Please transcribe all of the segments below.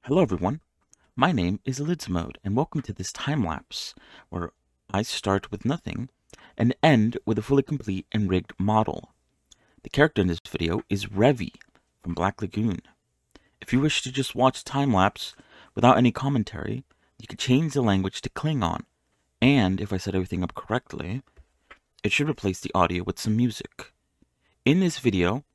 Hello everyone, my name is Lydsmode and welcome to this time lapse where I start with nothing and end with a fully complete and rigged model. The character in this video is Revy from Black Lagoon. If you wish to just watch time lapse without any commentary, you can change the language to Klingon, and if I set everything up correctly, it should replace the audio with some music. In this video,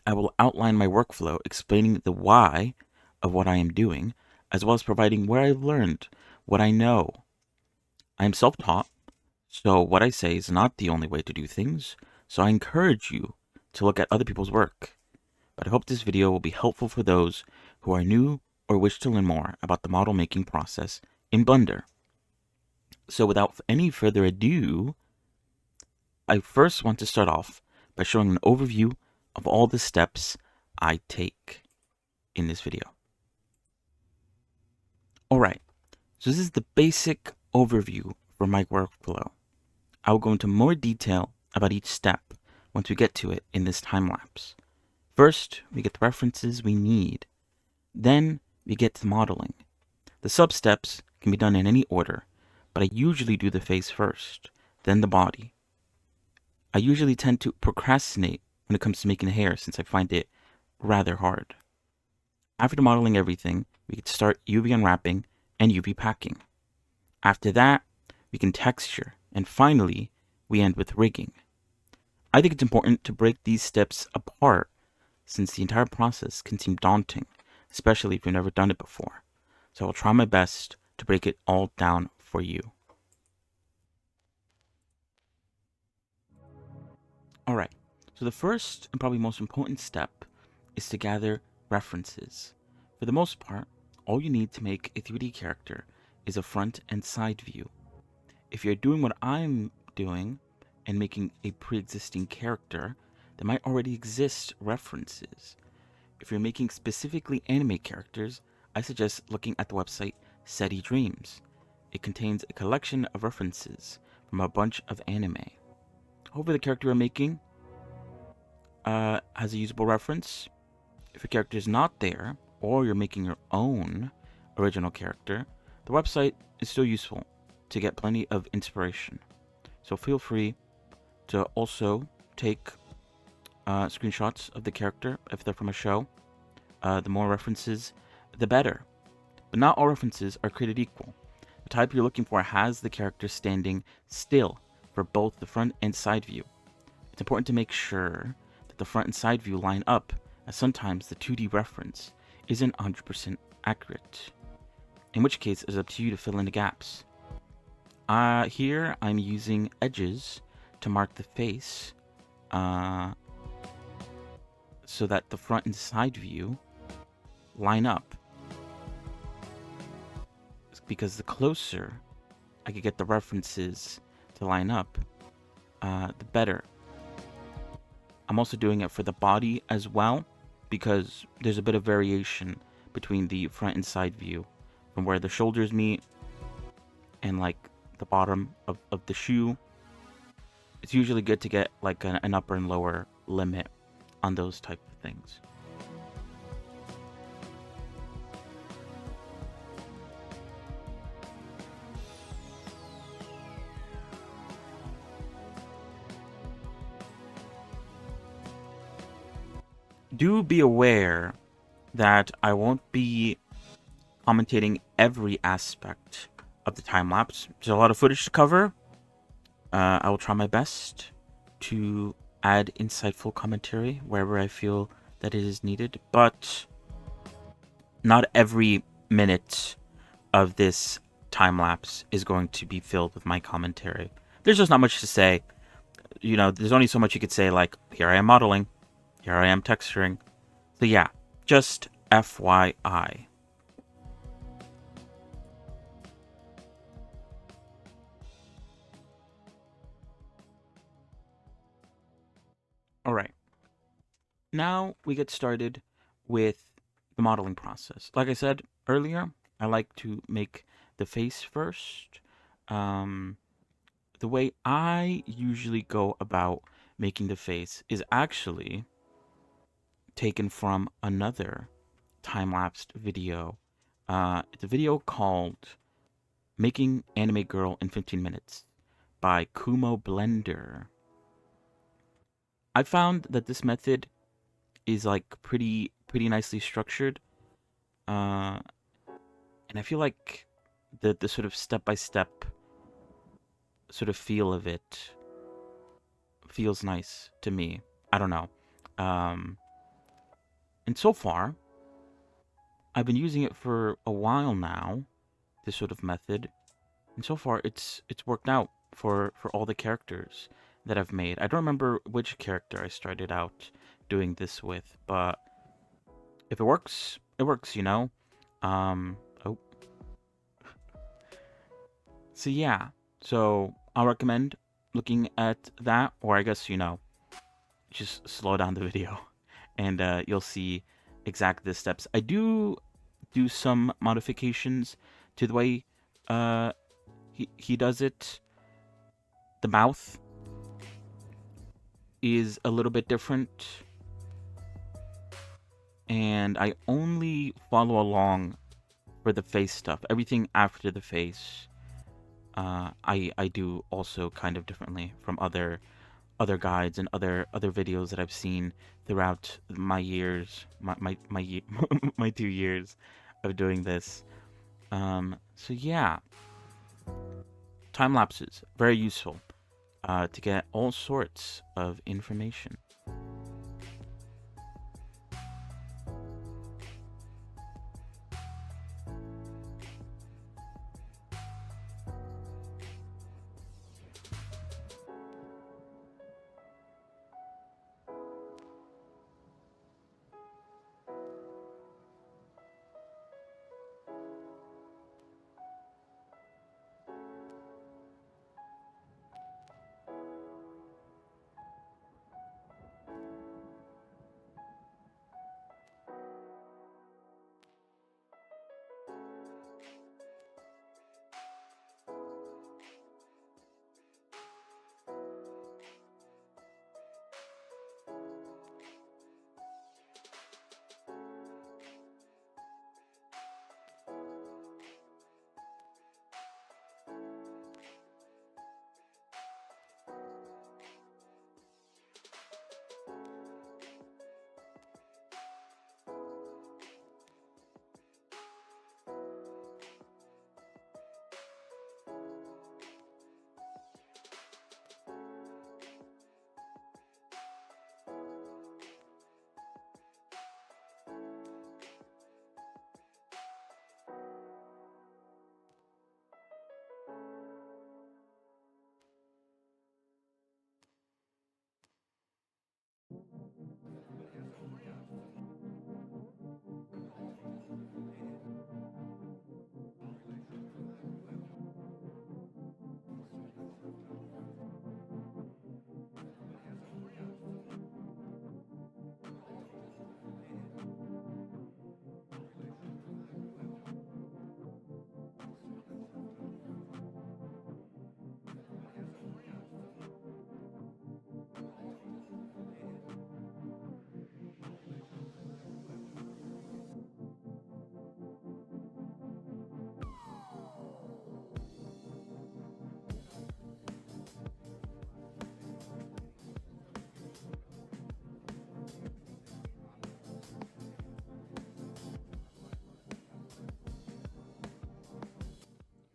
I will outline my workflow explaining the why of what I am doing, as well as providing where I've learned what I know. I am self-taught, so what I say is not the only way to do things, so I encourage you to look at other people's work. But I hope this video will be helpful for those who are new or wish to learn more about the model making process in Blender. So without any further ado, I first want to start off by showing an overview of all the steps I take in this video. Alright, so this is the basic overview for my workflow. I will go into more detail about each step once we get to it in this time lapse. First, we get the references we need. Then, we get to modeling. The sub-steps can be done in any order, but I usually do the face first, then the body. I usually tend to procrastinate when it comes to making the hair since I find it rather hard. After modeling everything, we can start UV unwrapping and UV packing. After that, we can texture, and finally, we end with rigging. I think it's important to break these steps apart since the entire process can seem daunting, especially if you've never done it before. So I'll try my best to break it all down for you. Alright, so the first and probably most important step is to gather references. For the most part, all you need to make a 3D character is a front and side view. If you're doing what I'm doing and making a pre-existing character, there might already exist references. If you're making specifically anime characters, I suggest looking at the website SETI Dreams. It contains a collection of references from a bunch of anime. Hopefully the character you're making has a usable reference. If your character is not there, or you're making your own original character, the website is still useful to get plenty of inspiration. So feel free to also take screenshots of the character if they're from a show. The more references, the better. But not all references are created equal. The type you're looking for has the character standing still for both the front and side view. It's important to make sure that the front and side view line up, as sometimes the 2D reference isn't 100% accurate, in which case it's up to you to fill in the gaps. Here I'm using edges to mark the face so that the front and side view line up, because the closer I could get the references to line up, the better. I'm also doing it for the body as well, because there's a bit of variation between the front and side view from where the shoulders meet and like the bottom of the shoe. It's usually good to get like an upper and lower limit on those type of things. Do be aware that I won't be commentating every aspect of the time lapse. There's a lot of footage to cover. I will try my best to add insightful commentary wherever I feel that it is needed, but not every minute of this time lapse is going to be filled with my commentary. There's just not much to say. You know, there's only so much you could say, like, here I am modeling, here I am texturing. So yeah, just FYI. Alright, now we get started with the modeling process. Like I said earlier, I like to make the face first. The way I usually go about making the face is actually taken from another time-lapsed video It's a video called Making Anime Girl in 15 Minutes by Kumo Blender. I found that this method is like pretty nicely structured, and I feel like the sort of step-by-step sort of feel of it feels nice to me. I don't know. Um, and so far, I've been using it for a while now, this sort of method, and so far it's worked out for all the characters that I've made. I don't remember which character I started out doing this with, but if it works, it works, you know? Oh. So yeah, so I'll recommend looking at that, or I guess, you know, just slow down the video and you'll see exact the steps. I do some modifications to the way he does it. The mouth is a little bit different, and I only follow along for the face stuff. Everything after the face, I do also kind of differently from other guides and other videos that I've seen throughout my years, my 2 years of doing this. So yeah, time lapses very useful to get all sorts of information.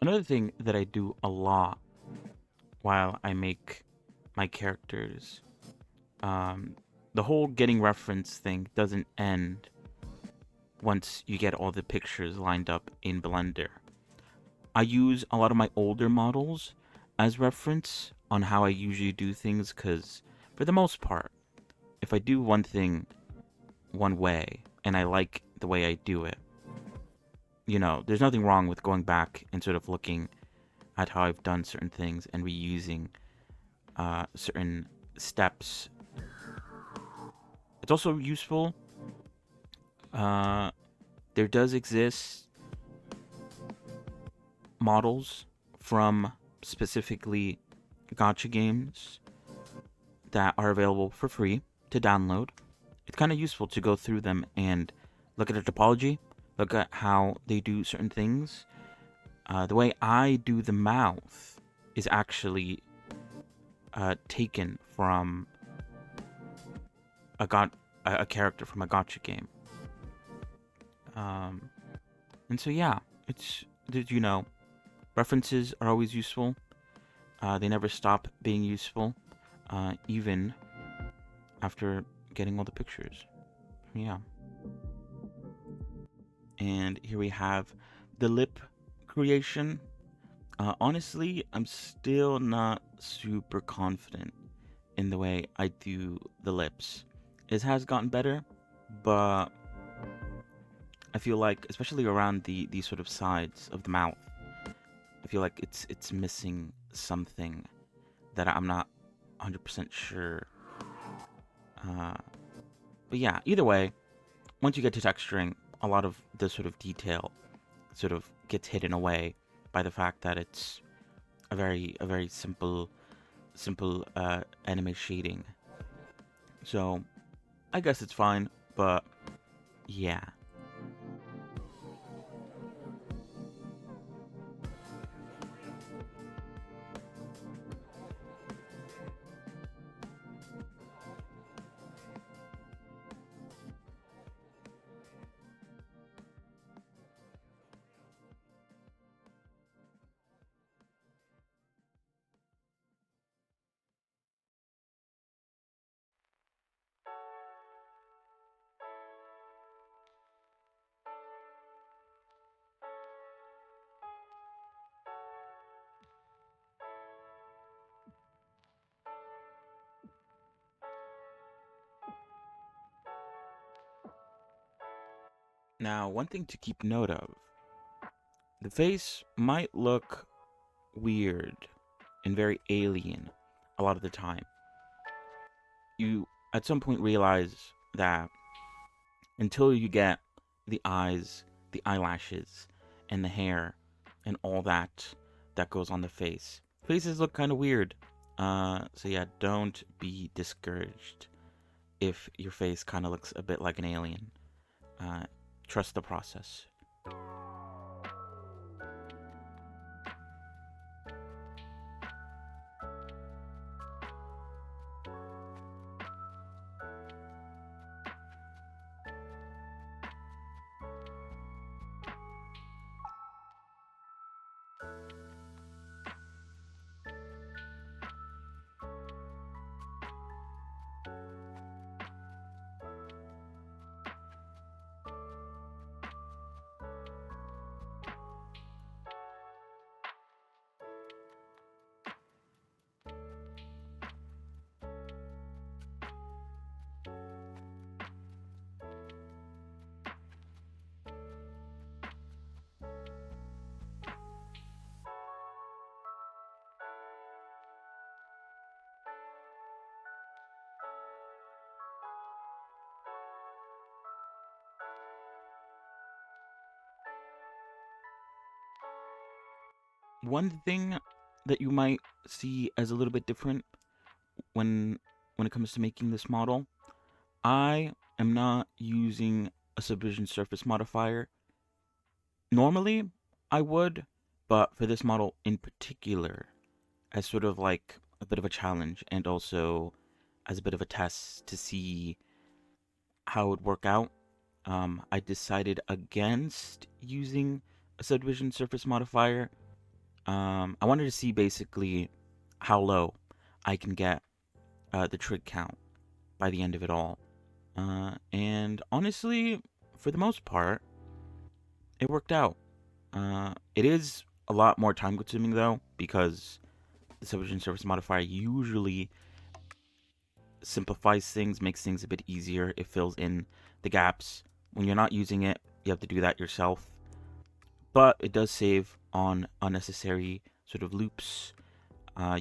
Another thing that I do a lot while I make my characters, um, the whole getting reference thing doesn't end once you get all the pictures lined up in Blender. I use a lot of my older models as reference on how I usually do things, because for the most part, if I do one thing one way and I like the way I do it, you know, there's nothing wrong with going back and sort of looking at how I've done certain things and reusing certain steps. It's also useful. There does exist models from specifically gacha games that are available for free to download. It's kind of useful to go through them and look at the topology, look at how they do certain things. The way I do the mouth is actually taken from a character from a gotcha game. And so yeah, it's, you know, references are always useful. They never stop being useful, even after getting all the pictures. Yeah. And here we have the lip creation. Honestly, I'm still not super confident in the way I do the lips. It has gotten better, but I feel like, especially around the sort of sides of the mouth, I feel like it's missing something that I'm not 100% sure. But yeah, either way, once you get to texturing, a lot of the sort of detail sort of gets hidden away by the fact that it's a very simple anime shading. So I guess it's fine, but yeah. Now, one thing to keep note of, the face might look weird and very alien a lot of the time. You at some point realize that until you get the eyes, the eyelashes, and the hair, and all that goes on the face, faces look kind of weird. So yeah, don't be discouraged if your face kind of looks a bit like an alien. Uh, trust the process. One thing that you might see as a little bit different when it comes to making this model, I am not using a subdivision surface modifier. Normally, I would, but for this model in particular, as sort of like a bit of a challenge and also as a bit of a test to see how it would work out, I decided against using a subdivision surface modifier. I wanted to see basically how low I can get the trig count by the end of it all. And honestly, for the most part, it worked out. It is a lot more time consuming though, because the subdivision surface modifier usually simplifies things, makes things a bit easier. It fills in the gaps. When you're not using it, you have to do that yourself. But it does save on unnecessary sort of loops.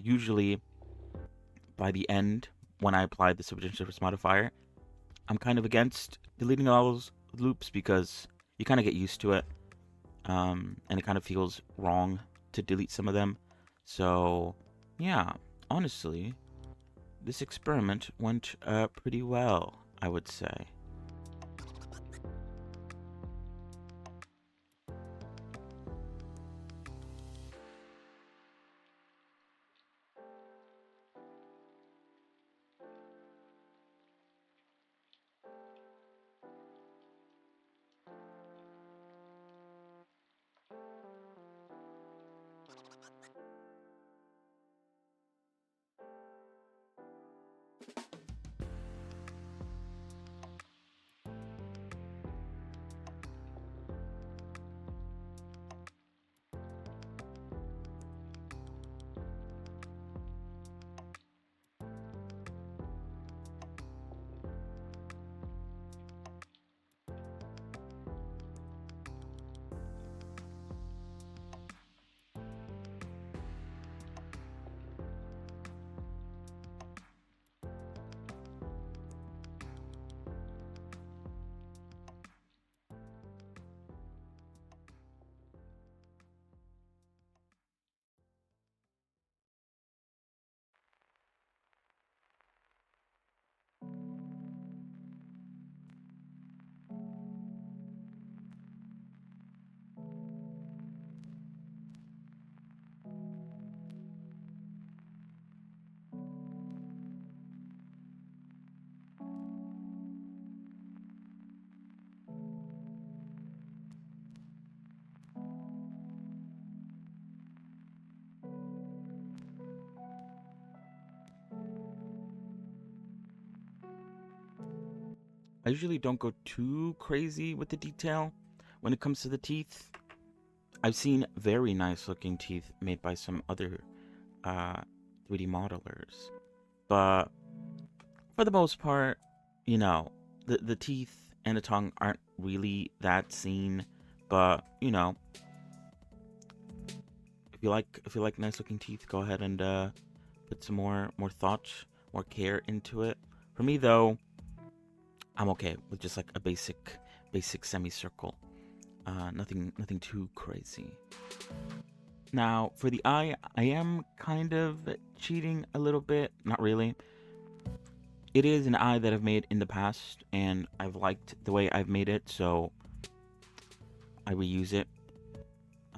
Usually, by the end, when I apply the subdivision surface modifier, I'm kind of against deleting all those loops because you kind of get used to it. And it kind of feels wrong to delete some of them. So, yeah, honestly, this experiment went pretty well, I would say. I usually don't go too crazy with the detail when it comes to the teeth. I've seen very nice looking teeth made by some other 3D modelers, but for the most part, you know, the teeth and the tongue aren't really that seen. But you know, if you like nice looking teeth, go ahead and put some more thought, more care into it. For me though, I'm okay with just like a basic semicircle. Nothing too crazy. Now, for the eye, I am kind of cheating a little bit. Not really. It is an eye that I've made in the past, and I've liked the way I've made it, so I reuse it.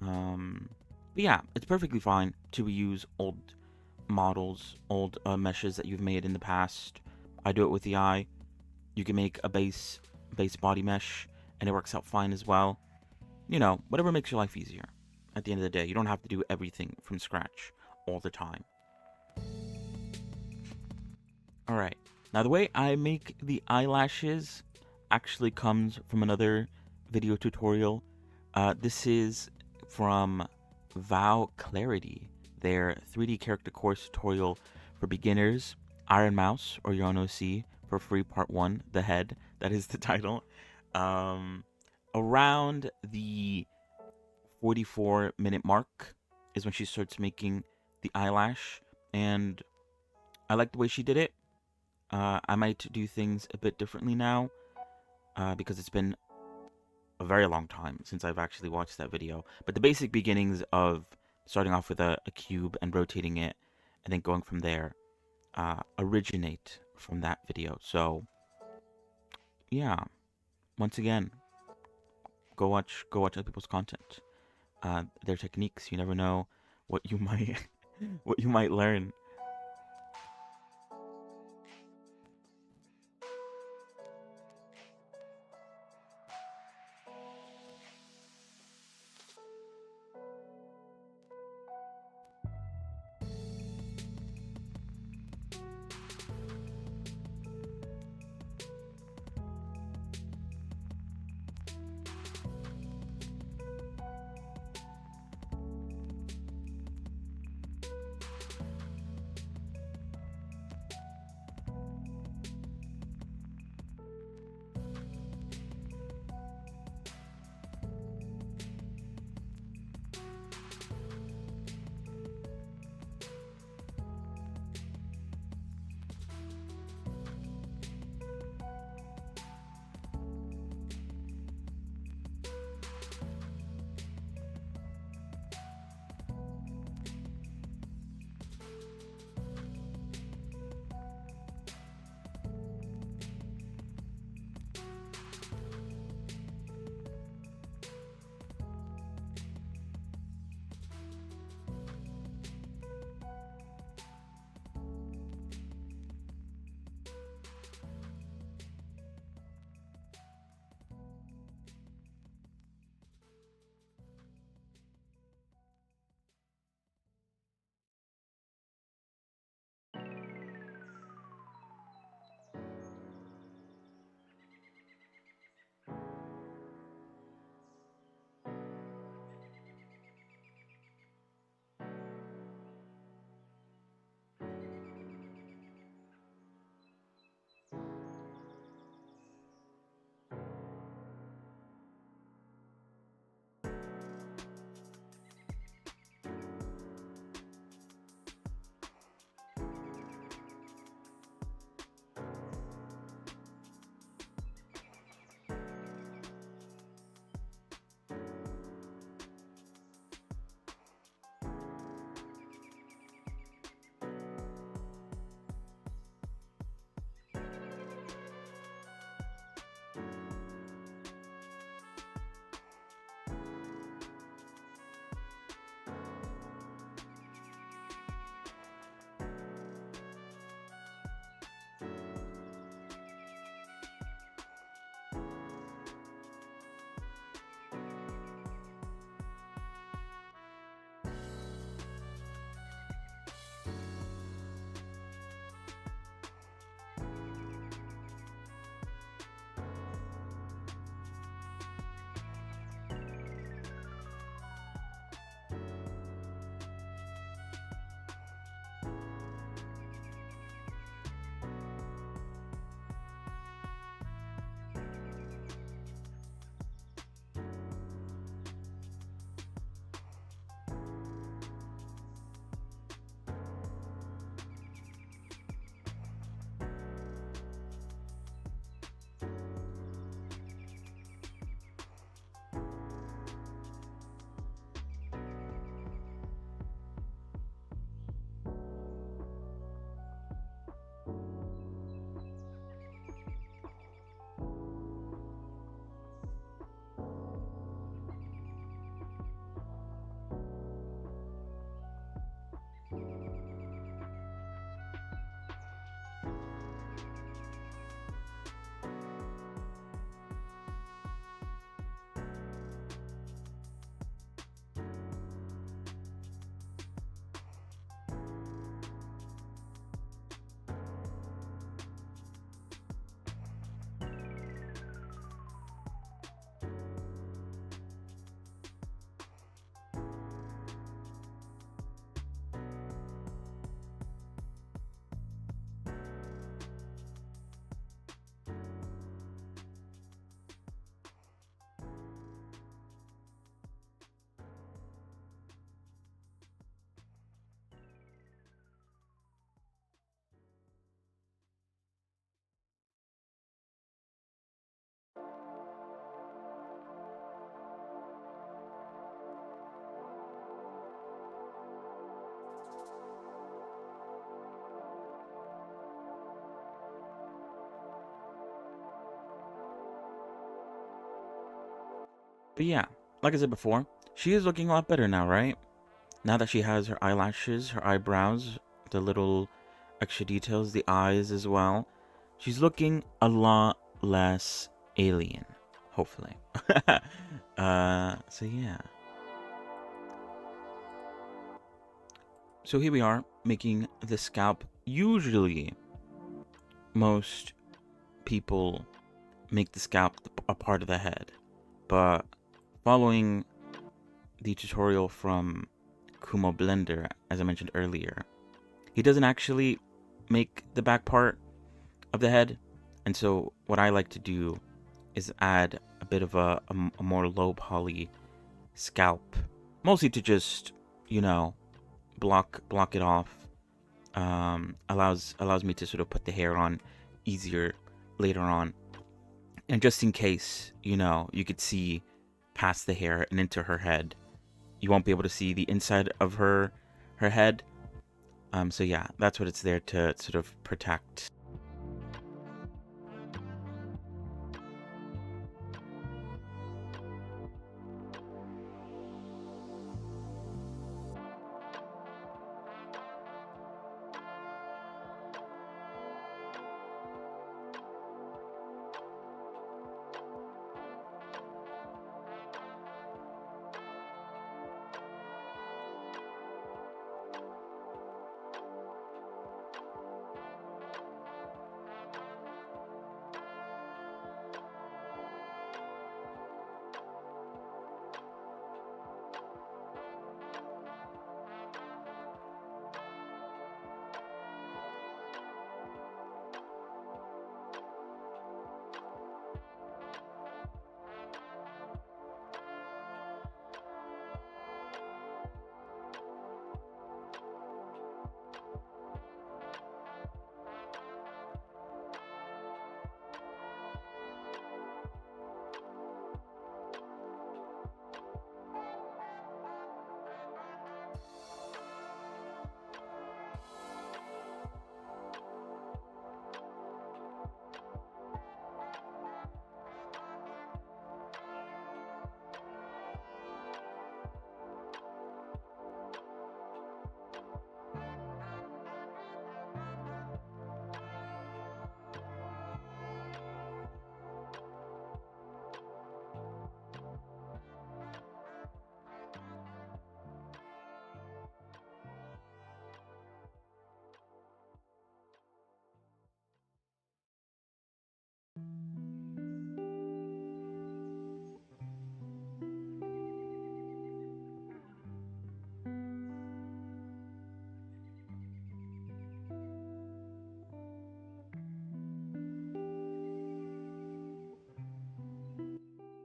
But yeah, it's perfectly fine to reuse old models, old meshes that you've made in the past. I do it with the eye. You can make a base body mesh, and it works out fine as well. You know, whatever makes your life easier. At the end of the day, you don't have to do everything from scratch all the time. Alright, now the way I make the eyelashes actually comes from another video tutorial. This is from Vow Clarity, their 3D character course tutorial for beginners. Iron Mouse, or Yono C, for free part 1, the head, that is the title. Around the 44-minute mark is when she starts making the eyelash, and I like the way she did it. I might do things a bit differently now, because it's been a very long time since I've actually watched that video. But the basic beginnings of starting off with a cube and rotating it, and then going from there, originate from that video. So, yeah, once again, go watch other people's content, their techniques. You never know what you might what you might learn. But yeah, like I said before, she is looking a lot better now, right? Now that she has her eyelashes, her eyebrows, the little extra details, the eyes as well. She's looking a lot less alien, hopefully. So yeah. So here we are, making the scalp. Usually, most people make the scalp a part of the head. But following the tutorial from Kumo Blender, as I mentioned earlier, he doesn't actually make the back part of the head. And so what I like to do is add a bit of a more low poly scalp, mostly to just, you know, block it off. Allows me to sort of put the hair on easier later on, and just in case, you know, you could see past the hair and into her head, you won't be able to see the inside of her head. So yeah, that's what it's there to sort of protect.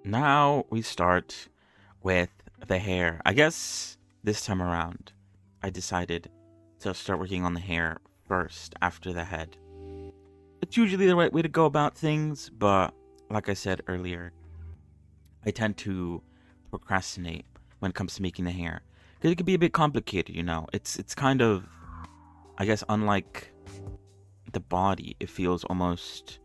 Now we start with the hair. I guess this time around, I decided to start working on the hair first after the head. It's usually the right way to go about things, but like I said earlier, I tend to procrastinate when it comes to making the hair. Because it can be a bit complicated, you know. It's kind of, I guess, unlike the body, it feels almost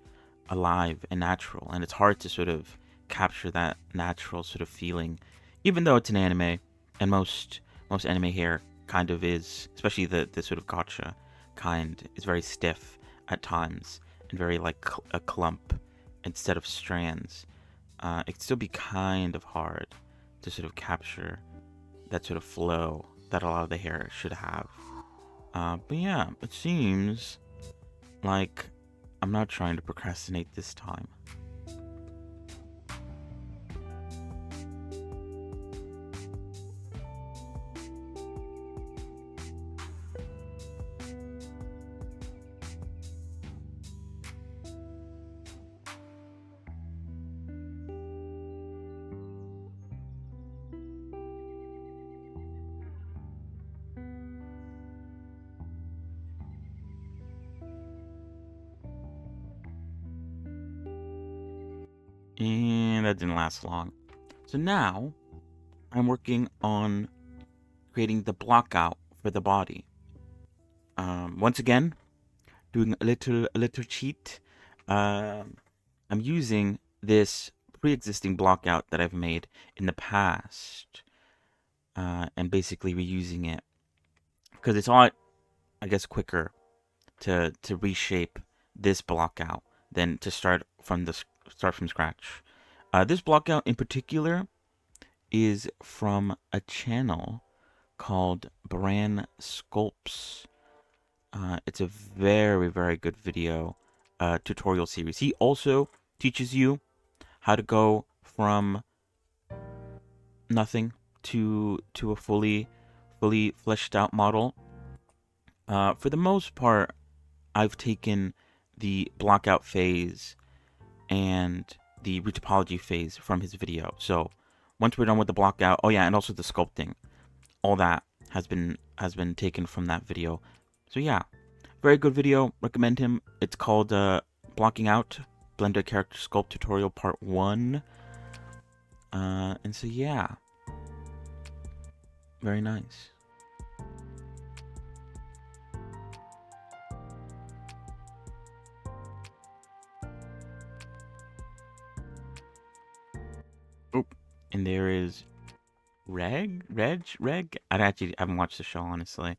alive and natural, and it's hard to sort of capture that natural sort of feeling, even though it's an anime, and most anime hair kind of is, especially the sort of gotcha kind, is very stiff at times and very like a clump instead of strands. It can still be kind of hard to sort of capture that sort of flow that a lot of the hair should have. But yeah, it seems like I'm not trying to procrastinate this time. And that didn't last long. So now I'm working on creating the block out for the body. Once again, doing a little cheat. I'm using this pre-existing block out that I've made in the past, and basically reusing it because it's a lot, I guess, quicker to reshape this block out than to start from scratch. This block out in particular is from a channel called Bran Sculpts. It's a very, very good video tutorial series. He also teaches you how to go from nothing to a fully fleshed out model. For the most part, I've taken the blockout phase and the retopology phase from his video. So once we're done with the blockout, oh yeah, and also the sculpting, all that has been taken from that video. So yeah, very good video. Recommend him. It's called Blocking Out Blender Character Sculpt Tutorial Part 1. And so yeah, very nice. Oop, and there is Reg. I haven't watched the show, honestly.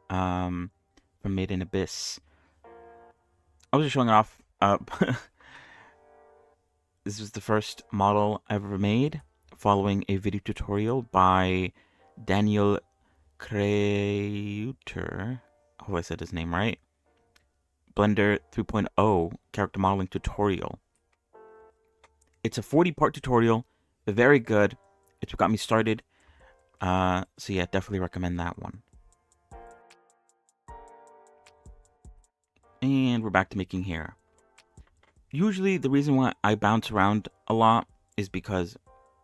From Made in Abyss. I was just showing off. This was the first model I ever made, following a video tutorial by Daniel Kreuter. I hope I said his name right. Blender 3.0 character modeling tutorial. It's a 40-part tutorial, very good. It's what got me started. So yeah, definitely recommend that one. And we're back to making hair. Usually the reason why I bounce around a lot is because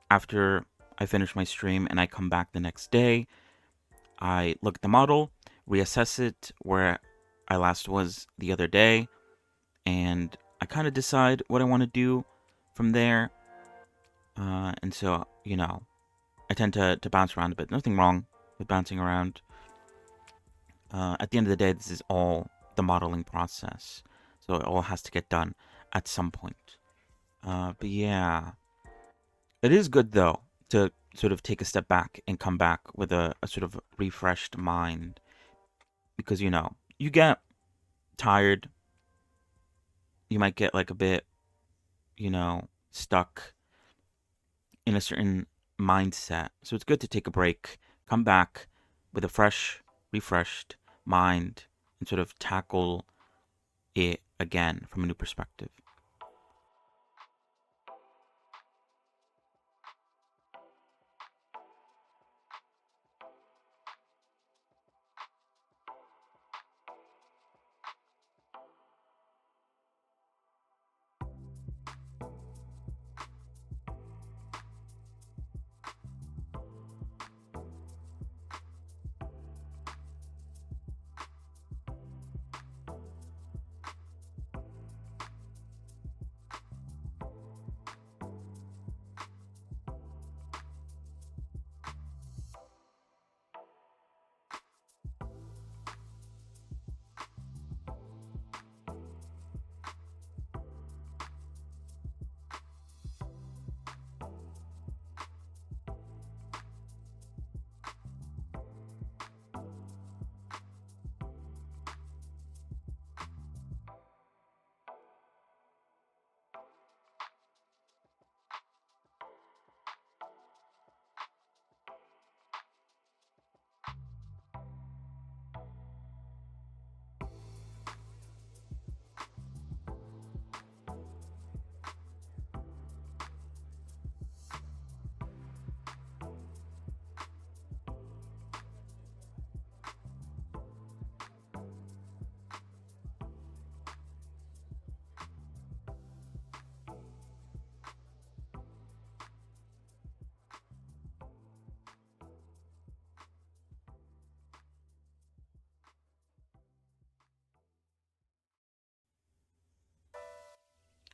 after I finish my stream and I come back the next day, I look at the model, reassess it where I last was the other day, and I kind of decide what I want to do from there. And so, you know, I tend to bounce around a bit. Nothing wrong with bouncing around. At the end of the day, this is all the modeling process. So it all has to get done at some point. But yeah, it is good though to sort of take a step back and come back with a sort of refreshed mind, because you know, you get tired, you might get like a bit, you know, stuck in a certain mindset. So it's good to take a break, come back with a fresh, refreshed mind, and sort of tackle it again from a new perspective.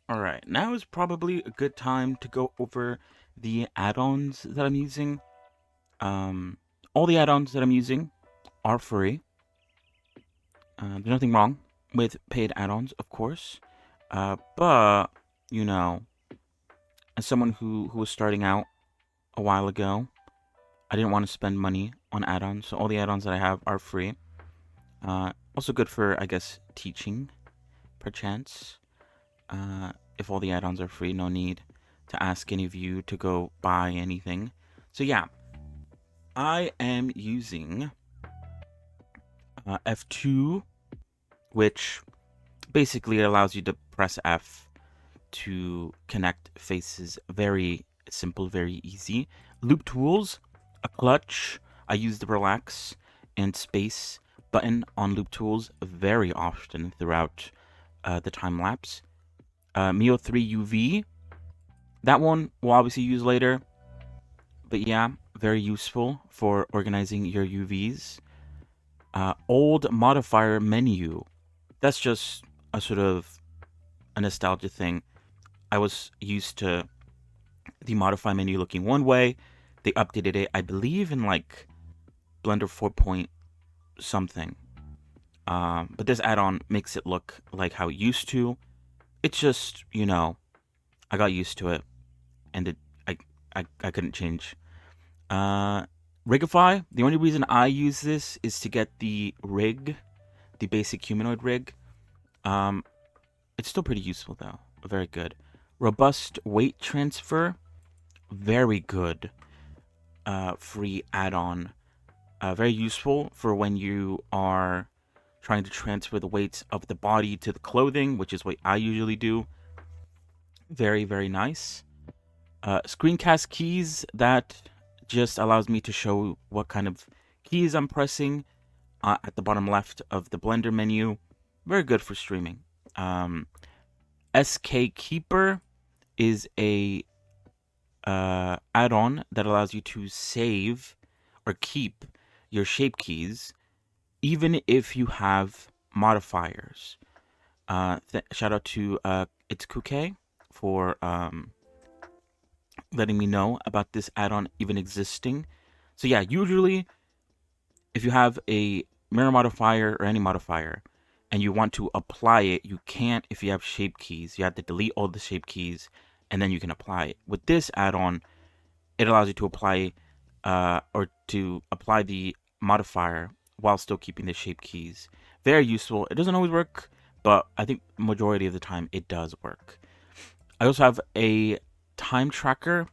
Alright, now is probably a good time to go over the add-ons that I'm using. All the add-ons that I'm using are free. There's nothing wrong with paid add-ons, of course. But, you know, as someone who was starting out a while ago, I didn't want to spend money on add-ons, so all the add-ons that I have are free. Also good for, I guess, teaching, perchance. If all the add-ons are free, no need to ask any of you to go buy anything. So yeah, I am using F2, which basically allows you to press F to connect faces. Very simple, very easy. Loop tools, a clutch. I use the relax and space button on loop tools very often throughout the time lapse. Mio 3 UV. That one we'll obviously use later. But yeah, very useful for organizing your UVs. Old modifier menu. That's just a sort of a nostalgia thing. I was used to the modify menu looking one way. They updated it, I believe, in like Blender 4 point something. But this add-on makes it look like how it used to. It's just, you know, I got used to it, and I couldn't change. Rigify. The only reason I use this is to get the rig, the basic humanoid rig. It's still pretty useful though. Very good. Robust weight transfer. Very good. Free add-on. Very useful for when you are trying to transfer the weights of the body to the clothing, which is what I usually do. Very, very nice. Screencast keys, that just allows me to show what kind of keys I'm pressing at the bottom left of the Blender menu. Very good for streaming. SK Keeper is a add-on that allows you to save or keep your shape keys even if you have modifiers. Shout out to It's Kuke for letting me know about this add-on even existing. So yeah, usually if you have a mirror modifier or any modifier and you want to apply it, you can't if you have shape keys. You have to delete all the shape keys and then you can apply it. With this add-on, it allows you to apply or to apply the modifier while still keeping the shape keys. Very useful. It doesn't always work, but I think majority of the time it does work. I also have a time tracker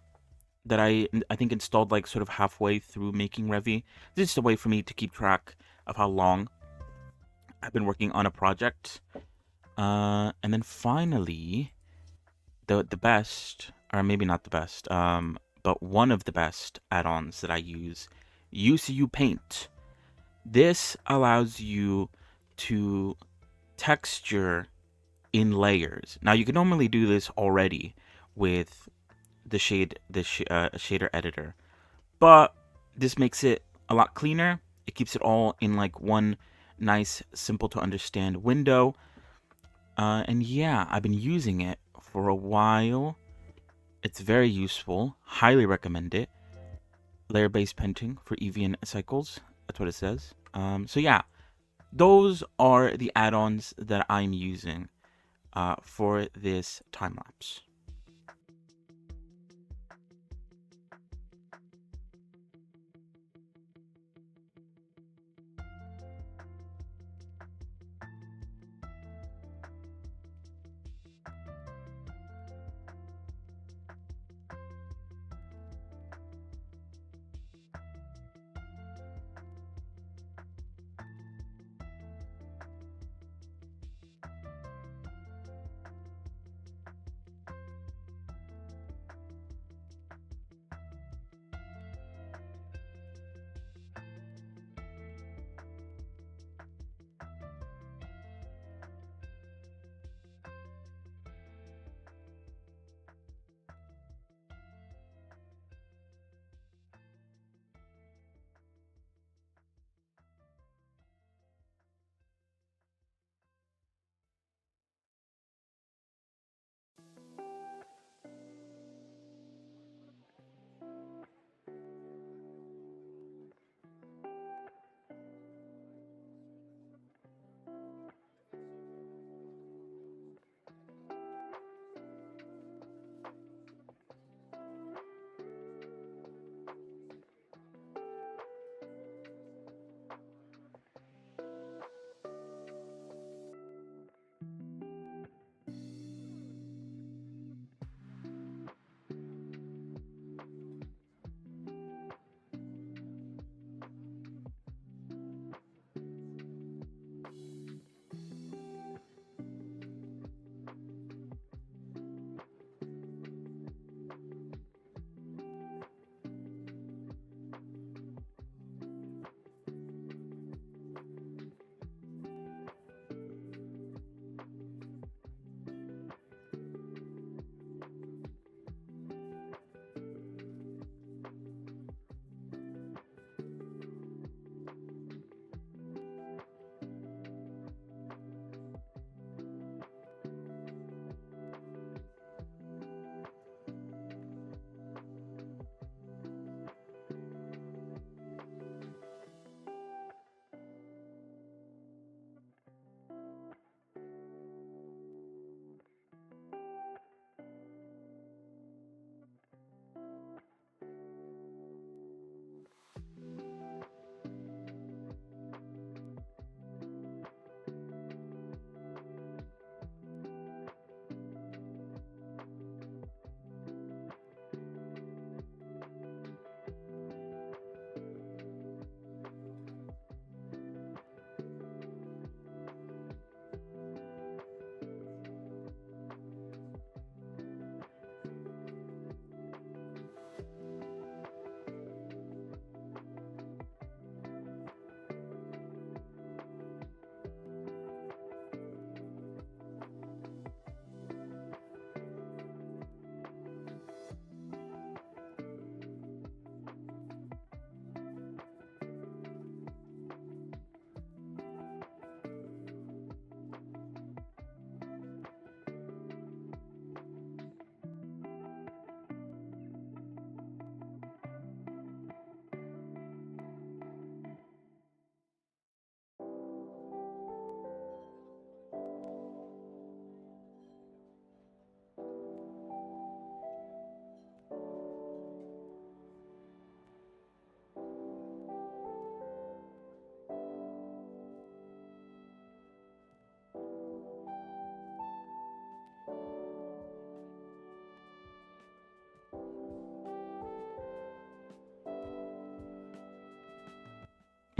that I think installed like sort of halfway through making Revy. This is a way for me to keep track of how long I've been working on a project. And then finally, the best, or maybe not the best, but one of the best add-ons that I use, UCU Paint. This allows you to texture in layers. Now you can normally do this already with the shader editor, but this makes it a lot cleaner. It keeps it all in like one nice, simple to understand window. And yeah, I've been using it for a while. It's very useful. Highly recommend it. Layer-based painting for Evian cycles. That's what it says. So yeah, those are the add-ons that I'm using for this time lapse.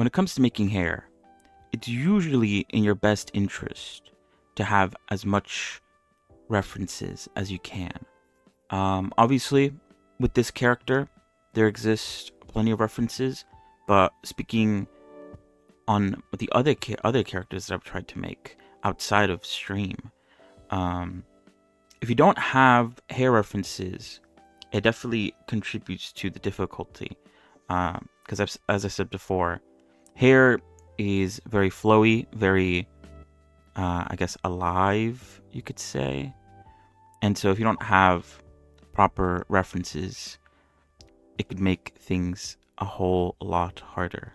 when it comes to making hair, it's usually in your best interest to have as much references as you can. Obviously, with this character, there exist plenty of references, but speaking on the other characters that I've tried to make outside of stream, if you don't have hair references, it definitely contributes to the difficulty. Because as I said before, hair is very flowy, very, I guess, alive, you could say. And so if you don't have proper references, it could make things a whole lot harder.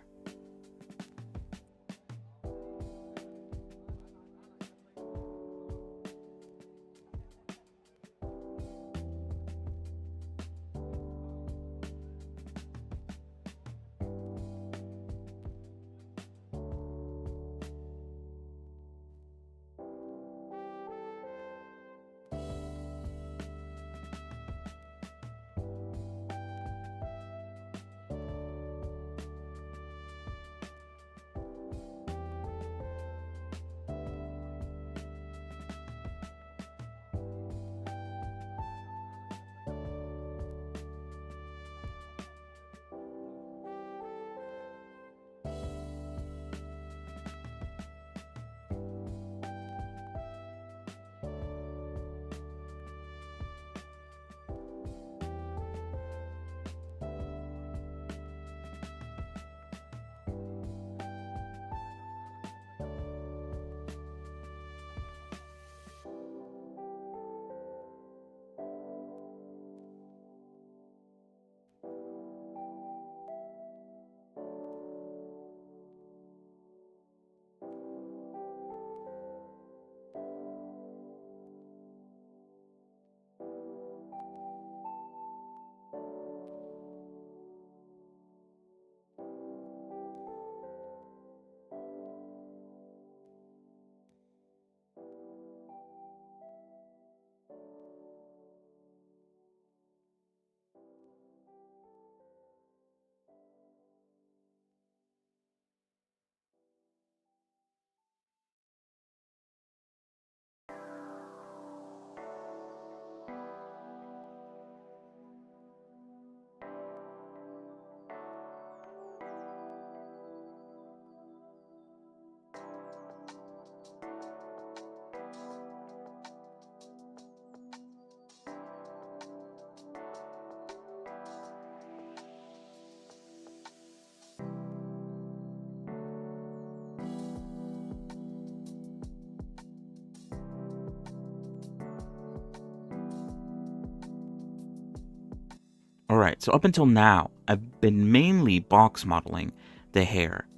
Alright, so up until now, I've been mainly box modeling the hair.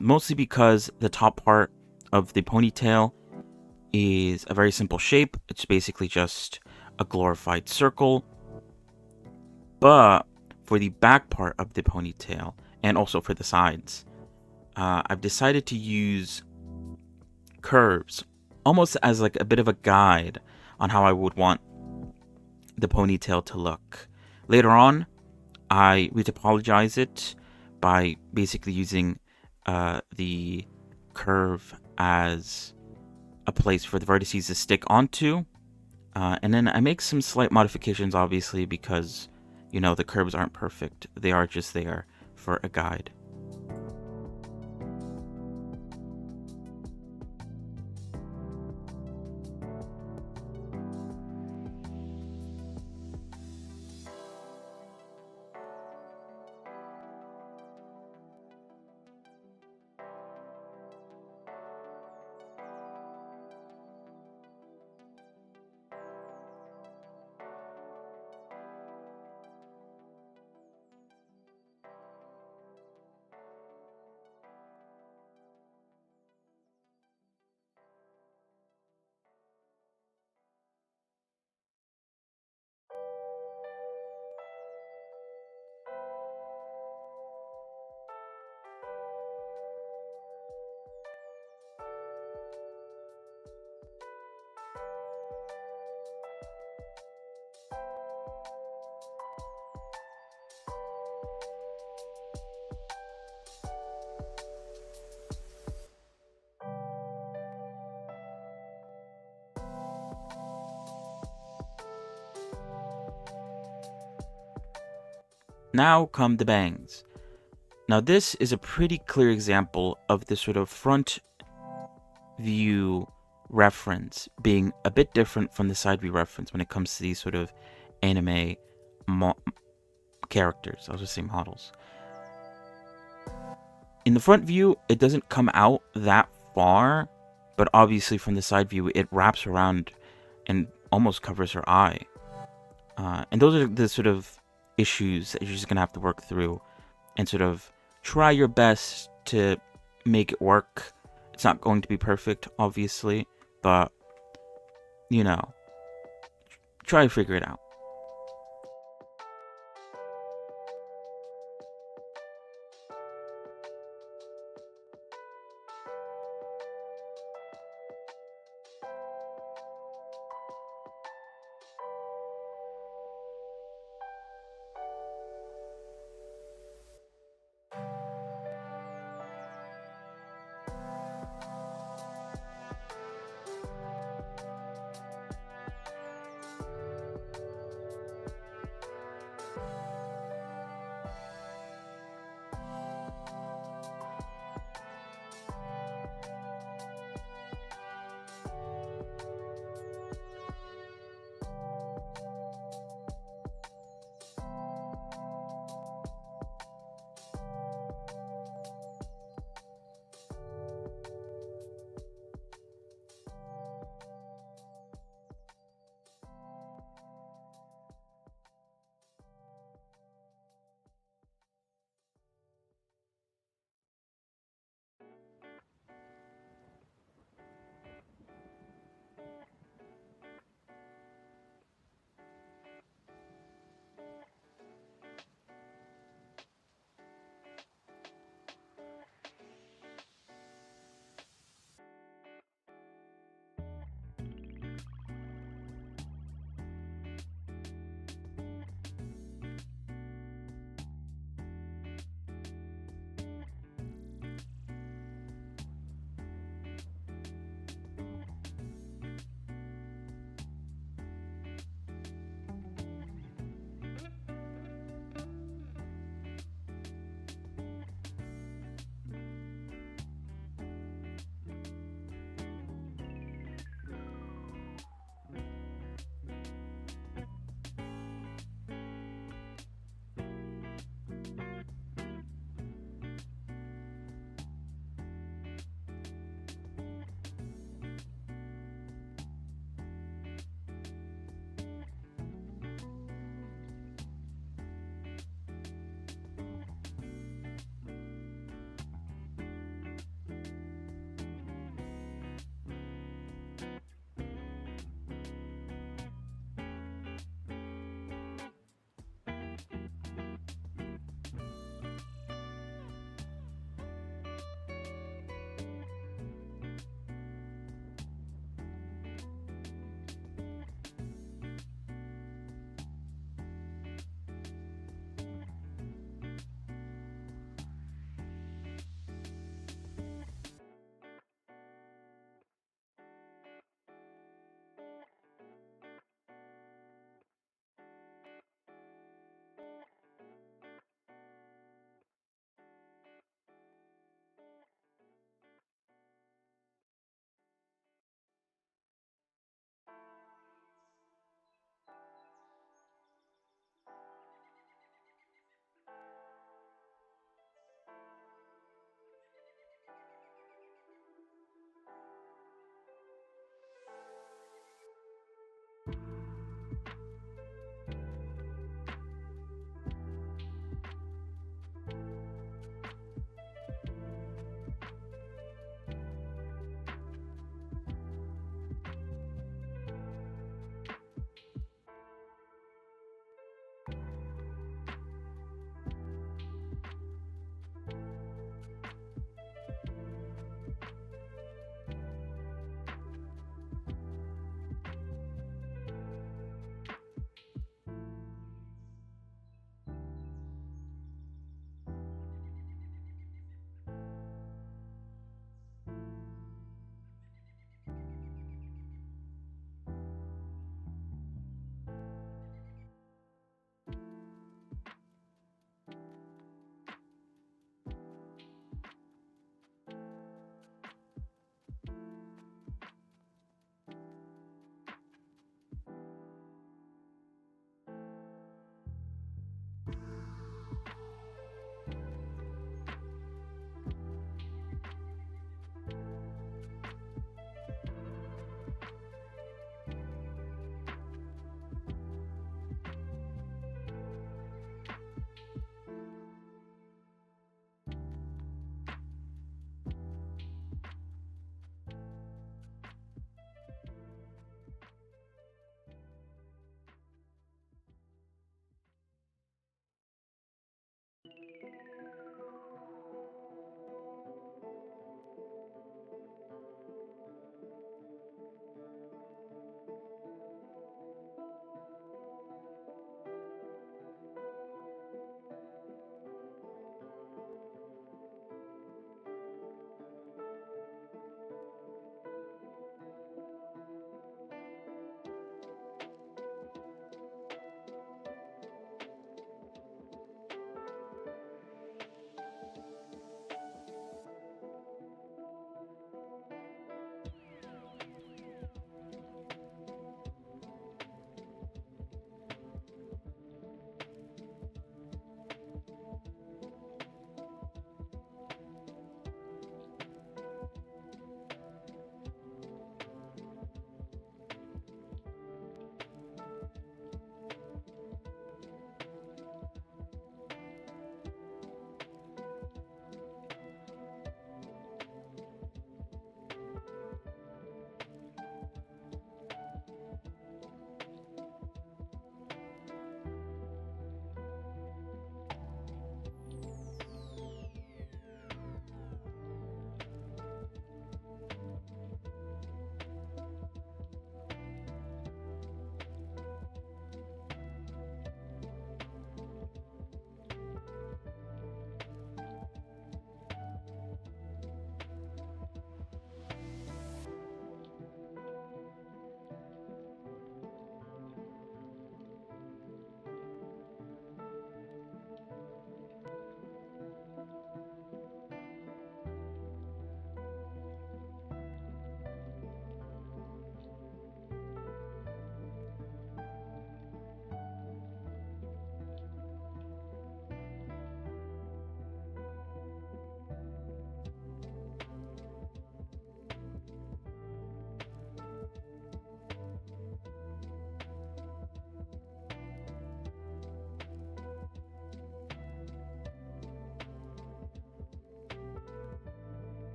Mostly because the top part of the ponytail is a very simple shape. It's basically just a glorified circle. But for the back part of the ponytail, and also for the sides, I've decided to use curves, almost as like a bit of a guide on how I would want the ponytail to look. Later on, I retopologize it by basically using the curve as a place for the vertices to stick onto. And then I make some slight modifications, obviously, because, you know, the curves aren't perfect. They are just there for a guide. Now come the bangs. Now this is a pretty clear example of the sort of front view reference being a bit different from the side view reference when it comes to these sort of anime characters. I'll just say models. In the front view, it doesn't come out that far, but obviously from the side view, it wraps around and almost covers her eye. And those are the sort of issues that you're just going to have to work through and sort of try your best to make it work. It's not going to be perfect, obviously, but, you know, try to figure it out.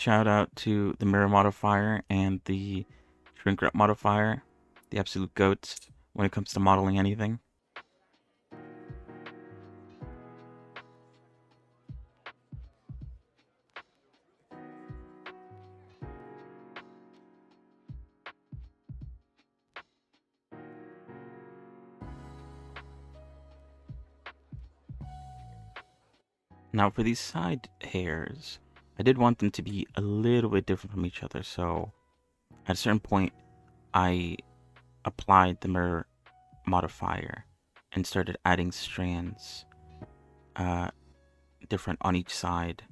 shout out to the mirror modifier and the shrink wrap modifier, the absolute goats when it comes to modeling anything. Now for these side hairs, I did want them to be a little bit different from each other, so at a certain point I applied the mirror modifier and started adding strands different on each side,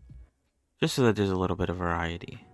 just so that there's a little bit of variety.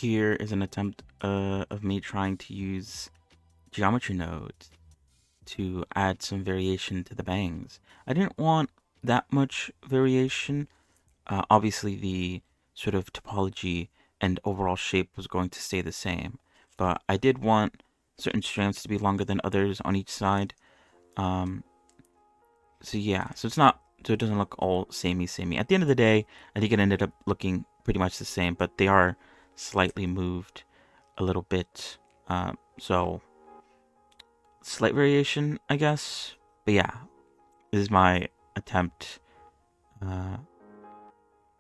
here is an attempt of me trying to use geometry nodes to add some variation to the bangs. I didn't want that much variation. Obviously, the sort of topology and overall shape was going to stay the same, but I did want certain strands to be longer than others on each side. So yeah, so it doesn't look all samey. At the end of the day, I think it ended up looking pretty much the same, but they are slightly moved a little bit. So slight variation, I guess. But yeah, this is my attempt. It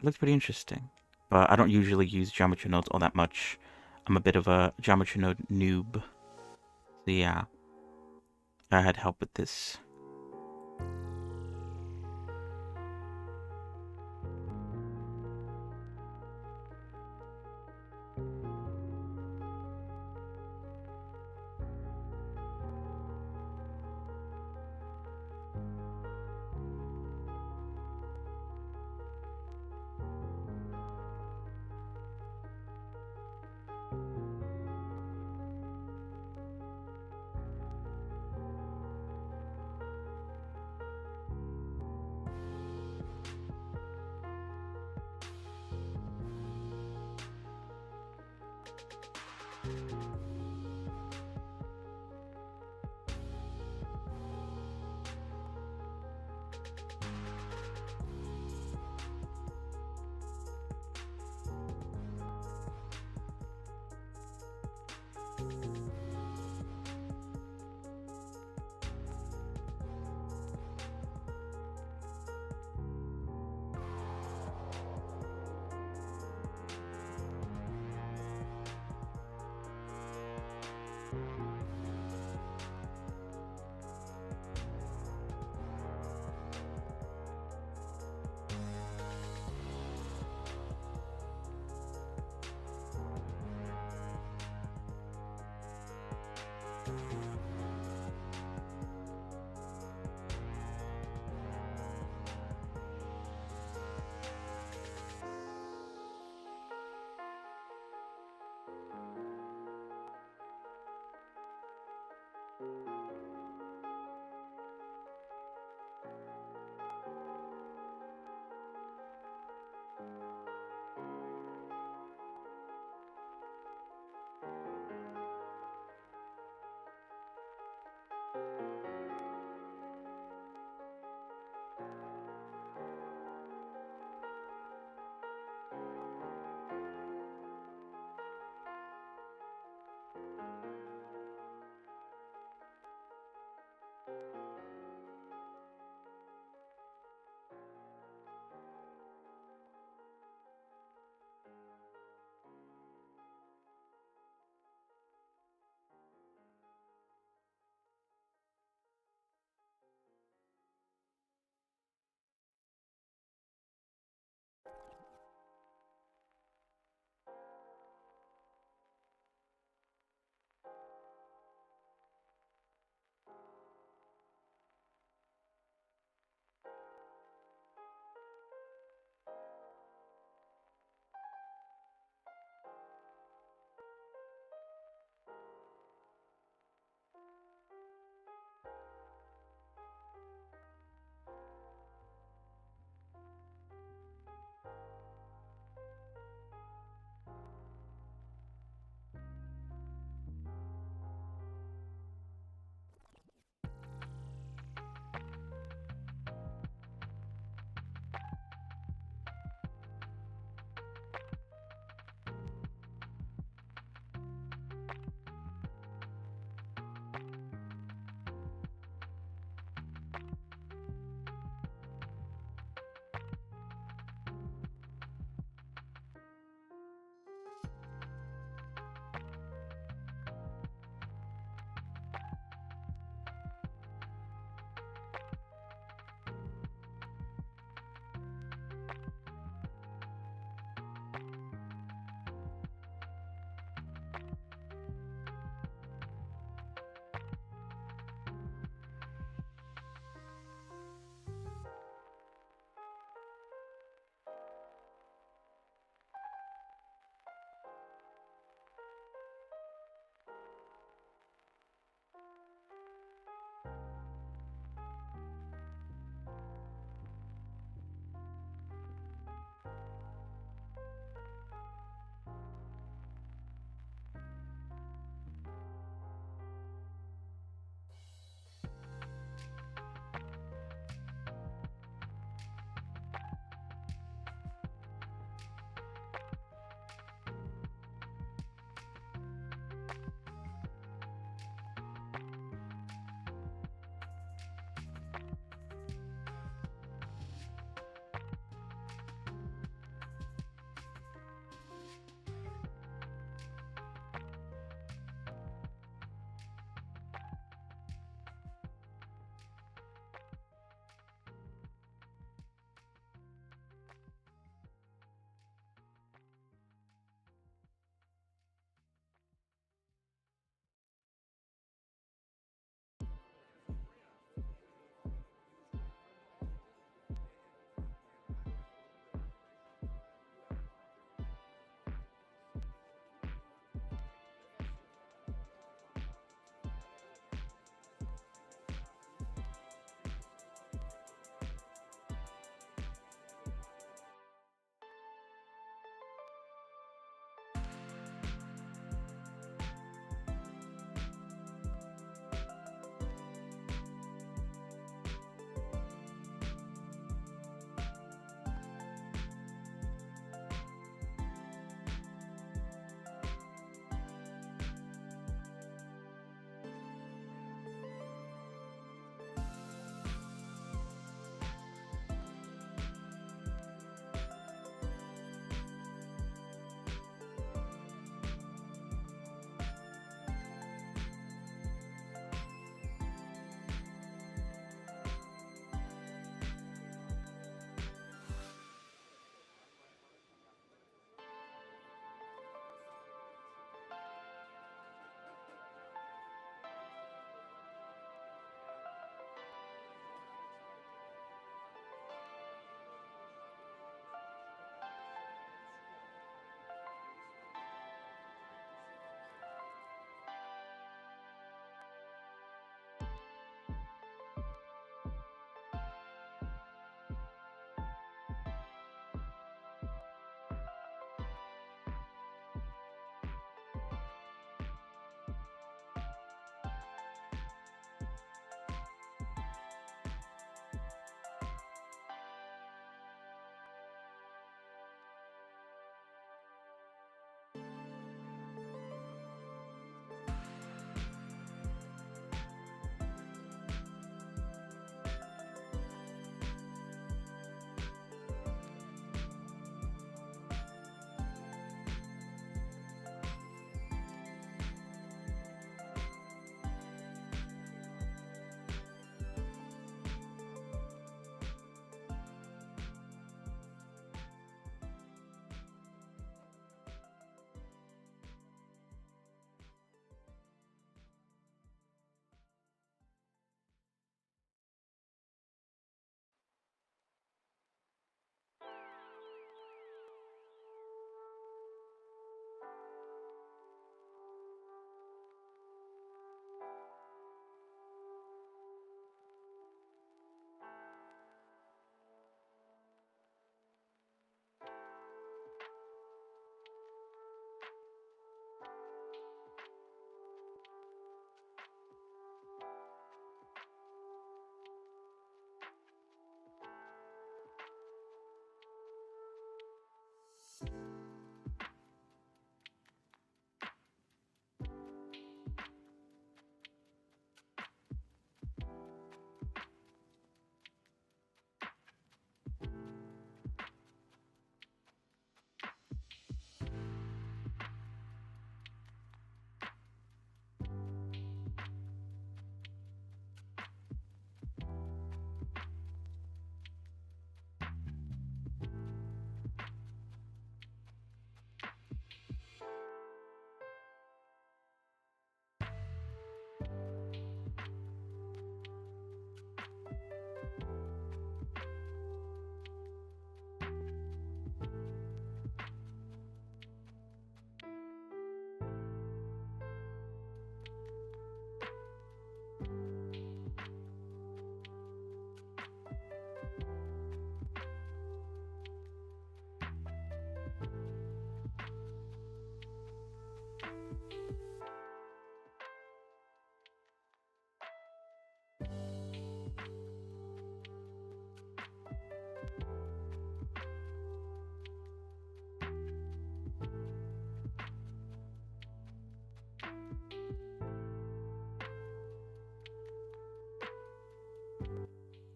looks pretty interesting, but I don't usually use geometry nodes all that much. I'm a bit of a geometry node noob. So yeah, I had help with this.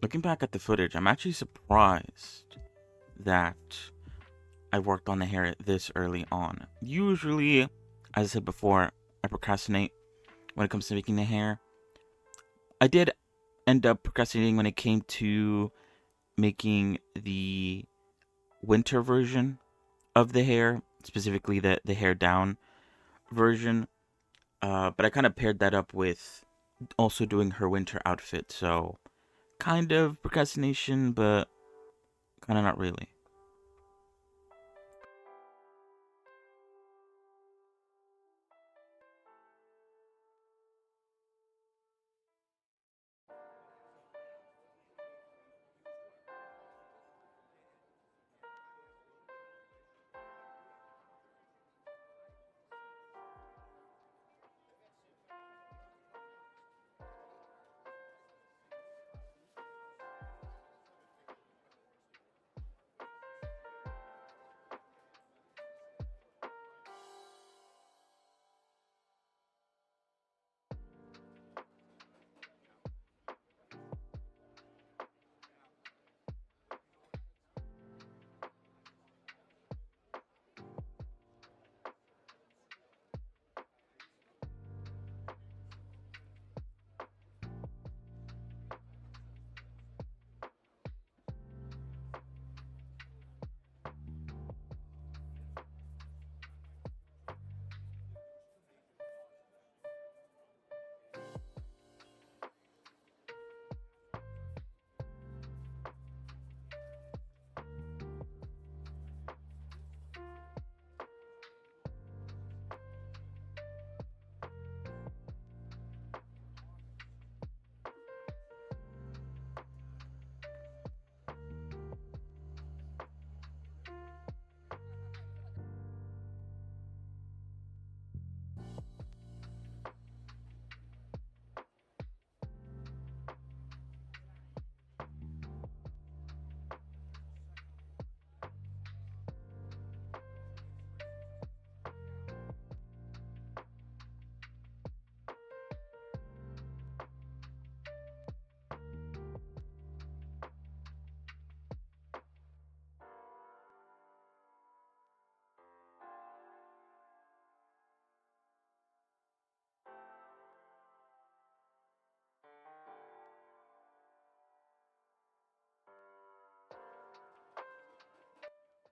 looking back at the footage, I'm actually surprised that I worked on the hair this early on. Usually, as I said before, I procrastinate when it comes to making the hair. I did end up procrastinating when it came to making the winter version of the hair, specifically the hair down version. But I kind of paired that up with also doing her winter outfit, so kind of procrastination, but kind of not really.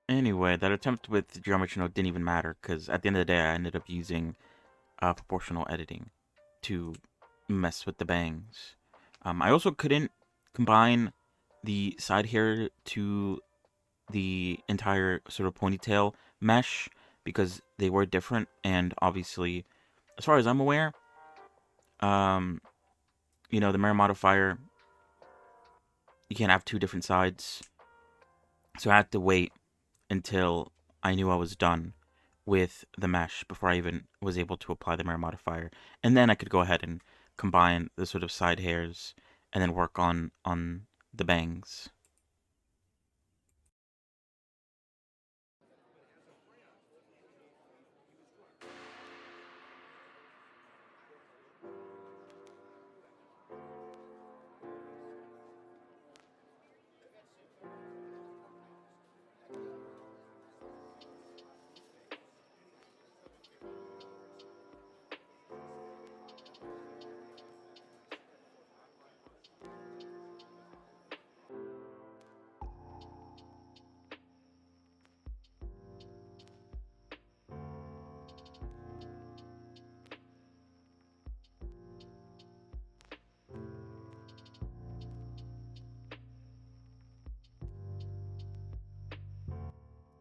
Anyway, that attempt with geometry node didn't even matter, because at the end of the day, I ended up using proportional editing to mess with the bangs. I also couldn't combine the side hair to the entire sort of ponytail mesh because they were different, and obviously, as far as I'm aware, um, the mirror modifier, you can't have two different sides, so I had to wait until I knew I was done with the mesh before I even was able to apply the mirror modifier, and then I could go ahead and combine the sort of side hairs and then work on the bangs.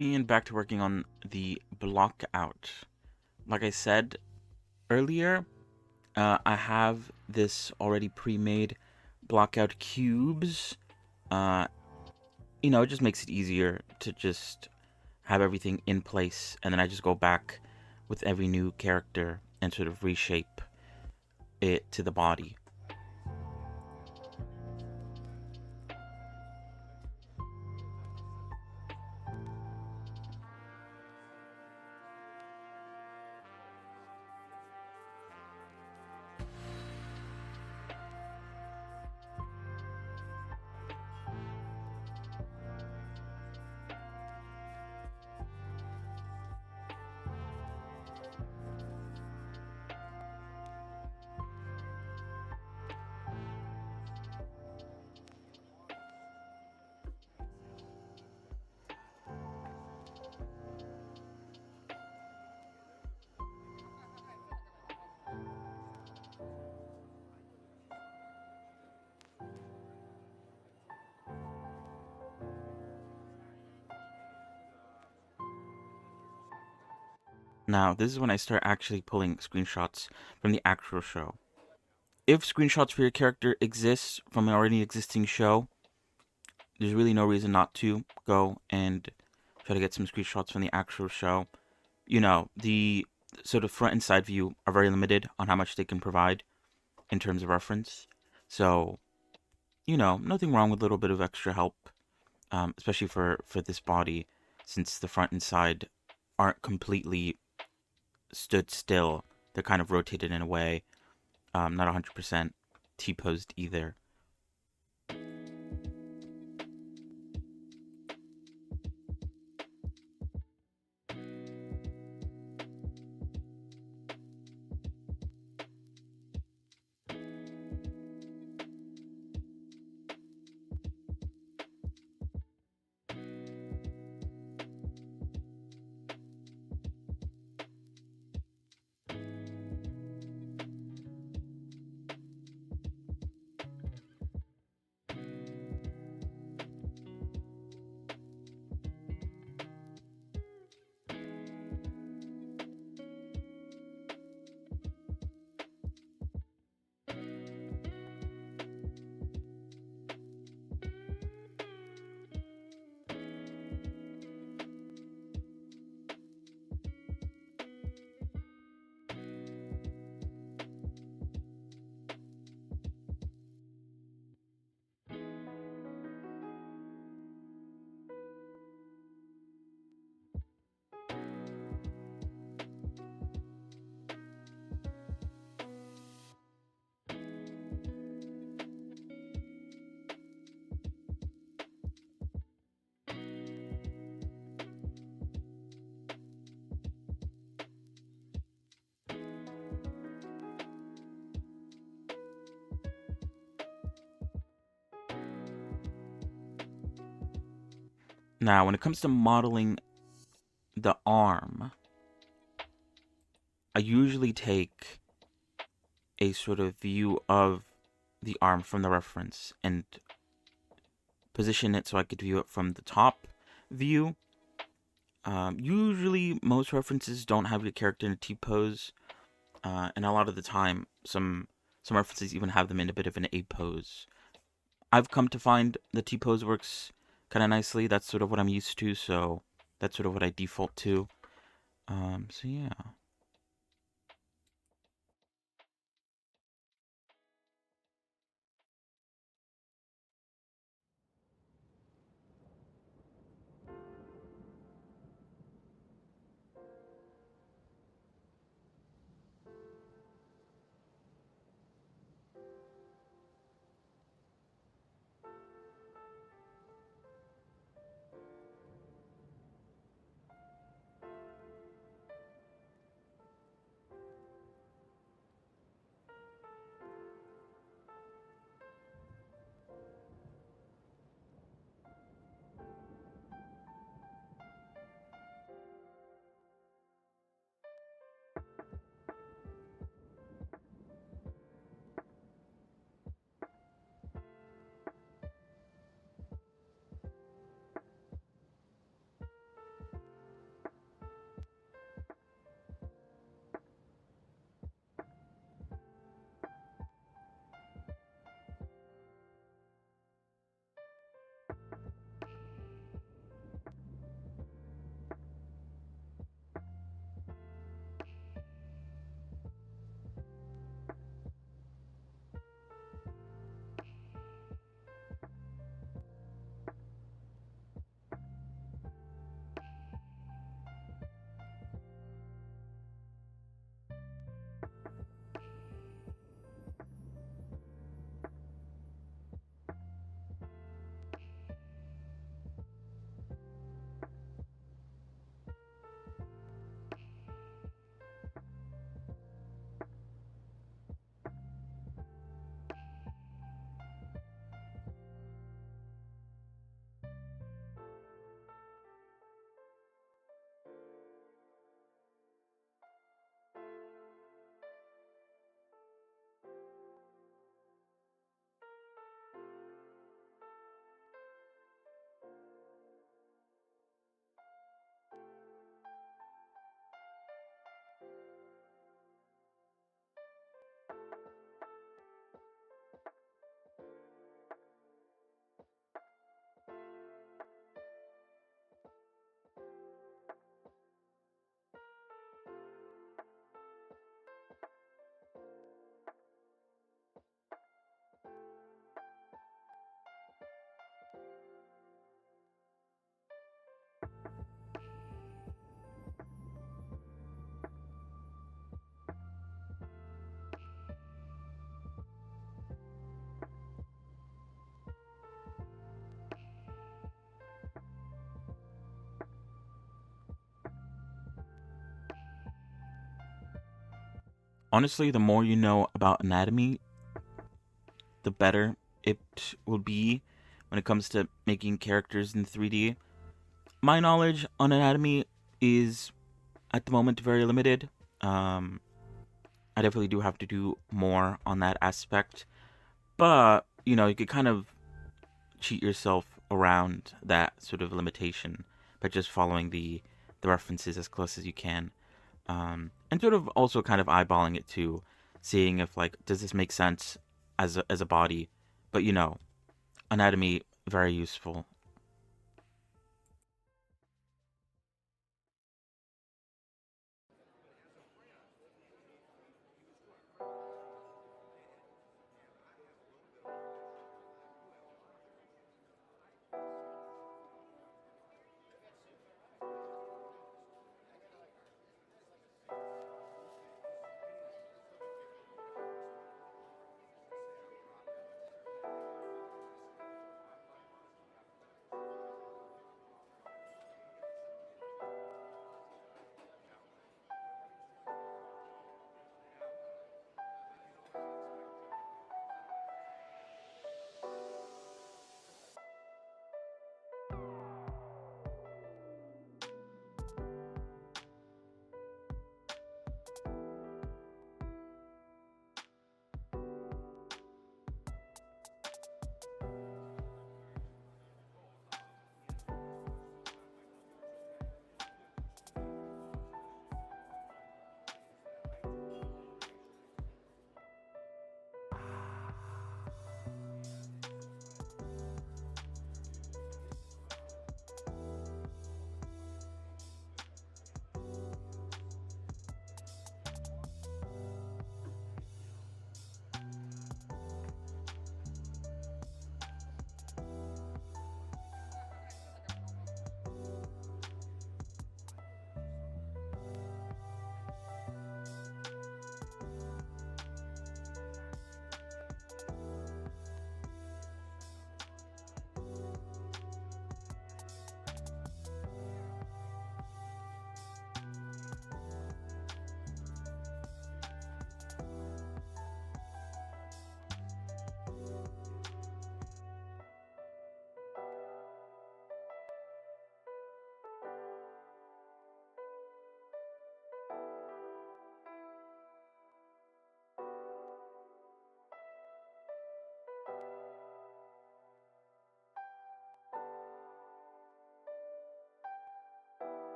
And back to working on the block out. Like I said earlier, I have this already pre-made block out cubes. Uh, it just makes it easier to just have everything in place, and then I just go back with every new character and sort of reshape it to the body. Now, this is when I start actually pulling screenshots from the actual show. If screenshots for your character exist from an already existing show, there's really no reason not to go and try to get some screenshots from the actual show. You know, the sort of front and side view are very limited on how much they can provide in terms of reference. So, you know, nothing wrong with a little bit of extra help, especially for this body, since the front and side aren't completely stood still. They're kind of rotated in a way, not 100% T-posed either. Now, when it comes to modeling the arm, I usually take a sort of view of the arm from the reference and position it so I could view it from the top view. Usually, most references don't have your character in a T-pose, and a lot of the time, some references even have them in a bit of an A-pose. I've come to find the T-pose works kind of nicely. That's sort of what I'm used to, so that's sort of what I default to. So yeah. Honestly, the more you know about anatomy, the better it will be when it comes to making characters in 3D. My knowledge on anatomy is at the moment very limited. Um, I definitely do have to do more on that aspect, but you could kind of cheat yourself around that sort of limitation by just following the references as close as you can, and sort of also kind of eyeballing it too, seeing if like does this make sense as a body, but anatomy very useful.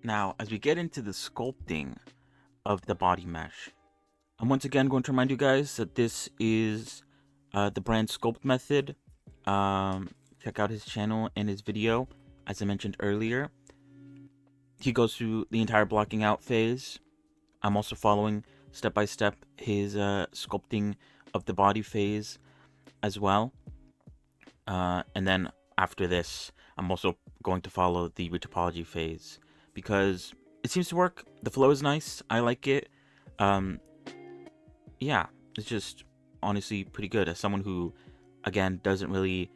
Now, as we get into the sculpting of the body mesh, I'm once again going to remind you guys that this is the brand Sculpt method. Check out his channel and his video. As I mentioned earlier, he goes through the entire blocking out phase. I'm also following step by step his sculpting of the body phase as well. And then after this, I'm also going to follow the retopology phase because it seems to work. The flow is nice. I like it. Yeah, it's just honestly pretty good. As someone who, again, doesn't really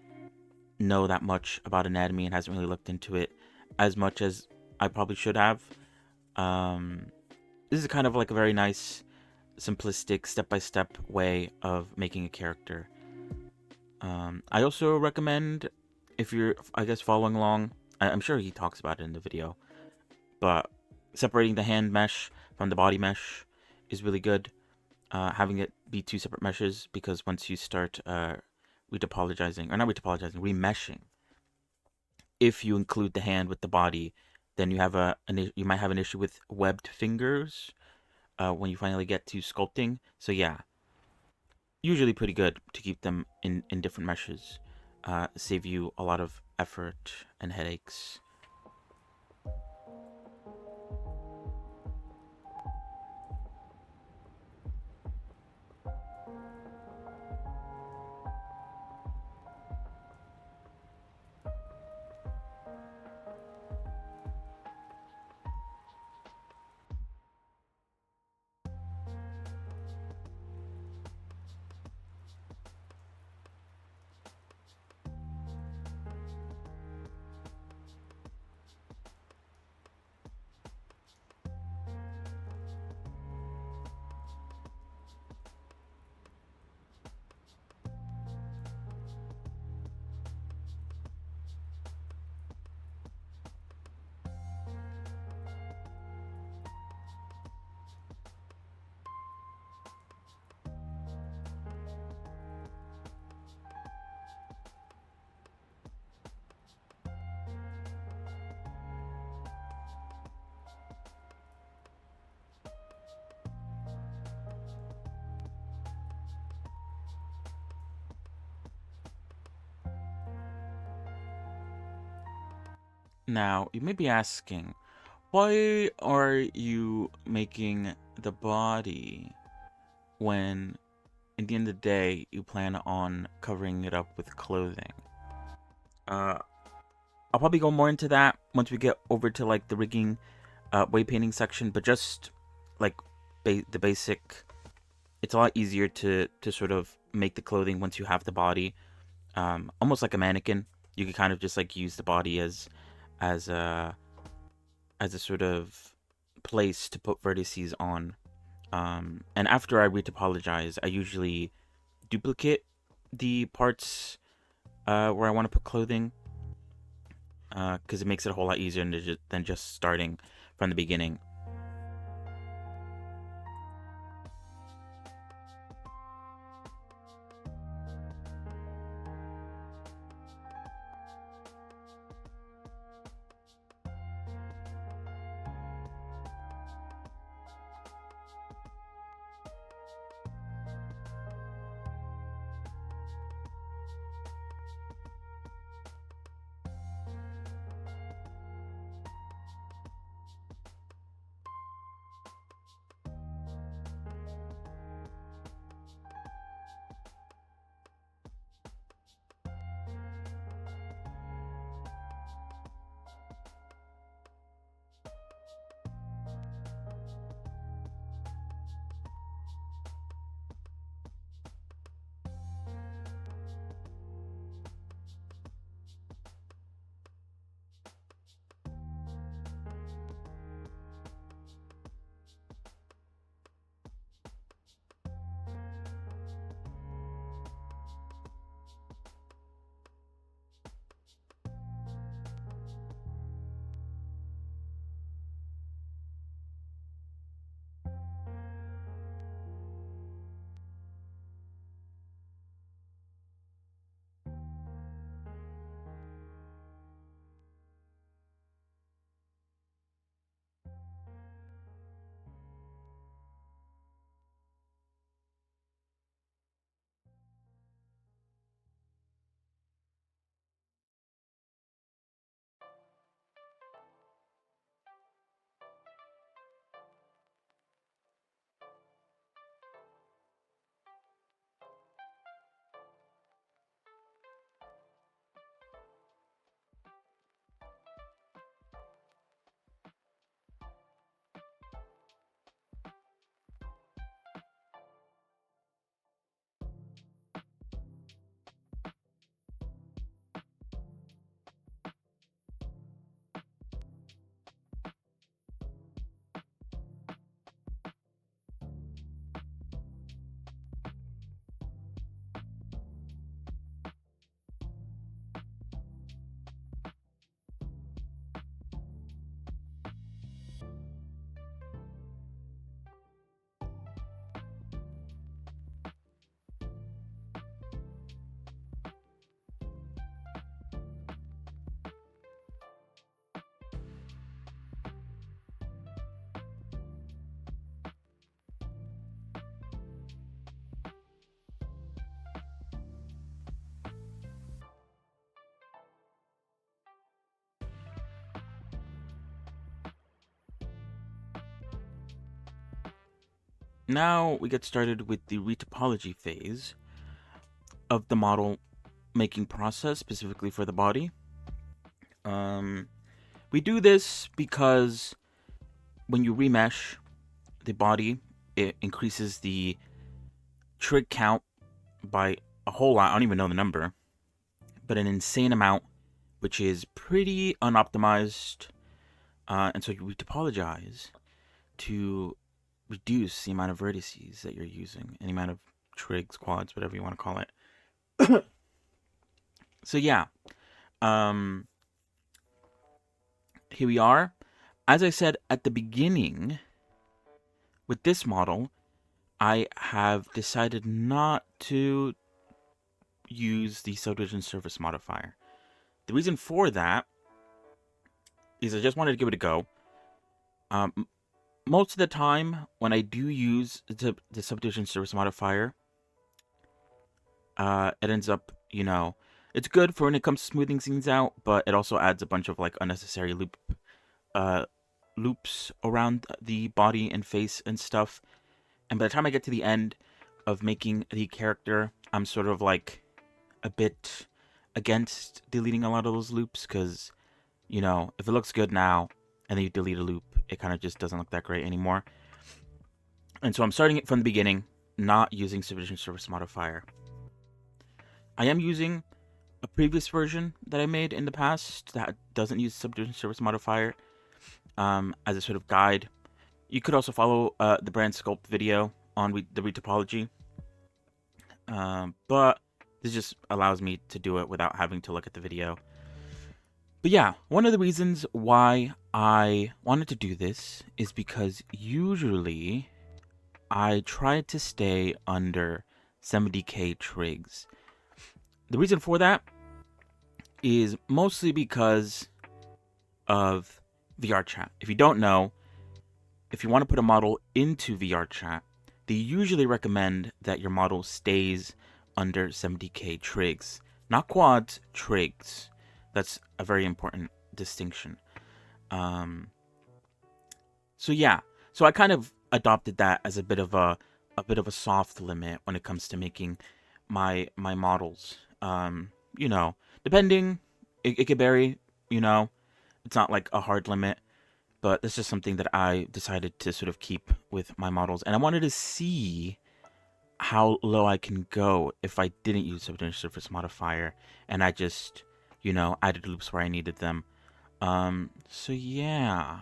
know that much about anatomy and hasn't really looked into it as much as I probably should have, this is kind of like a very nice, simplistic, step-by-step way of making a character. I also recommend, if you're, I guess, following along, I'm sure he talks about it in the video, but separating the hand mesh from the body mesh is really good. Having it be two separate meshes, because once you start retopologizing, or not retopologizing, remeshing, if you include the hand with the body, then you have you might have an issue with webbed fingers when you finally get to sculpting. So yeah, usually pretty good to keep them in different meshes. Save you a lot of effort and headaches. Now, you may be asking, why are you making the body when, at the end of the day, you plan on covering it up with clothing? I'll probably go more into that once we get over to like the rigging, weight painting section. But just like the basic, it's a lot easier to sort of make the clothing once you have the body. Almost like a mannequin, you can kind of just like use the body as a sort of place to put vertices on. And after I retopologize, I usually duplicate the parts where I want to put clothing, because it makes it a whole lot easier than just starting from the beginning. now we get started with the retopology phase of the model making process, specifically for the body. We do this because when you remesh the body, it increases the trig count by a whole lot. I don't even know the number, but an insane amount, which is pretty unoptimized. And so you retopologize to reduce the amount of vertices that you're using, any amount of trigs, quads, whatever you want to call it. So yeah, here we are. As I said at the beginning, with this model, I have decided not to use the subdivision surface modifier. The reason for that is I just wanted to give it a go. Most of the time, when I do use the subdivision surface modifier, it ends up, it's good for when it comes to smoothing things out, but it also adds a bunch of like unnecessary loops around the body and face and stuff. And by the time I get to the end of making the character, I'm sort of like a bit against deleting a lot of those loops because, if it looks good now and then you delete a loop, it kind of just doesn't look that great anymore. And so I'm starting it from the beginning, not using subdivision surface modifier. I am using a previous version that I made in the past that doesn't use subdivision surface modifier as a sort of guide. You could also follow the brand sculpt video on the retopology, but this just allows me to do it without having to look at the video. But yeah, one of the reasons why I wanted to do this is because usually I try to stay under 70k trigs. The reason for that is mostly because of VR chat. If you don't know, if you want to put a model into VR chat, they usually recommend that your model stays under 70k trigs. Not quads, trigs. That's a very important distinction. So yeah, so I kind of adopted that as a bit of a soft limit when it comes to making my models. Depending, it could vary. It's not like a hard limit, but this is something that I decided to sort of keep with my models, and I wanted to see how low I can go if I didn't use subdivision surface modifier and I just, added loops where I needed them. So yeah.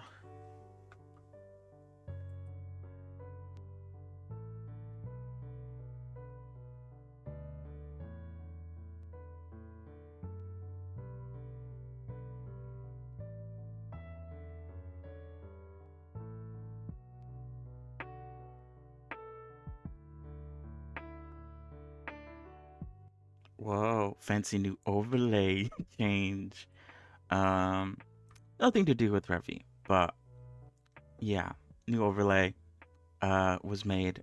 Whoa, fancy new overlay change. Um, Nothing to do with Revy, but yeah, new overlay was made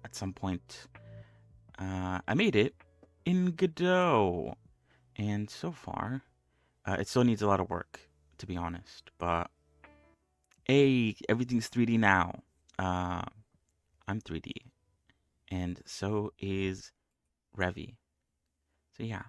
at some point. I made it in Godot, and so far, it still needs a lot of work, to be honest. But hey, everything's 3D now. I'm 3D, and so is Revy. So yeah.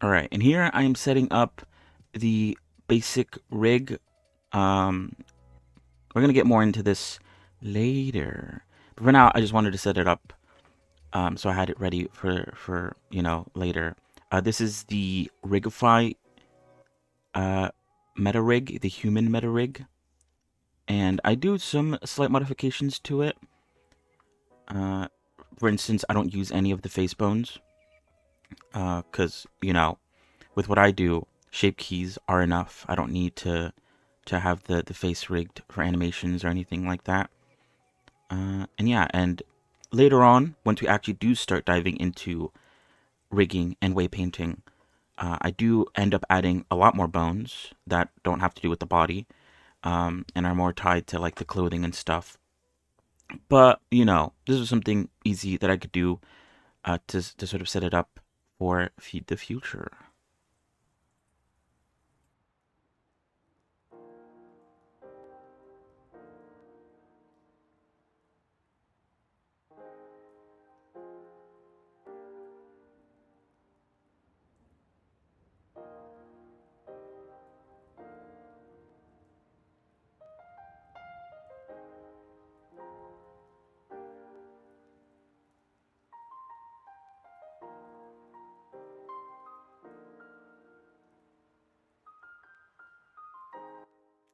Alright, and here I am setting up the basic rig. We're going to get more into this later. But for now, I just wanted to set it up so I had it ready for later. This is the Rigify meta rig, the human meta rig. And I do some slight modifications to it. For instance, I don't use any of the face bones. Because, with what I do, shape keys are enough. I don't need to have the face rigged for animations or anything like that. And later on, once we actually do start diving into rigging and way painting, I do end up adding a lot more bones that don't have to do with the body, and are more tied to like the clothing and stuff. But this is something easy that I could do to sort of set it up for the future.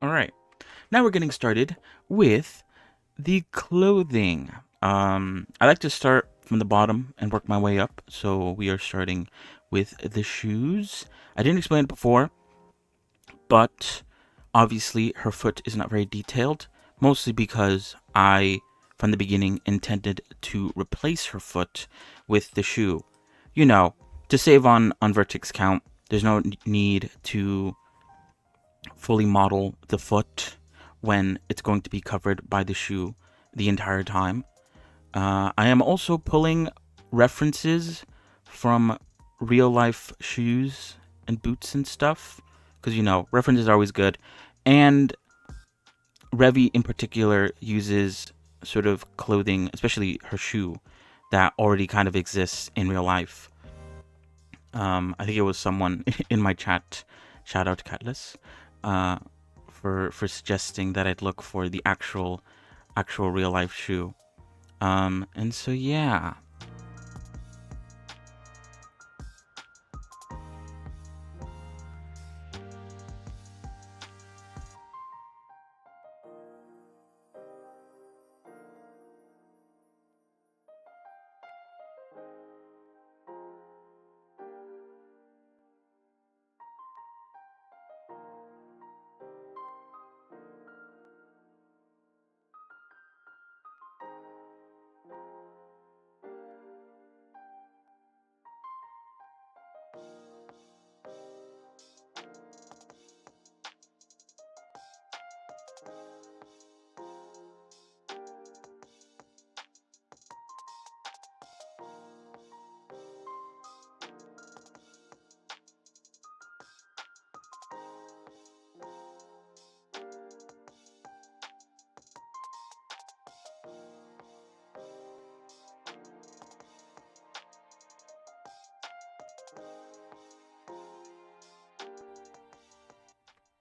All right, now we're getting started with the clothing. I like to start from the bottom and work my way up. So we are starting with the shoes. I didn't explain it before, but obviously her foot is not very detailed, mostly because I, from the beginning, intended to replace her foot with the shoe. To save on vertex count, there's no need to fully model the foot when it's going to be covered by the shoe the entire time. I am also pulling references from real life shoes and boots and stuff, because references are always good. And Revy in particular uses sort of clothing, especially her shoe, that already kind of exists in real life. I think it was someone in my chat, shout out to Catless, for suggesting that I'd look for the actual real life shoe. And so yeah.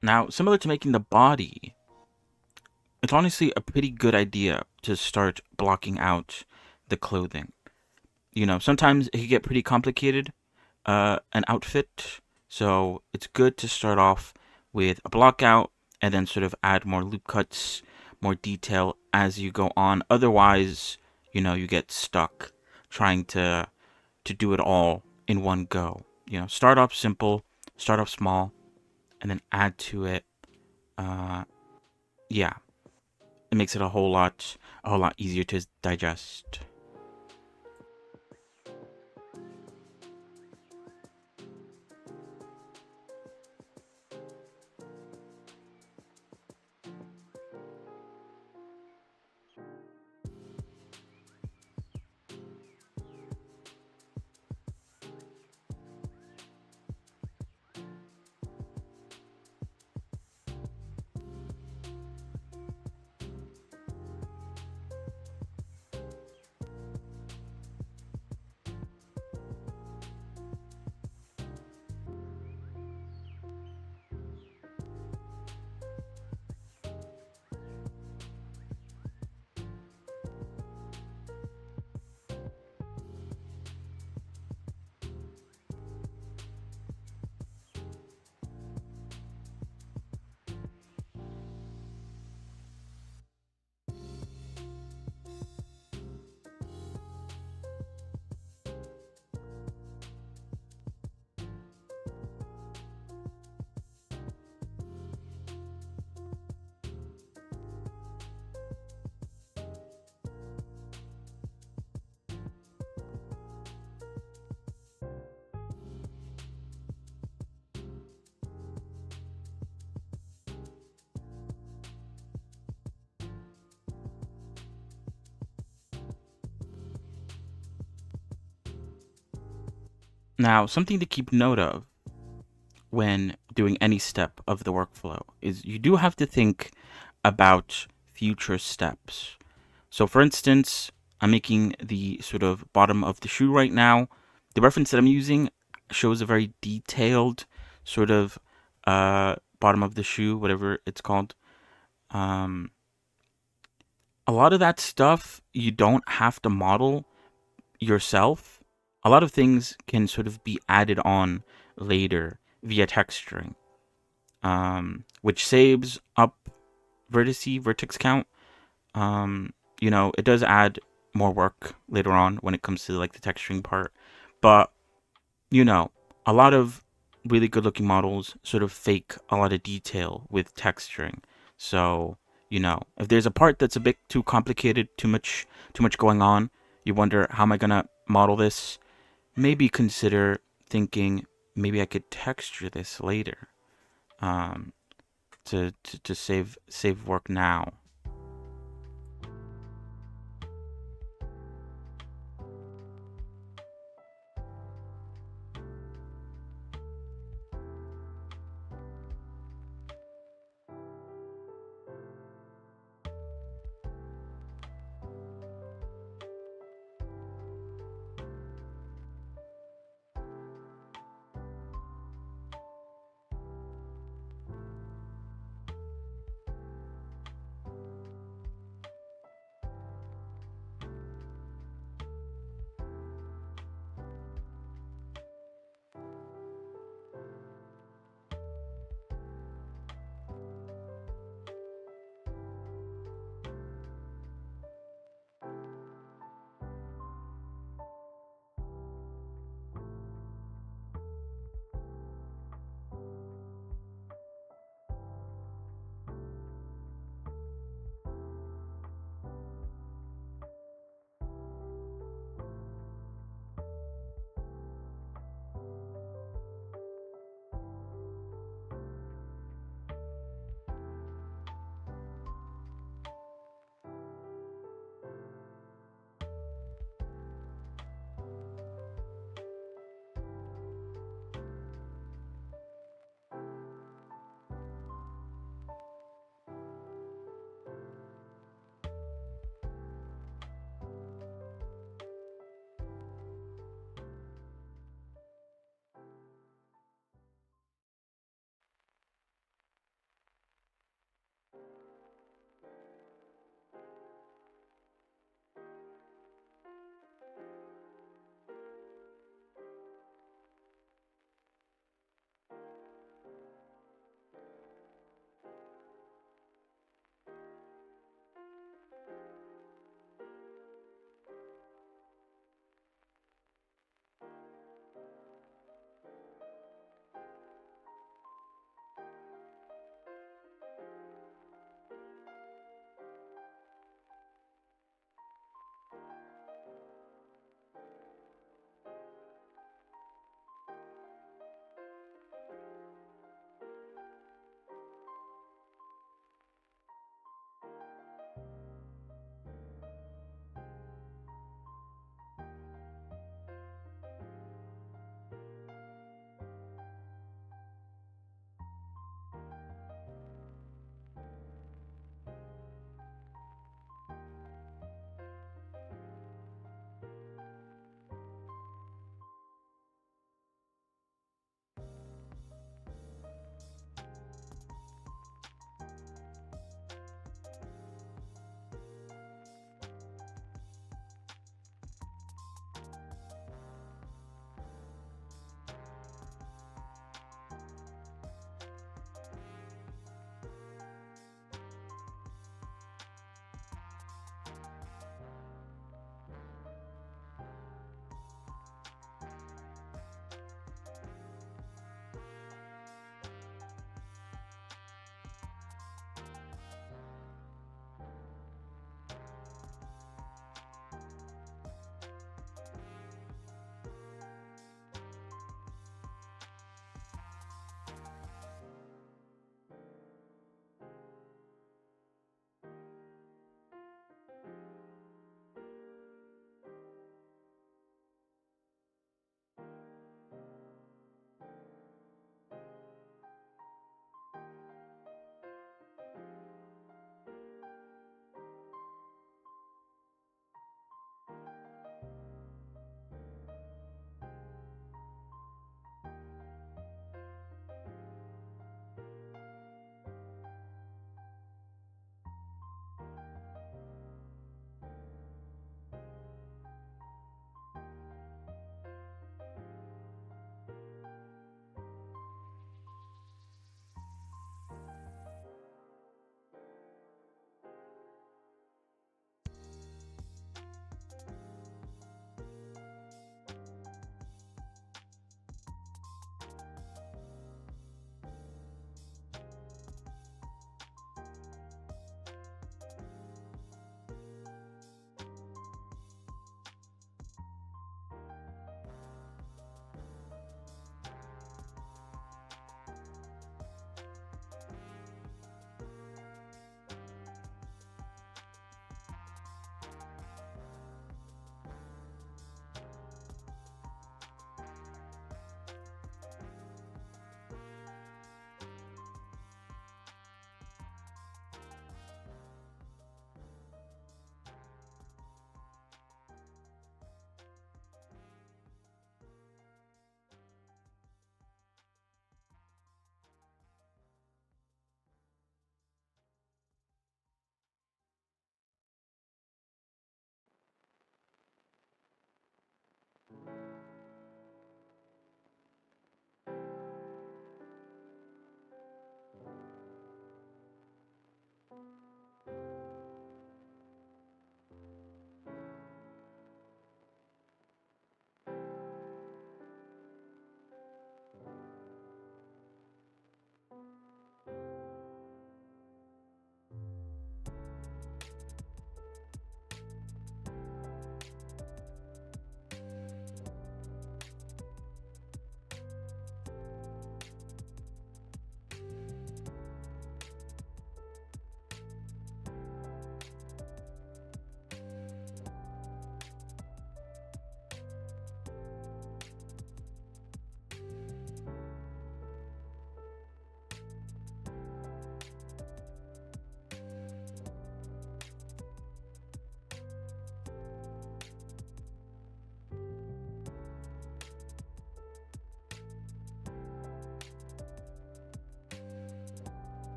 Now, similar to making the body, it's honestly a pretty good idea to start blocking out the clothing. Sometimes it can get pretty complicated, an outfit, so it's good to start off with a block out and then sort of add more loop cuts, more detail as you go on. Otherwise, you get stuck trying to do it all in one go. Start off simple, start off small, and then add to it. Yeah, it makes it a whole lot easier to digest. Now, something to keep note of when doing any step of the workflow is you do have to think about future steps. So for instance, I'm making the sort of bottom of the shoe right now. The reference that I'm using shows a very detailed sort of bottom of the shoe, whatever it's called. A lot of that stuff you don't have to model yourself. A lot of things can sort of be added on later via texturing, which saves up vertex count. It does add more work later on when it comes to like the texturing part, but you know, a lot of really good looking models sort of fake a lot of detail with texturing. So, if there's a part that's a bit too complicated, too much going on, you wonder how am I gonna model this? Maybe consider thinking maybe I could texture this later, um, to save work now.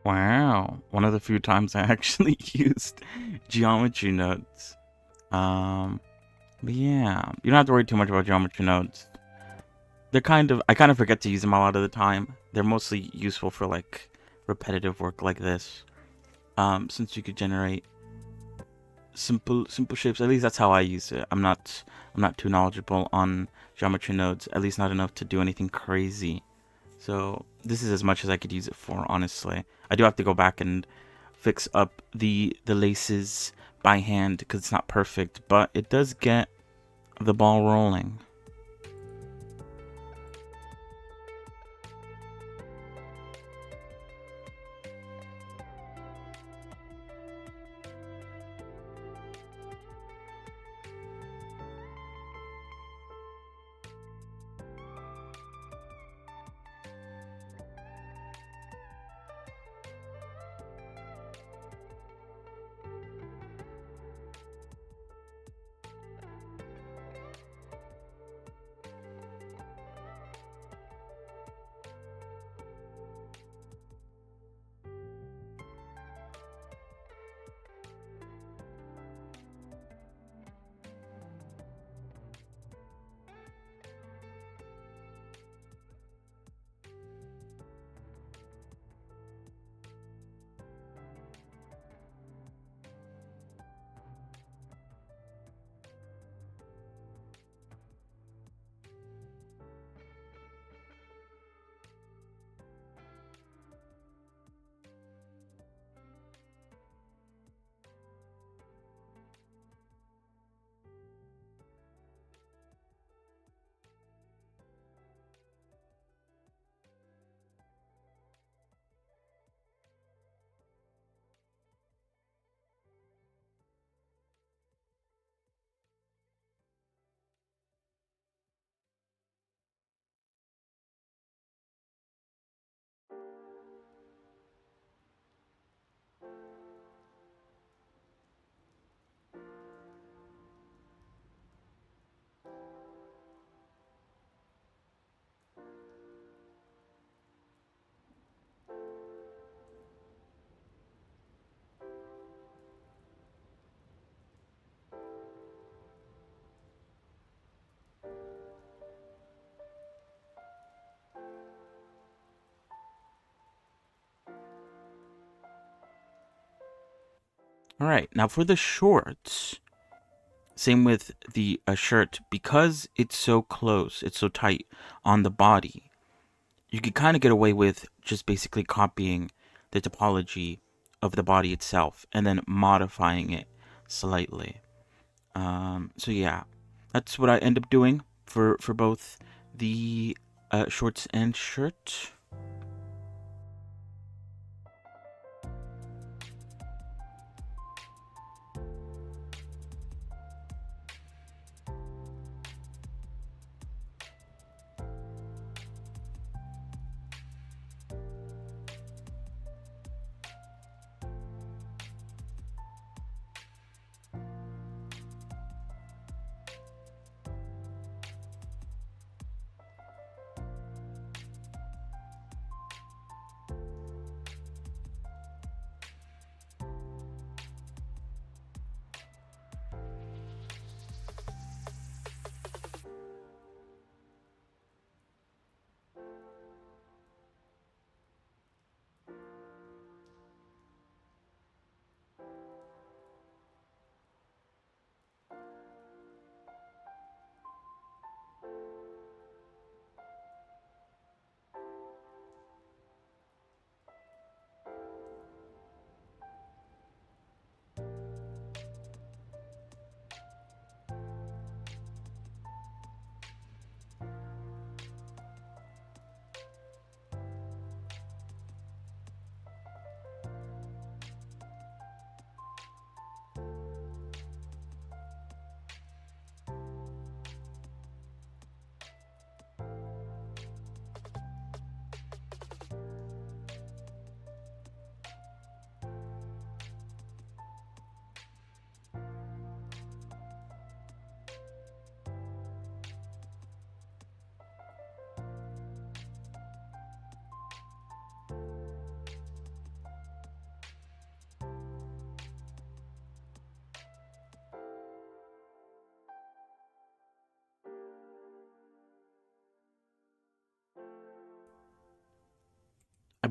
Wow, one of the few times I actually used geometry nodes. But yeah, you don't have to worry too much about geometry nodes. I kind of forget to use them a lot of the time. They're mostly useful for like repetitive work like this. Since you could generate simple shapes. At least that's how I use it. I'm not too knowledgeable on geometry nodes. At least not enough to do anything crazy. So this is as much as I could use it for, honestly. I do have to go back and fix up the laces by hand because it's not perfect, but it does get the ball rolling. All right, now for the shorts, same with the shirt, because it's so close, it's so tight on the body, you could kind of get away with just basically copying the topology of the body itself and then modifying it slightly. So yeah, that's what I end up doing for both the shorts and shirt.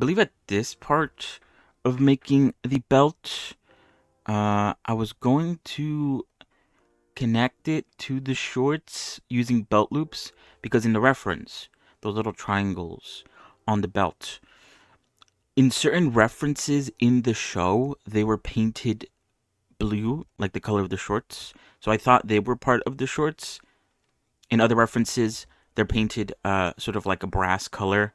believe at this part of making the belt, I was going to connect it to the shorts using belt loops, because in the reference, those little triangles on the belt, in certain references in the show, they were painted blue, like the color of the shorts. So I thought they were part of the shorts. In other references, they're painted sort of like a brass color,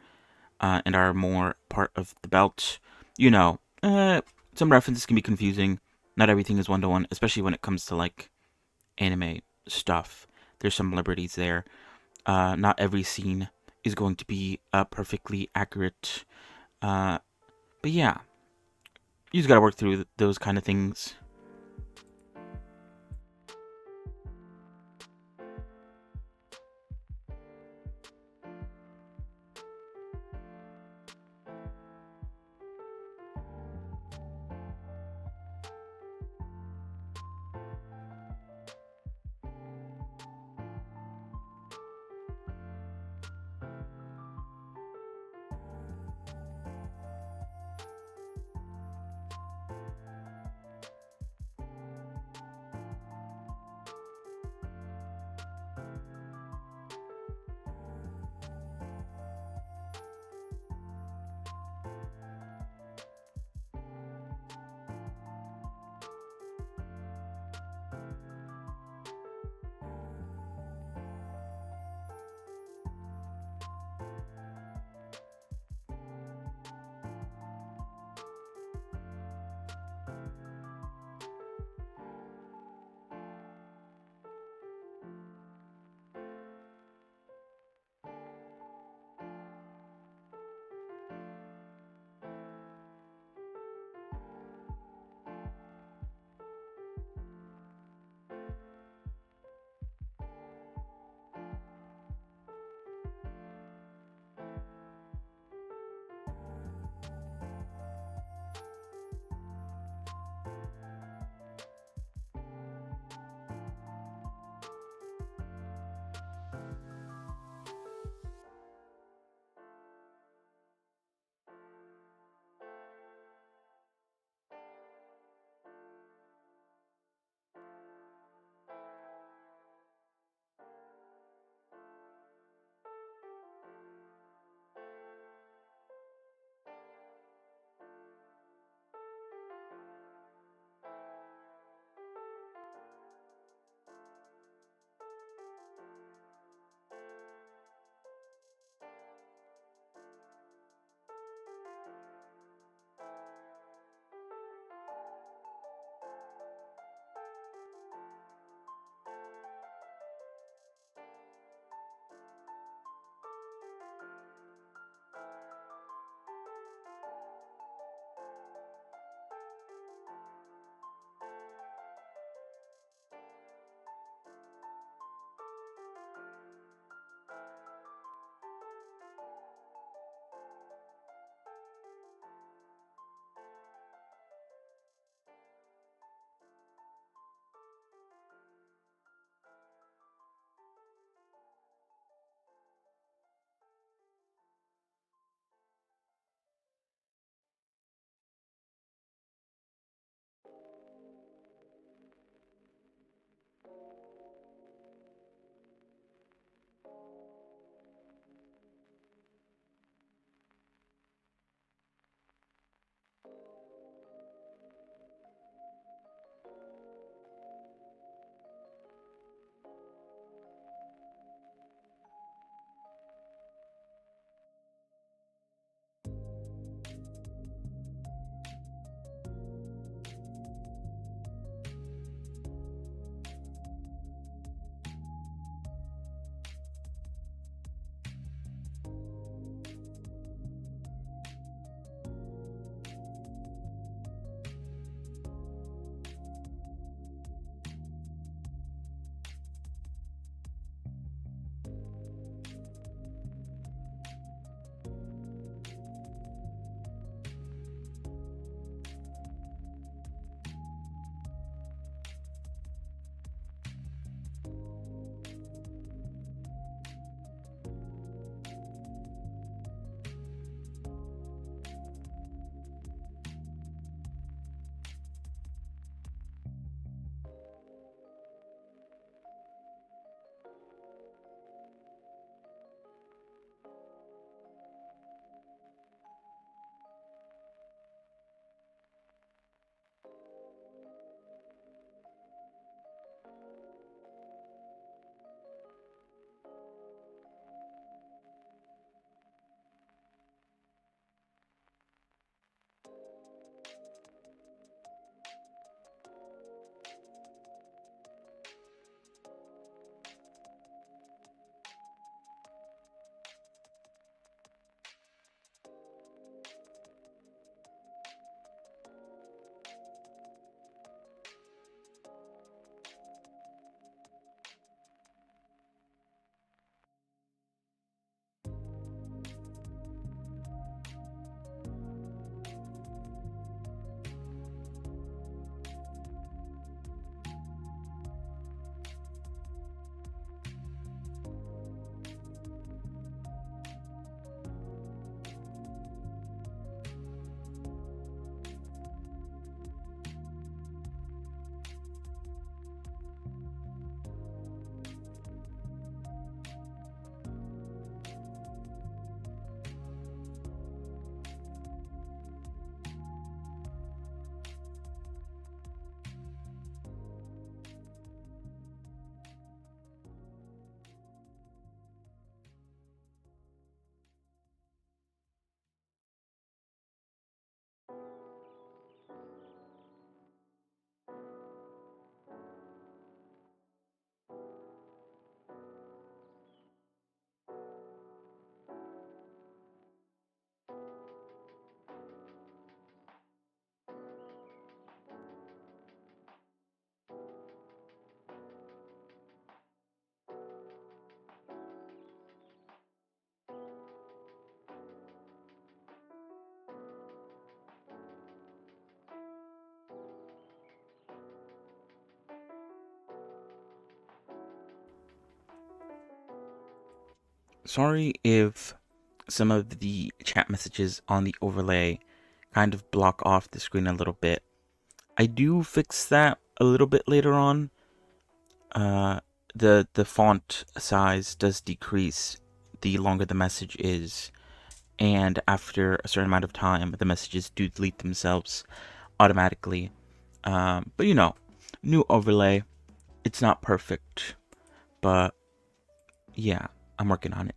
and are more part of the belt. You know, some references can be confusing. Not everything is one-to-one, especially when it comes to like anime stuff. There's some liberties there. Not every scene is going to be perfectly accurate. But yeah, you just gotta work through those kind of things. Sorry if some of the chat messages on the overlay kind of block off the screen a little bit. I do fix that a little bit later on. The font size does decrease the longer the message is, and after a certain amount of time, the messages do delete themselves automatically. But new overlay. It's not perfect, but yeah, I'm working on it.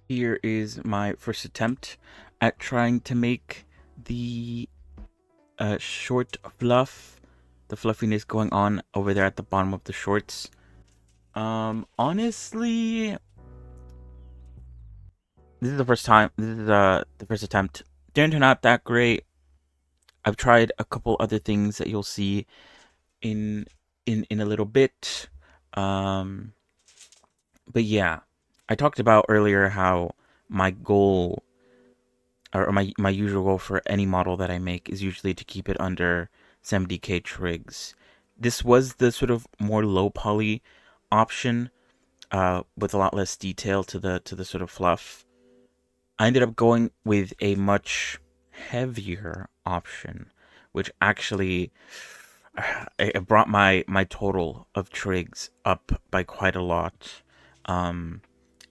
Here is my first attempt at trying to make the short fluff, the fluffiness going on over there at the bottom of the shorts. Honestly, this is the first time. This is the first attempt. Didn't turn out that great. I've tried a couple other things that you'll see in a little bit. But yeah, I talked about earlier how my goal, or my usual goal for any model that I make, is usually to keep it under 70k trigs. This was the sort of more low poly option, with a lot less detail to the sort of fluff. I ended up going with a much heavier option, which actually it brought my total of trigs up by quite a lot.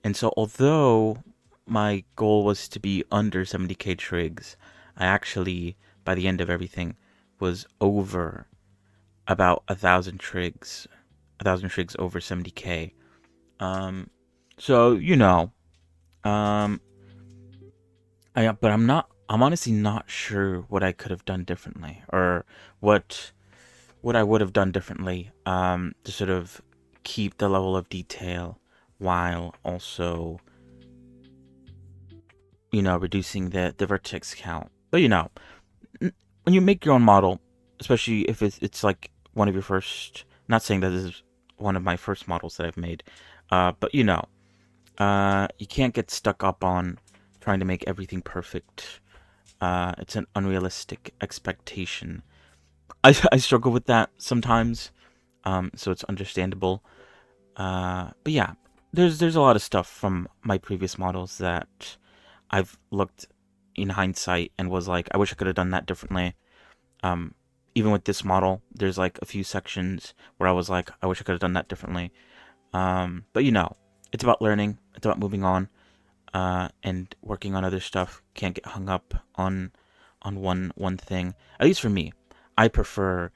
And so although my goal was to be under 70k trigs, I actually, by the end of everything, was over about 1,000 trigs over 70k. So um, but I'm honestly not sure what I could have done differently, or what I would have done differently, to sort of keep the level of detail while also, reducing the vertex count. But when you make your own model, especially if it's like one of your first, not saying that this is one of my first models that I've made, but you can't get stuck up on trying to make everything perfect. It's an unrealistic expectation. I struggle with that sometimes, so it's understandable. But yeah, there's a lot of stuff from my previous models that I've looked in hindsight and was like, I wish I could have done that differently. Even with this model, there's like a few sections where I was like, I wish I could have done that differently. But it's about learning. It's about moving on, and working on other stuff. Can't get hung up on one thing. At least for me, I prefer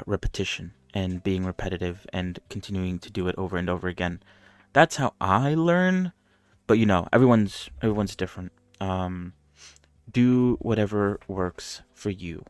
repetition and being repetitive and continuing to do it over and over again. That's how I learn. But everyone's different. Do whatever works for you.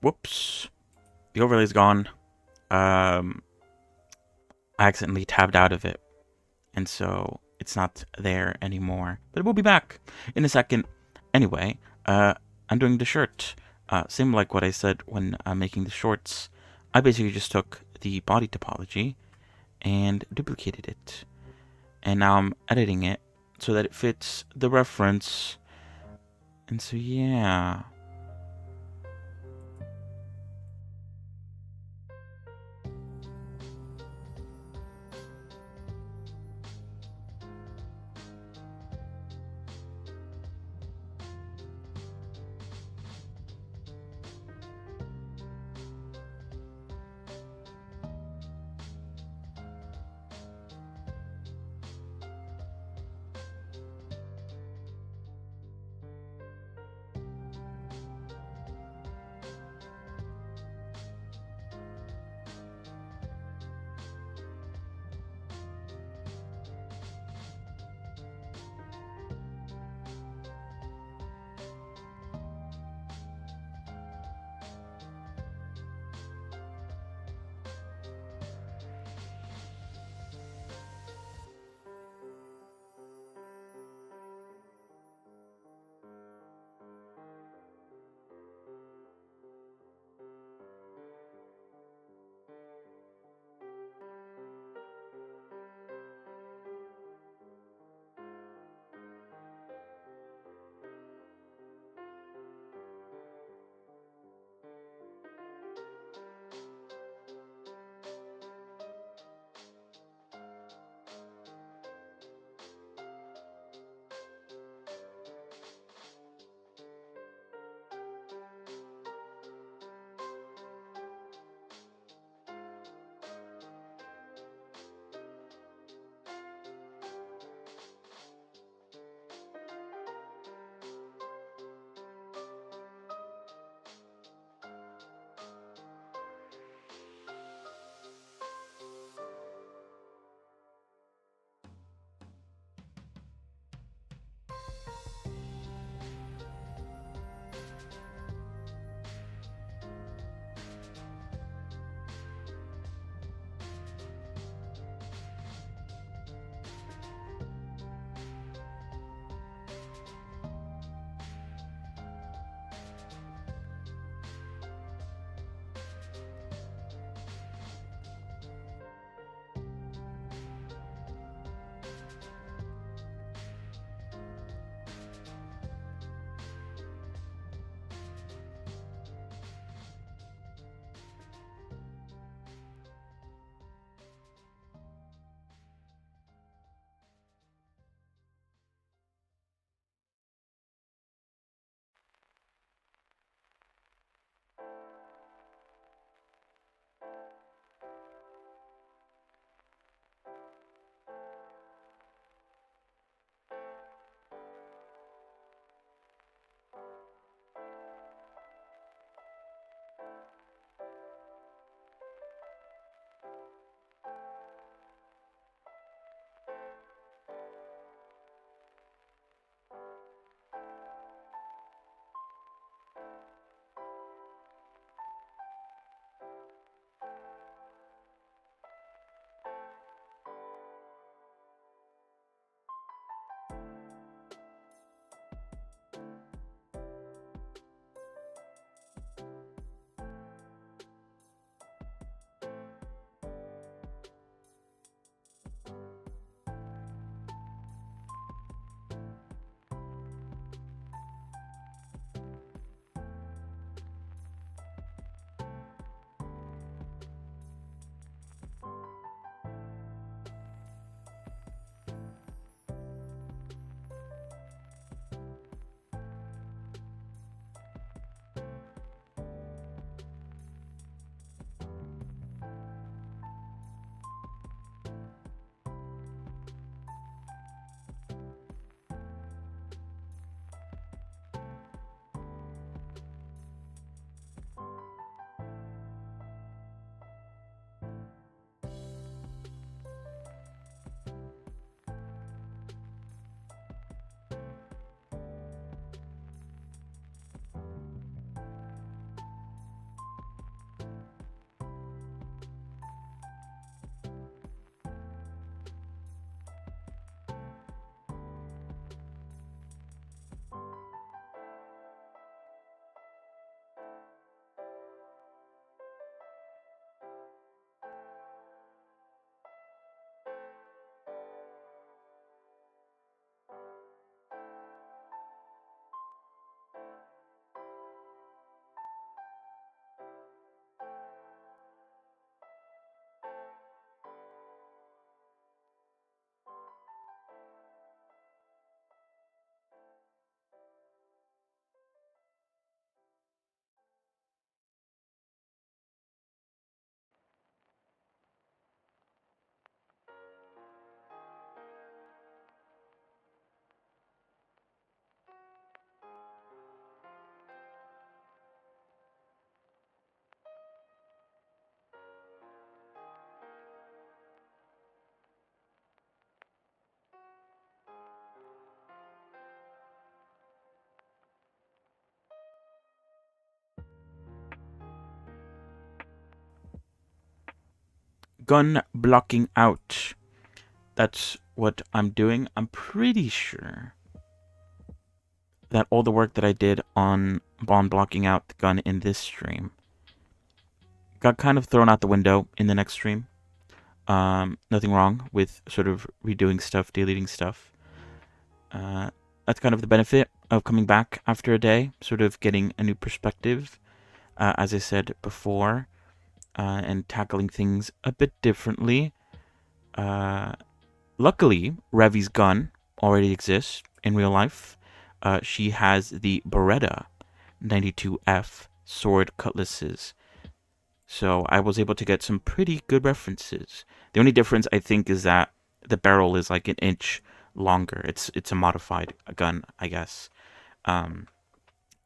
Whoops. The overlay's gone. I accidentally tabbed out of it, and so it's not there anymore. But it will be back in a second. Anyway, I'm doing the shirt. Same like what I said when I'm making the shorts. I basically just took the body topology and duplicated it. And now I'm editing it so that it fits the reference. And so, yeah. gun blocking out. That's what I'm doing. I'm pretty sure that all the work that I did on blocking out the gun in this stream got kind of thrown out the window in the next stream. Nothing wrong with sort of redoing stuff, deleting stuff. That's kind of the benefit of coming back after a day, sort of getting a new perspective, as I said before, and tackling things a bit differently. Luckily, Revy's gun already exists in real life. She has the Beretta 92F sword cutlasses. So I was able to get some pretty good references. The only difference, I think, is that the barrel is like an inch longer. It's a modified gun, I guess. And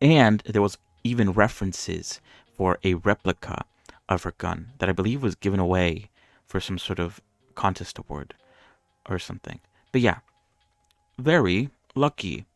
there was even references for a replica of her gun that I believe was given away for some sort of contest award or something. But yeah, very lucky.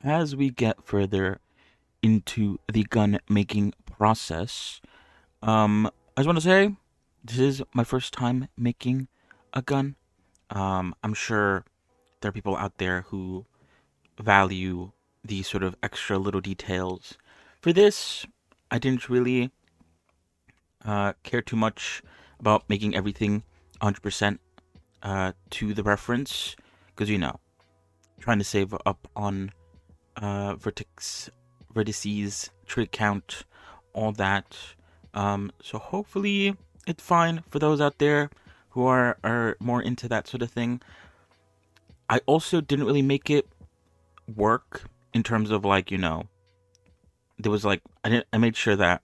as we get further into the gun making process, I just want to say this is my first time making a gun. I'm sure there are people out there who value these sort of extra little details. For this, I didn't really care too much about making everything 100% to the reference, because trying to save up on vertices, trig count, all that. So hopefully it's fine for those out there who are more into that sort of thing. I also didn't really make it work in terms of like, there was like I made sure that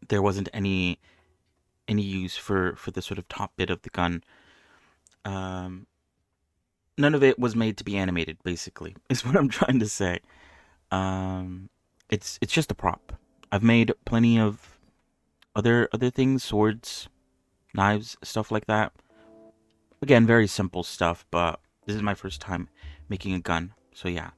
there wasn't any use for the sort of top bit of the gun. Um, None of it was made to be animated, basically, is what I'm trying to say. Um, it's just a prop. I've made plenty of other things, swords, knives, stuff like that. Again, very simple stuff, but this is my first time making a gun, so yeah.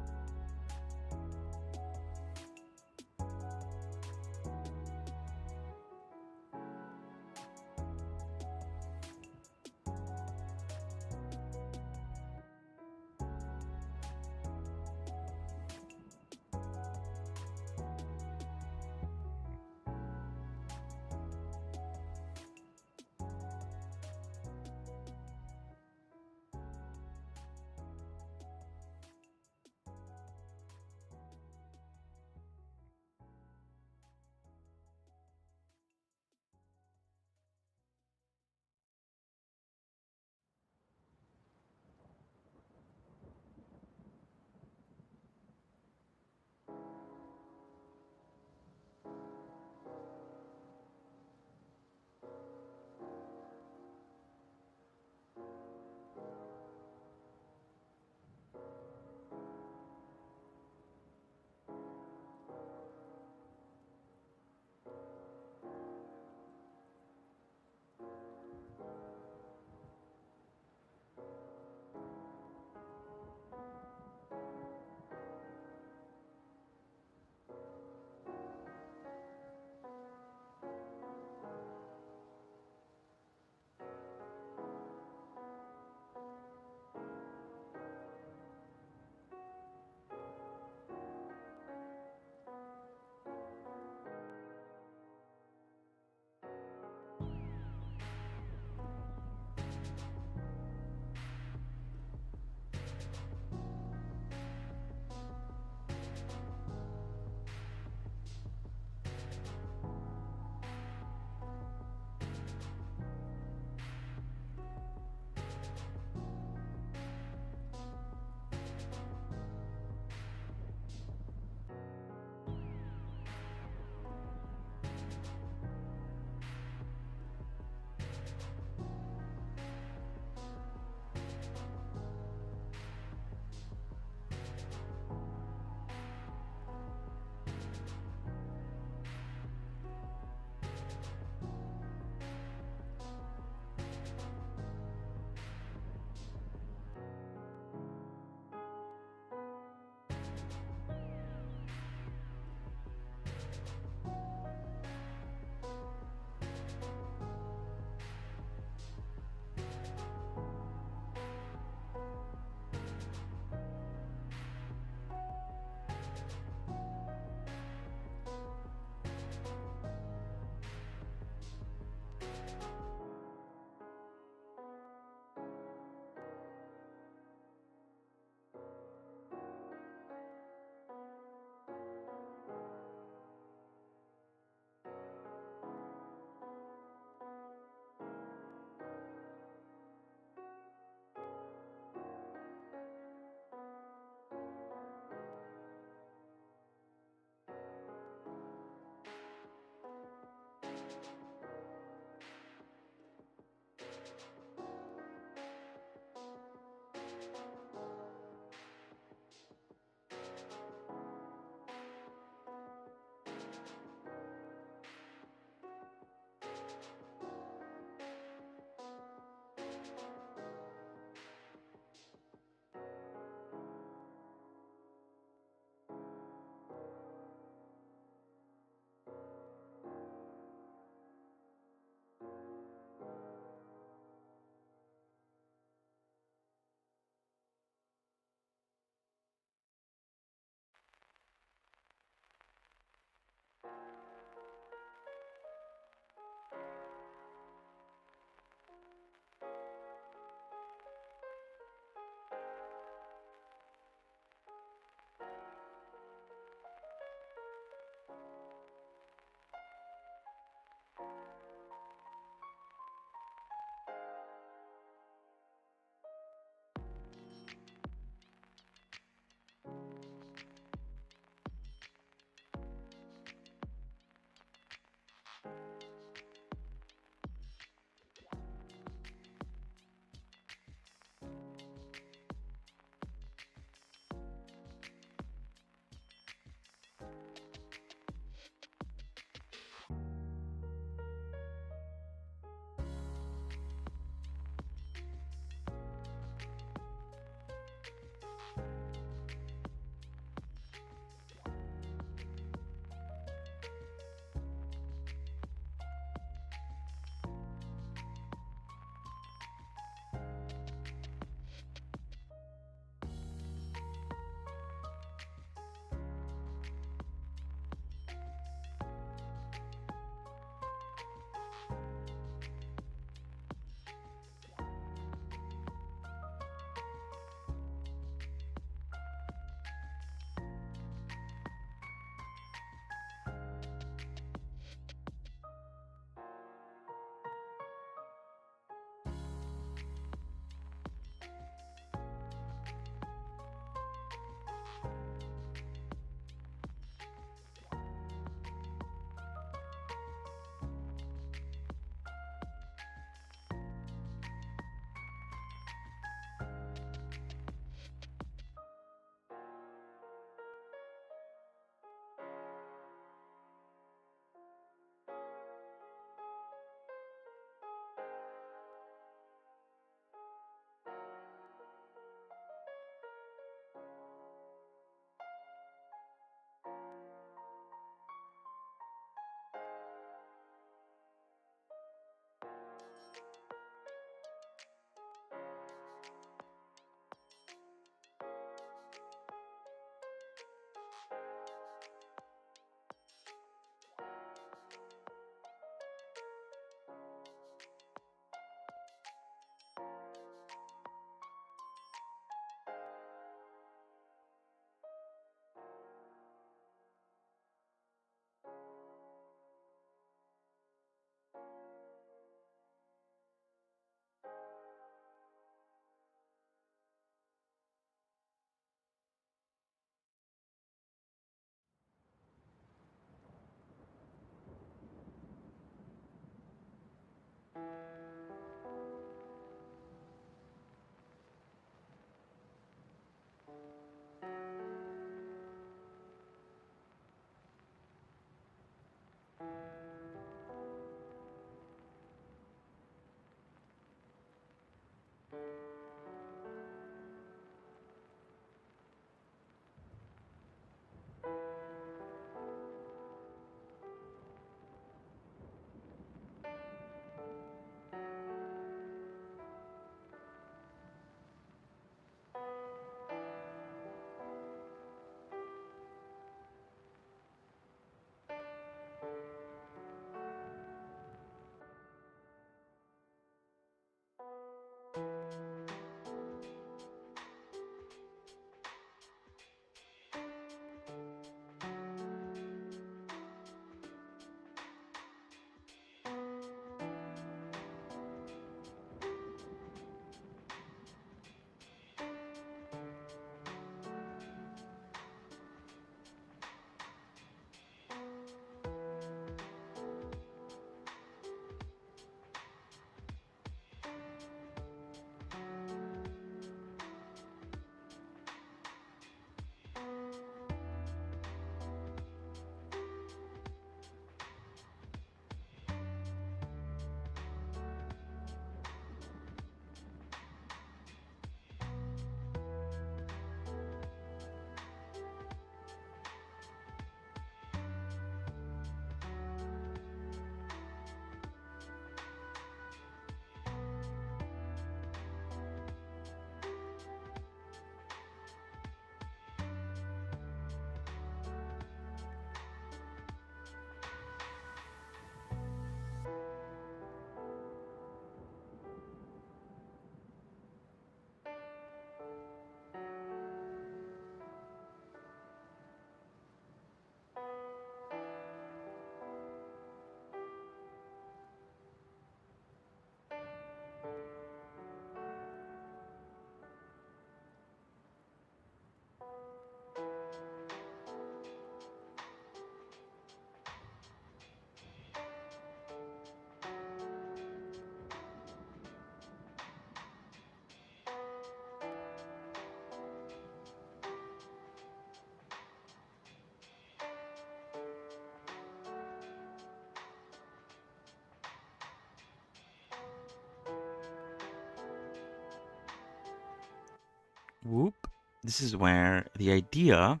Whoop. This is where the idea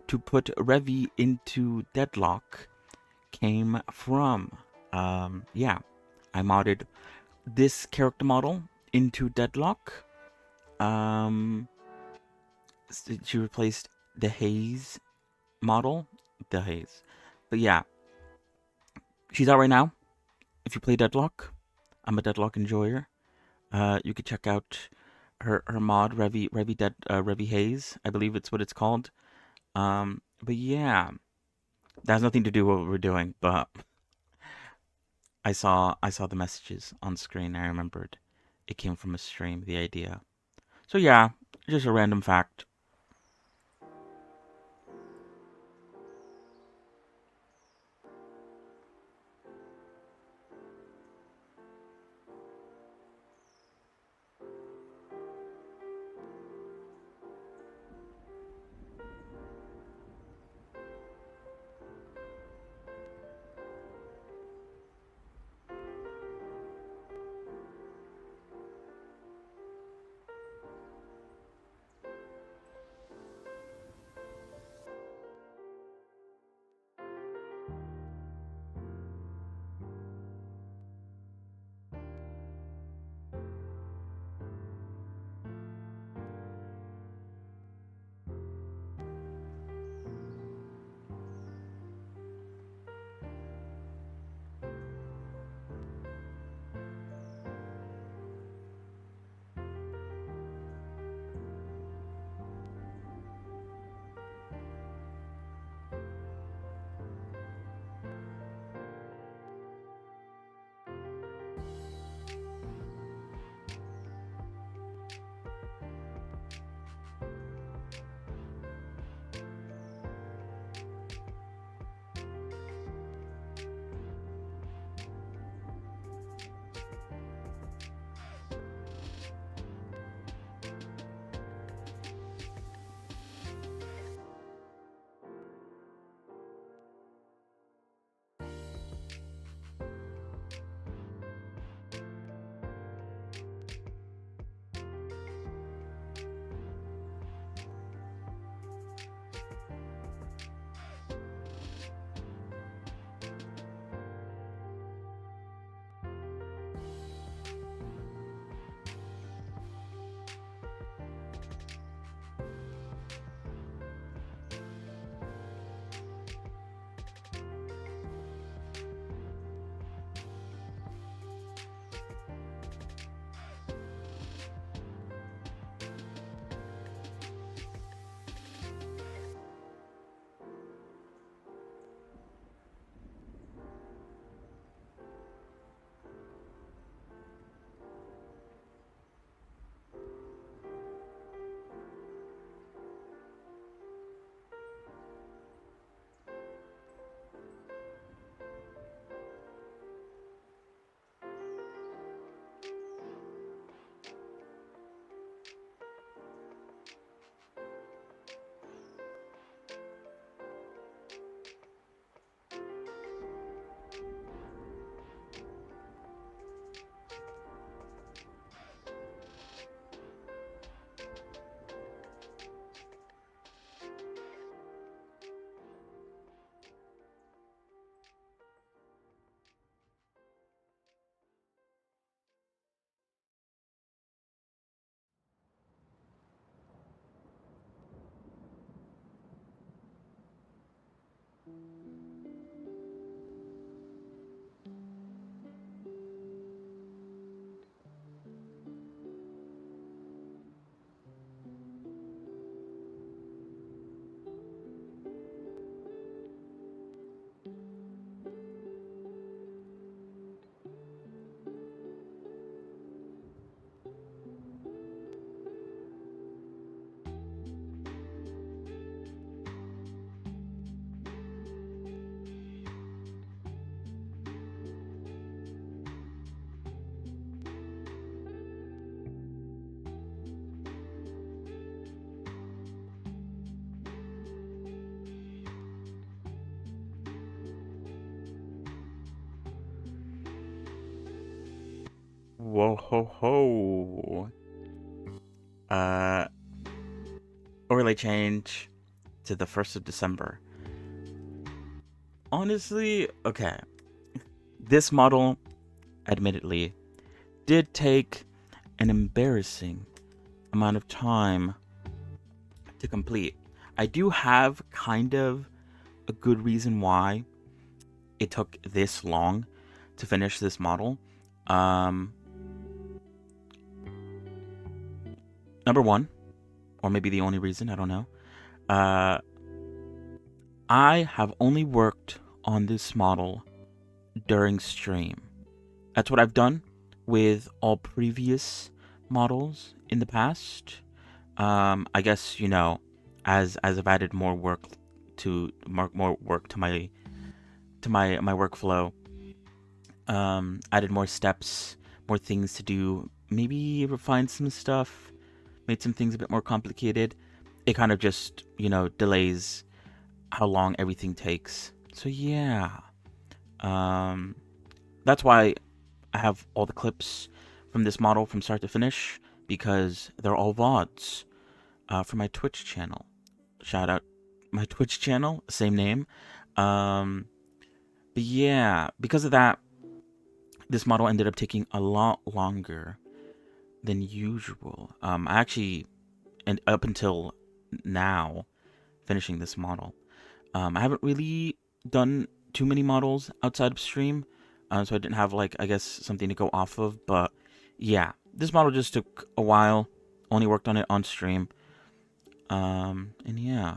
to put Revy into Deadlock came from. Yeah, I modded this character model into Deadlock. She replaced the Haze model. The Haze. But yeah, she's out right now. If you play Deadlock, I'm a Deadlock enjoyer. You could check out her mod, Revy Haze. I believe it's what it's called. But yeah, that has nothing to do with what we're doing, but I saw the messages on screen. I remembered it came from a stream, the idea. So yeah, just a random fact. Whoa ho ho. Uh, Overlay change to the 1st of December. Honestly, okay. This model, admittedly, did take an embarrassing amount of time to complete. I do have kind of a good reason why it took this long to finish this model. Number one, or maybe the only reason, I don't know. I have only worked on this model during stream. That's what I've done with all previous models in the past. I guess, you know, as I've added more work to my workflow, added more steps, more things to do, maybe refined some stuff, made some things a bit more complicated. It kind of just, you know, delays how long everything takes. So yeah, that's why I have all the clips from this model from start to finish, because they're all VODs for my Twitch channel. Shout out my Twitch channel, same name. But yeah, because of that, this model ended up taking a lot longer than usual. I actually, and up until now, finishing this model, I haven't really done too many models outside of stream, so I didn't have, like, I guess, something to go off of. But yeah, this model just took a while. Only worked on it on stream. And yeah.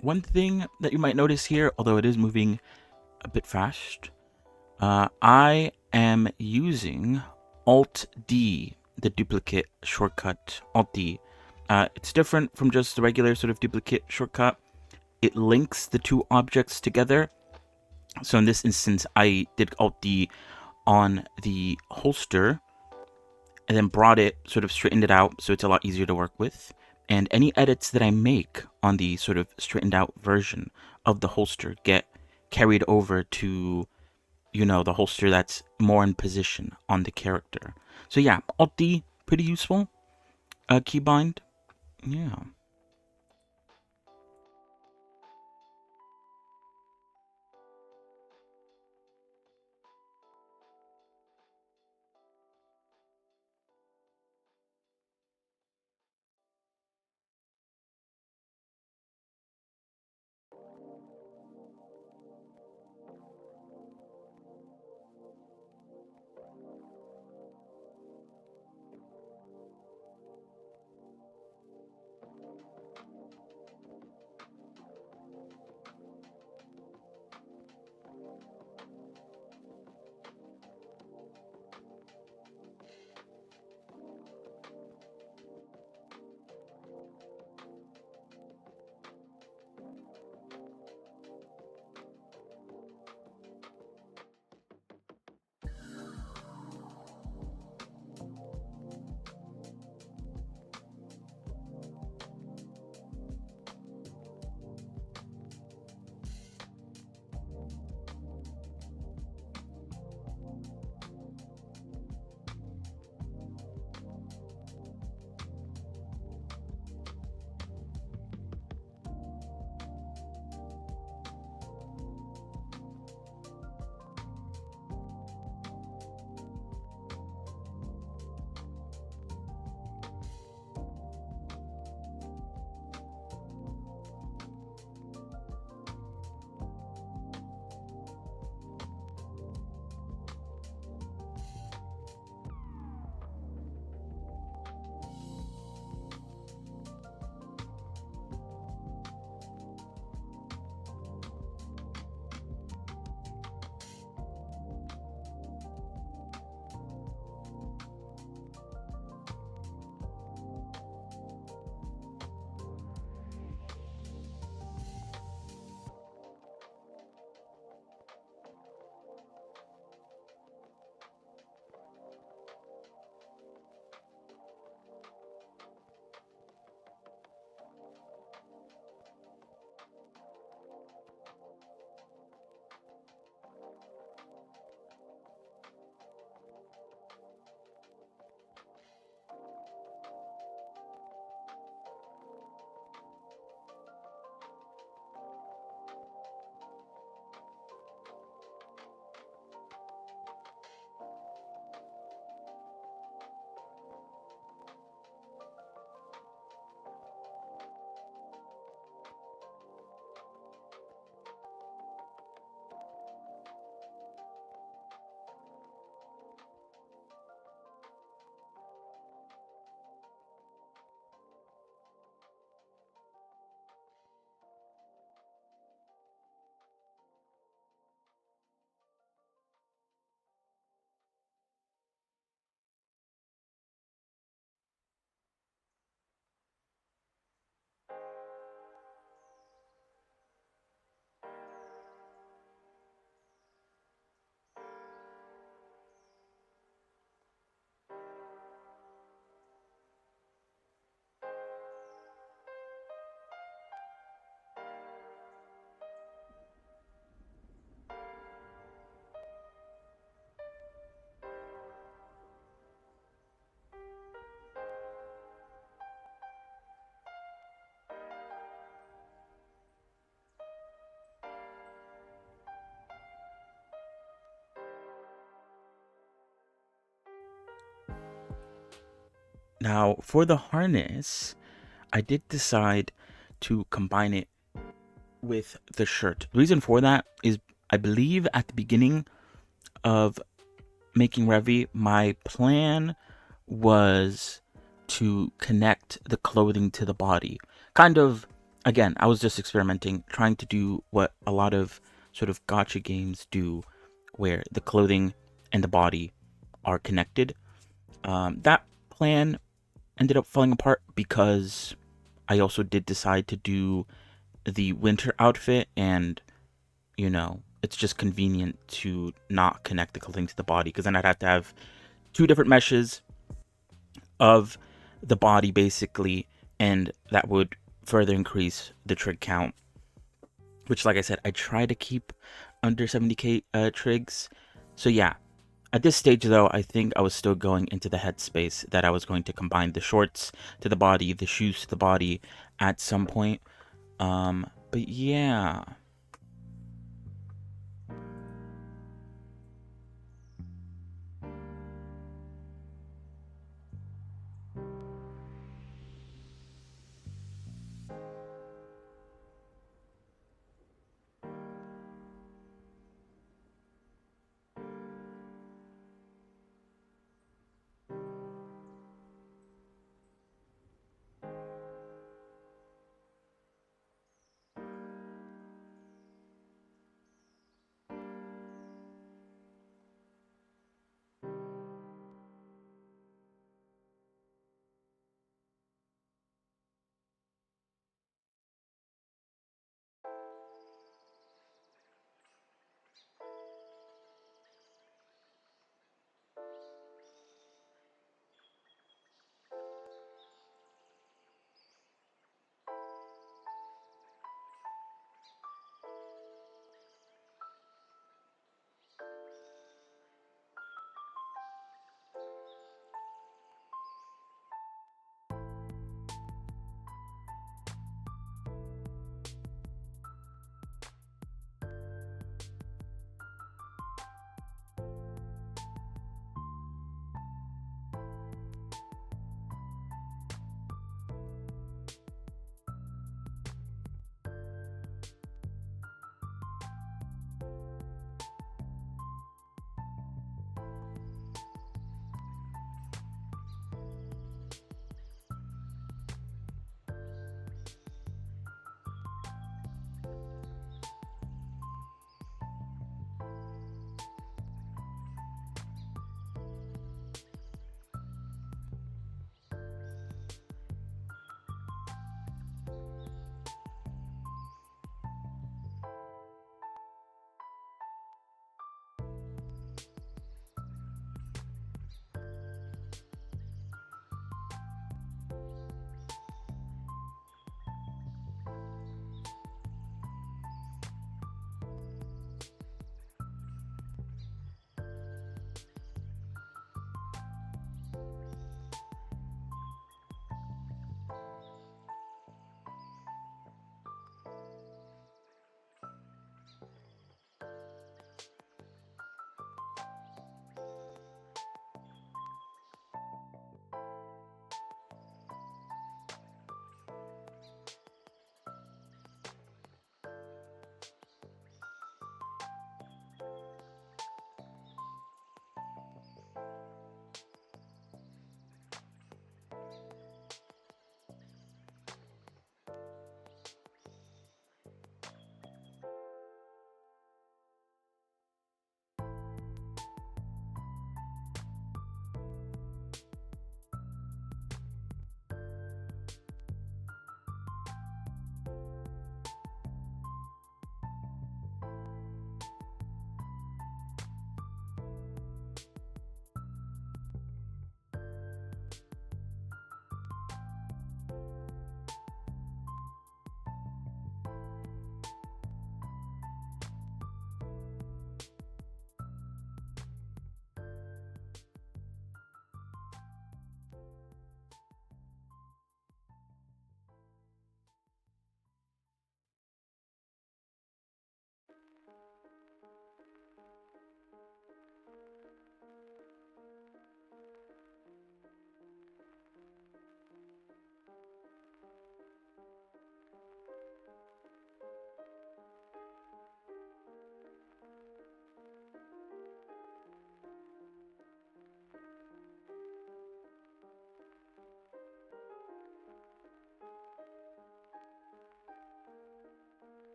one thing that you might notice here, although it is moving a bit fast, I am using Alt D, the duplicate shortcut, Alt D. It's different from just the regular sort of duplicate shortcut. It links the two objects together. So in this instance, I did Alt D on the holster and then brought it, sort of straightened it out, so it's a lot easier to work with. And any edits that I make on the sort of straightened out version of the holster get carried over to, you know, the holster that's more in position on the character. So yeah, Alt D, pretty useful. Keybind, yeah. Now, for the harness, I did decide to combine it with the shirt. The reason for that is I believe at the beginning of making Revy, my plan was to connect the clothing to the body. Kind of again, I was just experimenting, trying to do what a lot of sort of gacha games do, where the clothing and the body are connected. That plan ended up falling apart because I also did decide to do the winter outfit, and it's just convenient to not connect the clothing to the body, because then I'd have to have two different meshes of the body basically, and that would further increase the trig count, which, like I said, I try to keep under 70k trigs. So yeah, at this stage though, I think I was still going into the headspace that I was going to combine the shorts to the body, the shoes to the body at some point. But yeah.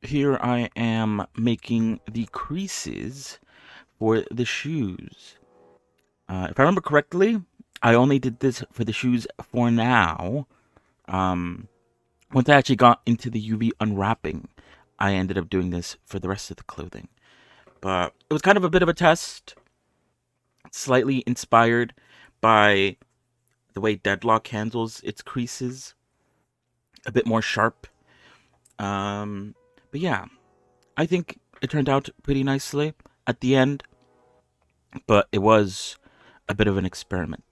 here I am making the creases for the shoes. If I remember correctly, I only did this for the shoes for now. Once I actually got into the UV unwrapping, I ended up doing this for the rest of the clothing. But it was kind of a bit of a test, slightly inspired by the way Deadlock handles its creases, a bit more sharp. But yeah, I think it turned out pretty nicely at the end, but it was a bit of an experiment.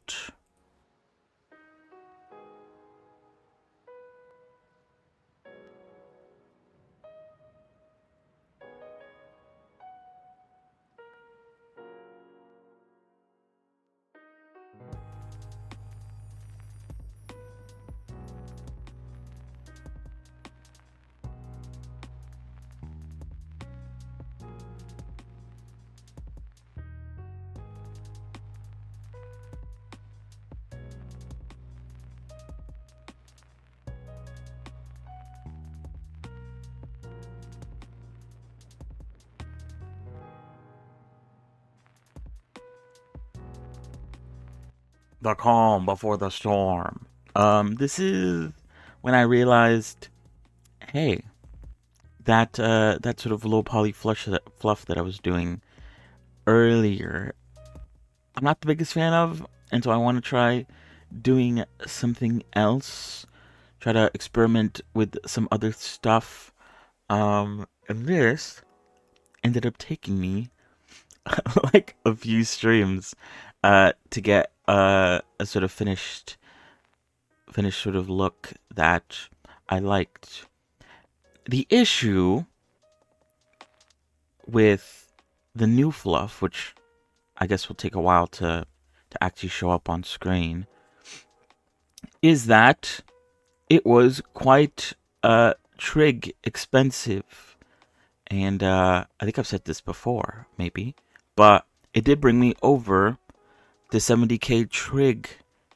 The calm before the storm. This is when I realized, hey, that sort of low poly fluff that I was doing earlier, I'm not the biggest fan of, and so I want to try doing something else. Try to experiment with some other stuff. And this ended up taking me like a few streams to get a sort of finished sort of look that I liked. The issue with the new fluff, which I guess will take a while to actually show up on screen, is that it was quite trig expensive. And I think I've said this before, maybe, but it did bring me over the 70k trig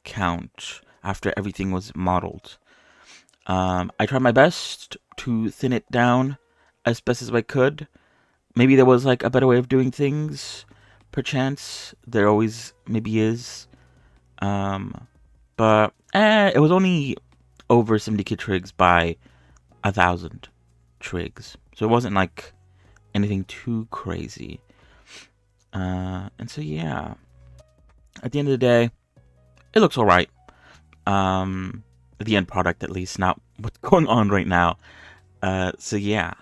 count after everything was modeled. I tried my best to thin it down as best as I could. Maybe there was like a better way of doing things, perchance. There always maybe is. But it was only over 70k trigs by 1,000 trigs. So it wasn't like anything too crazy. And so yeah, at the end of the day, it looks alright. The end product at least, not what's going on right now. So yeah.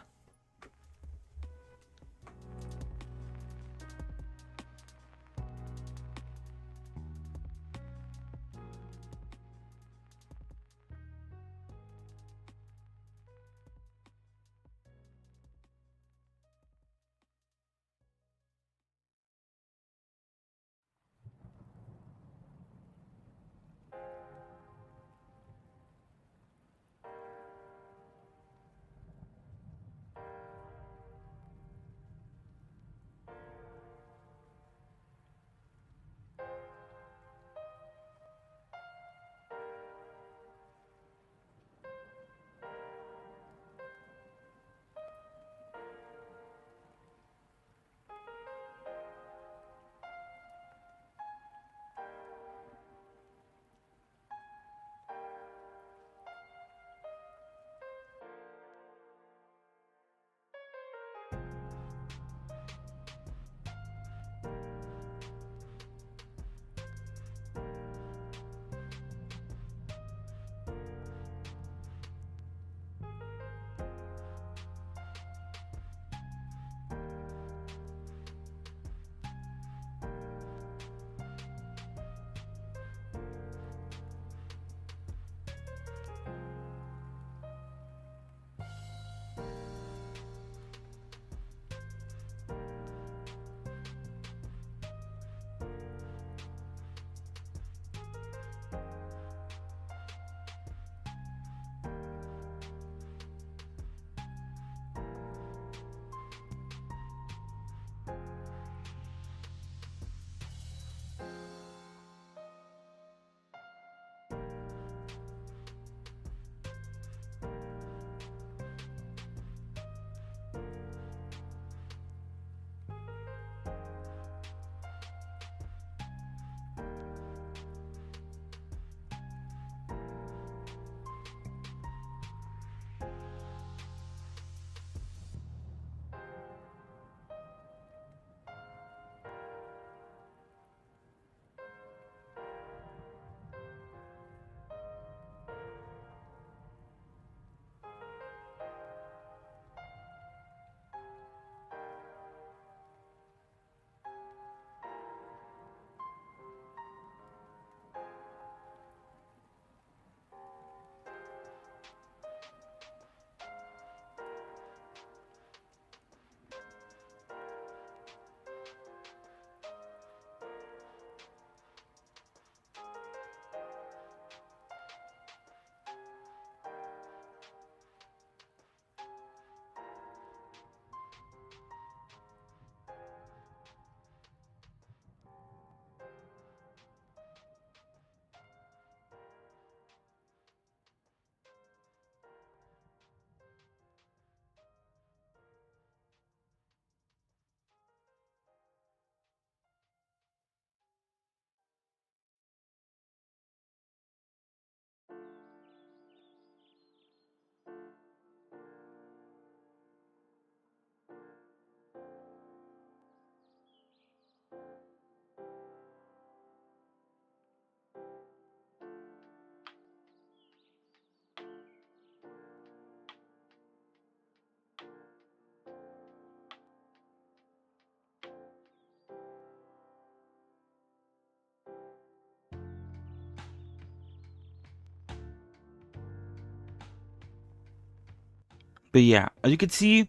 But yeah, as you can see,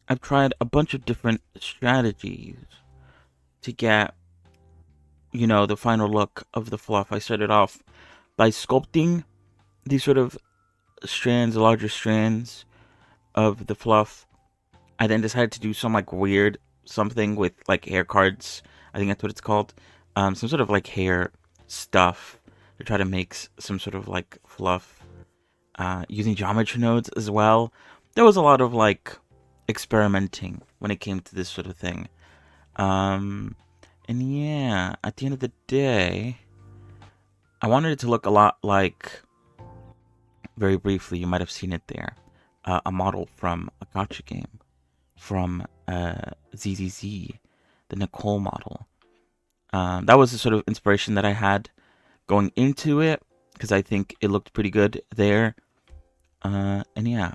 I've tried a bunch of different strategies to get, the final look of the fluff. I started off by sculpting these sort of strands, larger strands of the fluff. I then decided to do some like weird something with like hair cards. I think that's what it's called. Some sort of like hair stuff to try to make some sort of like fluff. Using geometry nodes as well. There was a lot of like experimenting when it came to this sort of thing. And yeah, at the end of the day, I wanted it to look a lot like, very briefly, you might have seen it there, a model from a gacha game, from ZZZ, the Nicole model. That was the sort of inspiration that I had going into it, because I think it looked pretty good there. And yeah.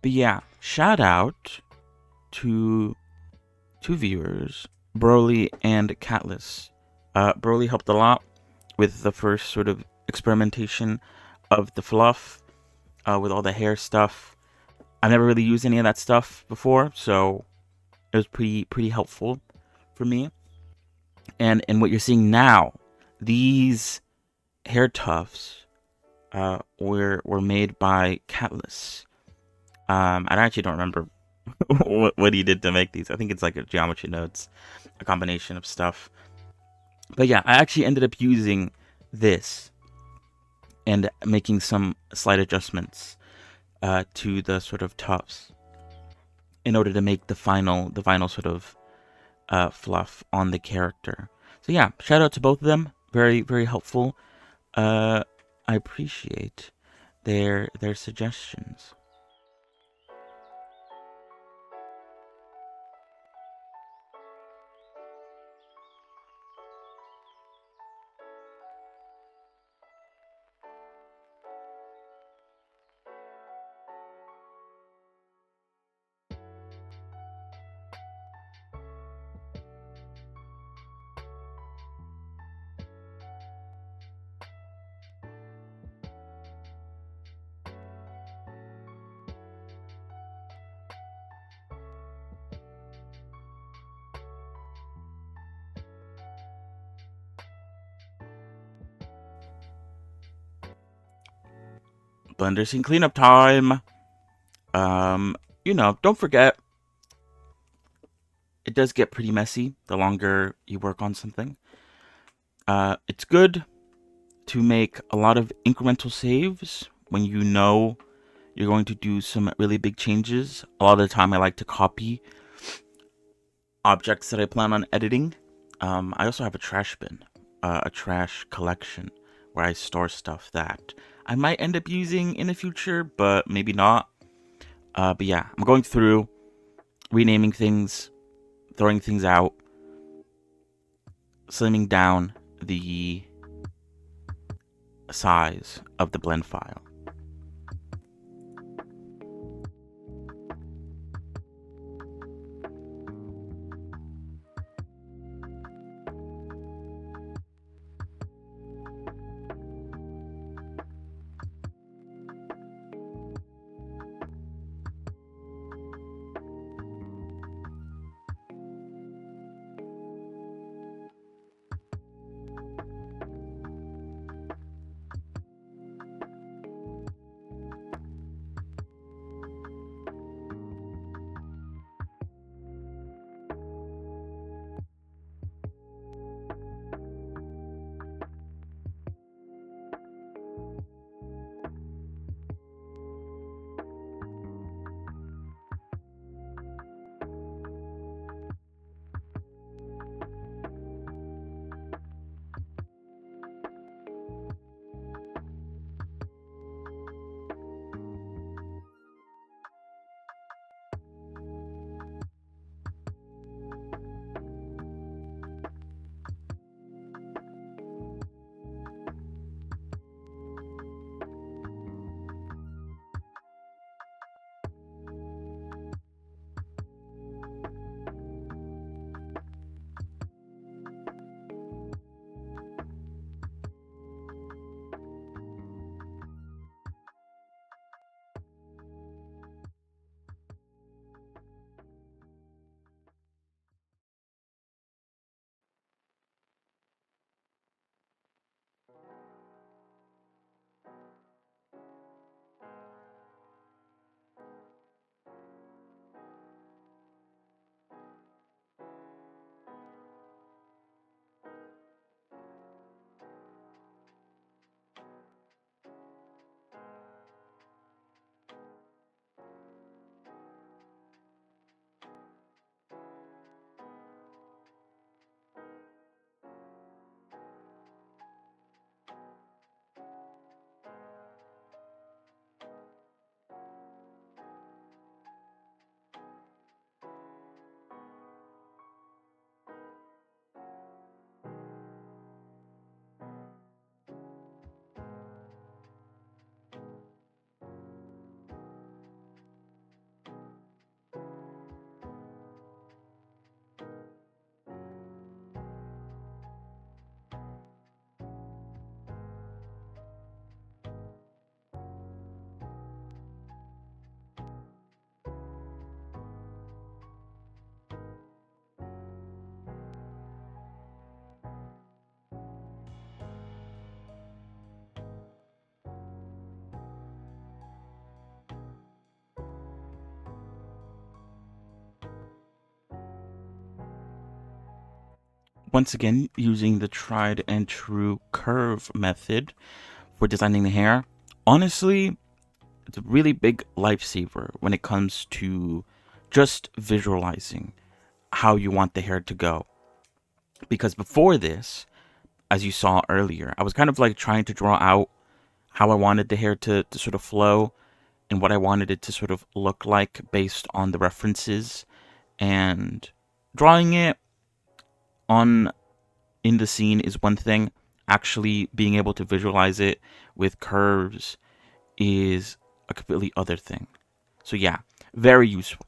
But yeah, shout out to two viewers, Broly and Catless. Broly helped a lot with the first sort of experimentation of the fluff, with all the hair stuff. I've never really used any of that stuff before, so it was pretty helpful for me. And what you're seeing now, these hair tufts were made by Catless. I actually don't remember what he did to make these. I think it's like a geometry nodes, a combination of stuff. But yeah, I actually ended up using this and making some slight adjustments to the sort of tufts in order to make the final sort of fluff on the character. So yeah, shout out to both of them. Very helpful. I appreciate their suggestions. Blender scene cleanup time. Don't forget, it does get pretty messy the longer you work on something. It's good to make a lot of incremental saves when you know you're going to do some really big changes. A lot of the time I like to copy objects that I plan on editing. I also have a trash bin, a trash collection where I store stuff that I might end up using in the future, but maybe not. But yeah, I'm going through, renaming things, throwing things out, slimming down the size of the blend file. Once again, using the tried and true curve method for designing the hair. Honestly, it's a really big lifesaver when it comes to just visualizing how you want the hair to go. Because before this, as you saw earlier, I was kind of like trying to draw out how I wanted the hair to sort of flow and what I wanted it to sort of look like based on the references, and drawing it on in the scene is one thing. Actually being able to visualize it with curves is a completely other thing. So yeah, very useful.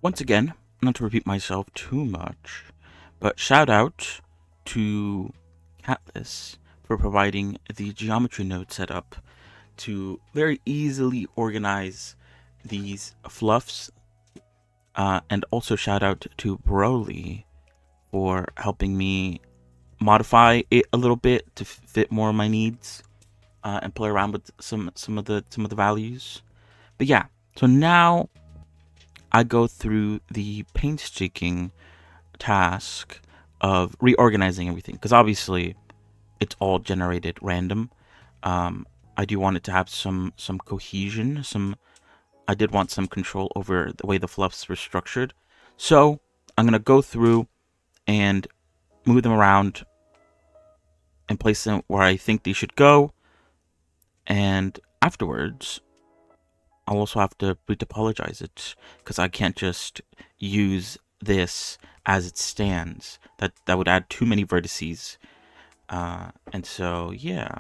Once again, not to repeat myself too much, but shout out to Catless for providing the geometry node setup to very easily organize these fluffs. And also shout out to Broly for helping me modify it a little bit to fit more of my needs, and play around with some of the values. But yeah, so now I go through the painstaking task of reorganizing everything, because obviously it's all generated random. I do want it to have some cohesion. I did want some control over the way the fluffs were structured. So I'm gonna go through and move them around and place them where I think they should go. And afterwards, I'll also have to retopologize it, because I can't just use this as it stands. That would add too many vertices. And so, yeah.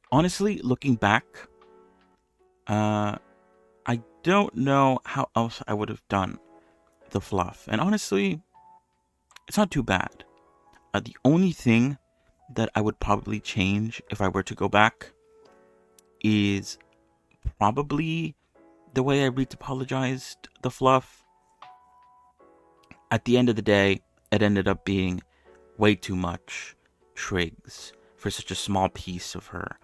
Honestly, looking back, I don't know how else I would have done the fluff. And honestly, it's not too bad. The only thing that I would probably change if I were to go back is probably the way I retopologized the fluff. At the end of the day, it ended up being way too much trigs for such a small piece of her.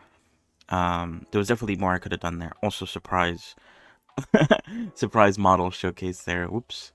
There was definitely more I could have done there. Also, surprise model showcase there. Whoops.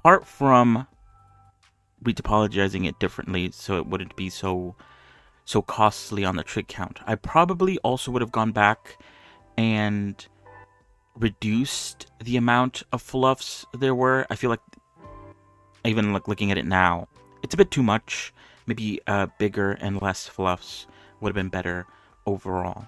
Apart from retopologizing it differently so it wouldn't be so costly on the trig count, I probably also would have gone back and reduced the amount of fluffs there were. I feel like even looking at it now, it's a bit too much. Maybe bigger and less fluffs would have been better overall.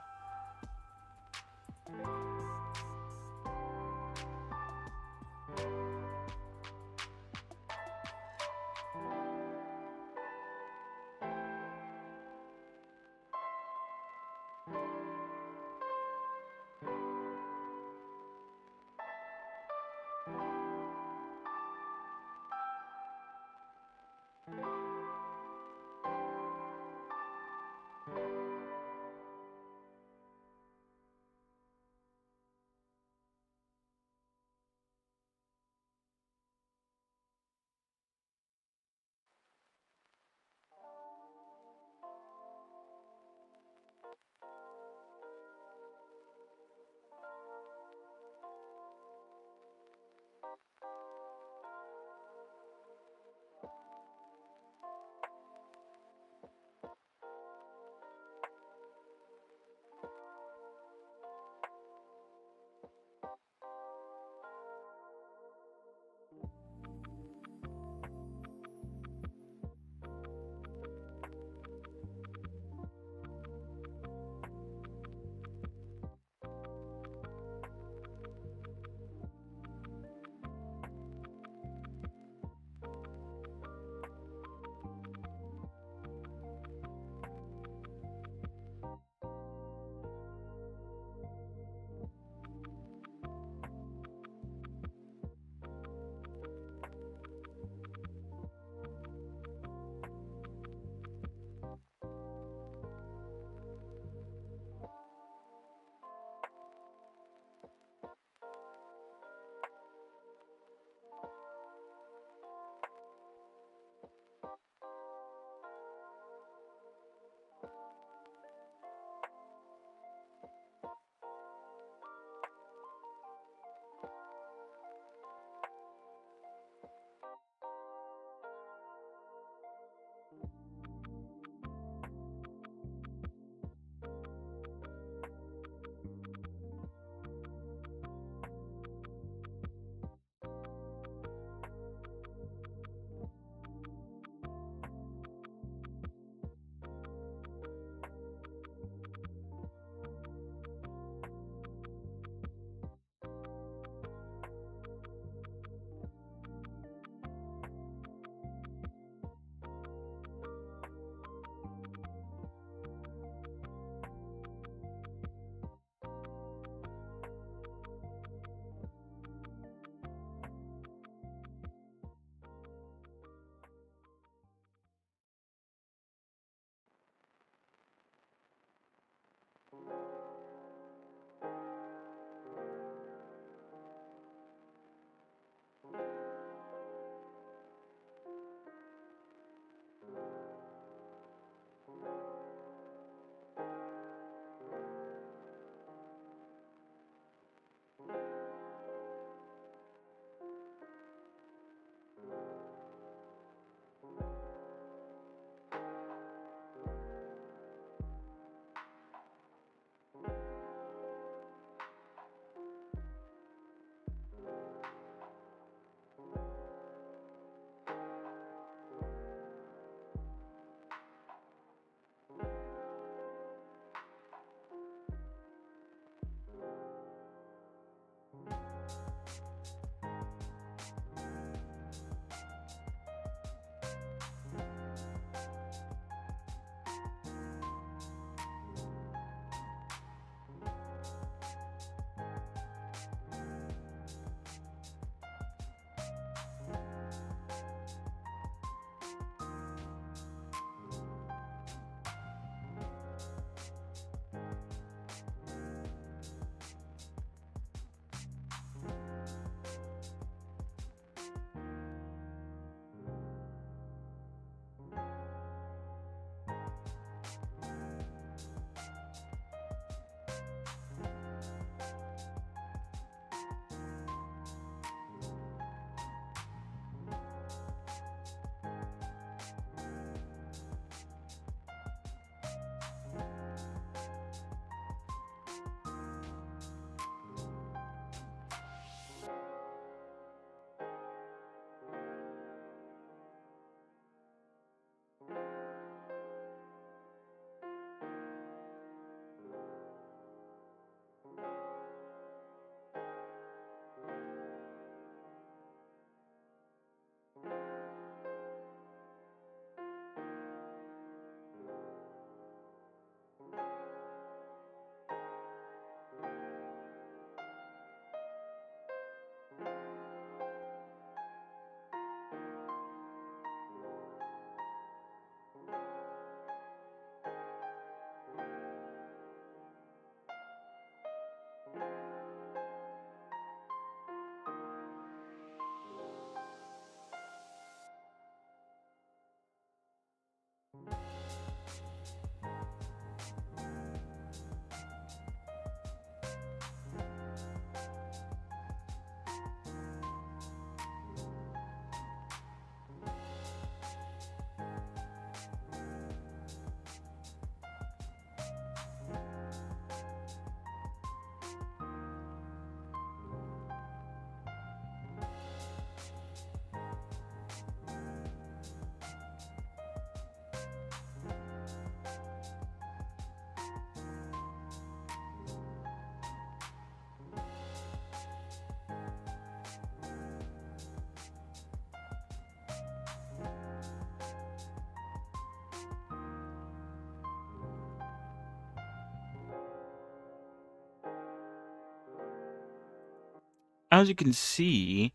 as you can see,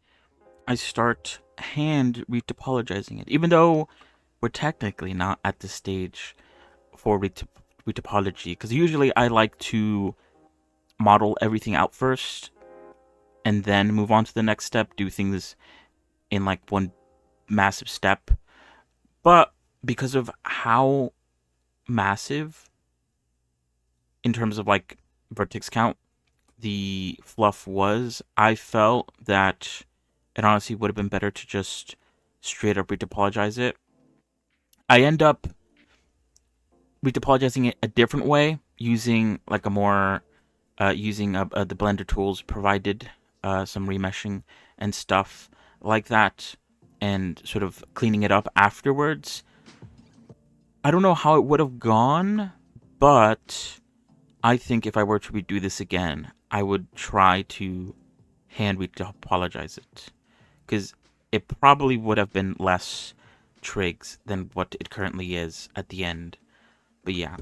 I start hand retopologizing it, even though we're technically not at the stage for retopology, because usually I like to model everything out first and then move on to the next step, do things in like one massive step. But because of how massive in terms of like vertex count the fluff was, I felt that it honestly would have been better to just straight up retopologize it. I end up retopologizing it a different way, using like a more using the Blender tools provided, some remeshing and stuff like that, and sort of cleaning it up afterwards. I don't know how it would have gone, but I think if I were to redo this again, I would try to hand retopologize it, because it probably would have been less trigs than what it currently is at the end. But yeah.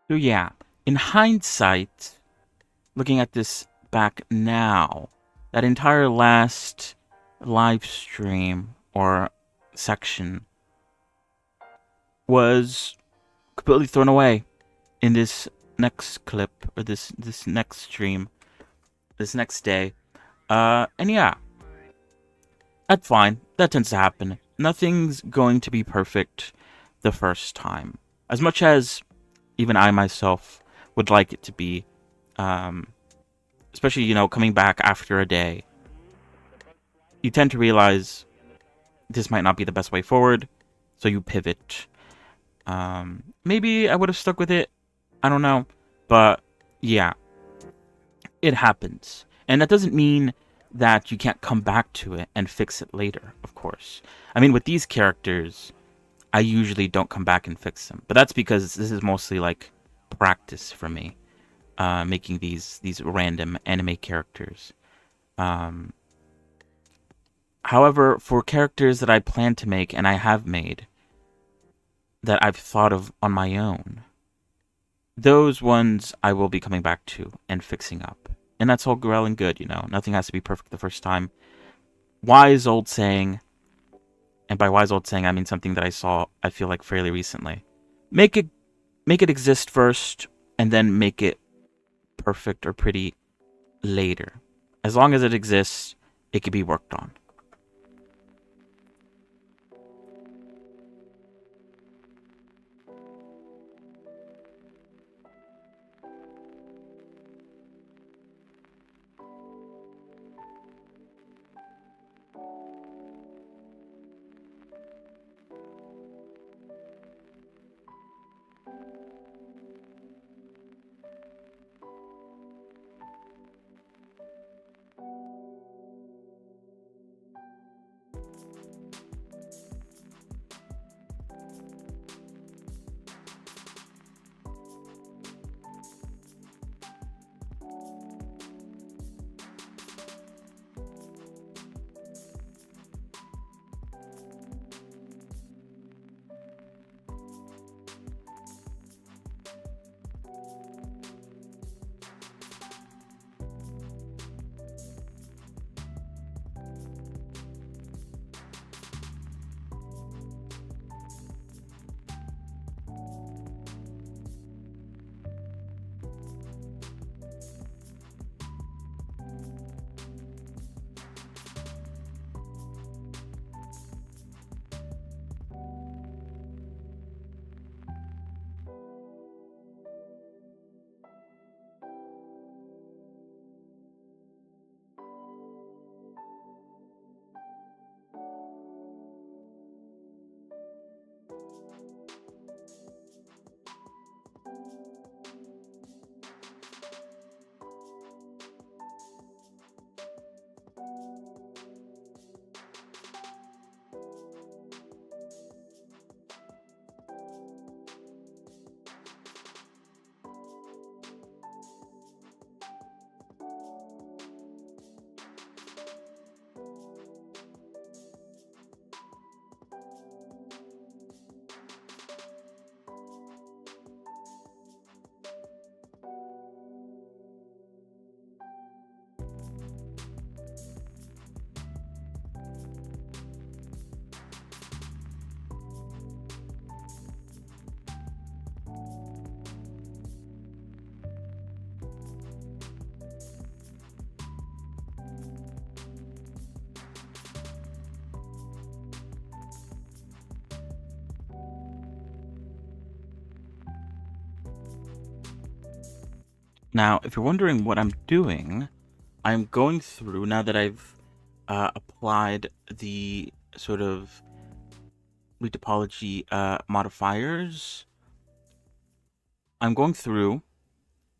So yeah, in hindsight, looking at this back now, that entire last live stream or section was completely thrown away in this next clip, or this next stream, this next day. And yeah, that's fine. That tends to happen. Nothing's going to be perfect the first time. As much as even I myself would like it to be, um, especially, coming back after a day, you tend to realize this might not be the best way forward, so you pivot. Maybe I would have stuck with it. I don't know. But yeah, it happens. And that doesn't mean that you can't come back to it and fix it later, of course. I mean, with these characters, I usually don't come back and fix them. But that's because this is mostly like practice for me, making these random anime characters. Um, However, for characters that I plan to make and I have made, that I've thought of on my own, those ones I will be coming back to and fixing up. And that's all well and good, Nothing has to be perfect the first time. Wise old saying, and by wise old saying I mean something that I feel like fairly recently. Make it exist first, and then make it perfect or pretty later. As long as it exists, it can be worked on. Now, if you're wondering what I'm doing, I'm going through, now that I've applied the sort of retopology modifiers, I'm going through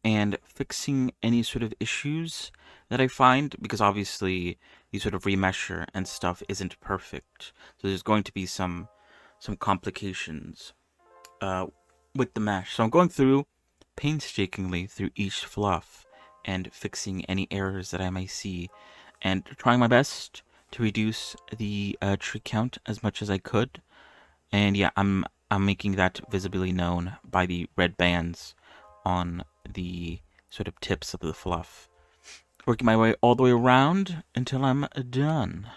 and fixing any sort of issues that I find, because obviously the sort of remesher and stuff isn't perfect. So there's going to be some complications with the mesh. So I'm going through painstakingly through each fluff and fixing any errors that I may see, and trying my best to reduce the tree count as much as I could. And yeah, I'm making that visibly known by the red bands on the sort of tips of the fluff. Working my way all the way around until I'm done.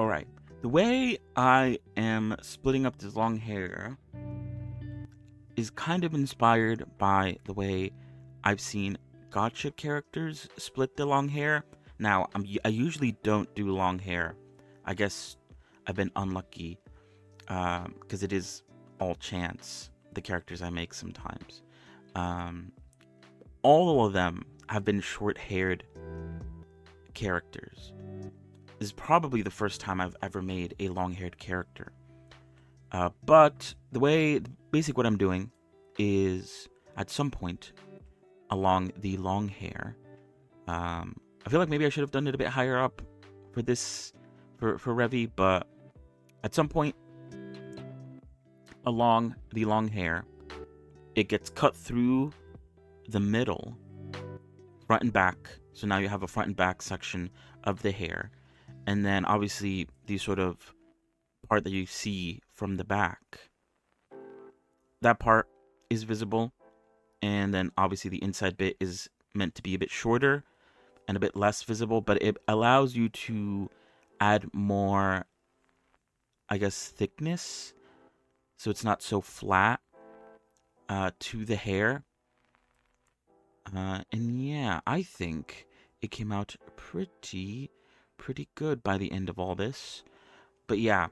Alright, the way I am splitting up this long hair is kind of inspired by the way I've seen gacha characters split their long hair. Now, I usually don't do long hair. I guess I've been unlucky because it is all chance, the characters I make sometimes. All of them have been short-haired characters. This is probably the first time I've ever made a long-haired character. But the way, basically what I'm doing is, at some point along the long hair, I feel like maybe I should have done it a bit higher up for this, for Revy, but at some point along the long hair, it gets cut through the middle, front and back. So now you have a front and back section of the hair. And then obviously the sort of part that you see from the back, that part is visible. And then obviously the inside bit is meant to be a bit shorter and a bit less visible, but it allows you to add more, I guess, thickness, so it's not so flat to the hair. And yeah, I think it came out pretty good by the end of all this. But yeah,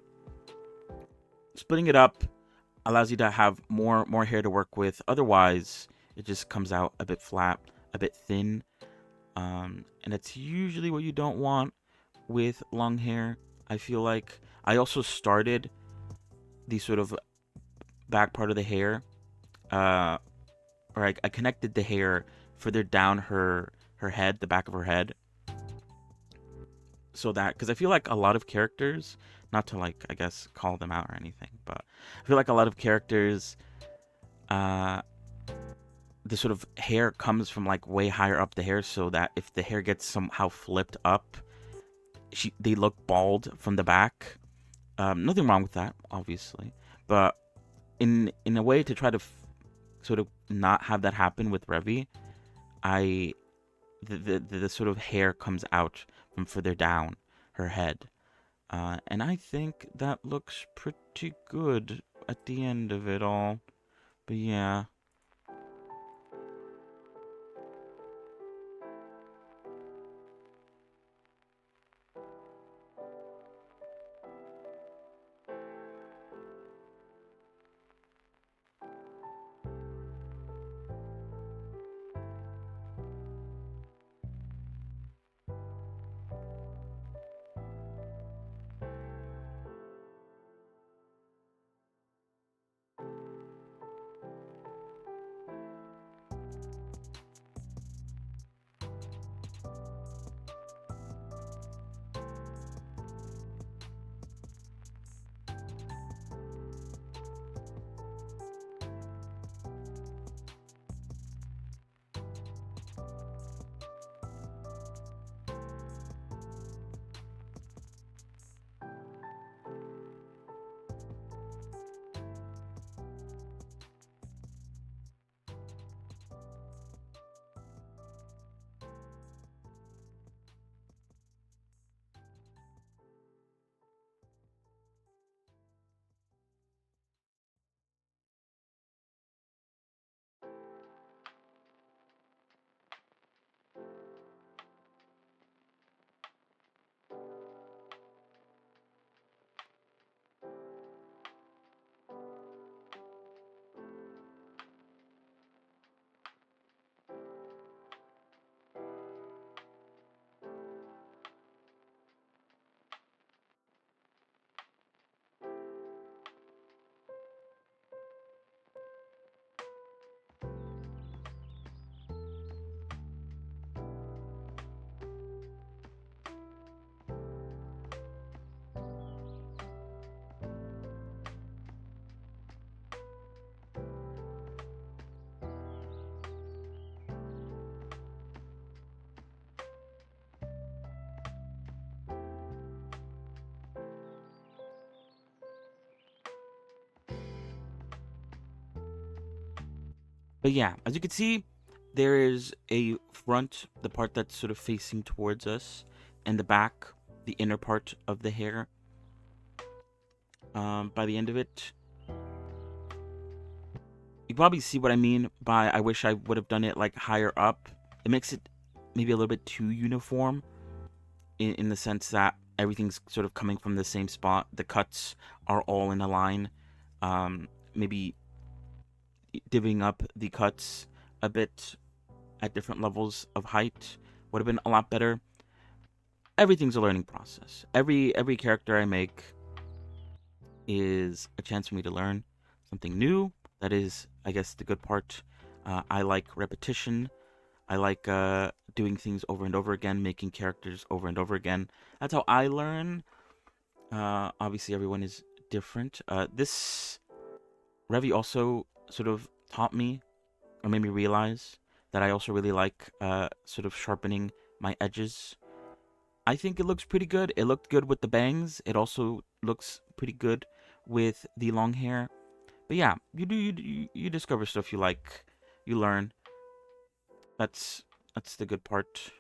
splitting it up allows you to have more hair to work with. Otherwise, it just comes out a bit flat, a bit thin. And that's usually what you don't want with long hair. I feel like I also started the sort of back part of the hair, or I connected the hair further down her head, the back of her head, so that, because I feel like a lot of characters, not to like, I guess, call them out or anything, but I feel like a lot of characters, the sort of hair comes from like way higher up the hair, so that if the hair gets somehow flipped up, they look bald from the back. Nothing wrong with that, obviously, but in a way to try to sort of not have that happen with Revy, the sort of hair comes out from further down her head, and I think that looks pretty good at the end of it all. But yeah. But yeah, as you can see, there is a front, the part that's sort of facing towards us, and the back, the inner part of the hair. by the end of it. You probably see what I mean by I wish I would have done it like higher up. It makes it maybe a little bit too uniform in the sense that everything's sort of coming from the same spot. The cuts are all in a line. Maybe divvying up the cuts a bit at different levels of height would have been a lot better. Everything's a learning process. Every character I make is a chance for me to learn something new. That is, I guess, the good part. I like repetition. I like doing things over and over again, making characters over and over again. That's how I learn. Obviously, everyone is different. This Revy also sort of taught me, or made me realize, that I also really like sort of sharpening my edges. I think it looks pretty good. It looked good with the bangs. It also looks pretty good with the long hair. But yeah, you discover stuff you like, you learn. That's the good part.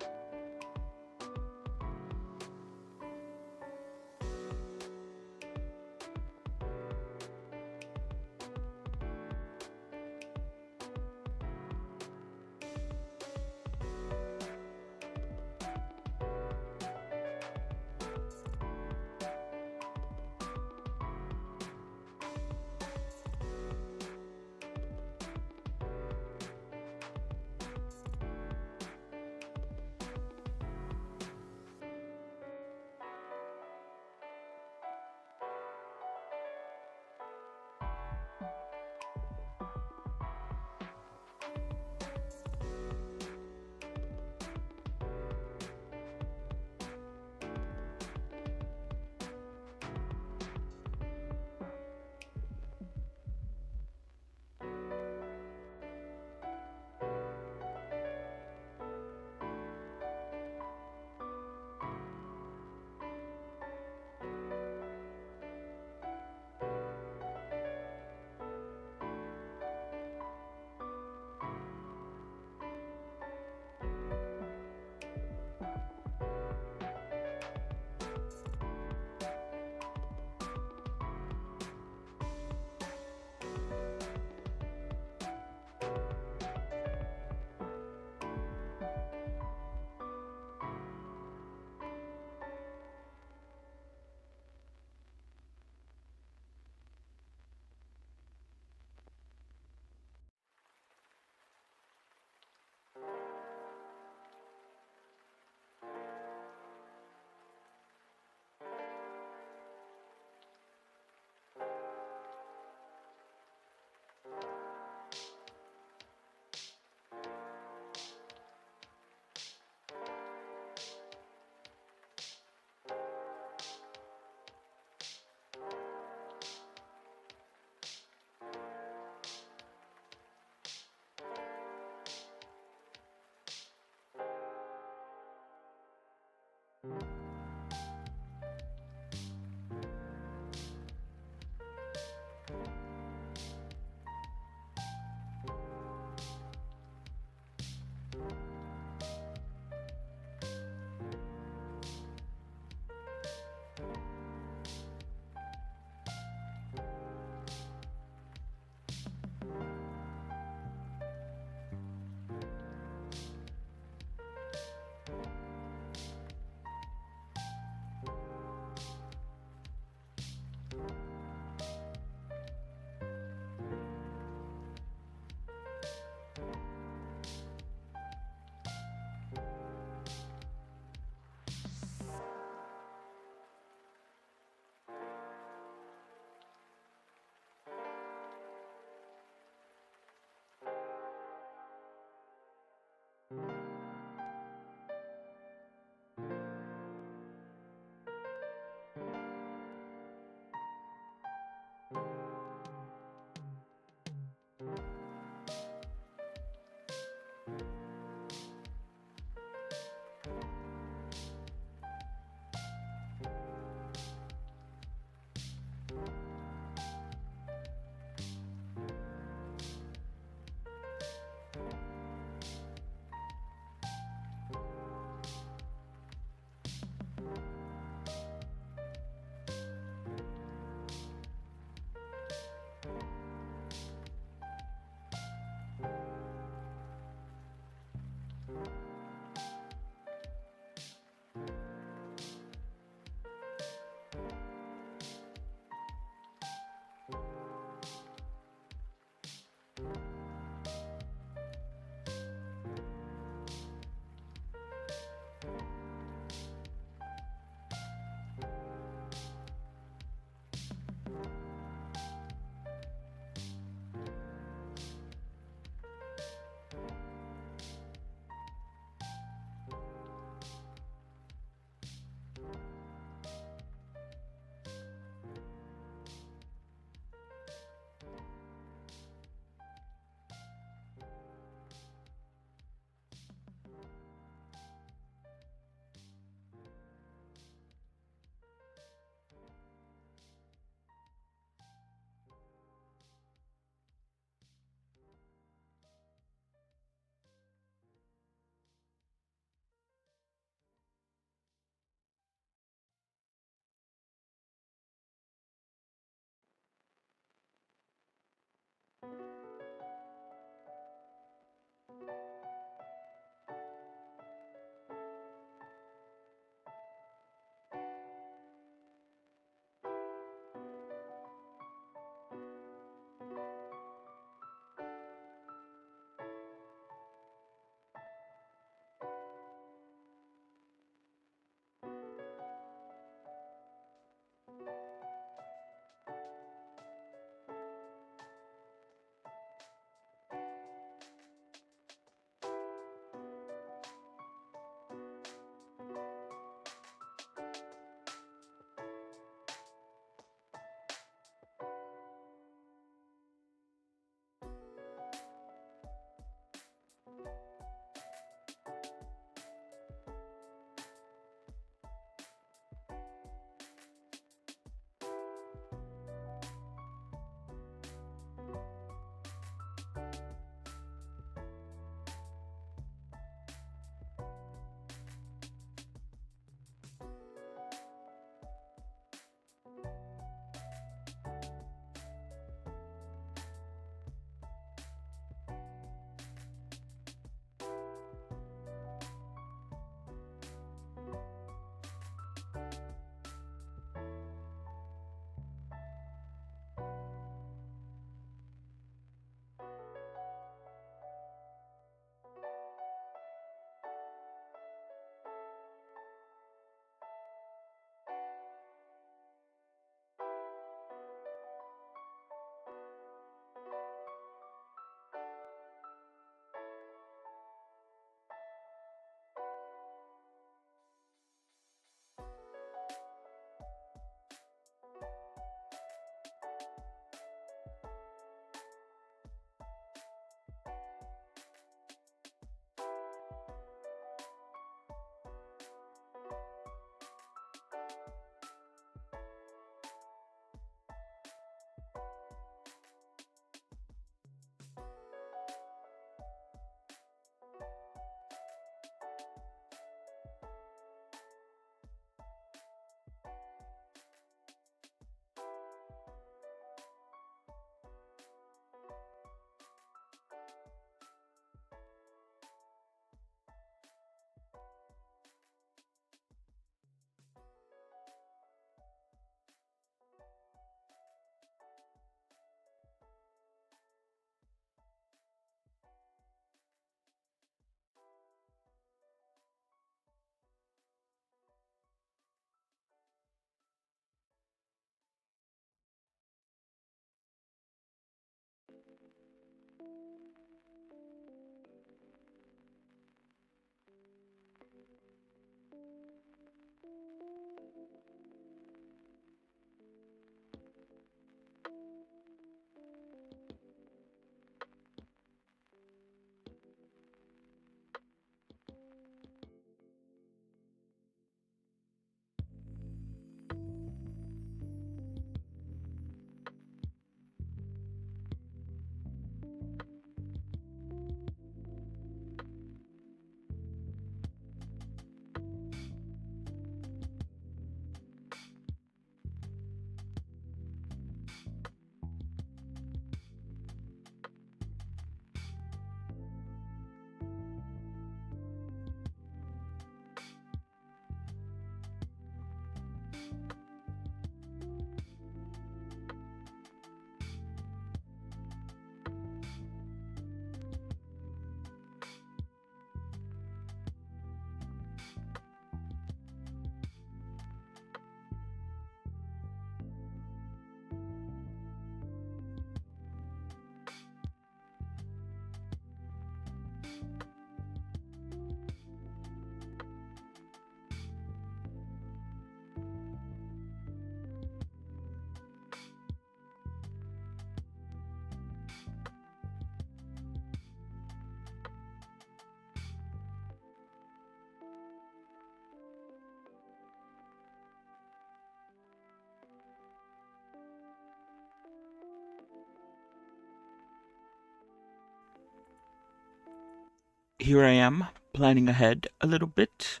Here I am, planning ahead a little bit.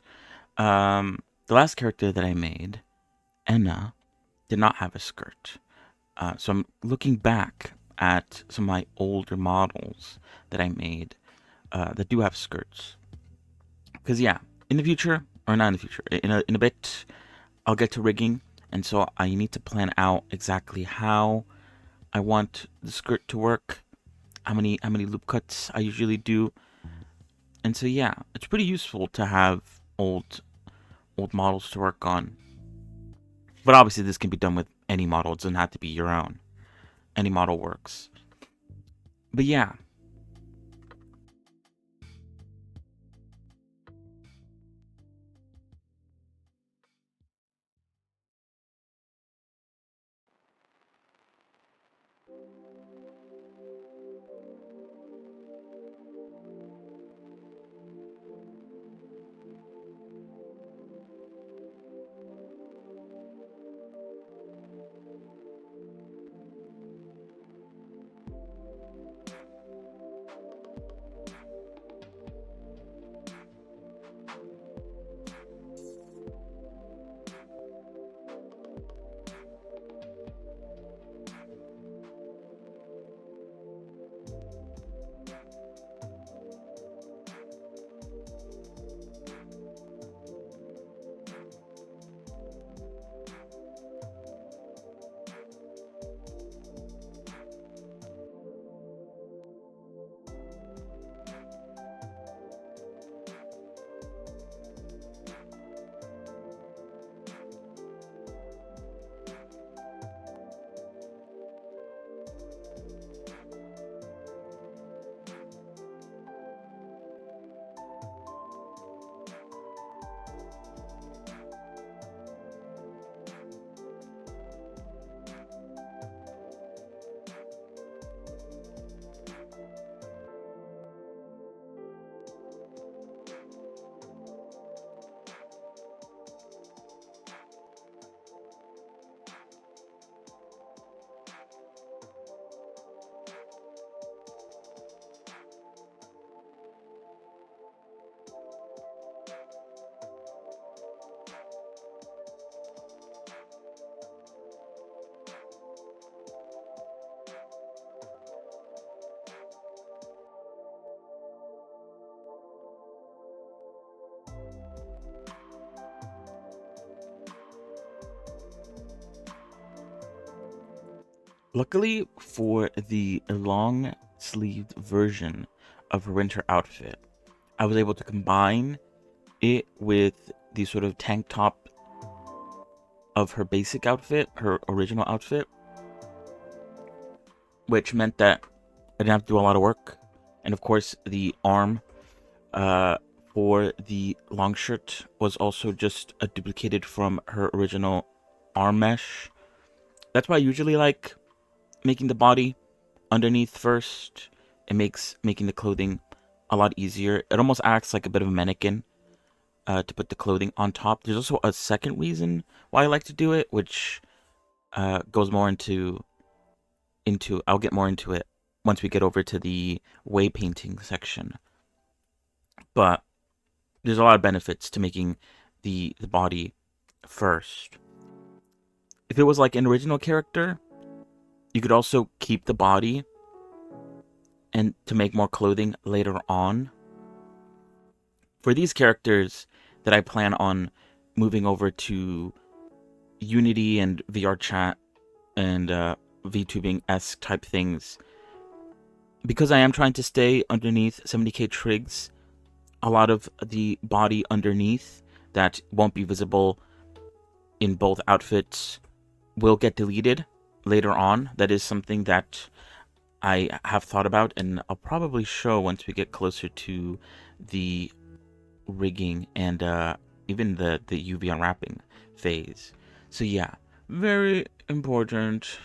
The last character that I made, Enna, did not have a skirt. So I'm looking back at some of my older models that I made that do have skirts. Because yeah, in the future, or not in the future, in a bit, I'll get to rigging, and so I need to plan out exactly how I want the skirt to work, how many loop cuts I usually do, and so yeah, it's pretty useful to have old models to work on. But obviously, this can be done with any model. It doesn't have to be your own. Any model works. But yeah, luckily for the long sleeved version of her winter outfit, I was able to combine it with the sort of tank top of her basic outfit, her original outfit, which meant that I didn't have to do a lot of work. And of course, the arm uh, for the long shirt was also just a duplicated from her original arm mesh. That's why I usually like making the body underneath first. It makes making the clothing a lot easier. It almost acts like a bit of a mannequin to put the clothing on top. There's also a second reason why I like to do it, which goes more into I'll get more into it once we get over to the way painting section. But there's a lot of benefits to making the body first. If it was like an original character, you could also keep the body and to make more clothing later on. For these characters that I plan on moving over to Unity and VR chat and VTubing-esque type things, because I am trying to stay underneath 70k trigs, a lot of the body underneath that won't be visible in both outfits will get deleted later on. That is something that I have thought about, and I'll probably show once we get closer to the rigging and even the UV unwrapping phase. So yeah, very important.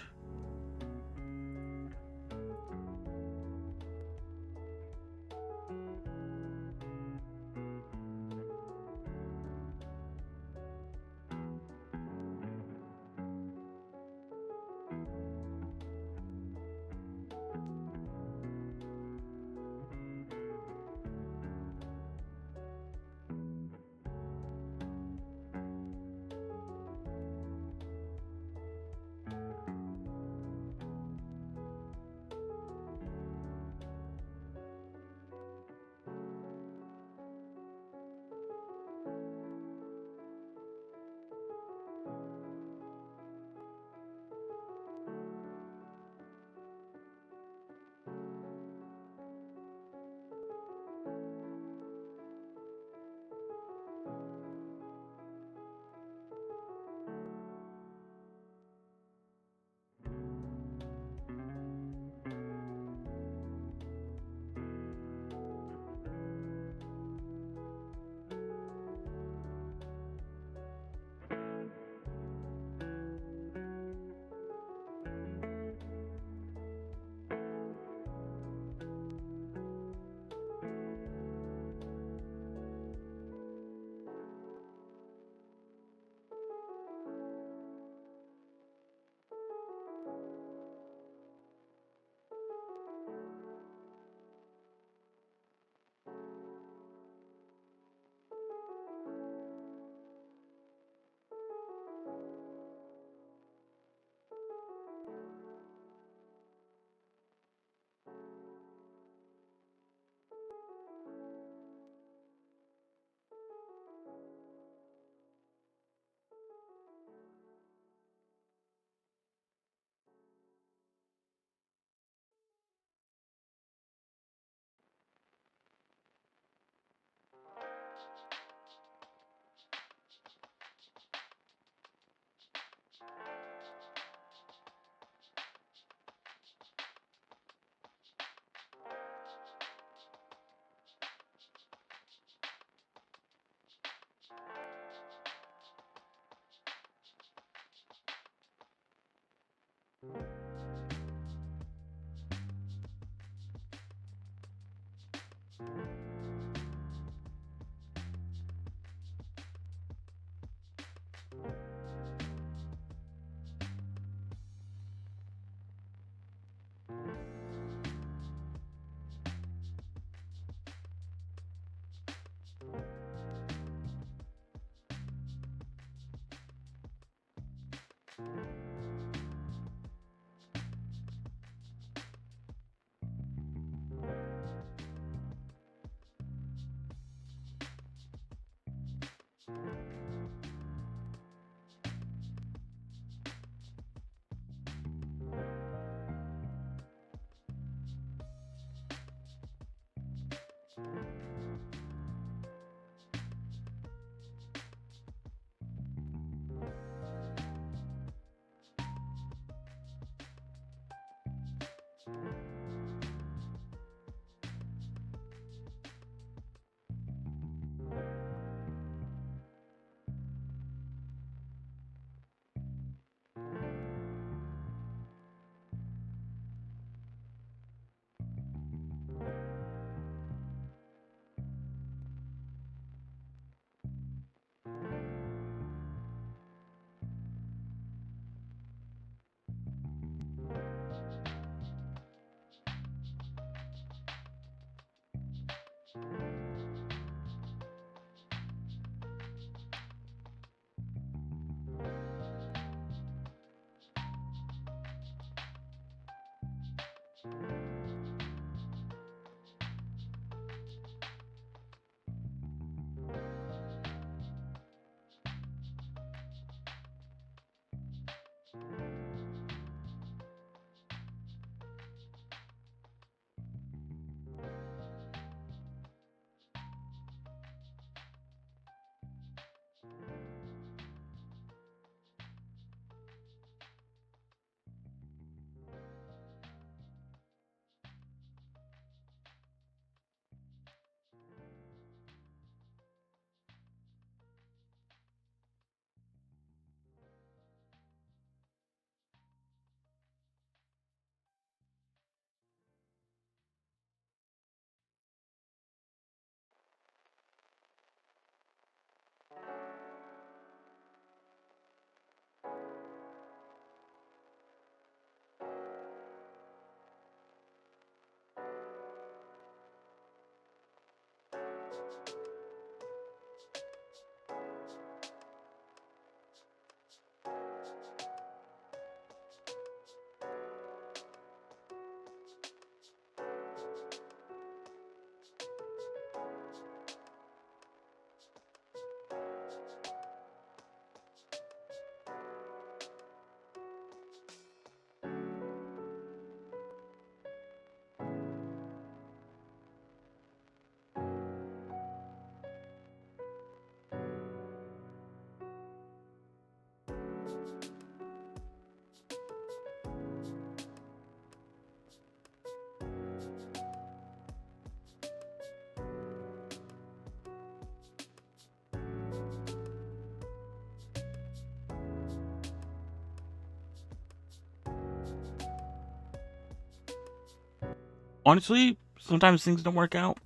Honestly, sometimes things don't work out,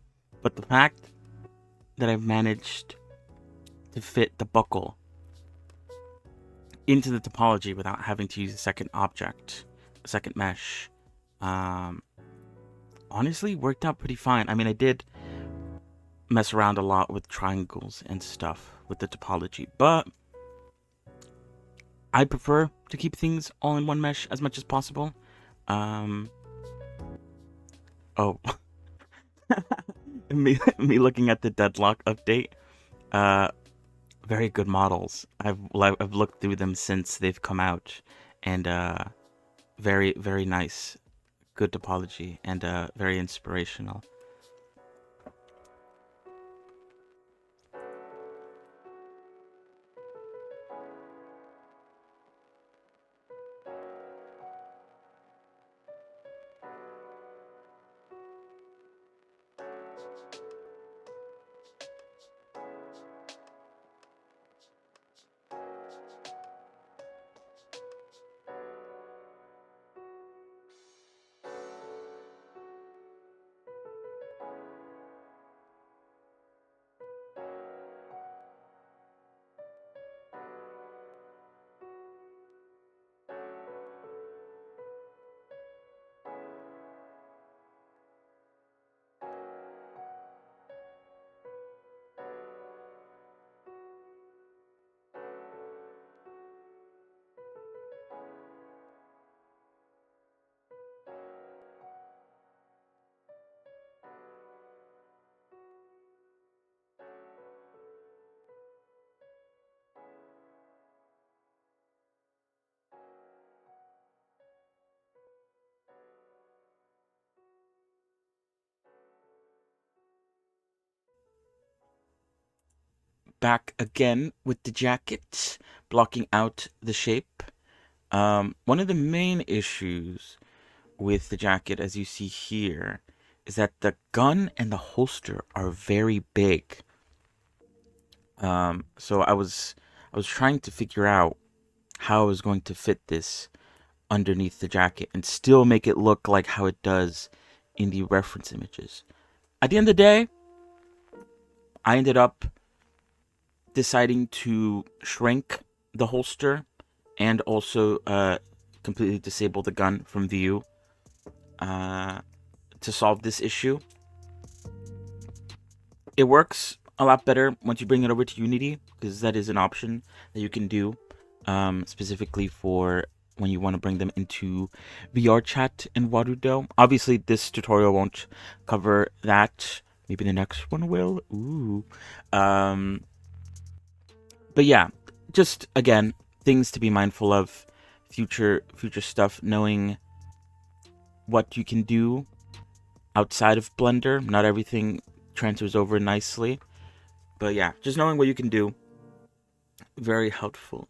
but the fact that I've managed to fit the buckle into the topology without having to use a second object, a second mesh, um, honestly worked out pretty fine. I mean, I did mess around a lot with triangles and stuff with the topology, but I prefer to keep things all in one mesh as much as possible. Um, oh, me looking at the deadlock update. Uh, very good models. I've looked through them since they've come out, and very nice, good topology, and very inspirational. Back again with the jacket, blocking out the shape. One of the main issues with the jacket, as you see here, is that the gun and the holster are very big. So I was trying to figure out how I was going to fit this underneath the jacket and still make it look like how it does in the reference images. At the end of the day, I ended up deciding to shrink the holster and also completely disable the gun from view uh, to solve this issue. It works a lot better once you bring it over to Unity, because that is an option that you can do specifically for when you want to bring them into VR chat in Warudo. Obviously, this tutorial won't cover that. Maybe the next one will. Ooh. But yeah, just again, things to be mindful of, future stuff, knowing what you can do outside of Blender. Not everything transfers over nicely. But yeah, just knowing what you can do, very helpful.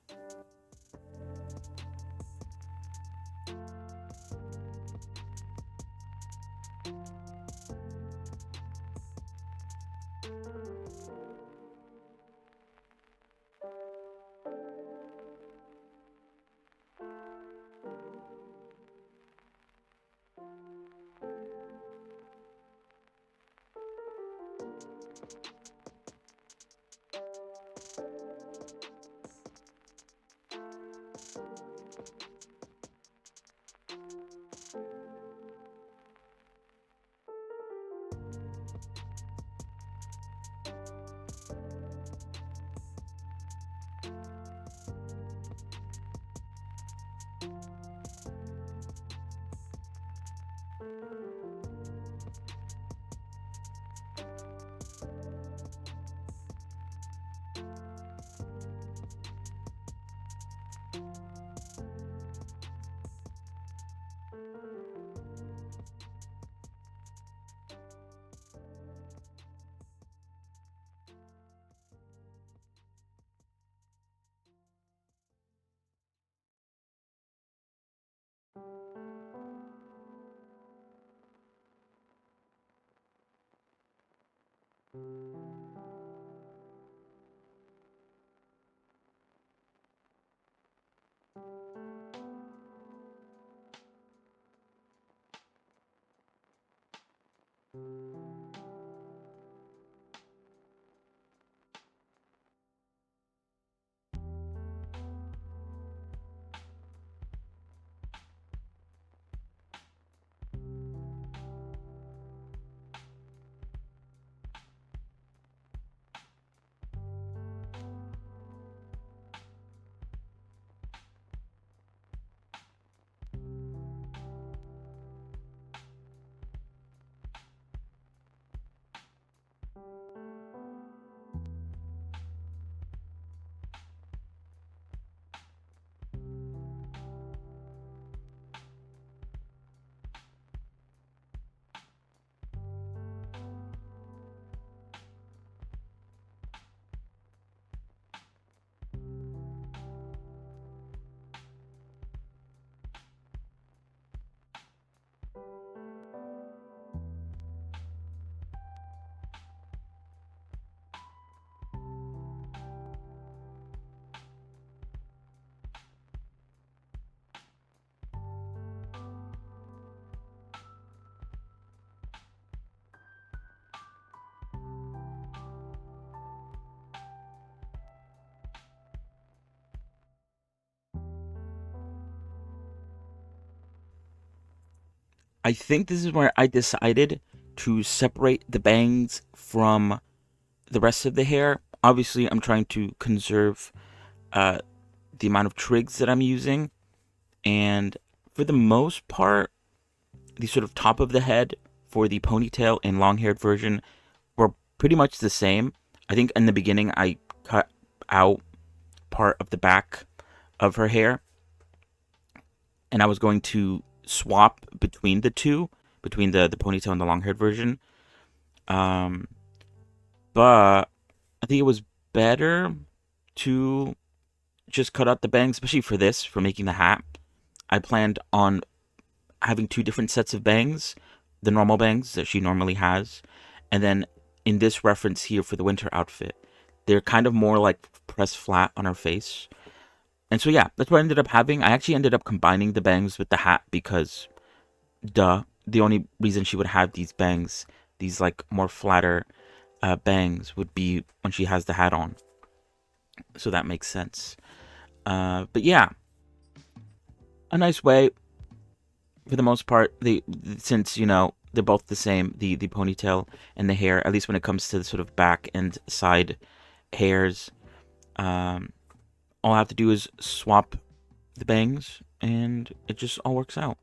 I think this is where I decided to separate the bangs from the rest of the hair. Obviously, I'm trying to conserve uh, the amount of twigs that I'm using, and for the most part, the sort of top of the head for the ponytail and long-haired version were pretty much the same. I think in the beginning I cut out part of the back of her hair, and I was going to swap between the two, between the ponytail and the long-haired version. Um, but I think it was better to just cut out the bangs, especially for this, for making the hat. I planned on having two different sets of bangs, the normal bangs that she normally has, and then in this reference here for the winter outfit, they're kind of more like pressed flat on her face. And so yeah, that's what I ended up having. I actually ended up combining the bangs with the hat because, duh, the only reason she would have these bangs, these like more flatter bangs, would be when she has the hat on. So that makes sense. But yeah, a nice way for the most part. Since they're both the same, the ponytail and the hair, at least when it comes to the sort of back and side hairs. All I have to do is swap the bangs, and it just all works out.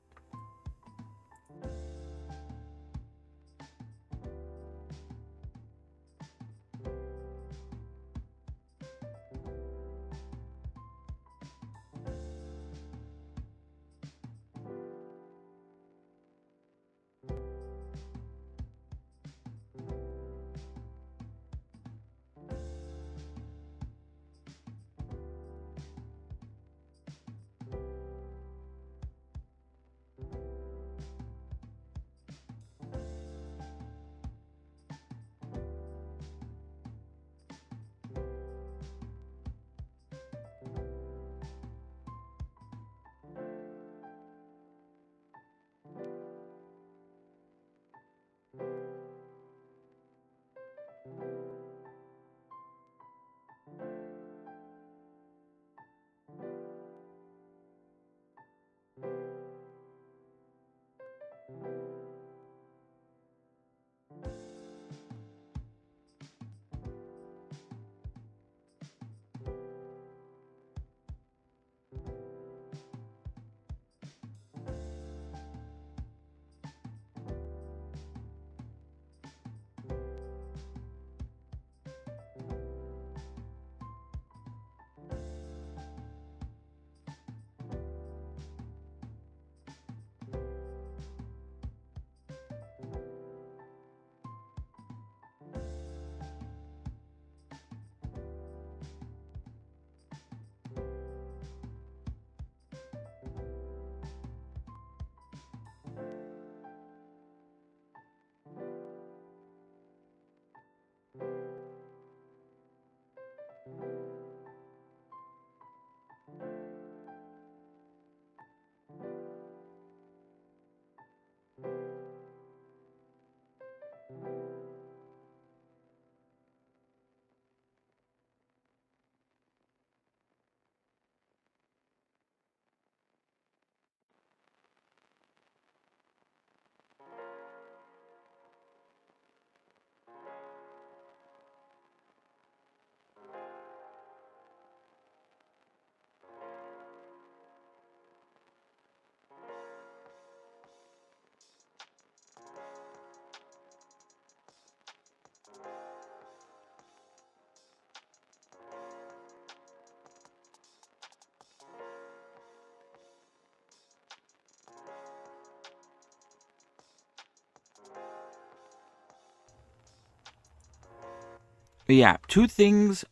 But yeah, two things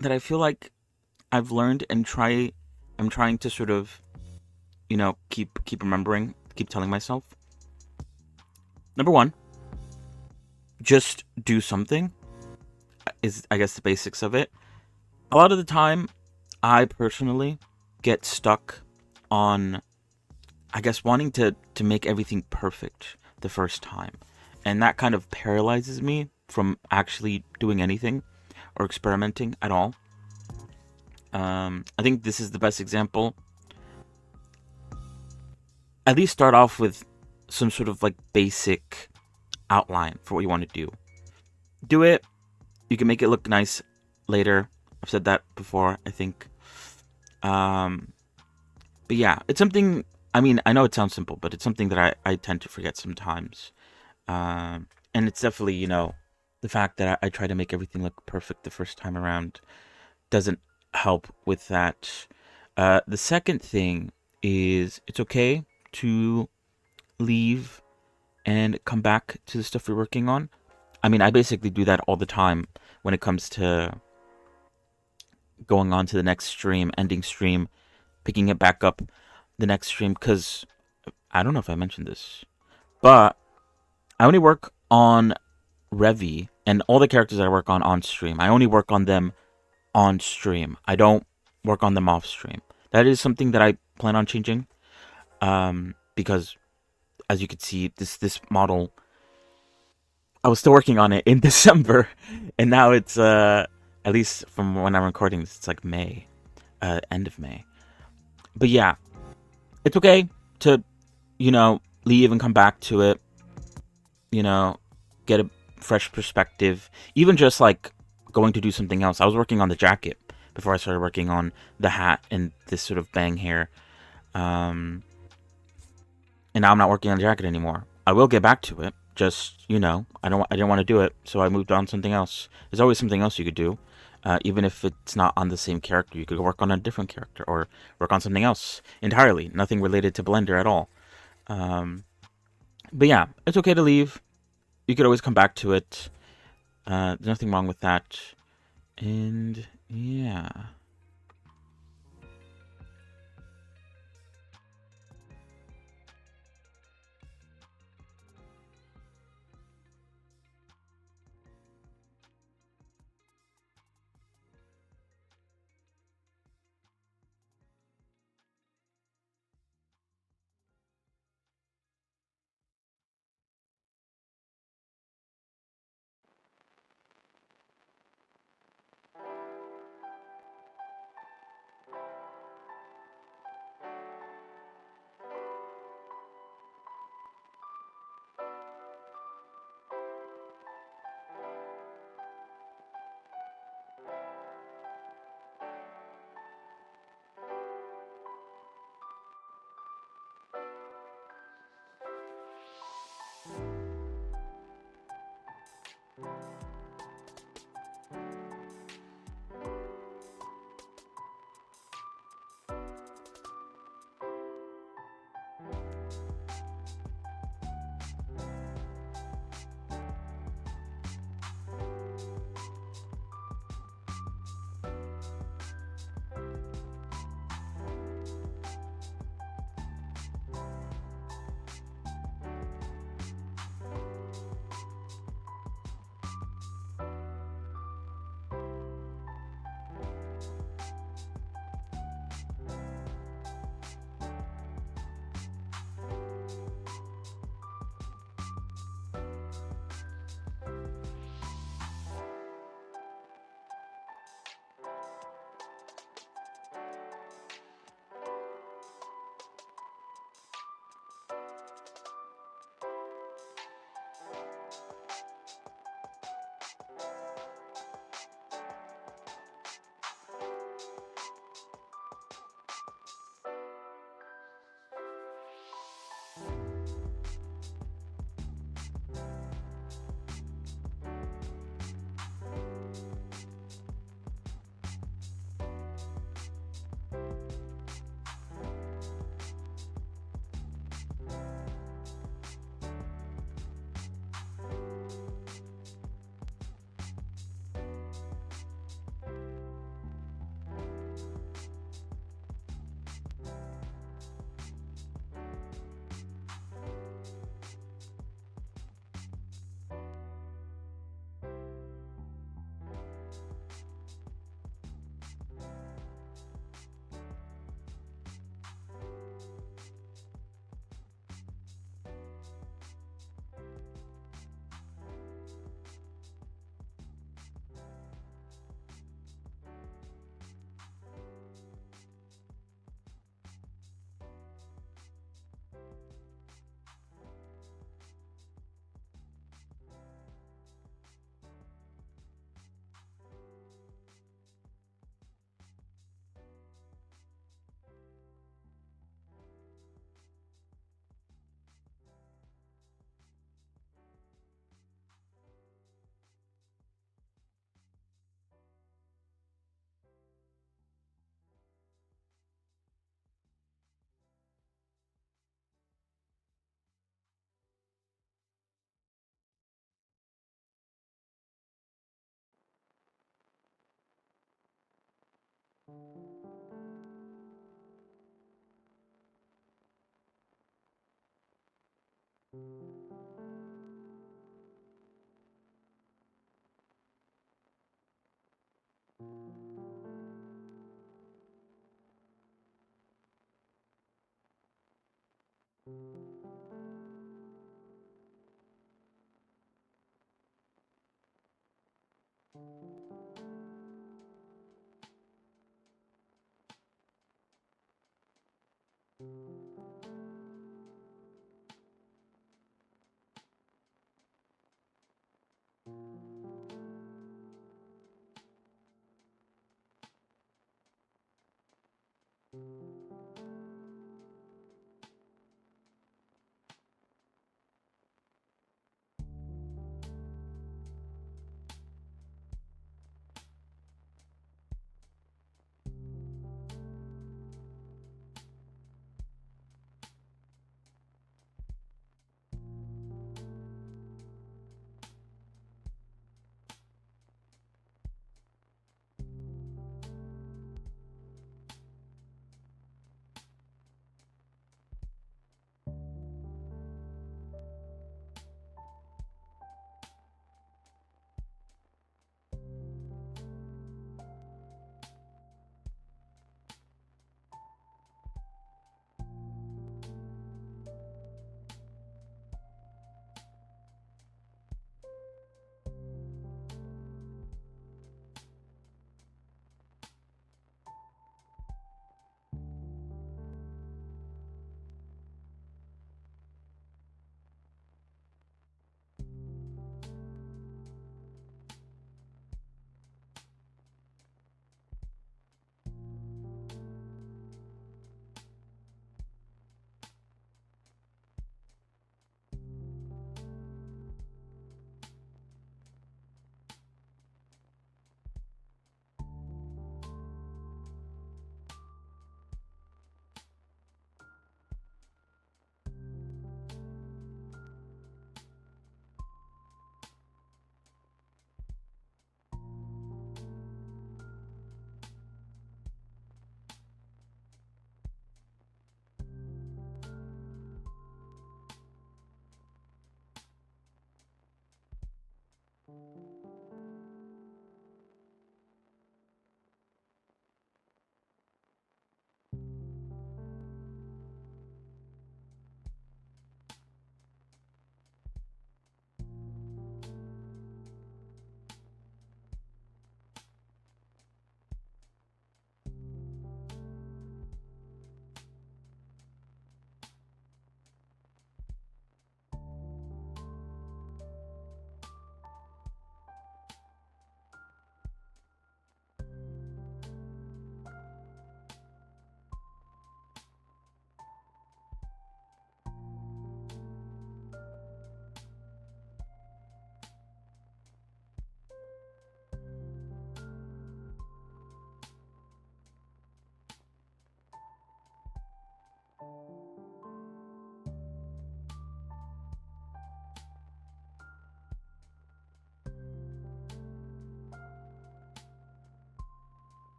that I feel like I've learned and I'm trying to sort of, keep remembering, keep telling myself. Number one, just do something is, I guess, the basics of it. A lot of the time, I personally get stuck on, I guess, wanting to make everything perfect the first time. And that kind of paralyzes me from actually doing anything or experimenting at all. I think this is the best example. At least start off with some sort of like basic outline for what you want to do. Do it. You can make it look nice later. I've said that before, I think. Um, but yeah, it's something. I mean, I know it sounds simple, but it's something that I tend to forget sometimes. And it's definitely, the fact that I try to make everything look perfect the first time around doesn't help with that. The second thing is it's okay to leave and come back to the stuff you're working on. I mean, I basically do that all the time when it comes to going on to the next stream, ending stream, picking it back up the next stream, because I don't know if I mentioned this, but I only work on Revy and all the characters I work on stream. I only work on them on stream. I don't work on them off stream. That is something that I plan on changing, because as you can see, this model, I was still working on it in December, and now it's at least from when I'm recording this, it's like May, end of May. But yeah, it's okay to leave and come back to it. Get a fresh perspective. Even just like going to do something else. I was working on the jacket before I started working on the hat and this sort of bang hair. And now I'm not working on the jacket anymore. I will get back to it. Just I didn't want to do it, so I moved on to something else. There's always something else you could do, even if it's not on the same character. You could work on a different character or work on something else entirely, nothing related to Blender at all. But yeah, it's okay to leave. You could always come back to it. There's nothing wrong with that. And yeah.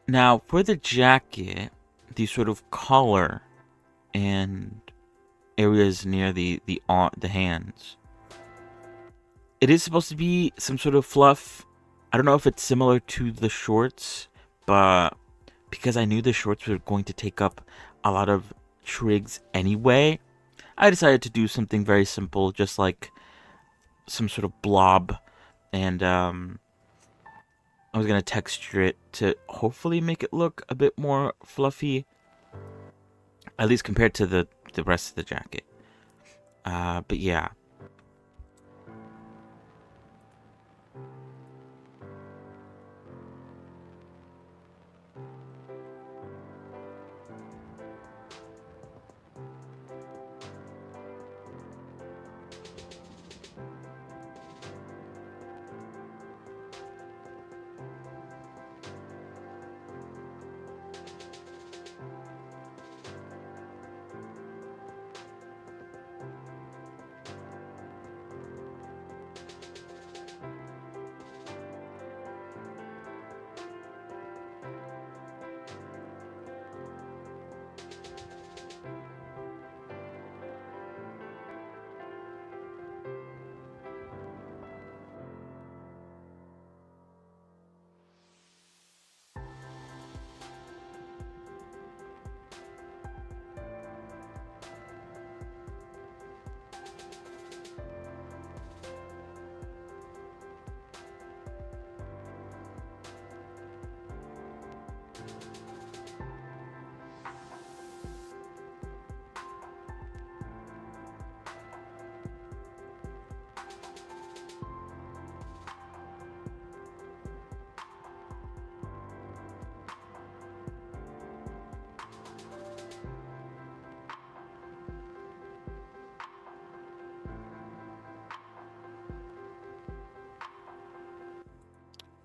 Now, for the jacket, the sort of collar and areas near the hands, it is supposed to be some sort of fluff. I don't know if it's similar to the shorts, but because I knew the shorts were going to take up a lot of trigs anyway, I decided to do something very simple, just like some sort of blob, and I was gonna texture it to hopefully make it look a bit more fluffy, at least compared to the rest of the jacket. But yeah.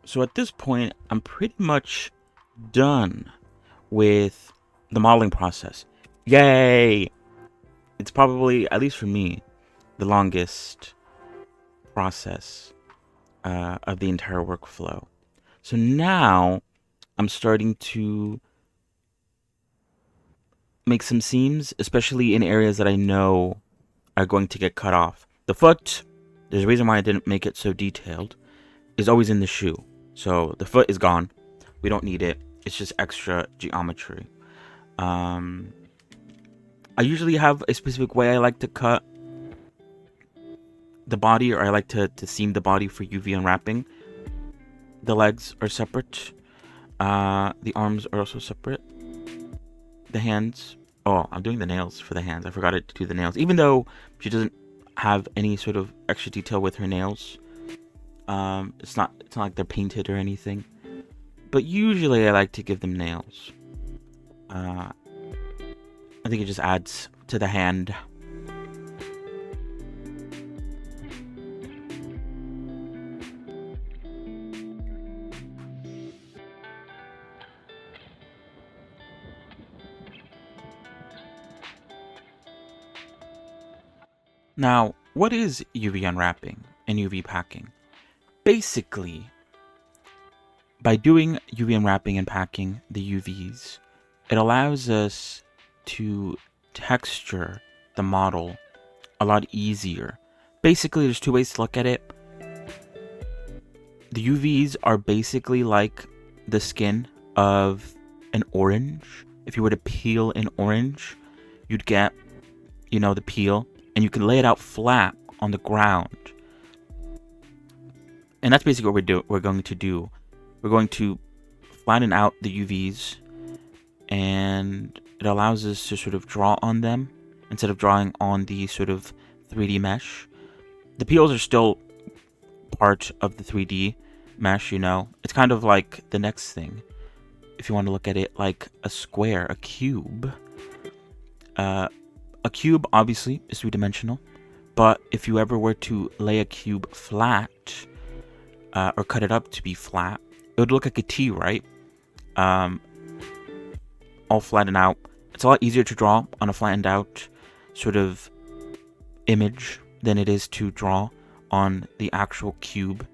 So at this point, I'm pretty much done with the modeling process. Yay! It's probably, at least for me, the longest process of the entire workflow. So now I'm starting to make some seams, especially in areas that I know are going to get cut off. The foot, there's a reason why I didn't make it so detailed, is always in the shoe. So the foot is gone. We don't need it. It's just extra geometry. I usually have a specific way I like to cut the body, or I like to seam the body for UV unwrapping. The legs are separate. The arms are also separate. The hands. Oh, I'm doing the nails for the hands. I forgot to do the nails. Even though she doesn't have any sort of extra detail with her nails. It's not like they're painted or anything. But usually I like to give them nails. I think it just adds to the hand. Now, what is UV unwrapping and UV packing? Basically, by doing UV unwrapping and packing the UVs, it allows us to texture the model a lot easier. Basically, there's two ways to look at it. The UVs are basically like the skin of an orange. If you were to peel an orange, you'd get, the peel, and you can lay it out flat on the ground. And that's basically what we're going to do. We're going to flatten out the UVs, and it allows us to sort of draw on them instead of drawing on the sort of 3D mesh. The peels are still part of the 3D mesh, It's kind of like the next thing. If you want to look at it like a square, a cube. A cube, obviously, is three-dimensional. But if you ever were to lay a cube flat, or cut it up to be flat, it would look like a T, right? All flattened out. It's a lot easier to draw on a flattened out sort of image than it is to draw on the actual cube.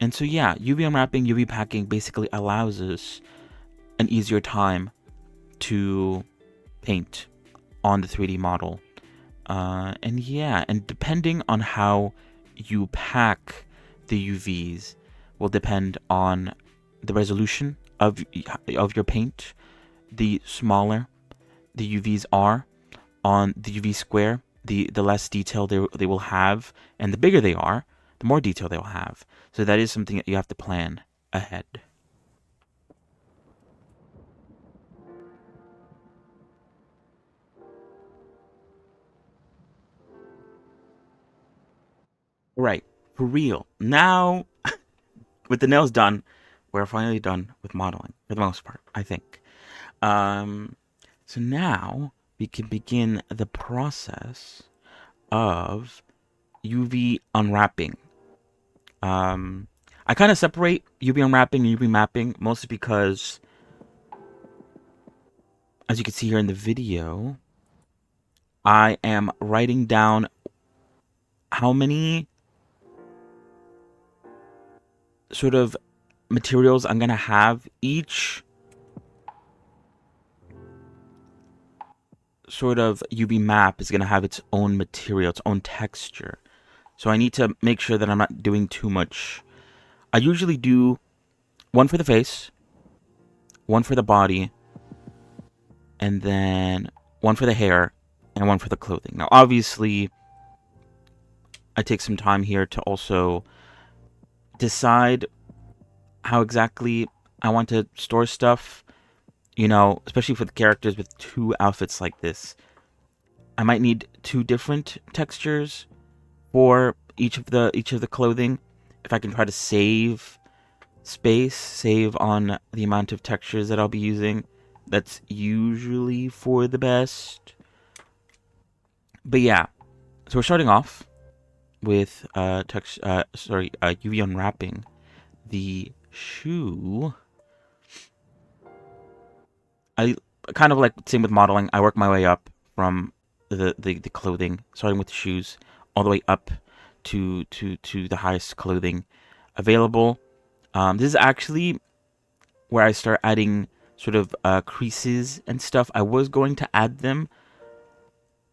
And so yeah, UV unwrapping, UV packing basically allows us an easier time to paint on the 3D model. And yeah, and depending on how you pack the UVs will depend on the resolution of your paint. The smaller the UVs are on the UV square, the less detail they will have, and the bigger they are, the more detail they will have. So that is something that you have to plan ahead. Right, for real. Now, with the nails done, we're finally done with modeling for the most part, I think. Um, so now we can begin the process of UV unwrapping. Um, I kind of separate UV unwrapping and UV mapping mostly because, as you can see here in the video, I am writing down how many sort of materials I'm gonna have. Each sort of UV map is gonna have its own material, its own texture. So I need to make sure that I'm not doing too much. I usually do one for the face, one for the body, and then one for the hair, and one for the clothing. Now, obviously, I take some time here to also decide how exactly I want to store stuff. You know, especially for the characters with two outfits like this, I might need two different textures for each of the clothing. If I can try to save space, save on the amount of textures that I'll be using, that's usually for the best. But yeah, so we're starting off with UV unwrapping the shoe. I kind of like same with modeling. I work my way up from the clothing, starting with the shoes, all the way up to the highest clothing available. This is actually where I start adding sort of creases and stuff. I was going to add them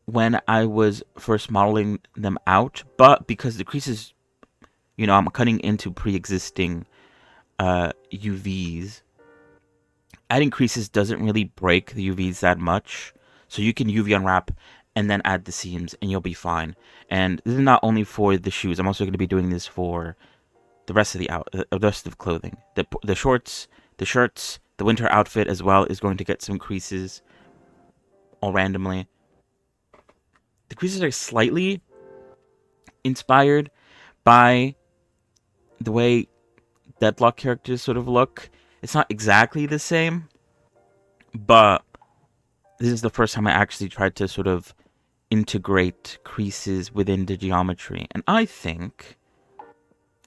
when I was first modeling them out, but because the creases, you know, I'm cutting into pre-existing UVs, adding creases doesn't really break the UVs that much. So you can UV unwrap and then add the seams and you'll be fine. And this is not only for the shoes. I'm also going to be doing this for the rest of the rest of clothing. The shorts, the shirts, the winter outfit as well is going to get some creases all randomly. The creases are slightly inspired by the way Deadlock characters sort of look. It's not exactly the same, but this is the first time I actually tried to sort of integrate creases within the geometry, and I think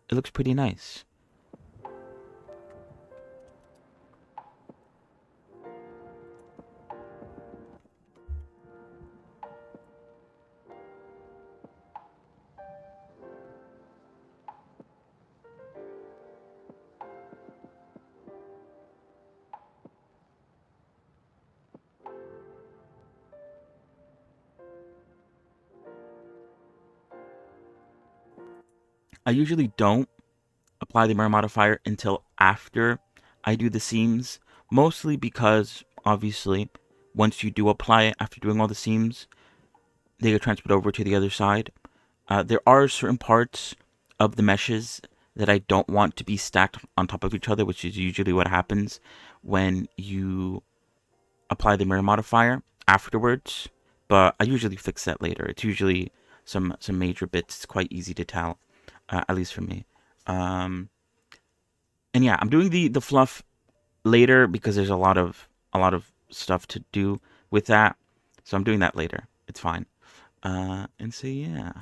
it looks pretty nice. I usually don't apply the mirror modifier until after I do the seams, mostly because, obviously, once you do apply it after doing all the seams, they get transferred over to the other side. There are certain parts of the meshes that I don't want to be stacked on top of each other, which is usually what happens when you apply the mirror modifier afterwards. But I usually fix that later. It's usually some major bits. It's quite easy to tell, at least for me. Um, and yeah, I'm doing the fluff later because there's a lot of stuff to do with that. So I'm doing that later. It's fine. And so yeah.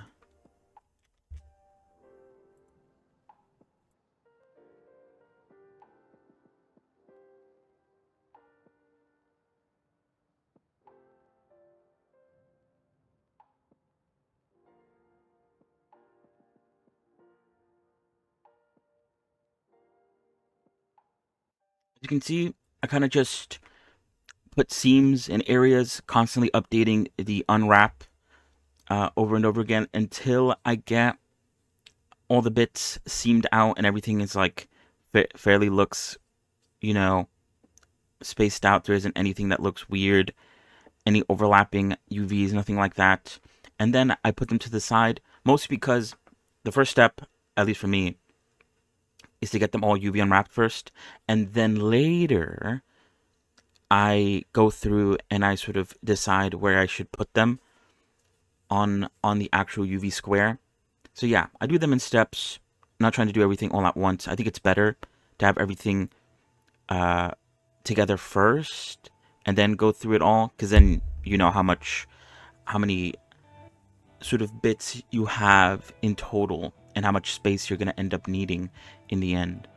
As you can see, I kind of just put seams in areas, constantly updating the unwrap over and over again until I get all the bits seamed out and everything is like fairly looks, you know, spaced out. There isn't anything that looks weird, any overlapping UVs, nothing like that. And then I put them to the side, mostly because the first step, at least for me, is to get them all UV unwrapped first, and then later I go through and I sort of decide where I should put them on the actual UV square. So yeah, I do them in steps. I'm not trying to do everything all at once. I think it's better to have everything together first and then go through it all, because then you know how many sort of bits you have in total and how much space you're going to end up needing in the end.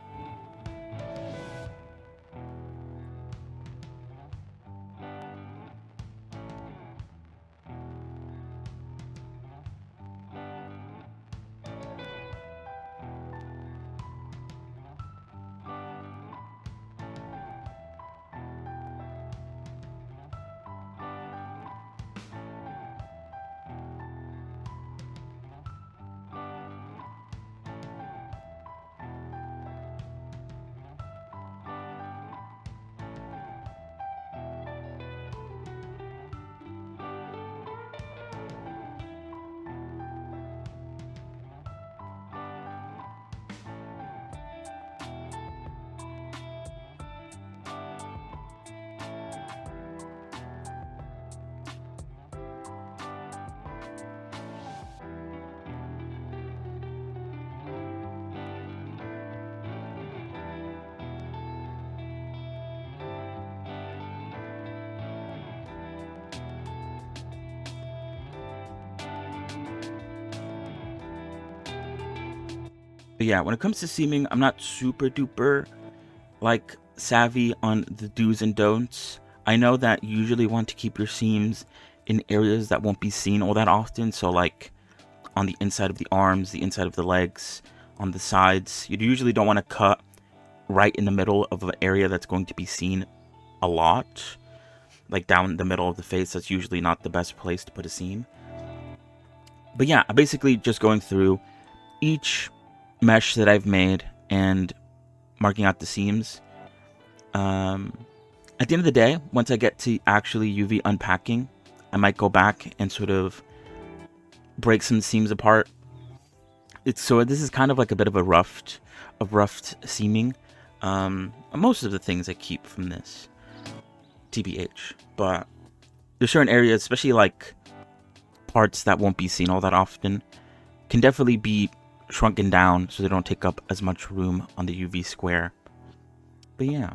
But yeah, when it comes to seaming, I'm not super duper like savvy on the do's and don'ts. I know that you usually want to keep your seams in areas that won't be seen all that often. So like on the inside of the arms, the inside of the legs, on the sides. You usually don't want to cut right in the middle of an area that's going to be seen a lot. Like down the middle of the face, that's usually not the best place to put a seam. But yeah, I'm basically just going through each mesh that I've made and marking out the seams. At the end of the day, once I get to actually UV unpacking, I might go back and sort of break some seams apart. So this is kind of like a bit of a roughed seaming. Most of the things I keep from this, TBH, but there's certain areas, especially like parts that won't be seen all that often, can definitely be shrunken down so they don't take up as much room on the UV square. But yeah.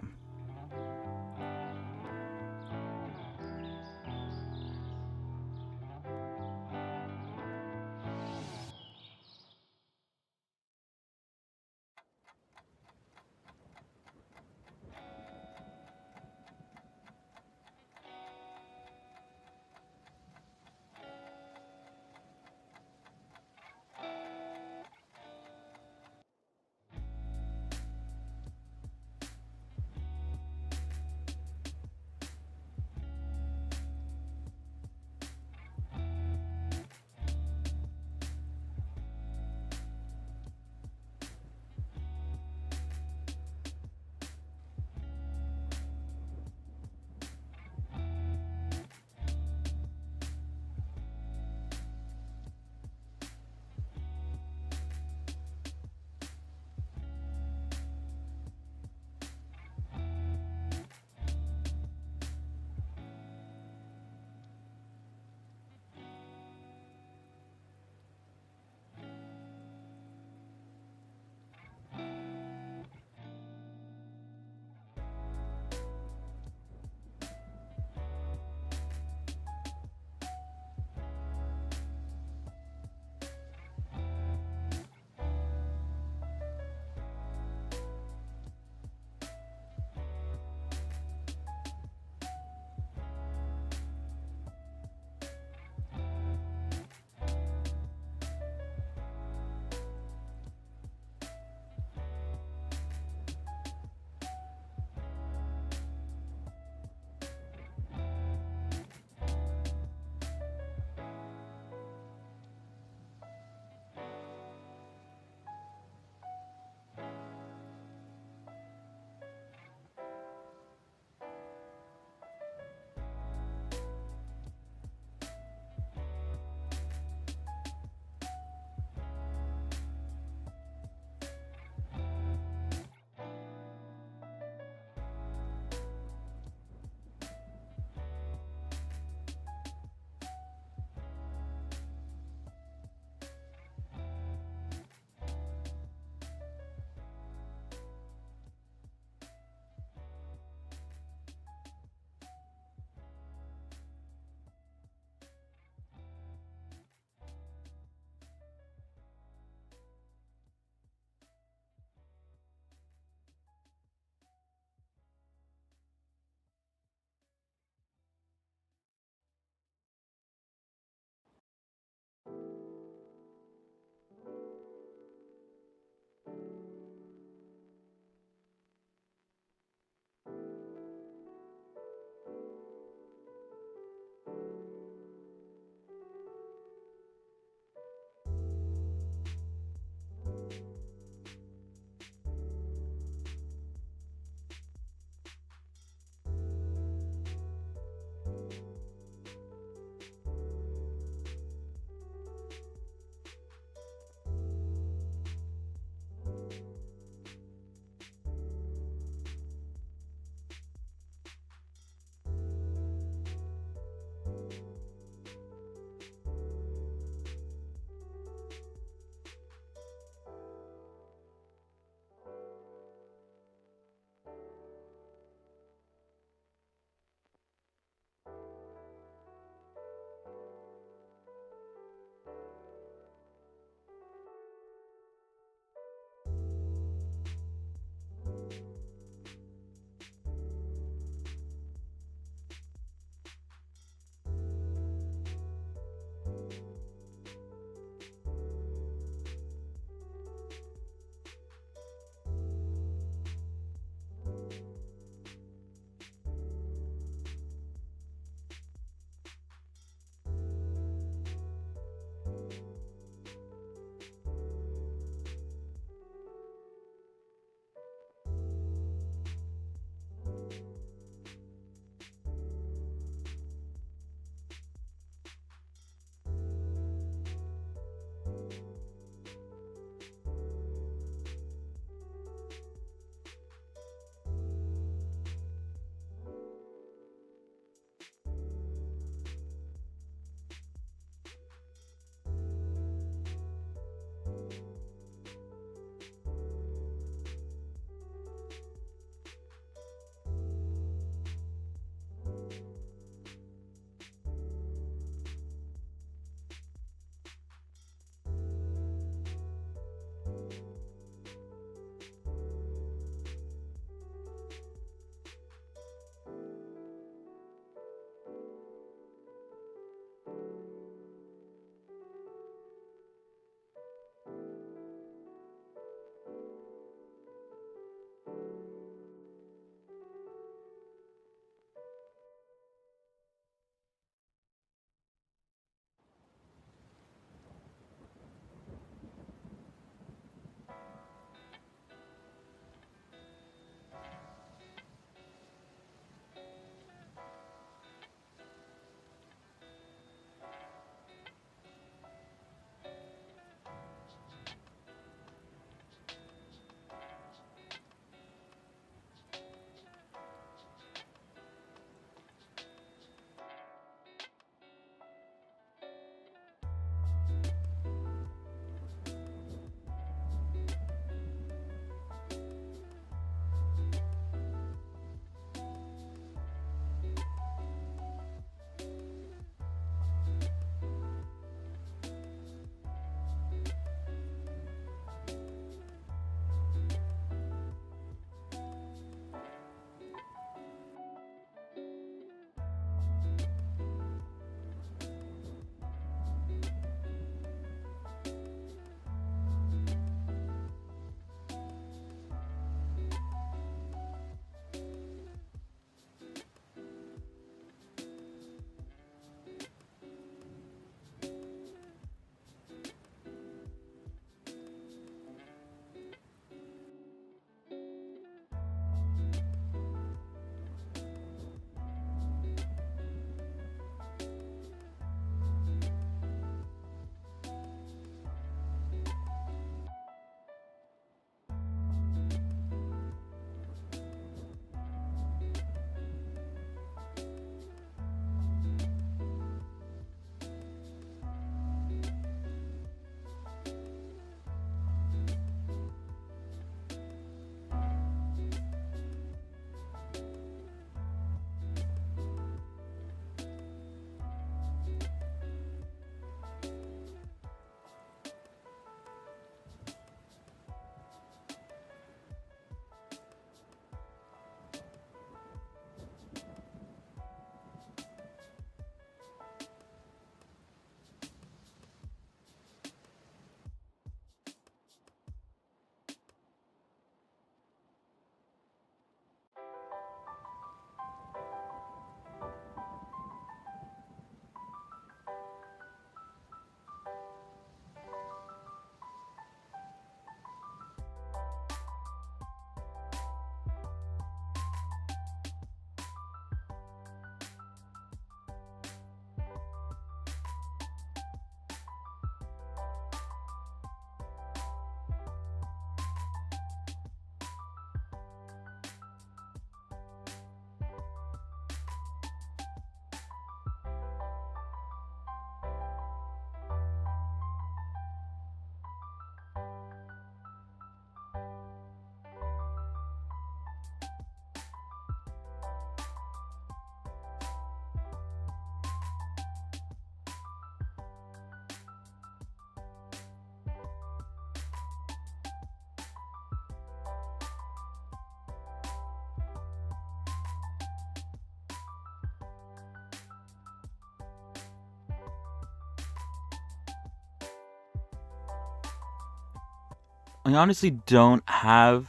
I honestly don't have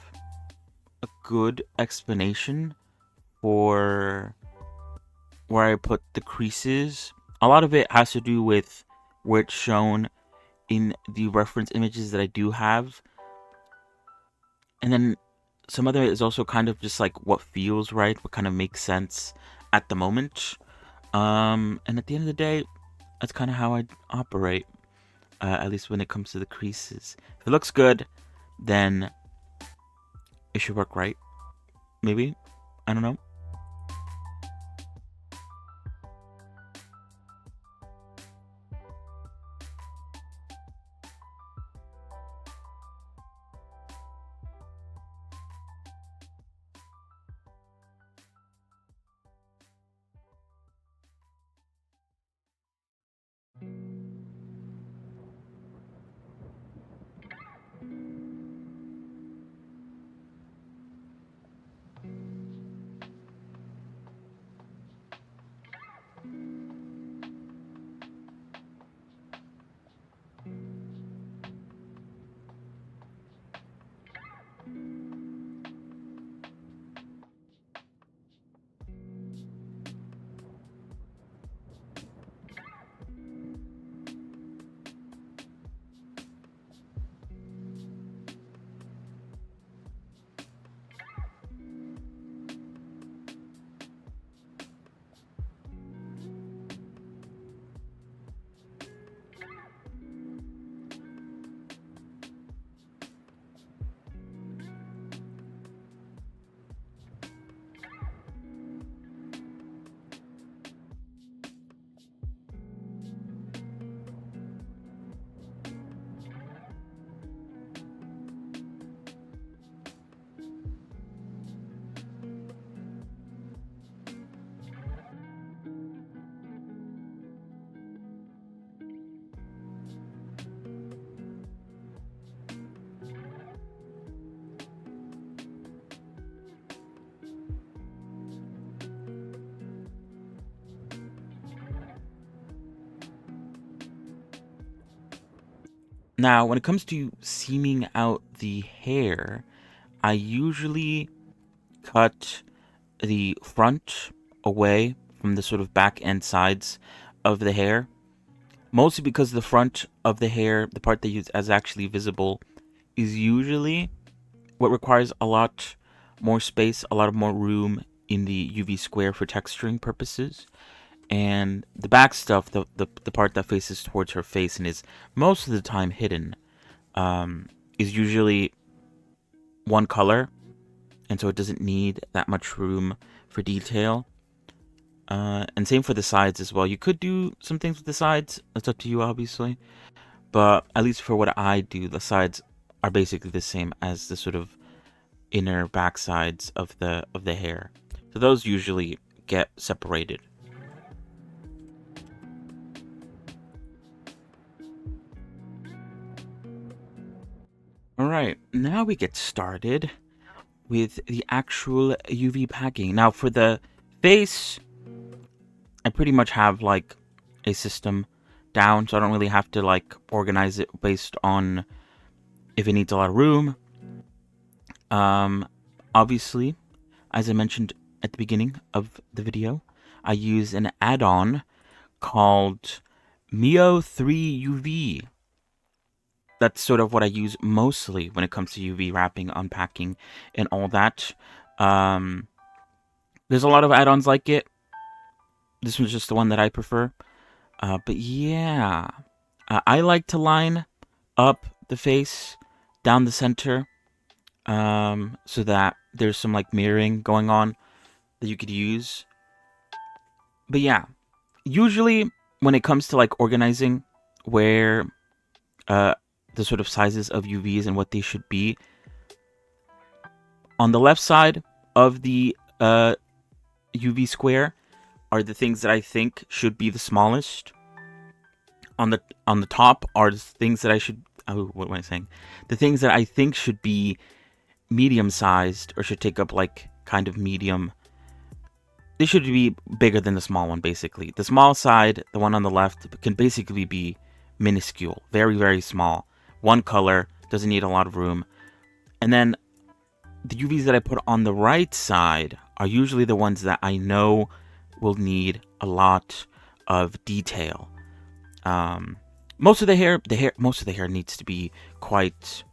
a good explanation for where I put the creases. A lot of it has to do with where it's shown in the reference images that I do have. And then some of it is also kind of just like what feels right, what kind of makes sense at the moment. And at the end of the day, that's kind of how I operate, at least when it comes to the creases. If it looks good, then it should work right. Maybe. I don't know. Now, when it comes to seaming out the hair, I usually cut the front away from the sort of back and sides of the hair. Mostly because the front of the hair, the part that is actually visible, is usually what requires a lot more space, a lot more room in the UV square for texturing purposes. And the back stuff, the part that faces towards her face and is most of the time hidden, is usually one color, and so it doesn't need that much room for detail. And same for the sides as well. You could do some things with the sides. That's up to you, obviously. But at least for what I do, the sides are basically the same as the sort of inner back sides of the hair. So those usually get separated. Alright, now we get started with the actual UV packing. Now for the face, I pretty much have like a system down, so I don't really have to like organize it based on if it needs a lot of room. Obviously, as I mentioned at the beginning of the video, I use an add-on called Mio 3 UV. That's sort of what I use mostly when it comes to UV wrapping, unpacking, and all that. There's a lot of add-ons like it. This one's just the one that I prefer. But yeah, I like to line up the face down the center, so that there's some like mirroring going on that you could use. But yeah, usually when it comes to like organizing where the sort of sizes of UVs and what they should be, on the left side of the UV square are the things that I think should be the smallest. On the top are the things that I should... Oh, what am I saying? The things that I think should be medium-sized, or should take up, like, kind of medium. They should be bigger than the small one, basically. The small side, the one on the left, can basically be minuscule. Very, very small. One color, doesn't need a lot of room. And then the UVs that I put on the right side are usually the ones that I know will need a lot of detail. Most of the hair needs to be quite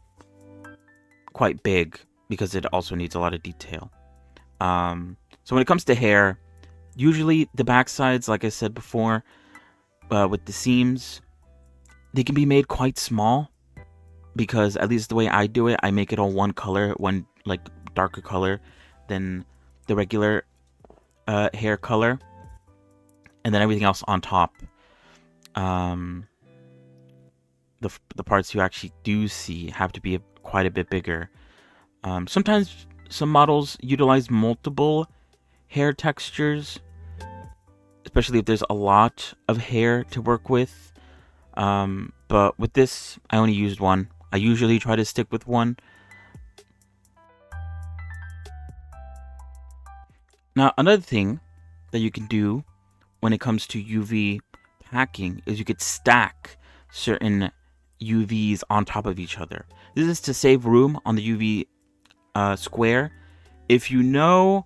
big because it also needs a lot of detail. So when it comes to hair, usually the back sides, like I said before, with the seams, they can be made quite small, because at least the way I do it, I make it all one color, one like darker color than the regular hair color, and then everything else on top. The parts you actually do see have to be quite a bit bigger. Sometimes some models utilize multiple hair textures, especially if there's a lot of hair to work with. But with this, I only used one. I usually try to stick with one. Now, another thing that you can do when it comes to UV packing is you could stack certain UVs on top of each other. This is to save room on the UV square. If you know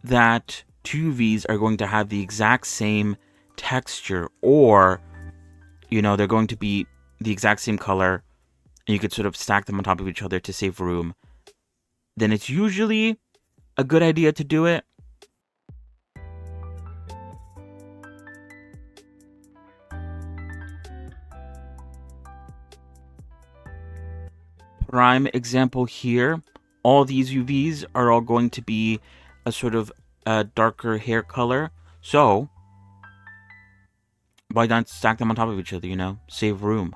that two UVs are going to have the exact same texture, or they're going to be the exact same color, and you could sort of stack them on top of each other to save room, then it's usually a good idea to do it. Prime example here, all these UVs are all going to be a sort of darker hair color, so why not stack them on top of each other, save room.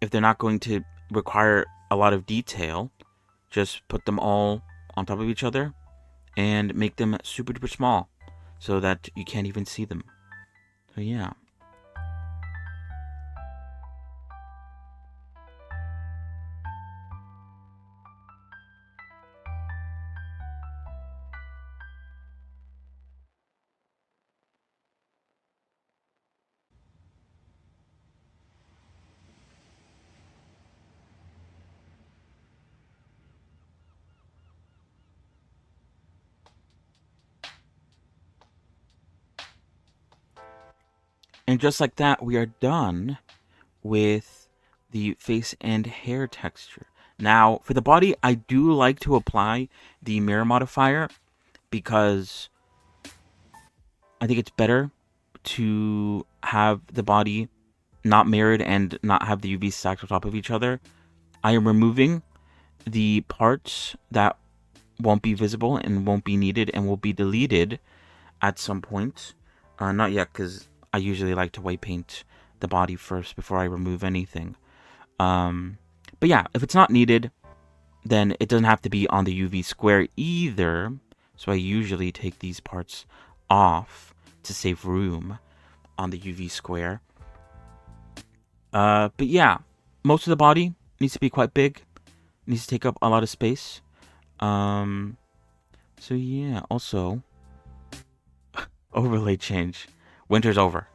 If they're not going to require a lot of detail, just put them all on top of each other and make them super duper small so that you can't even see them. So yeah. And just like that, we are done with the face and hair texture. Now, for the body, I do like to apply the mirror modifier because I think it's better to have the body not mirrored and not have the UV stacked on top of each other. I am removing the parts that won't be visible and won't be needed and will be deleted at some point. Not yet, because I usually like to white paint the body first before I remove anything. But yeah, if it's not needed, then it doesn't have to be on the UV square either. So I usually take these parts off to save room on the UV square. But yeah, most of the body needs to be quite big. Needs to take up a lot of space. So yeah, also overlay change. Winter's over.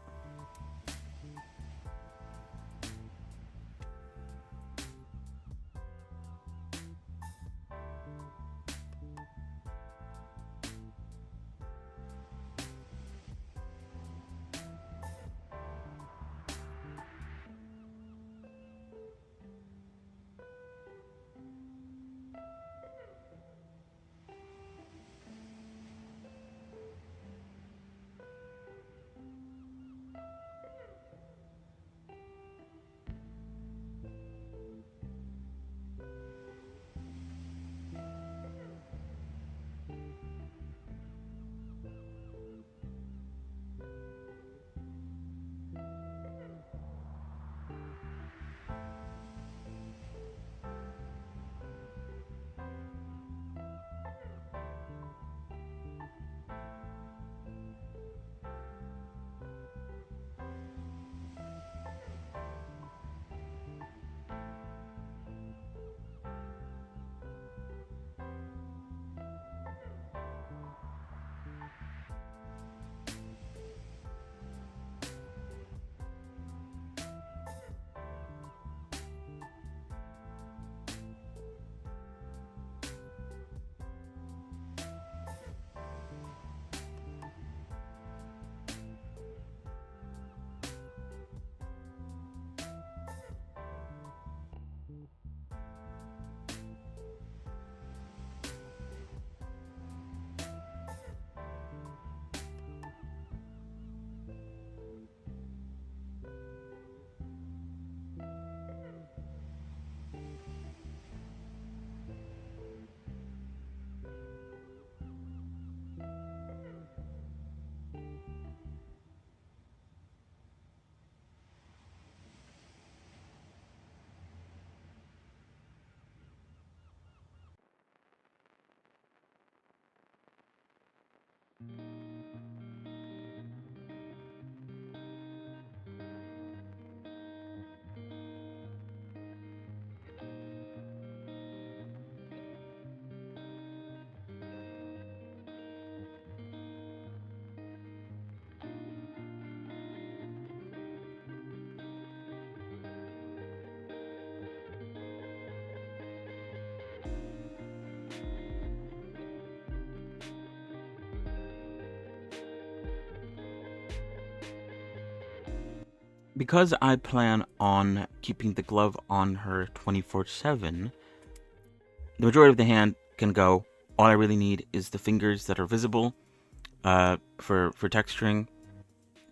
because I plan on keeping the glove on her 24/7, the majority of the hand can go. All I really need is the fingers that are visible for texturing.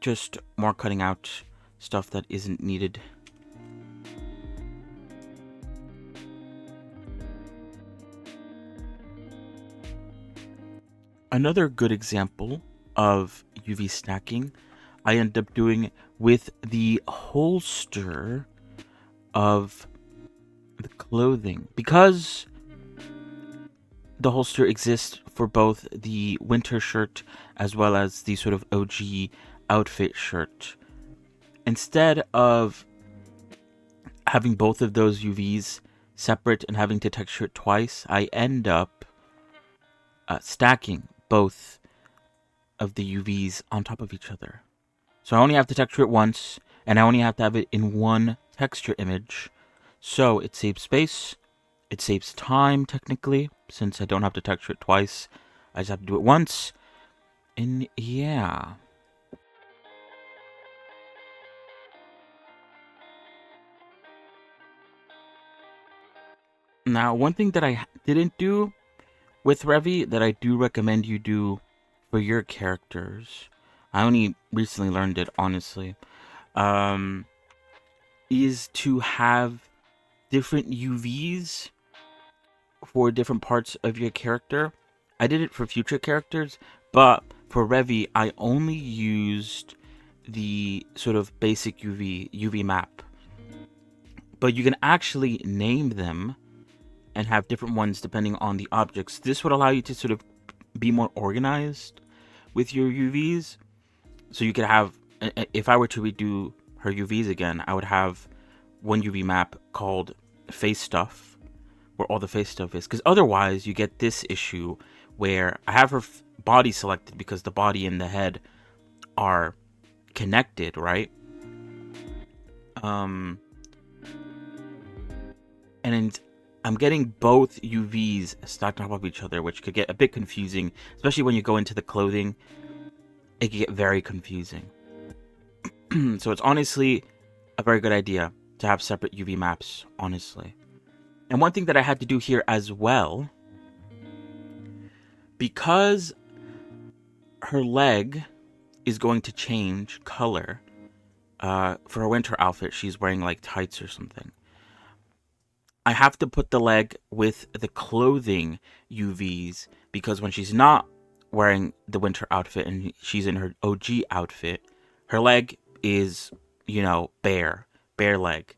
Just more cutting out stuff that isn't needed. Another good example of UV stacking I end up doing with the holster of the clothing. Because the holster exists for both the winter shirt as well as the sort of OG outfit shirt. Instead of having both of those UVs separate and having to texture it twice, I end up stacking both of the UVs on top of each other. So I only have to texture it once, and I only have to have it in one texture image. So it saves space, it saves time technically, since I don't have to texture it twice. I just have to do it once, and yeah. Now, one thing that I didn't do with Revy that I do recommend you do for your characters, I only recently learned it, honestly, is to have different UVs for different parts of your character. I did it for future characters, but for Revy, I only used the sort of basic UV map. But you can actually name them and have different ones depending on the objects. This would allow you to sort of be more organized with your UVs. So you could have, if I were to redo her UVs again, I would have one UV map called face stuff, where all the face stuff is. Because otherwise you get this issue where I have her body selected because the body and the head are connected, right? And I'm getting both UVs stacked on top of each other, which could get a bit confusing, especially when you go into the clothing. It can get very confusing. So it's honestly a very good idea to have separate UV maps, honestly. And one thing that I had to do here as well, because her leg is going to change color, for her winter outfit, she's wearing like tights or something. I have to put the leg with the clothing UVs because when she's not wearing the winter outfit and she's in her OG outfit, her leg is, bare leg.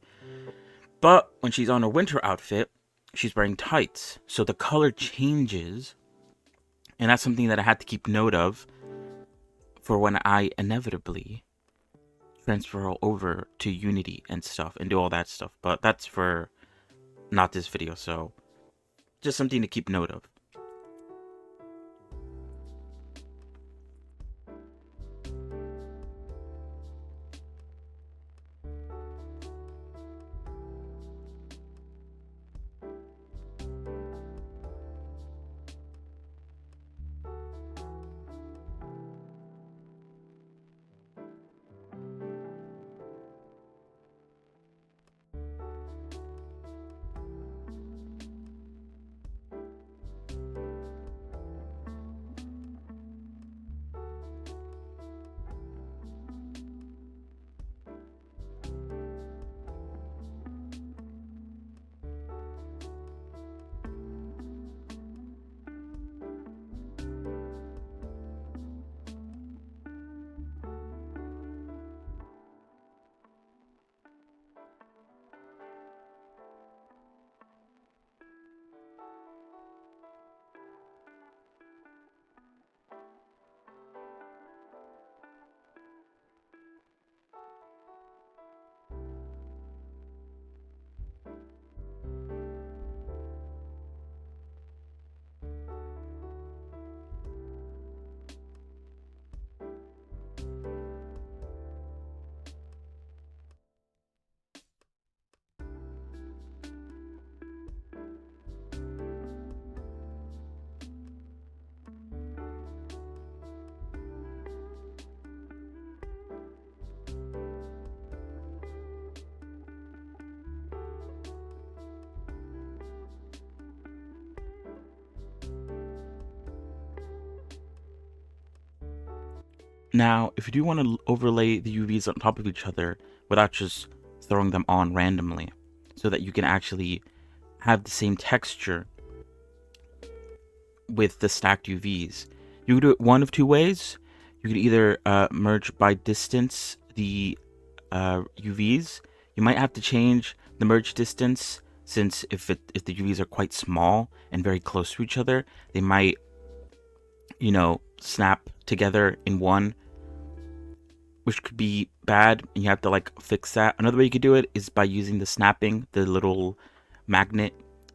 But when she's on her winter outfit, she's wearing tights. So the color changes. And that's something that I had to keep note of for when I inevitably transfer over to Unity and stuff and do all that stuff. But that's for not this video, so just something to keep note of. Now, if you do want to overlay the UVs on top of each other without just throwing them on randomly, so that you can actually have the same texture with the stacked UVs, you could do it one of two ways. You could either merge by distance the UVs. You might have to change the merge distance, since if the UVs are quite small and very close to each other, they might, snap together in one, which could be bad, and you have to like fix that. Another way you could do it is by using the snapping, the little magnet,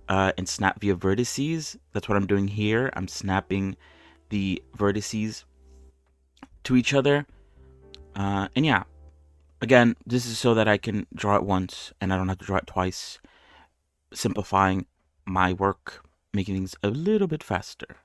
and snap via vertices. That's what I'm doing here. I'm snapping the vertices to each other. And yeah, again, this is so that I can draw it once and I don't have to draw it twice, simplifying my work, making things a little bit faster.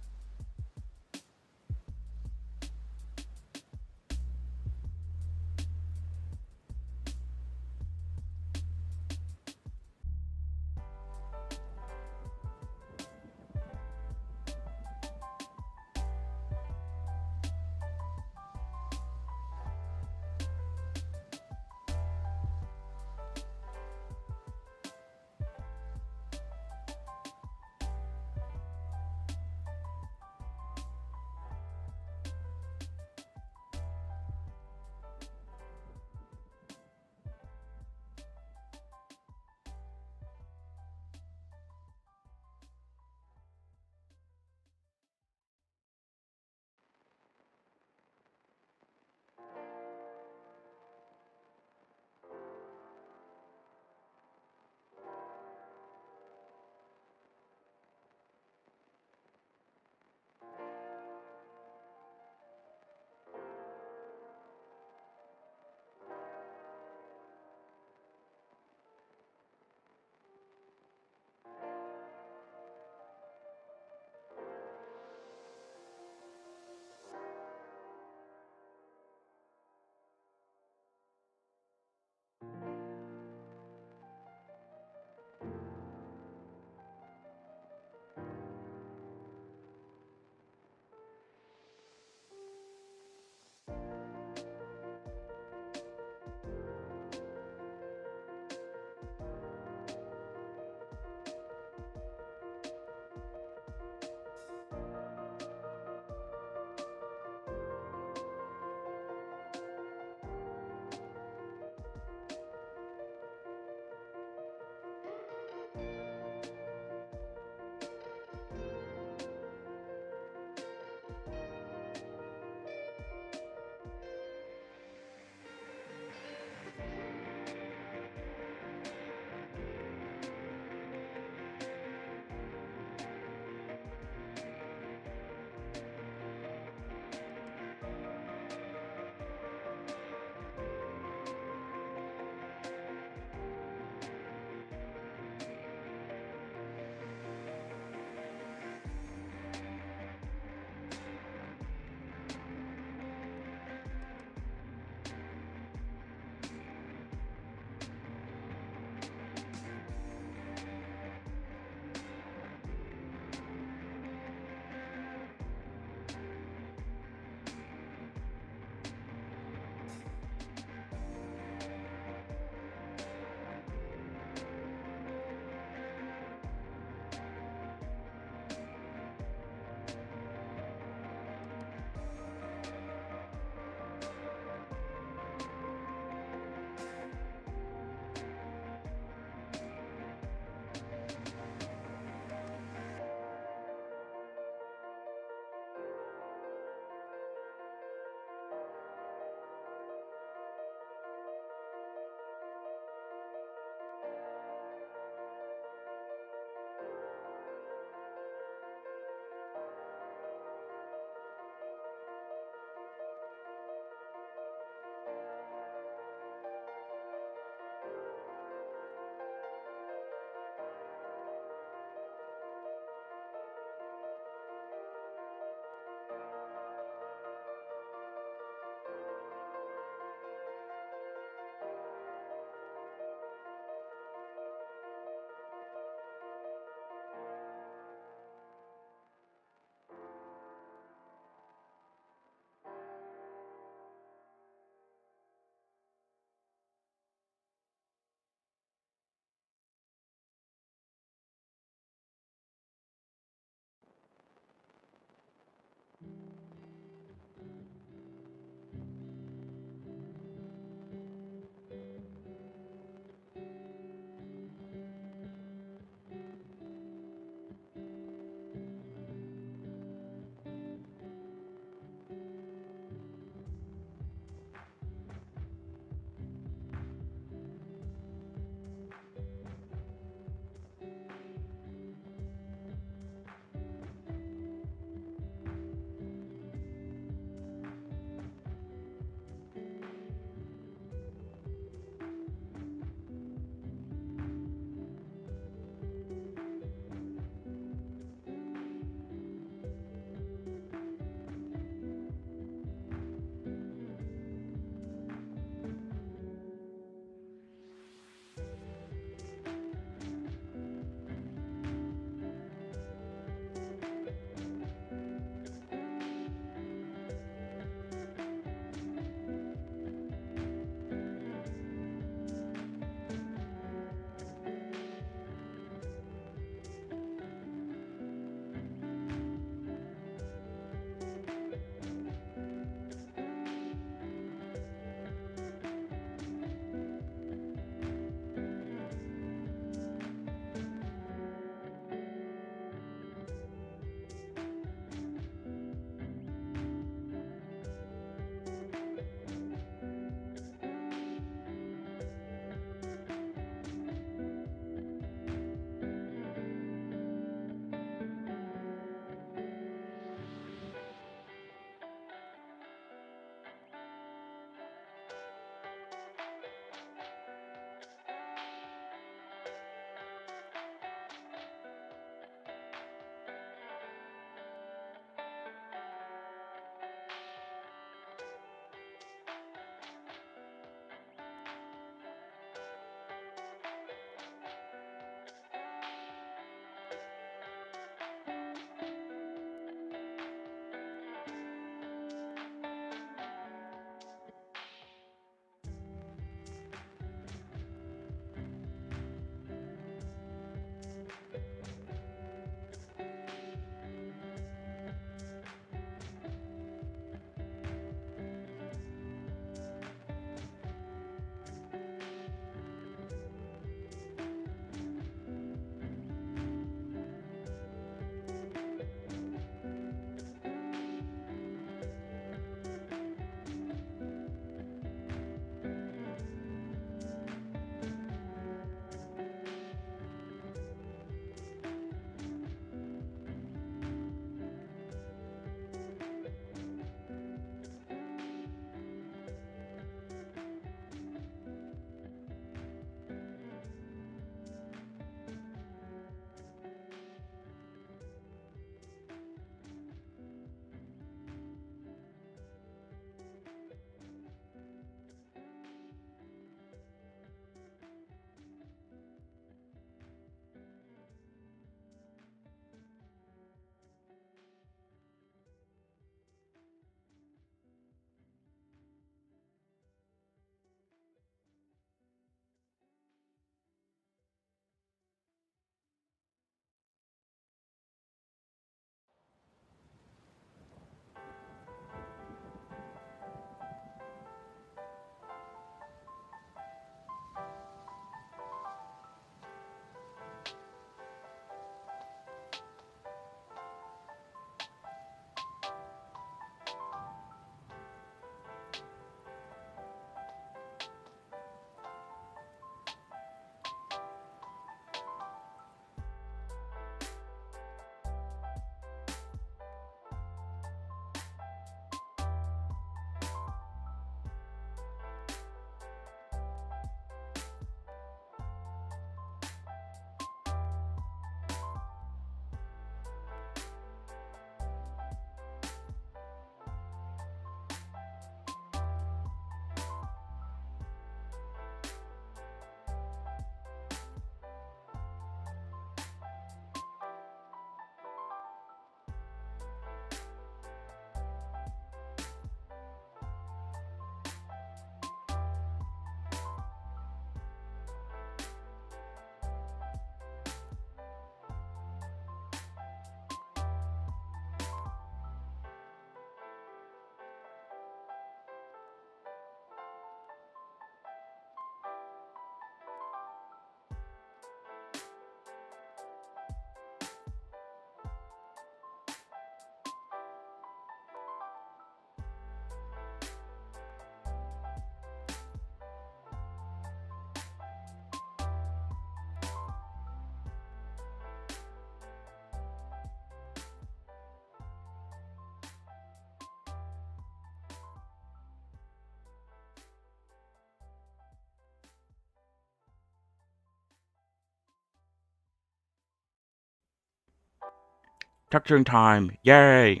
Texturing time! Yay!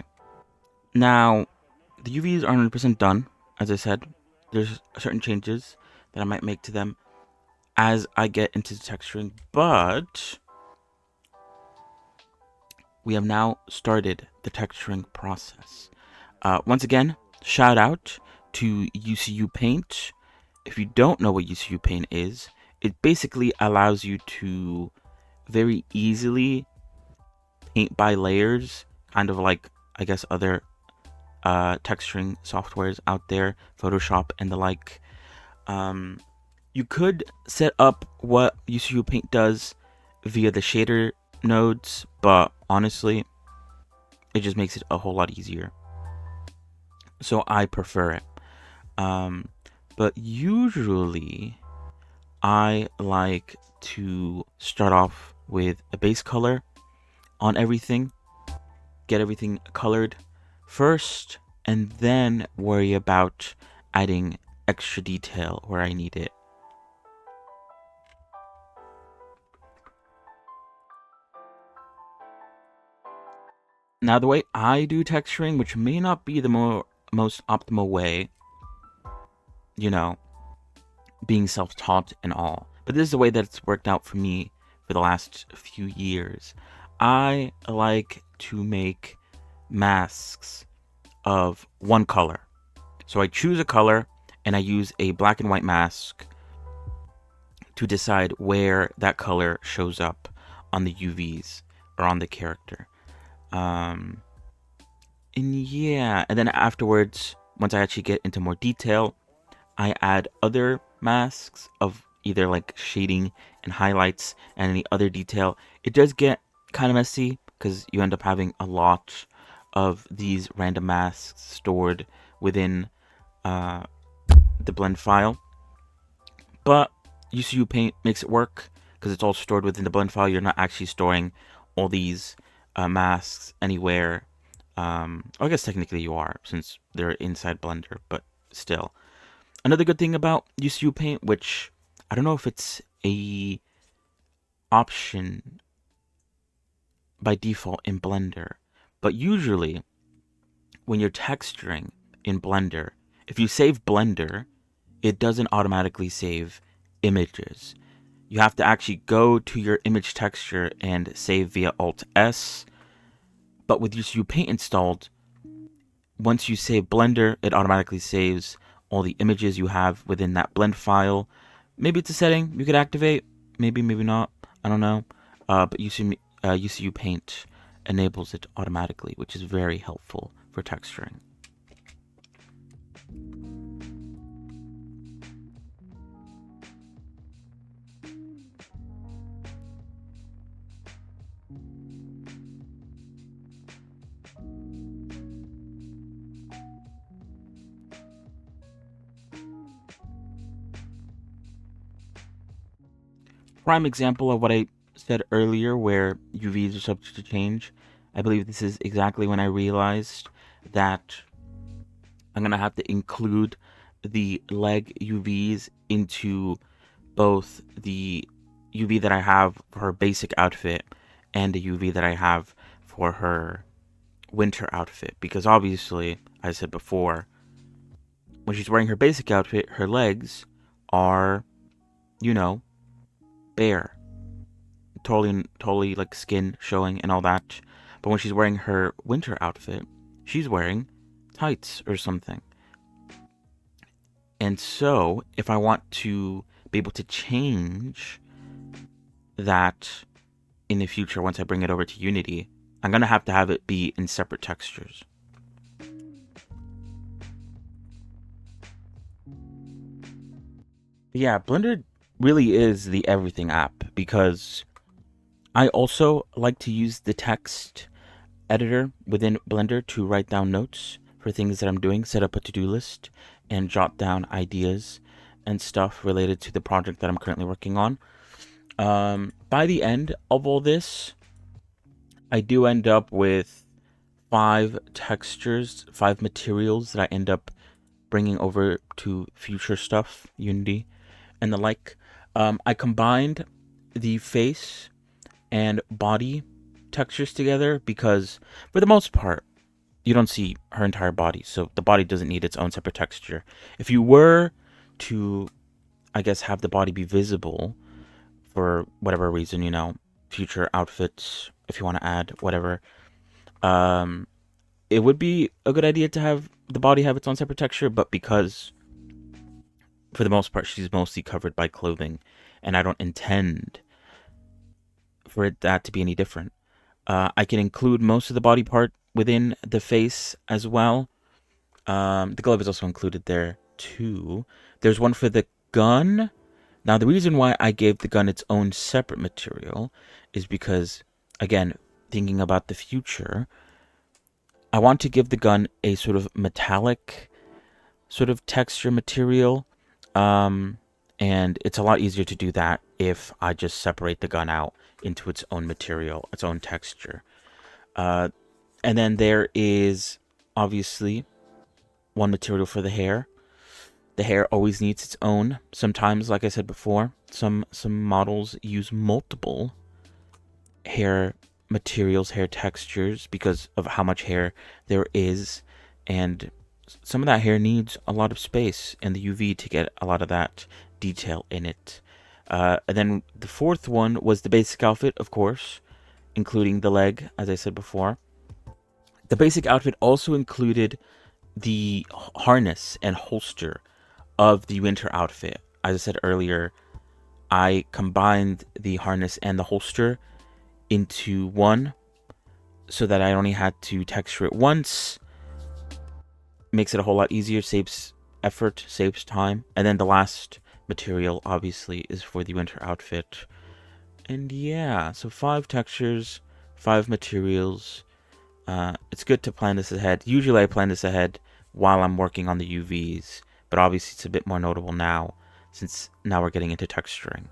Now, the UVs are 100% done. As I said, there's certain changes that I might make to them as I get into the texturing, but we have now started the texturing process. Once again, shout out to UCU Paint. If you don't know what UCU Paint is, it basically allows you to very easily paint by layers, kind of like, I guess, other texturing softwares out there, Photoshop and the like. You could set up what UCU Paint does via the shader nodes, but honestly, it just makes it a whole lot easier. So I prefer it. But usually, I like to start off with a base color on everything, get everything colored first, and then worry about adding extra detail where I need it. Now, the way I do texturing, which may not be the most optimal way, you know, being self-taught and all, but this is the way that it's worked out for me for the last few years. I like to make masks of one color. So I choose a color and I use a black and white mask to decide where that color shows up on the UVs or on the character. And yeah, and then afterwards, once I actually get into more detail, I add other masks of either like shading and highlights and any other detail. It does get kind of messy because you end up having a lot of these random masks stored within the blend file. But UCU Paint makes it work because it's all stored within the blend file. You're not actually storing all these masks anywhere. I guess technically you are, since they're inside Blender, but still. Another good thing about UCU Paint, which I don't know if it's a option by default in Blender, but usually when you're texturing in Blender, if you save Blender, it doesn't automatically save images. You have to actually go to your image texture and save via Alt-S. But with UCU Paint installed, once you save Blender, it automatically saves all the images you have within that blend file. Maybe it's a setting you could activate, maybe not, I don't know. But UCU Paint enables it automatically, which is very helpful for texturing. Prime example of what I said earlier where UVs are subject to change. I believe this is exactly when I realized that I'm going to have to include the leg UVs into both the UV that I have for her basic outfit and the UV that I have for her winter outfit. Because obviously, as I said before, when she's wearing her basic outfit, her legs are, you know, bare. Totally like skin showing and all that. But when she's wearing her winter outfit, she's wearing tights or something. And so, if I want to be able to change that in the future, once I bring it over to Unity, I'm going to have it be in separate textures. Yeah, Blender really is the everything app because I also like to use the text editor within Blender to write down notes for things that I'm doing, set up a to-do list, and jot down ideas and stuff related to the project that I'm currently working on. By the end of all this, I do end up with 5 textures, 5 materials that I end up bringing over to future stuff, Unity, and the like. I combined the face and body textures together because, for the most part, you don't see her entire body, so the body doesn't need its own separate texture. If you were to, I guess, have the body be visible for whatever reason, future outfits, if you want to add whatever, it would be a good idea to have the body have its own separate texture, but because for the most part she's mostly covered by clothing, and I don't intend for that to be any different. I can include most of the body part within the face as well. The glove is also included there too. There's one for the gun. Now, the reason why I gave the gun its own separate material is because, again, thinking about the future, I want to give the gun a sort of metallic sort of texture material. And it's a lot easier to do that if I just separate the gun out into its own material, its own texture. And then there is obviously one material for the hair. The hair always needs its own. Sometimes, like I said before, some models use multiple hair materials, hair textures, because of how much hair there is, and some of that hair needs a lot of space in the UV to get a lot of that detail in it. And then the fourth one was the basic outfit, of course, including the leg, as I said before. The basic outfit also included the harness and holster of the winter outfit. As I said earlier, I combined the harness and the holster into one so that I only had to texture it once. Makes it a whole lot easier, saves effort, saves time. And then the last material, obviously, is for the winter outfit. And yeah, so 5 textures, 5 materials. It's good to plan this ahead. Usually I plan this ahead while I'm working on the UVs, but obviously it's a bit more notable now, since now we're getting into texturing.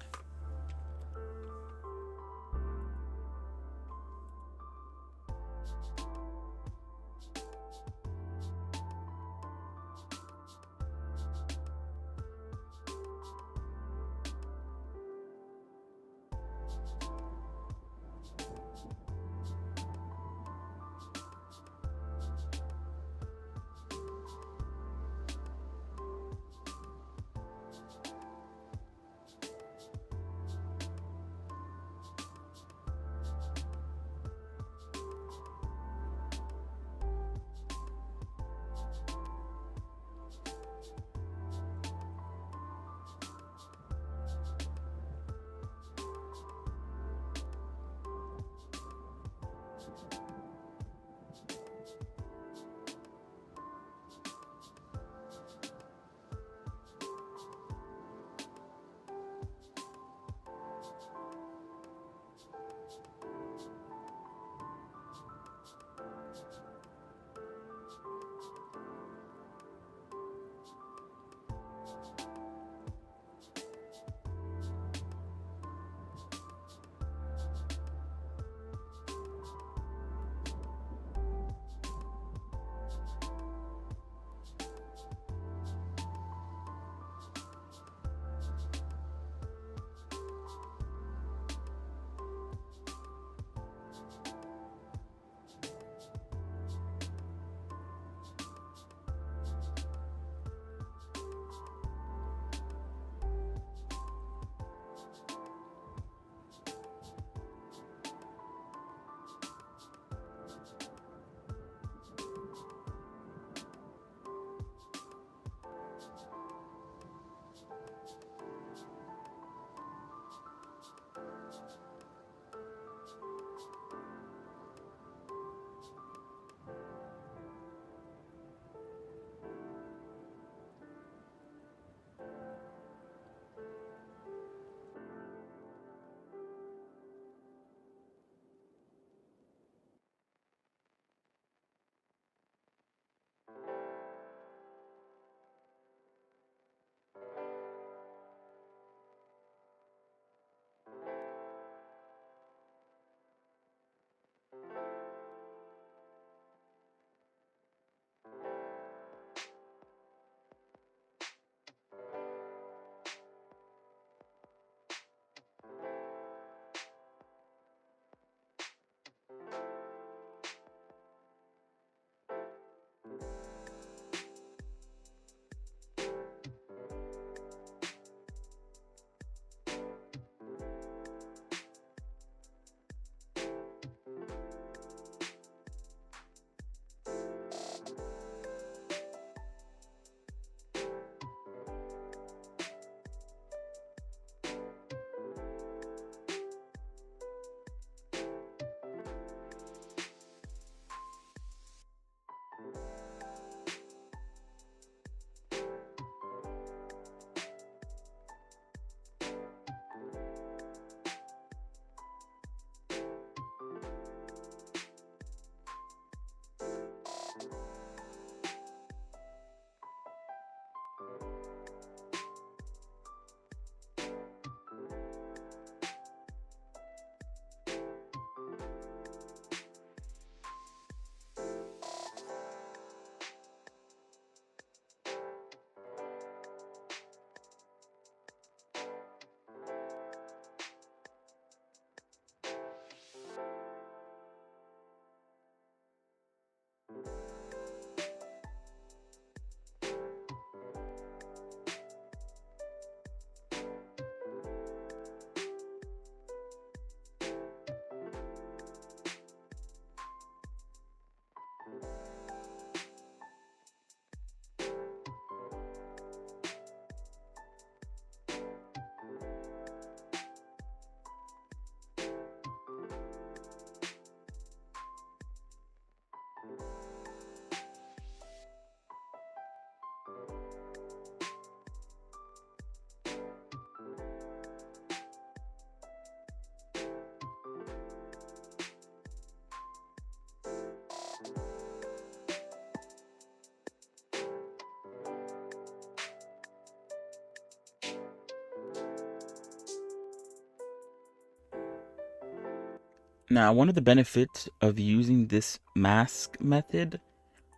Now, one of the benefits of using this mask method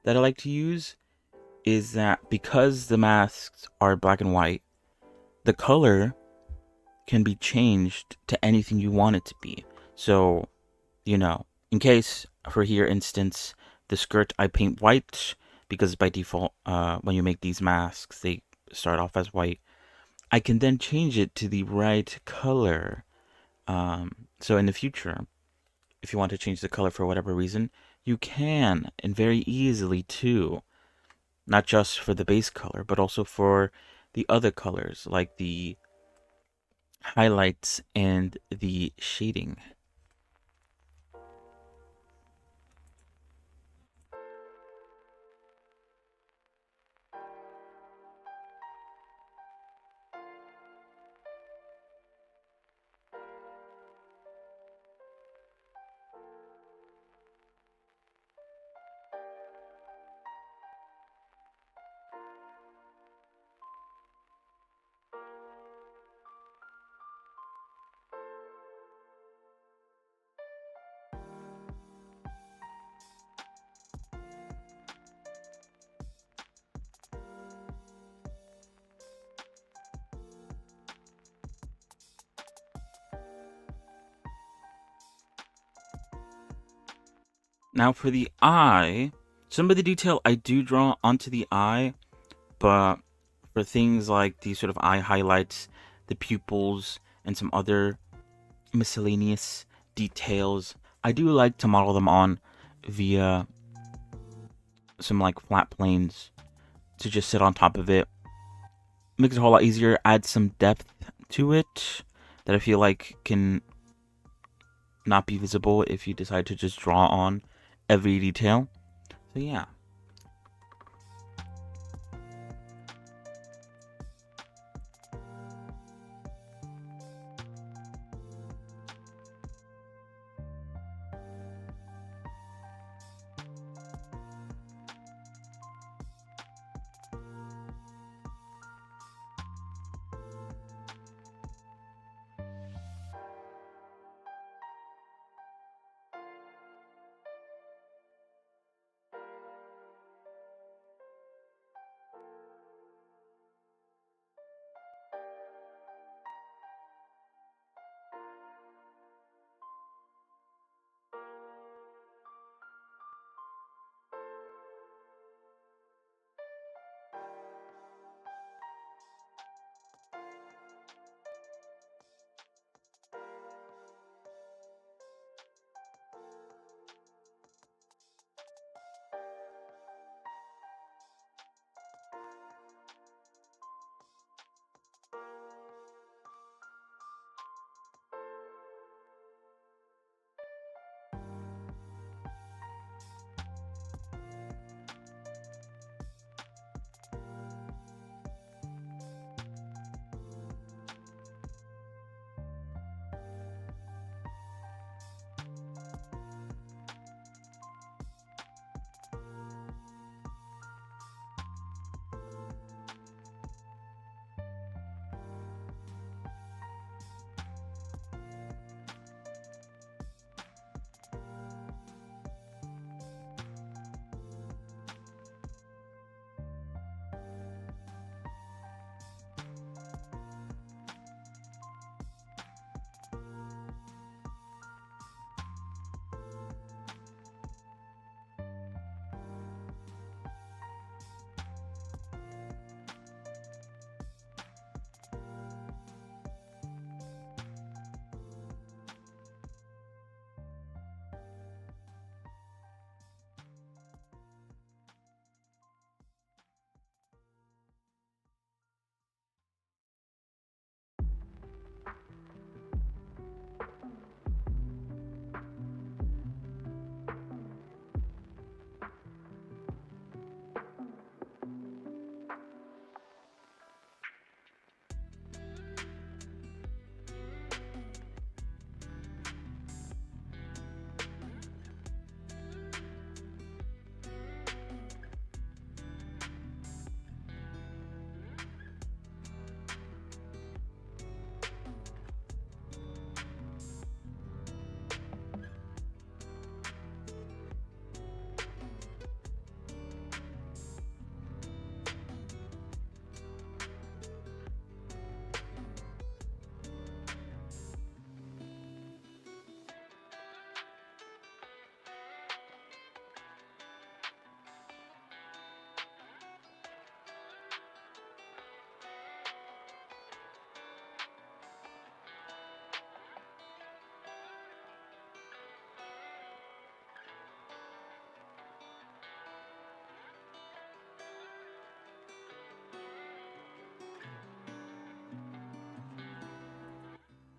that I like to use is that because the masks are black and white, the color can be changed to anything you want it to be. So, in case, for here instance, the skirt I paint white, because by default, when you make these masks, they start off as white. I can then change it to the right color. So in the future, if you want to change the color for whatever reason, you can, and very easily too. Not just for the base color, but also for the other colors, like the highlights and the shading. Now for the eye, some of the detail I do draw onto the eye, but for things like these sort of eye highlights, the pupils, and some other miscellaneous details, I do like to model them on via some like flat planes to just sit on top of it. Makes it a whole lot easier, adds some depth to it that I feel like can not be visible if you decide to just draw on every detail. So yeah.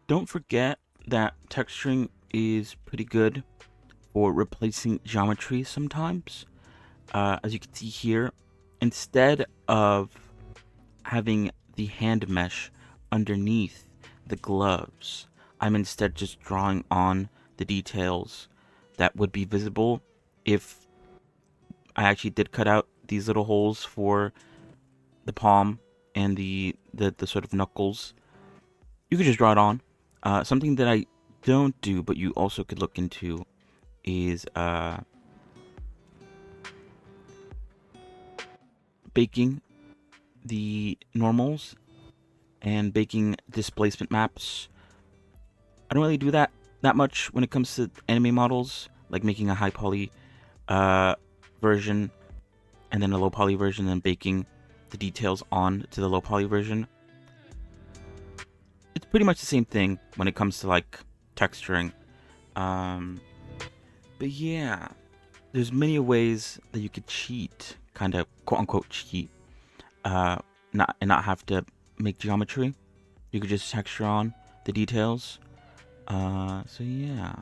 Don't forget that texturing is pretty good for replacing geometry sometimes. As you can see here, instead of having the hand mesh underneath the gloves, I'm instead just drawing on the details that would be visible if I actually did cut out these little holes for the palm and the sort of knuckles. You could just draw it on. Something that I don't do, but you also could look into, is baking the normals and baking displacement maps. I don't really do that much when it comes to anime models, like making a high poly version and then a low poly version, and then baking the details on to the low poly version. It's pretty much the same thing when it comes to like texturing. But yeah, there's many ways that you could cheat, kind of quote unquote cheat, not have to make geometry. You could just texture on the details. So yeah.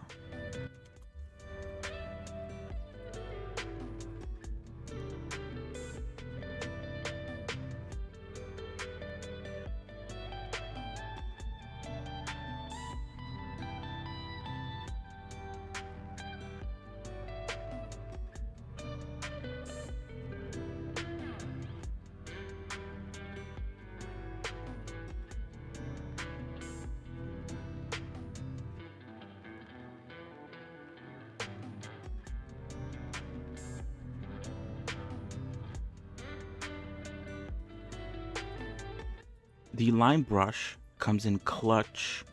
The line brush comes in clutch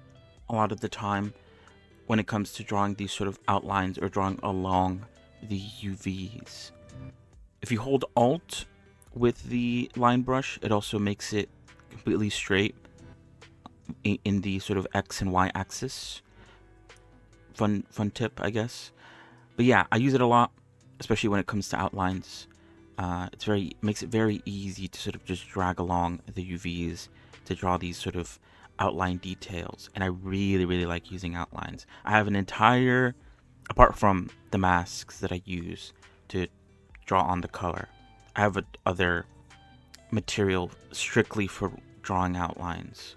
a lot of the time when it comes to drawing these sort of outlines or drawing along the UVs. If you hold Alt with the line brush, it also makes it completely straight in the sort of X and Y axis. Fun tip, I guess. But yeah, I use it a lot, especially when it comes to outlines. Makes it very easy to sort of just drag along the UVs to draw these sort of outline details, and I really like using outlines. I have an entire, apart from the masks that I use to draw on the color, I have other material strictly for drawing outlines.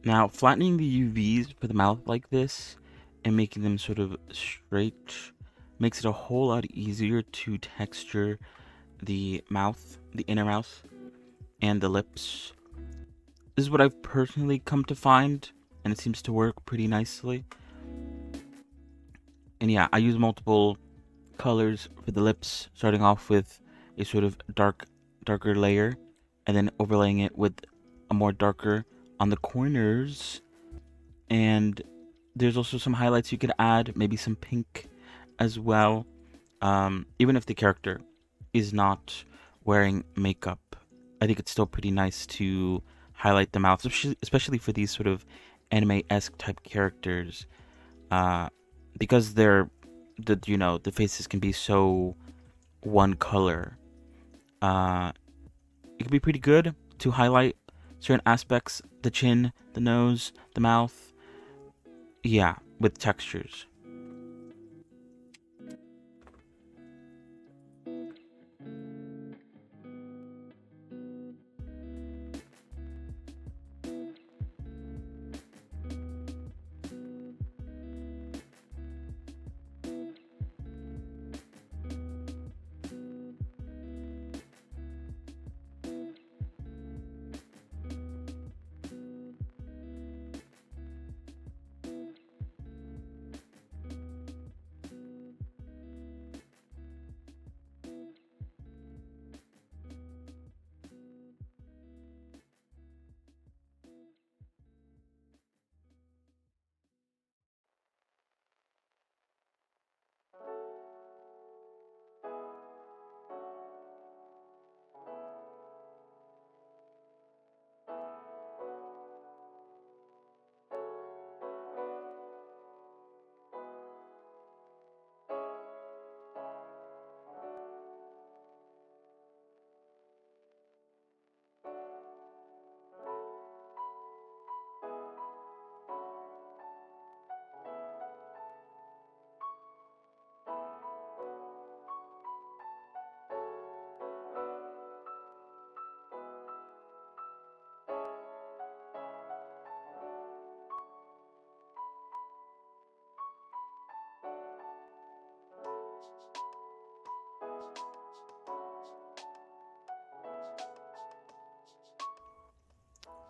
Now, flattening the UVs for the mouth like this and making them sort of straight makes it a whole lot easier to texture the mouth, the inner mouth, and the lips. This is what I've personally come to find, and it seems to work pretty nicely. And yeah, I use multiple colors for the lips, starting off with a sort of darker layer, and then overlaying it with a more darker on the corners. And there's also some highlights you could add, maybe some pink as well. Even if the character is not wearing makeup, I think it's still pretty nice to highlight the mouth, especially for these sort of anime-esque type characters, because the faces can be so one color. It can be pretty good to highlight certain aspects, the chin, the nose, the mouth, yeah, with textures.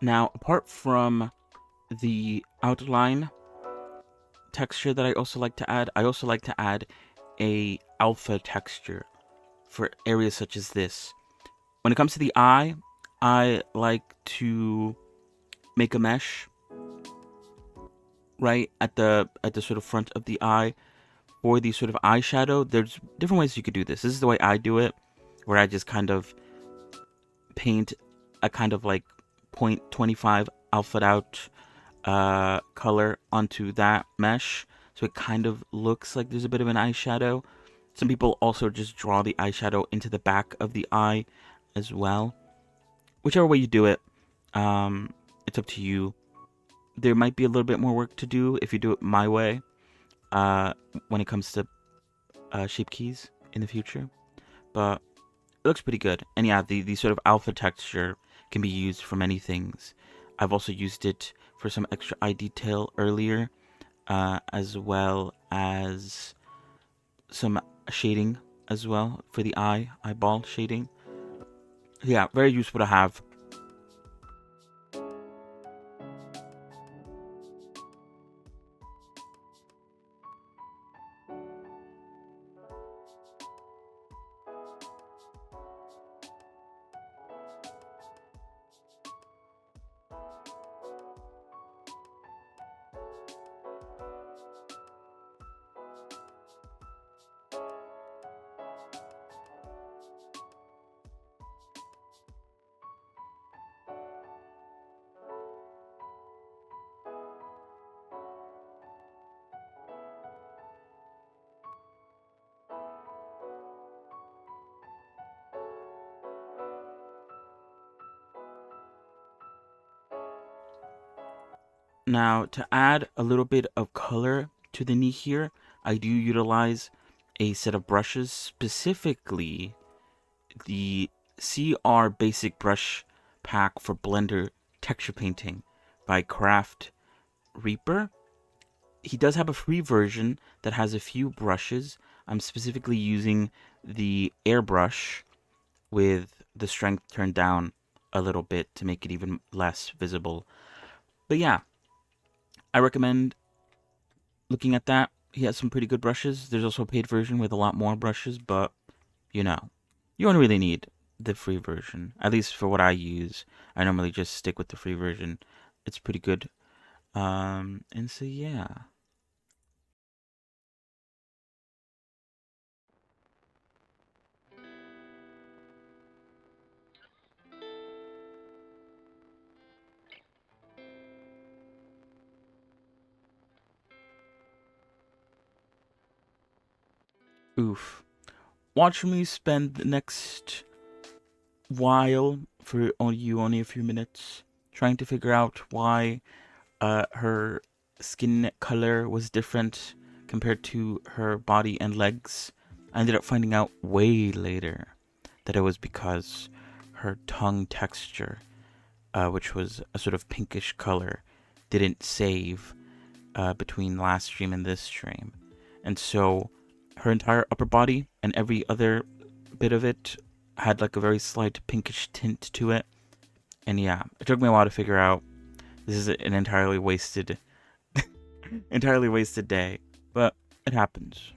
Now, apart from the outline texture that I also like to add, I also like to add a alpha texture for areas such as this. When it comes to the eye, I like to make a mesh right at the sort of front of the eye for the sort of eyeshadow. There's different ways you could do this. This is the way I do it, where I just kind of paint a kind of like 0.25 alpha out color onto that mesh, so it kind of looks like there's a bit of an eyeshadow. Some people also just draw the eyeshadow into the back of the eye as well. Whichever way you do it, it's up to you. There might be a little bit more work to do if you do it my way, when it comes to shape keys in the future, but it looks pretty good. And yeah, the sort of alpha texture can be used for many things. I've also used it for some extra eye detail earlier, as well as some shading as well for the eyeball shading. Yeah, very useful to have. Now, to add a little bit of color to the knee here, I do utilize a set of brushes, specifically the CR Basic Brush Pack for Blender Texture Painting by Craft Reaper. He does have a free version that has a few brushes. I'm specifically using the airbrush with the strength turned down a little bit to make it even less visible. But yeah, I recommend looking at that. He has some pretty good brushes. There's also a paid version with a lot more brushes, but you know, you don't really need the free version. At least for what I use, I normally just stick with the free version. It's pretty good. And so yeah. Oof. Watch me spend the next while, for only a few minutes, trying to figure out why her skin color was different compared to her body and legs. I ended up finding out way later that it was because her tongue texture, which was a sort of pinkish color, didn't save between last stream and this stream. And so her entire upper body and every other bit of it had like a very slight pinkish tint to it. And yeah, it took me a while to figure out this is an entirely wasted day, but it happens.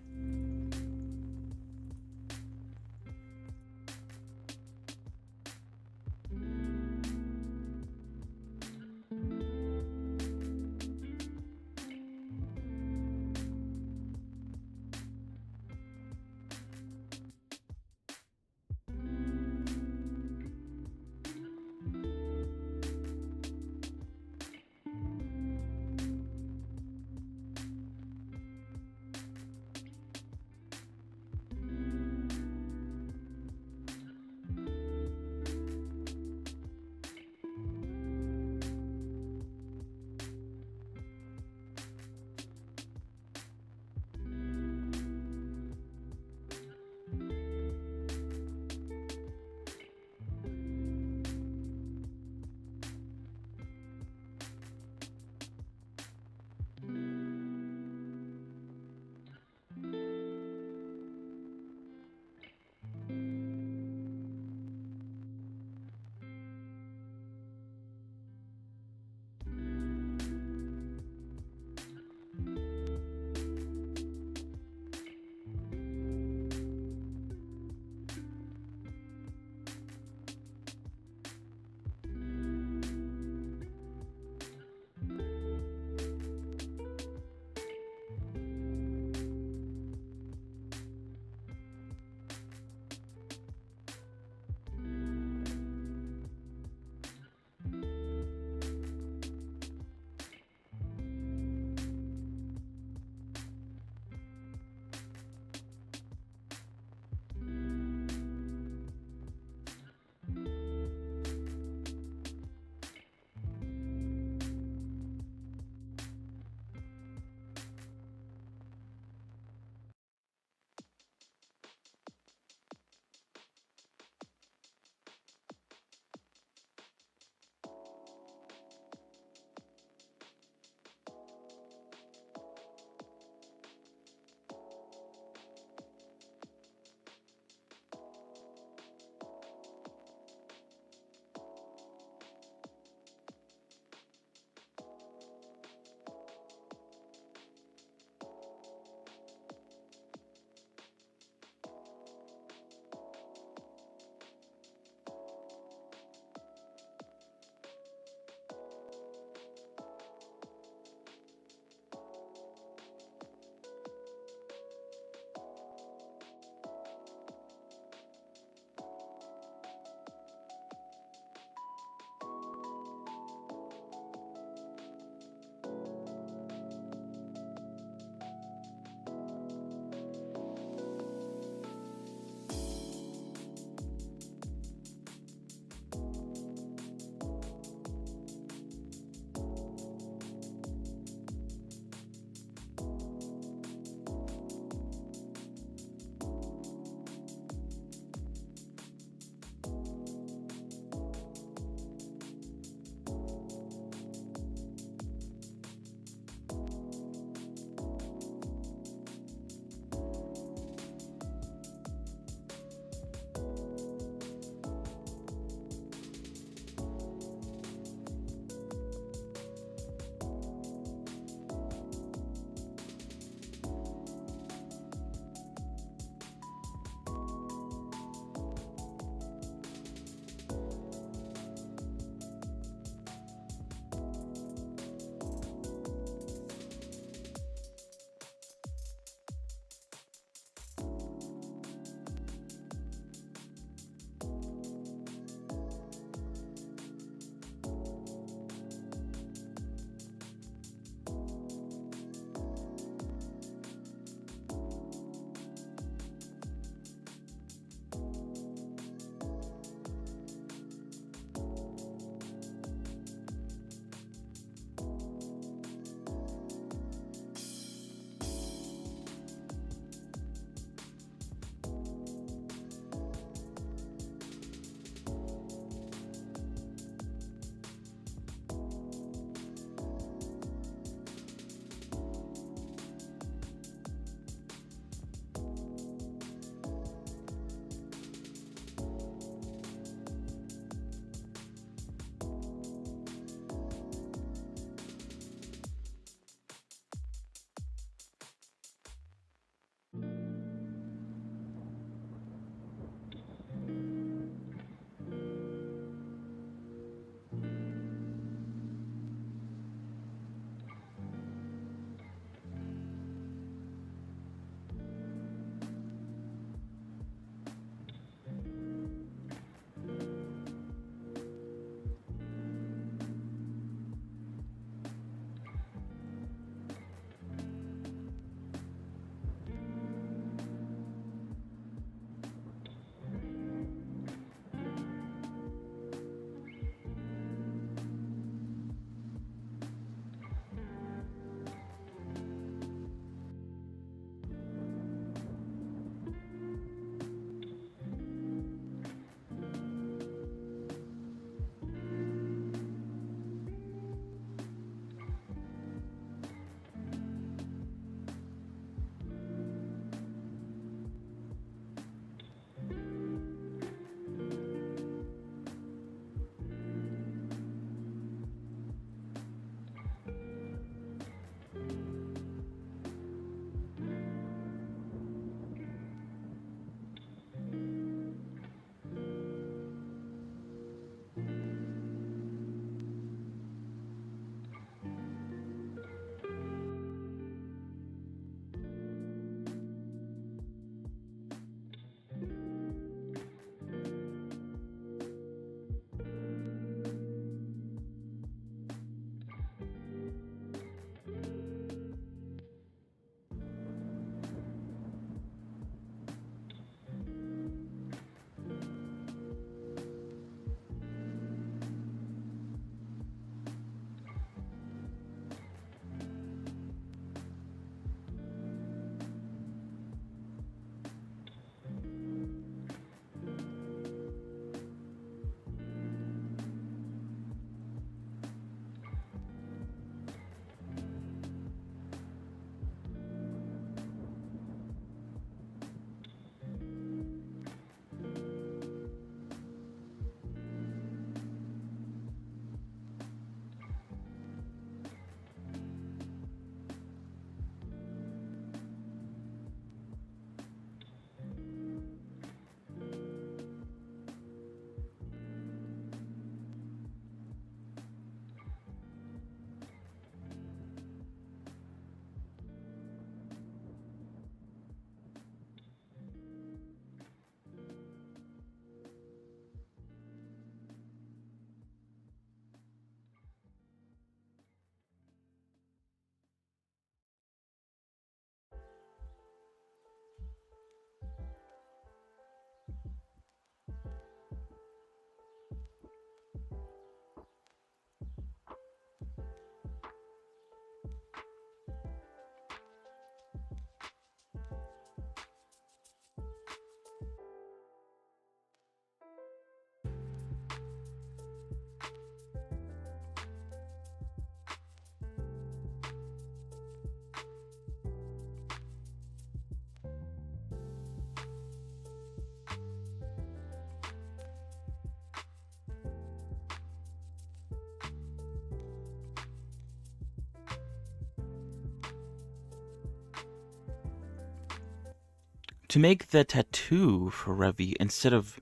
to make the tattoo for Revy, instead of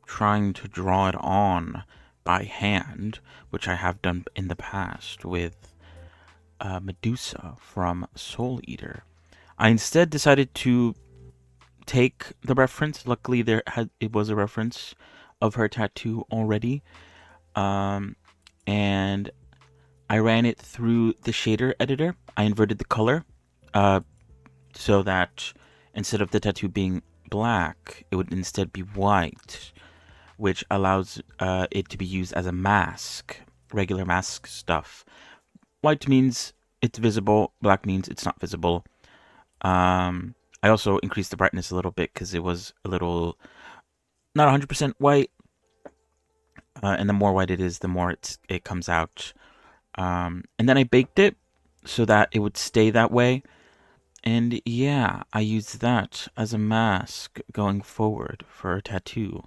trying to draw it on by hand, which I have done in the past with Medusa from Soul Eater, I instead decided to take the reference. Luckily, it was a reference of her tattoo already, and I ran it through the shader editor. I inverted the color, so that instead of the tattoo being black, it would instead be white, which allows it to be used as a mask, regular mask stuff. White means it's visible, black means it's not visible. I also increased the brightness a little bit because it was a little not 100% white, and the more white it is, the more it comes out. And then I baked it so that it would stay that way. And yeah, I used that as a mask going forward for a tattoo.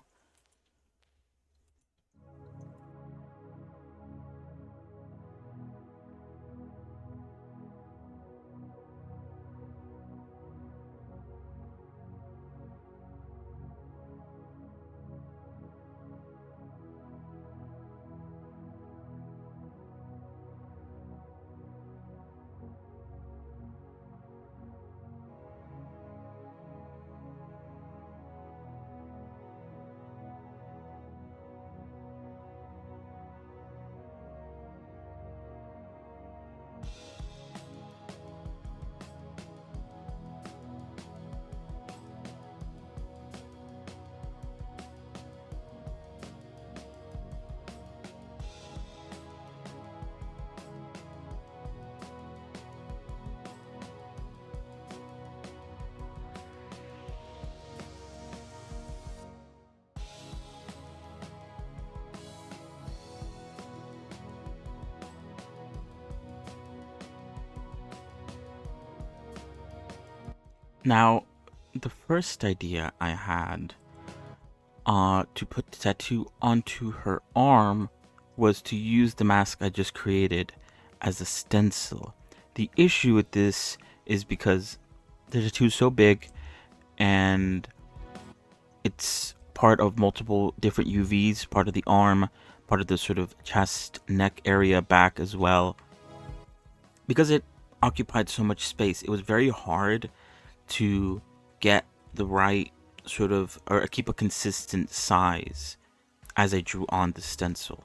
Now, the first idea I had to put the tattoo onto her arm was to use the mask I just created as a stencil. The issue with this is because the tattoo is so big and it's part of multiple different UVs, part of the arm, part of the sort of chest, neck area, back as well. Because it occupied so much space, it was very hard to get the right sort of, or keep a consistent size as I drew on the stencil.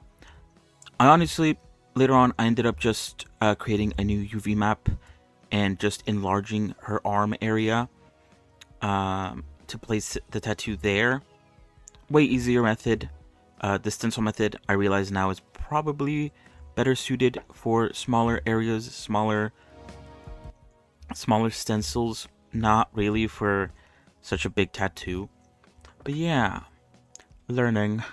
I honestly, later on, I ended up just creating a new UV map and just enlarging her arm area to place the tattoo there. Way easier method. The stencil method, I realize now, is probably better suited for smaller areas, smaller stencils, not really for such a big tattoo. But yeah, learning.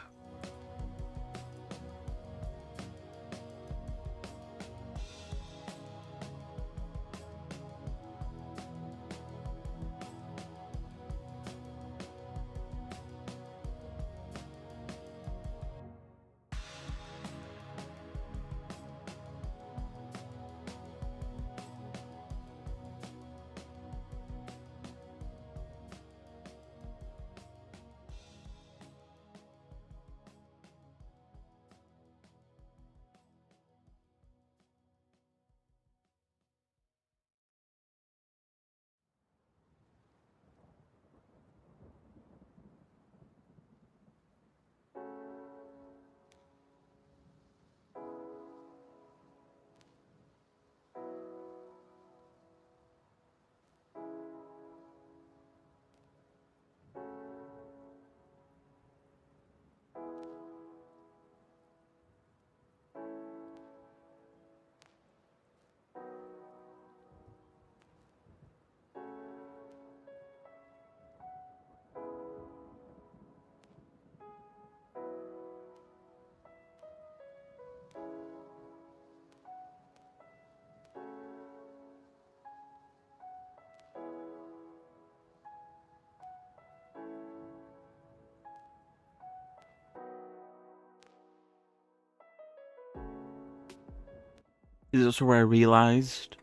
This is also where I realized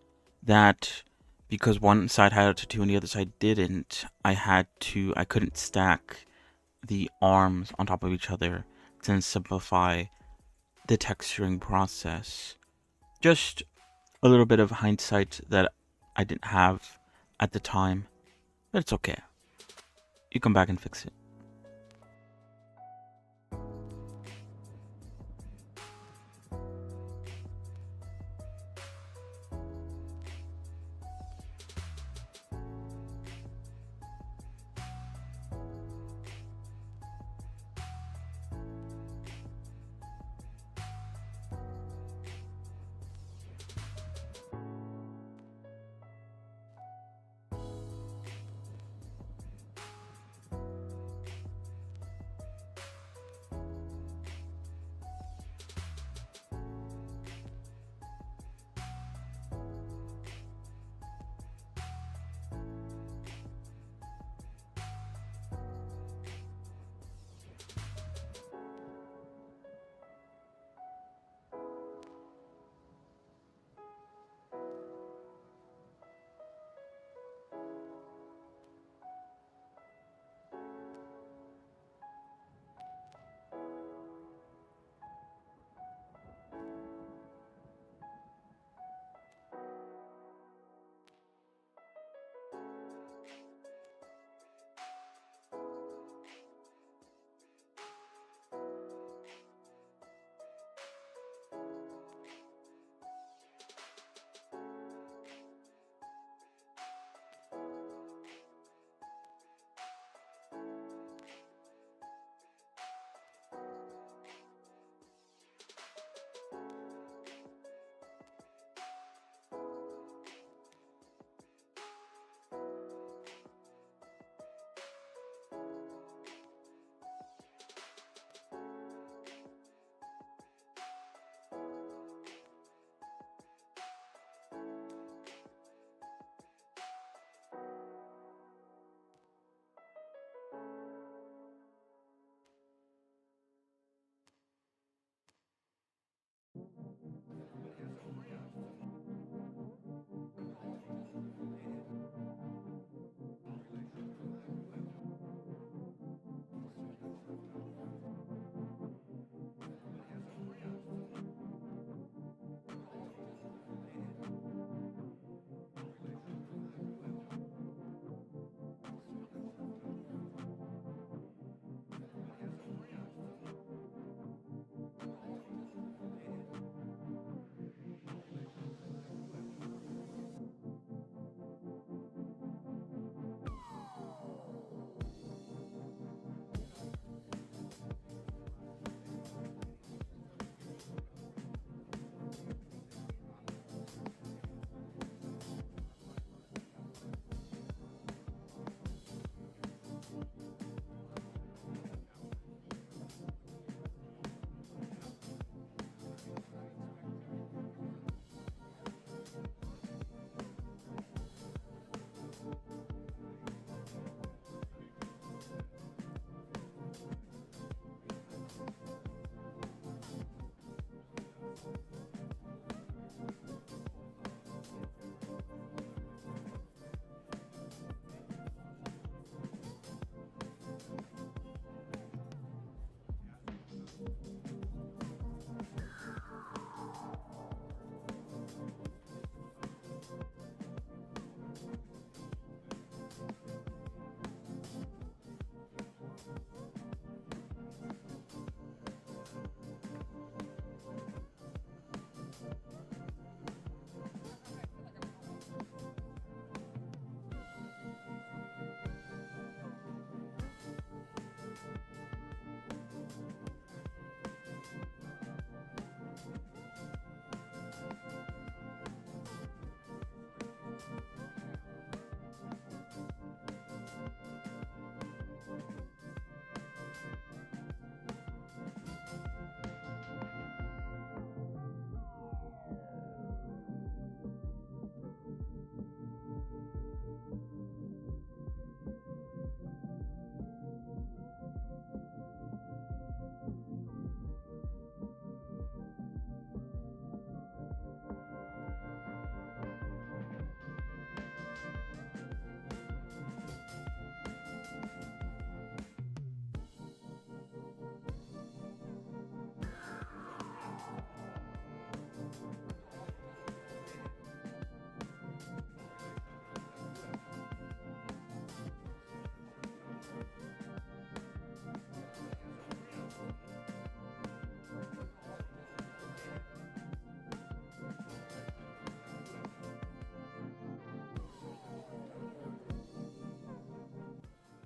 that because one side had a tattoo and the other side didn't, I couldn't stack the arms on top of each other to simplify the texturing process. Just a little bit of hindsight that I didn't have at the time, but it's okay. You come back and fix it.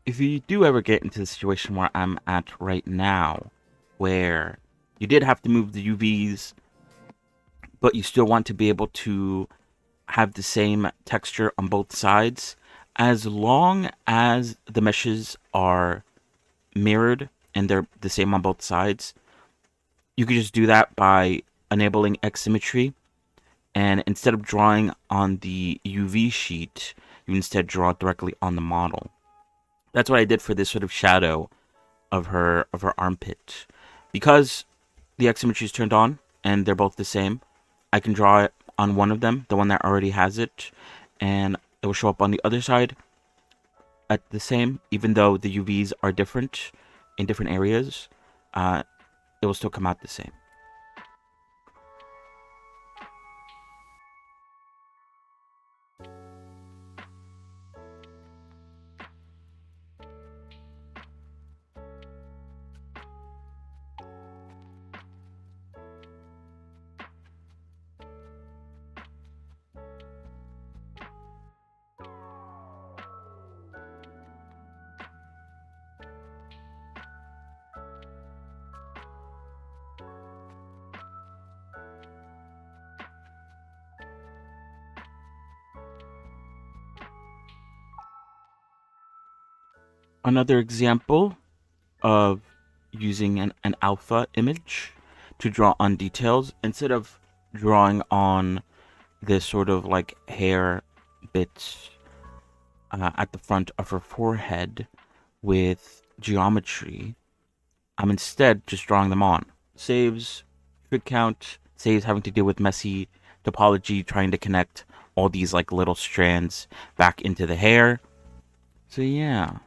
if you do ever get into the situation where I'm at right now, where you did have to move the UVs, but you still want to be able to have the same texture on both sides, as long as the meshes are mirrored and they're the same on both sides, you could just do that by enabling X symmetry. And instead of drawing on the UV sheet, you instead draw directly on the model. That's what I did for this sort of shadow of her armpit. Because the X symmetry is turned on and they're both the same, I can draw it on one of them, the one that already has it, and it will show up on the other side at the same, even though the UVs are different in different areas. It will still come out the same. Another example of using an alpha image to draw on details, instead of drawing on this sort of like hair bits at the front of her forehead with geometry, I'm instead just drawing them on. Saves trig count, saves having to deal with messy topology, trying to connect all these like little strands back into the hair. So yeah.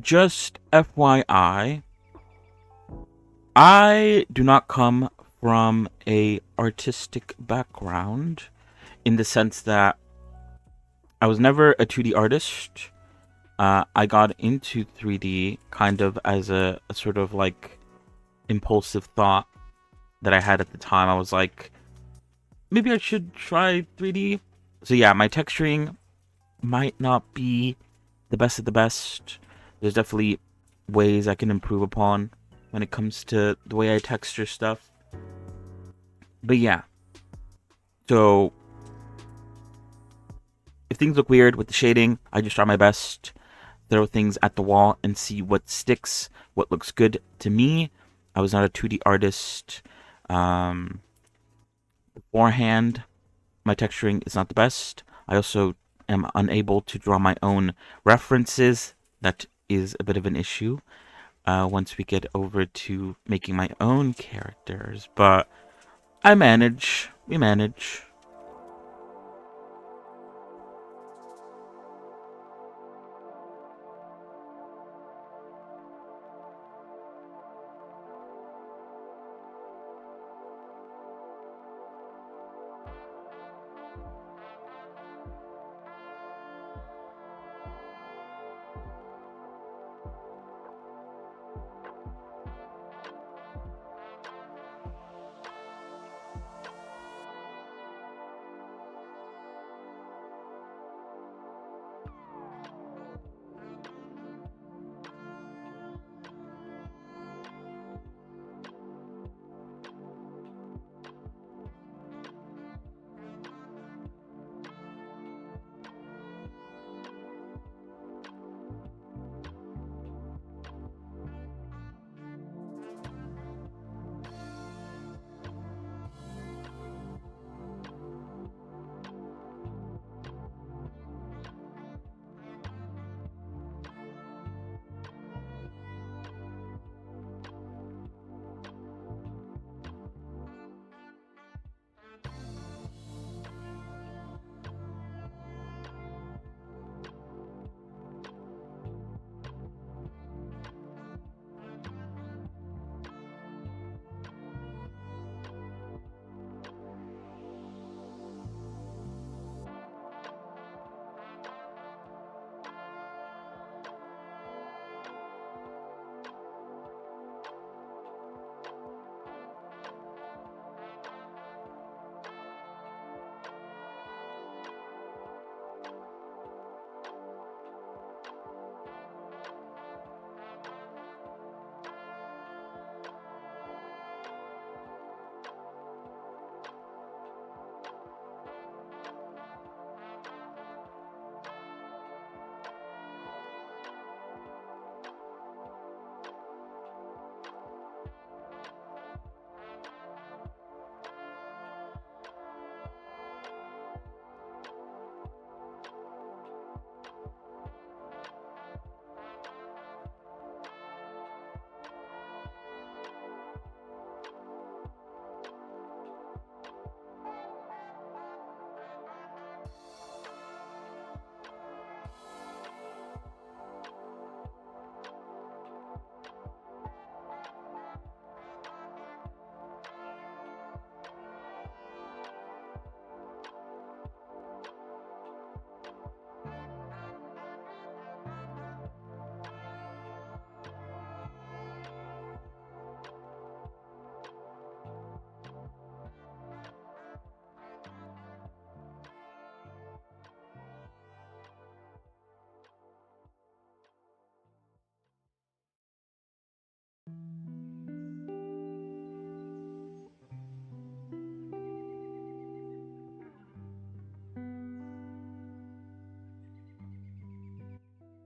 just FYI, I do not come from a artistic background in the sense that I was never a 2D artist. I got into 3D kind of as a sort of like impulsive thought that I had at the time. I was like, maybe I should try 3D. So yeah, my texturing might not be the best of the best. There's definitely ways I can improve upon when it comes to the way I texture stuff. But yeah, so if things look weird with the shading, I just try my best, throw things at the wall and see what sticks, what looks good to me. I was not a 2D artist. Beforehand, my texturing is not the best. I also am unable to draw my own references. That is a bit of an issue once we get over to making my own characters. But I manage. We manage.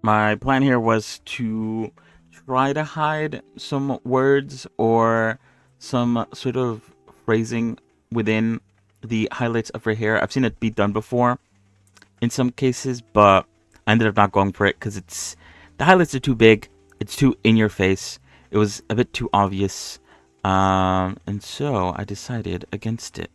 My plan here was to try to hide some words or some sort of phrasing within the highlights of her hair. I've seen it be done before in some cases, but I ended up not going for it because the highlights are too big. It's too in your face. It was a bit too obvious, and so I decided against it.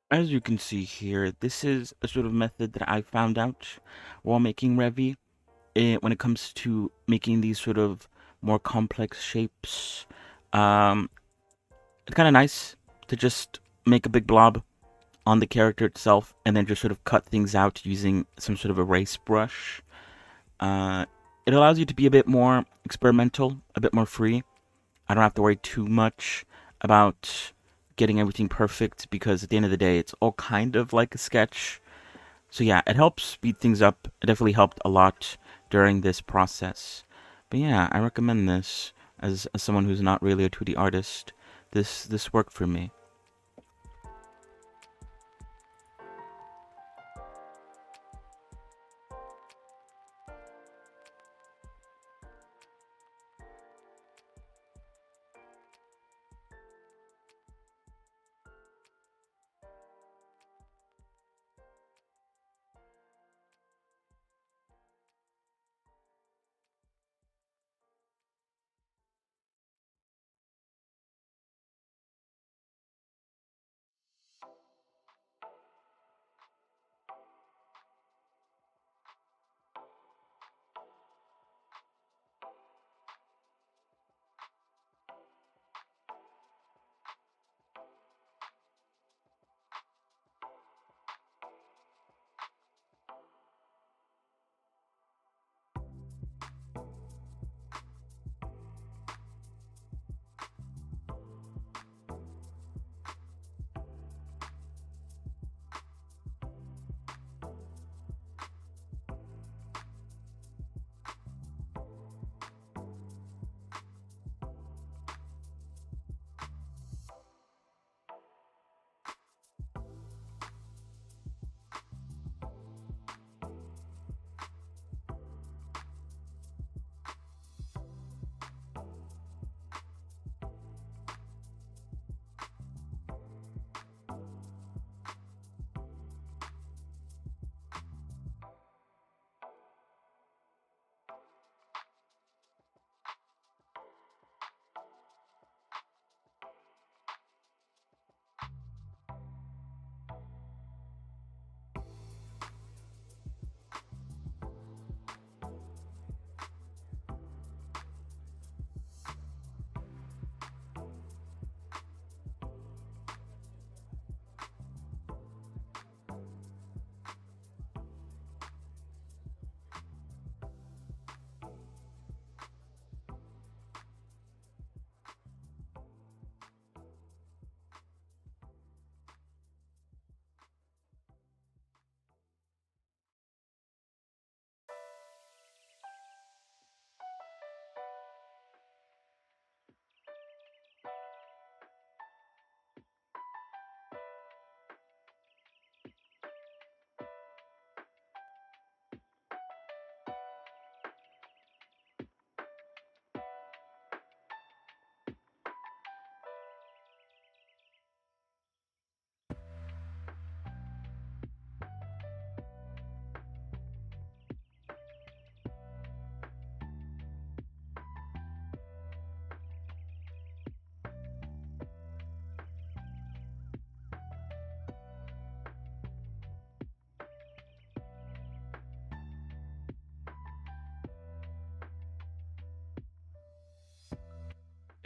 As you can see here, this is a sort of method that I found out while making Revy. When it comes to making these sort of more complex shapes, um, it's kind of nice to just make a big blob on the character itself and then just sort of cut things out using some sort of erase brush. Uh, it allows you to be a bit more experimental, a bit more free. I don't have to worry too much about getting everything perfect because at the end of the day, it's all kind of like a sketch. So yeah, it helps speed things up. It definitely helped a lot during this process. But yeah, I recommend this as someone who's not really a 2D artist. This worked for me.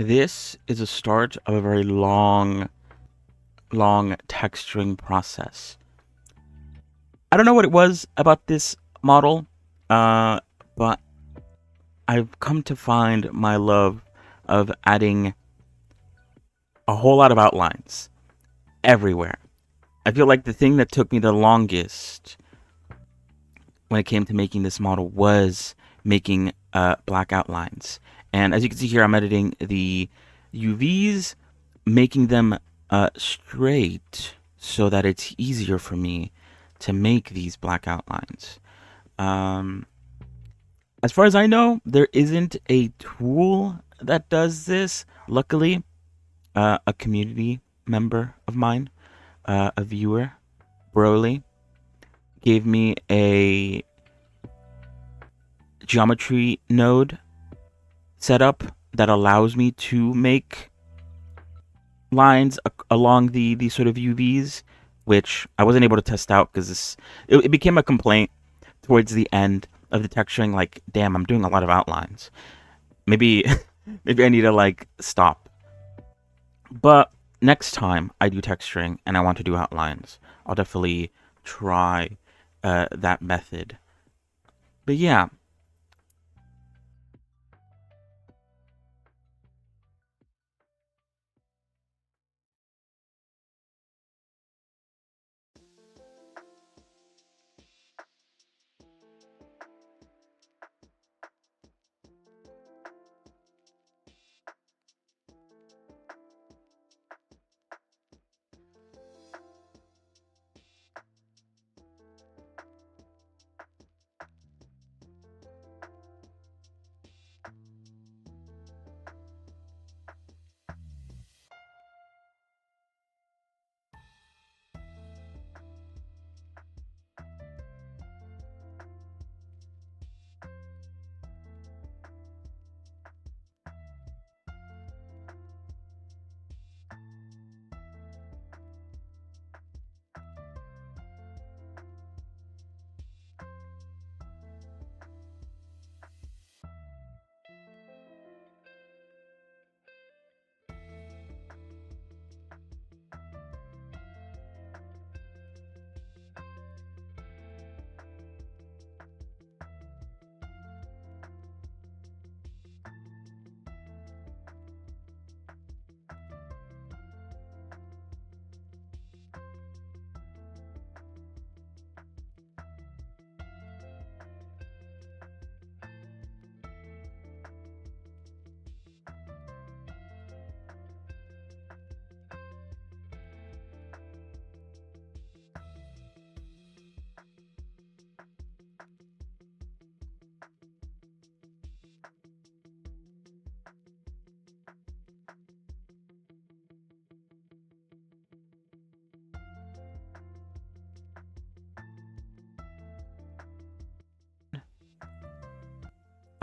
This is a start of a very long texturing process. I don't know what it was about this model, but I've come to find my love of adding a whole lot of outlines everywhere. I feel like the thing that took me the longest when it came to making this model was making black outlines. And as you can see here, I'm editing the UVs, making them straight so that it's easier for me to make these black outlines. Um, as far as I know, there isn't a tool that does this. Luckily, a community member of mine, a viewer, Broly, gave me a geometry node setup that allows me to make lines along the sort of UVs which I wasn't able to test out because it became a complaint towards the end of the texturing. Like, damn, I'm doing a lot of outlines. Maybe maybe I need to like stop. But next time I do texturing and I want to do outlines, I'll definitely try that method. But yeah,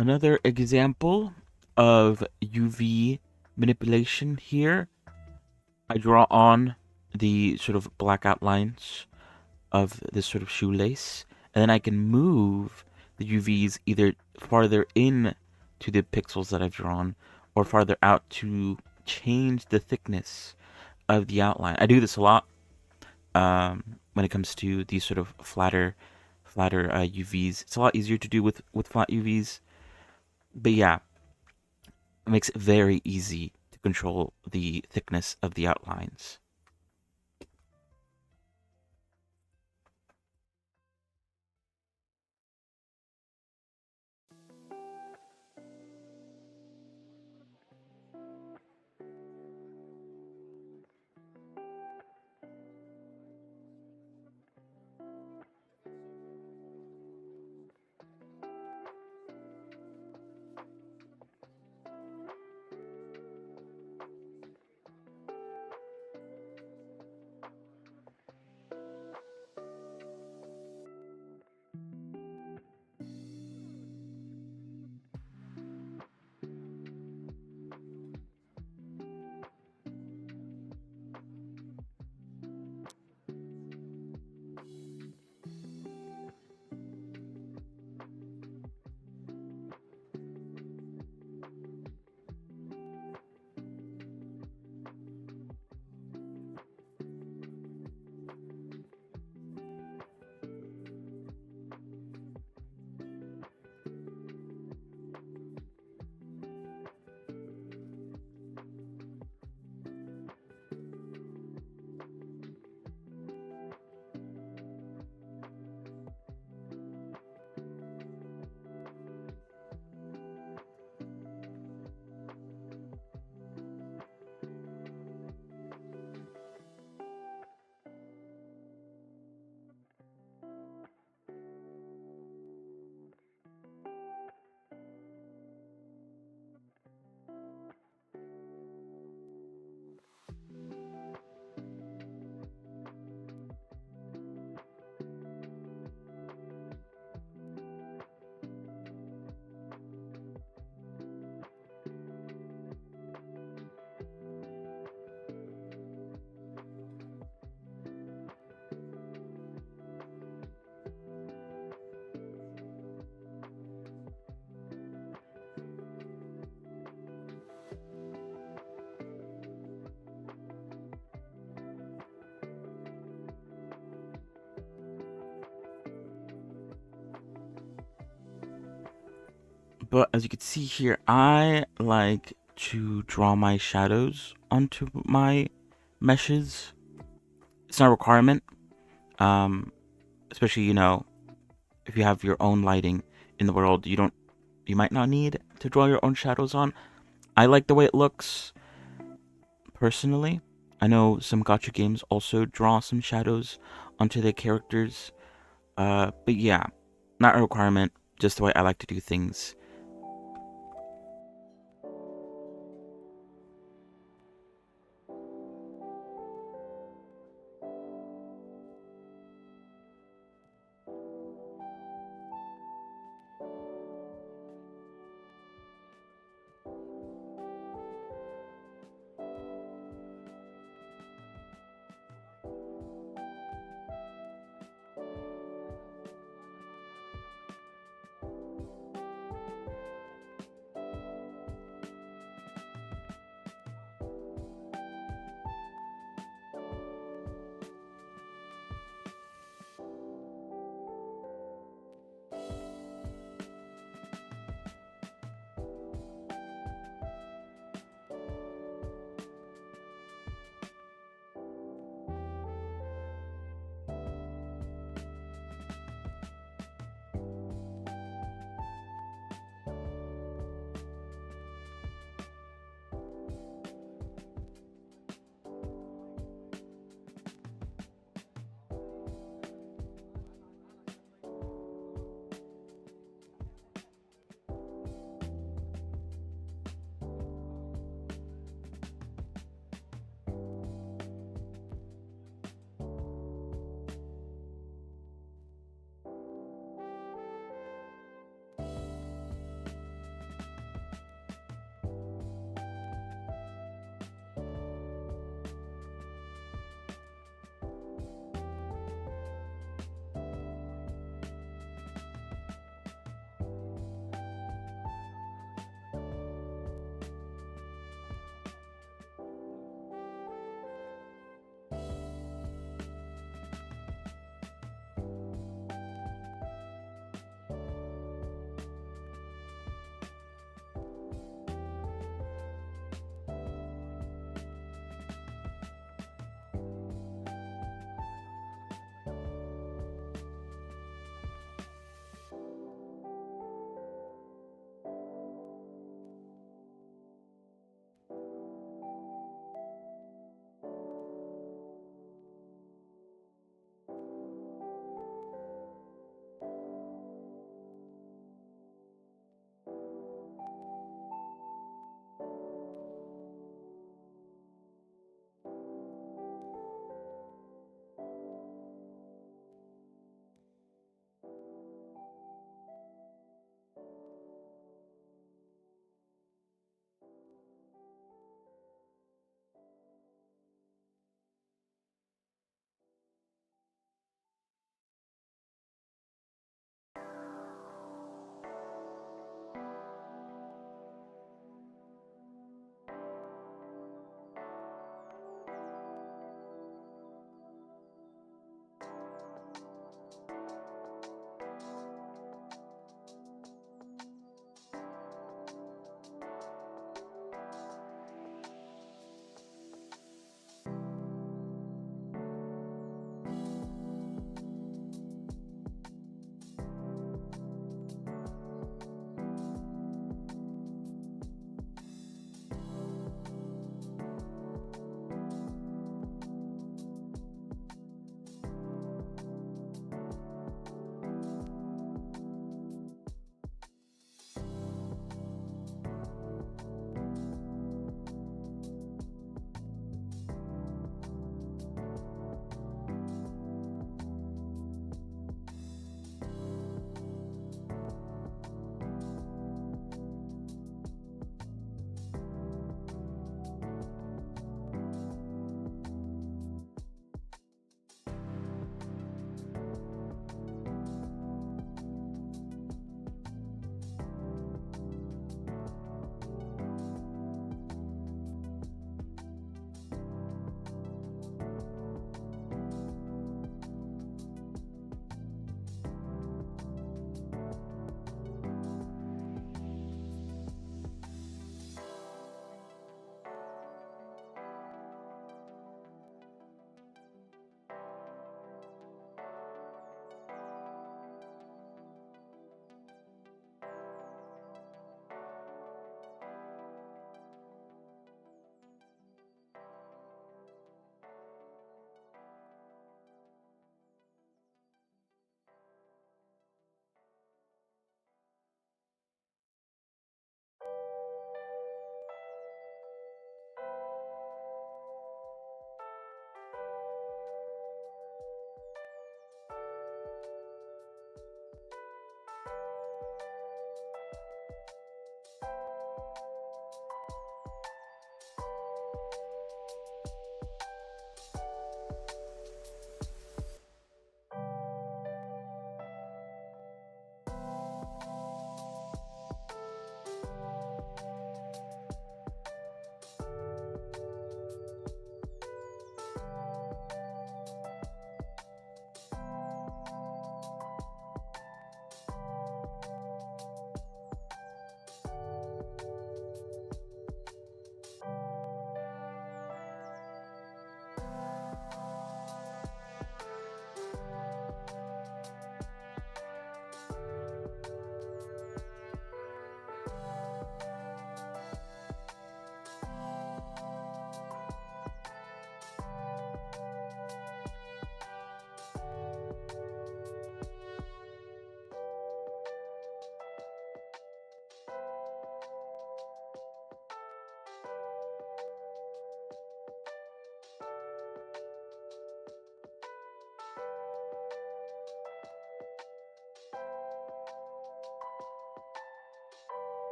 another example of UV manipulation here. I draw on the sort of black outlines of this sort of shoelace, and then I can move the UVs either farther in to the pixels that I've drawn or farther out to change the thickness of the outline. I do this a lot when it comes to these sort of flatter UVs. It's a lot easier to do with flat UVs, but yeah, it makes it very easy to control the thickness of the outlines. But as you can see here, I like to draw my shadows onto my meshes. It's not a requirement, especially, if you have your own lighting in the world, you might not need to draw your own shadows on. I like the way it looks, personally. I know some gacha games also draw some shadows onto their characters, but yeah, not a requirement, just the way I like to do things.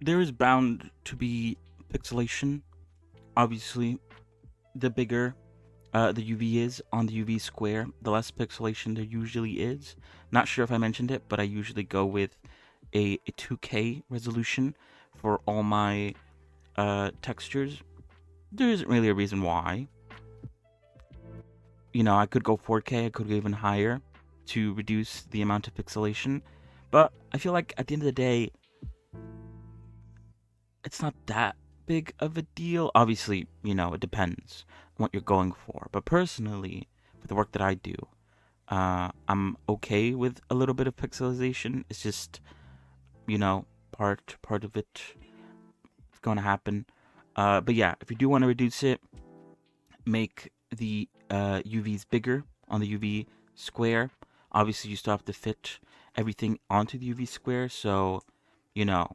there is bound to be pixelation. Obviously, the bigger the UV is on the UV square, the less pixelation there usually is. Not sure if I mentioned it, but I usually go with a 2K resolution for all my textures. There isn't really a reason why. You know, I could go 4K, I could go even higher to reduce the amount of pixelation, but I feel like at the end of the day, it's not that big of a deal. Obviously, you know, it depends on what you're going for. But personally, for the work that I do, I'm okay with a little bit of pixelization. It's just, you know, part of it is going to happen. But yeah, if you do want to reduce it, make the UVs bigger on the UV square. Obviously, you still have to fit everything onto the UV square, so you know,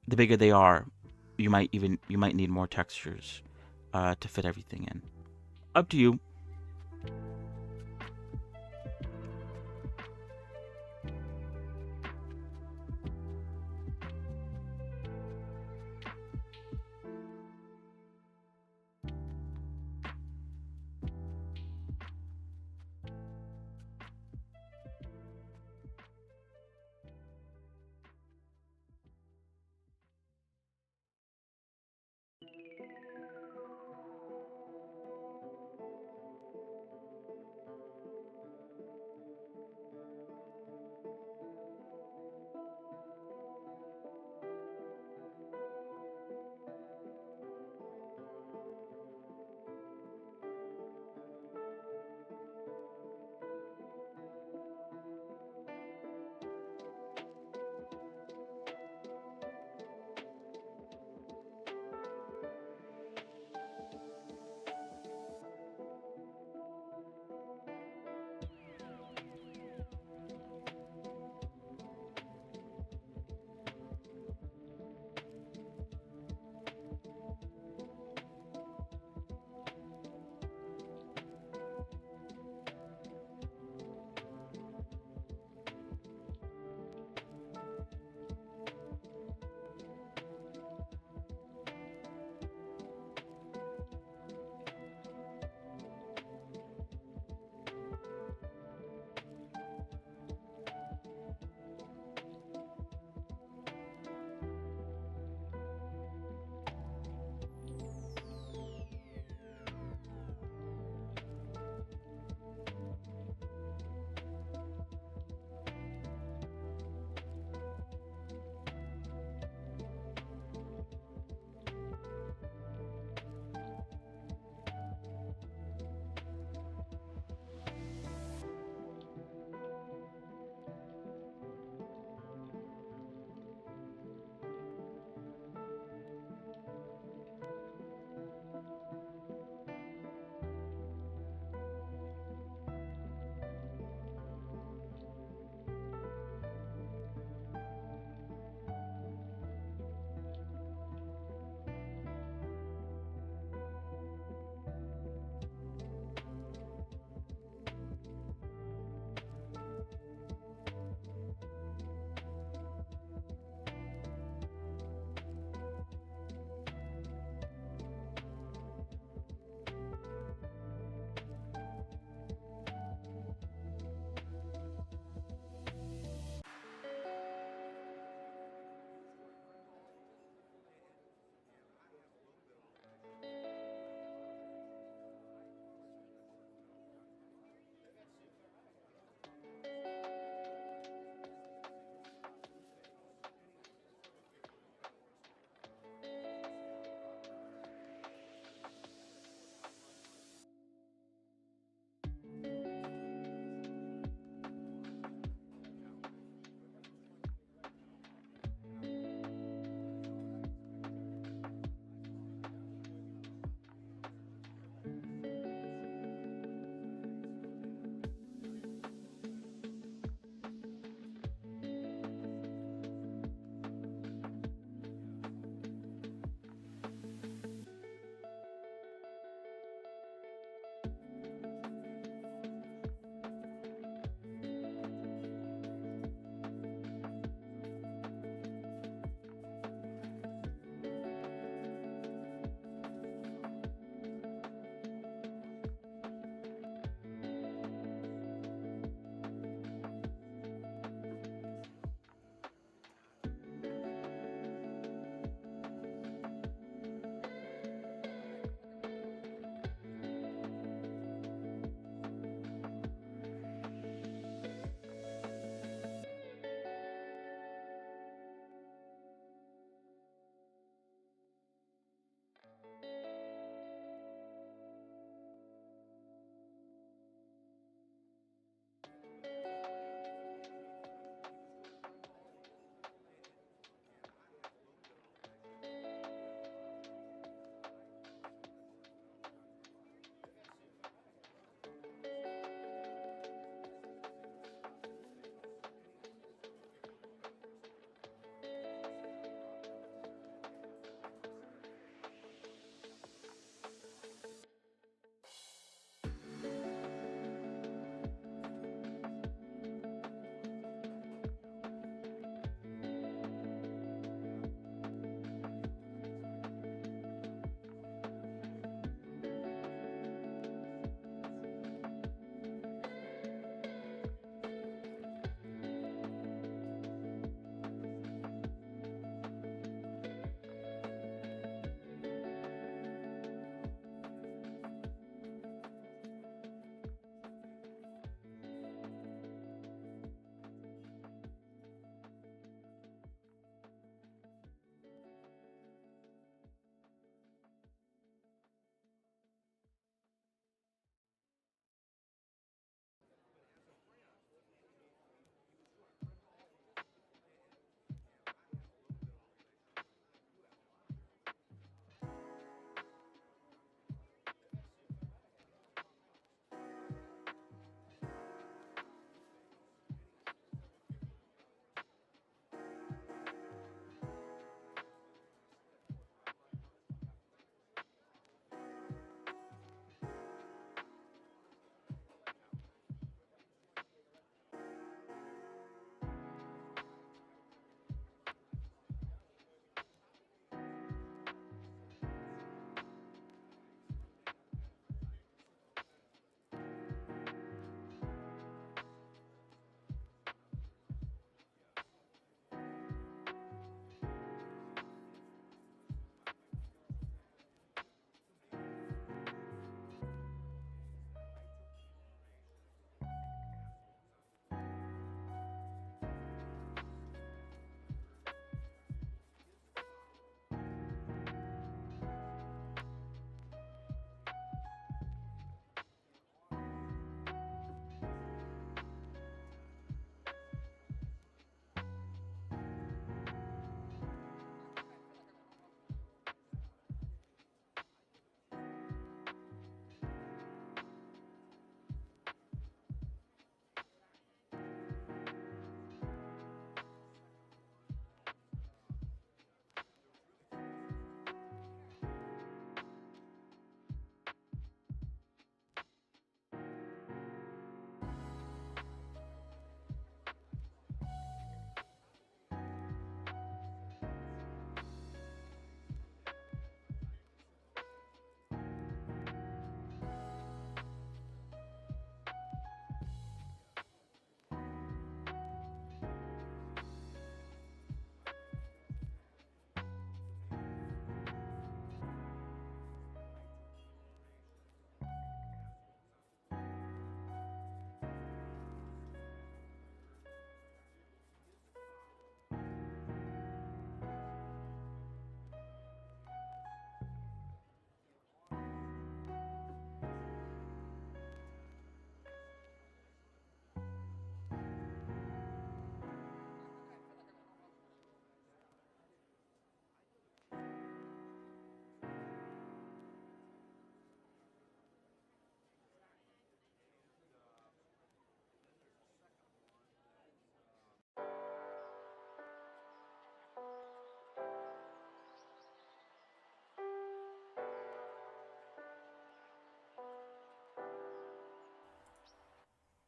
the bigger they are, you might need more textures to fit everything in. Up to you.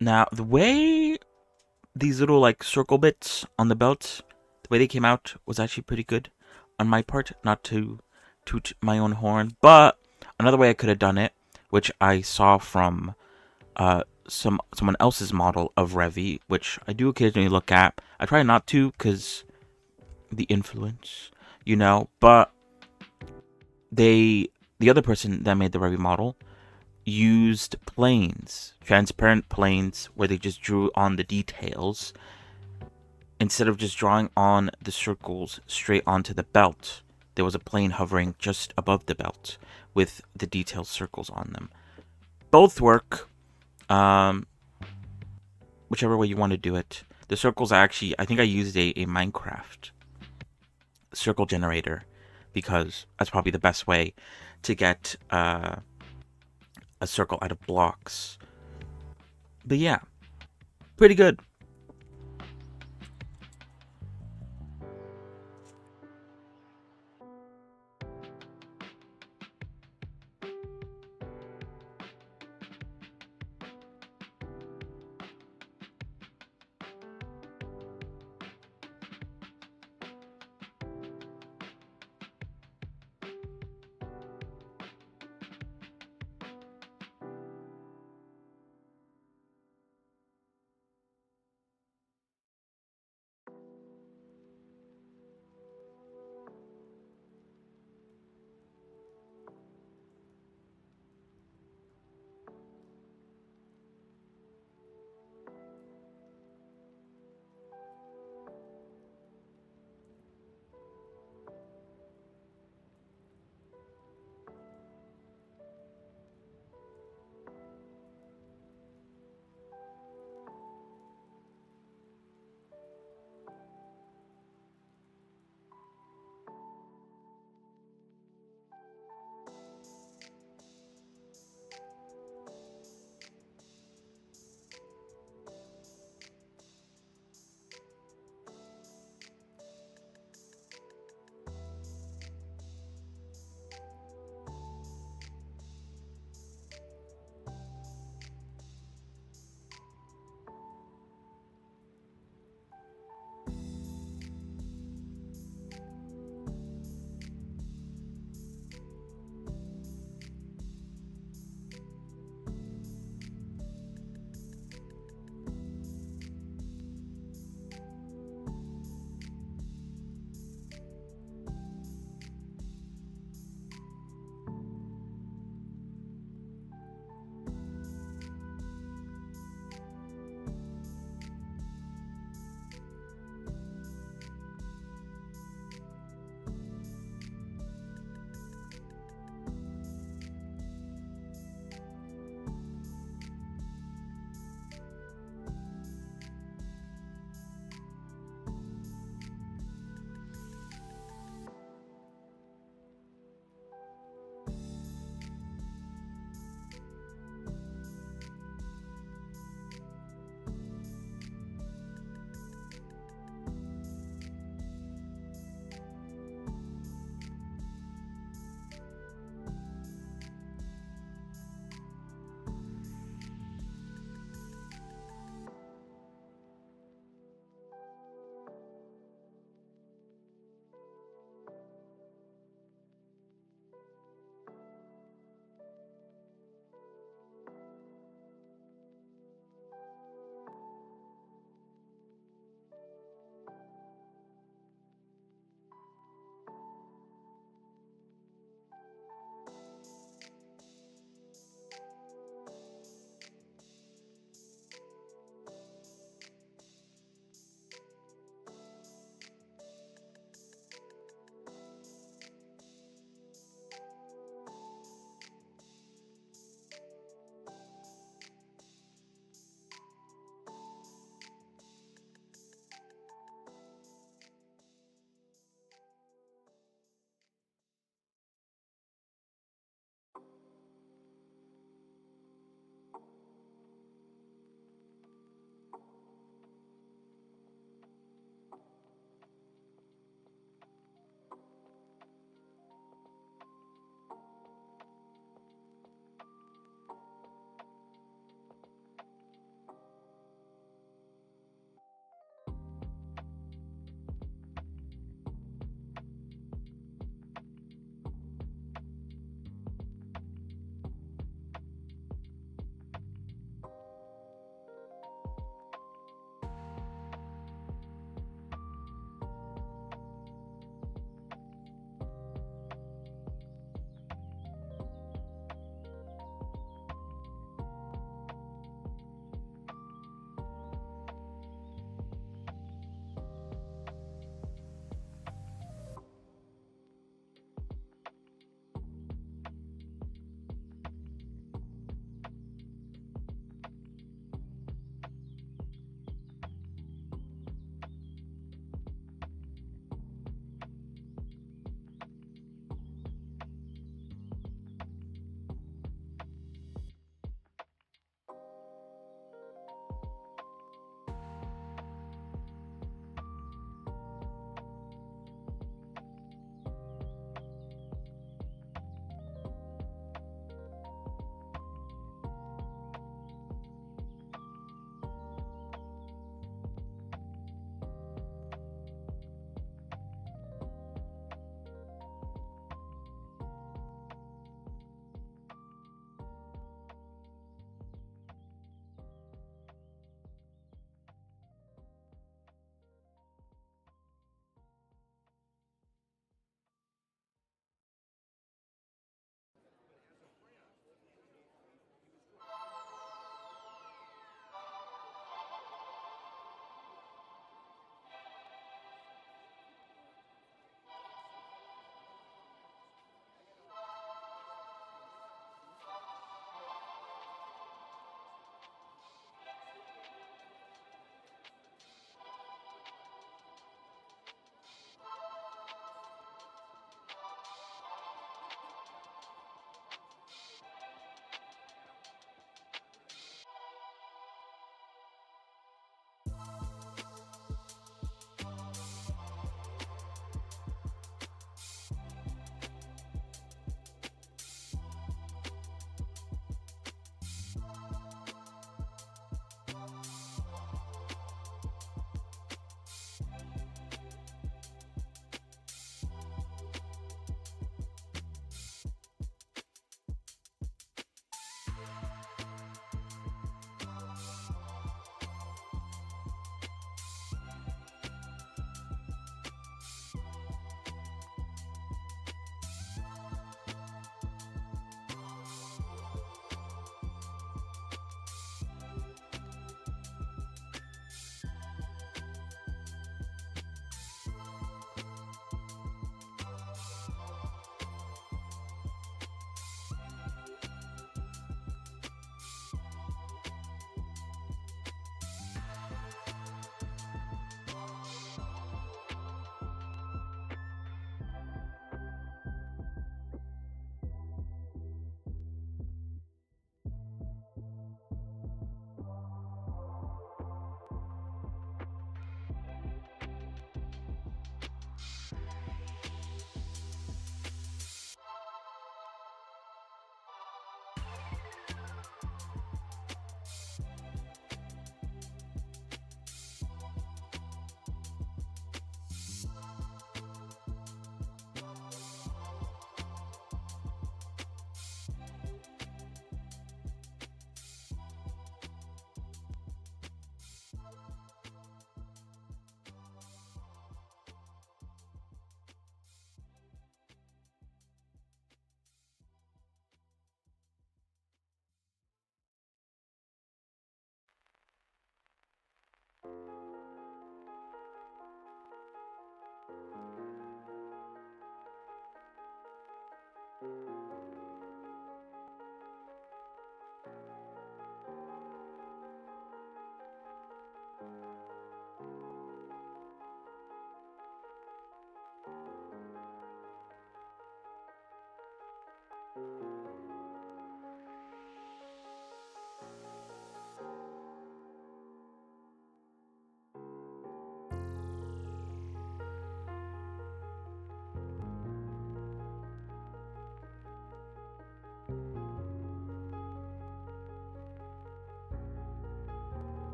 Now, the way these little like circle bits on the belt, the way they came out was actually pretty good on my part, not to toot my own horn, but another way I could have done it, which I saw from someone else's model of Revy, which I do occasionally look at. I try not to because the influence, but the other person that made the Revy model used planes, transparent planes, where they just drew on the details instead of just drawing on the circles straight onto the belt. There was a plane hovering just above the belt with the detailed circles on them. Both work, whichever way you want to do it. The circles I think I used a Minecraft circle generator because that's probably the best way to get a circle out of blocks. But yeah, pretty good.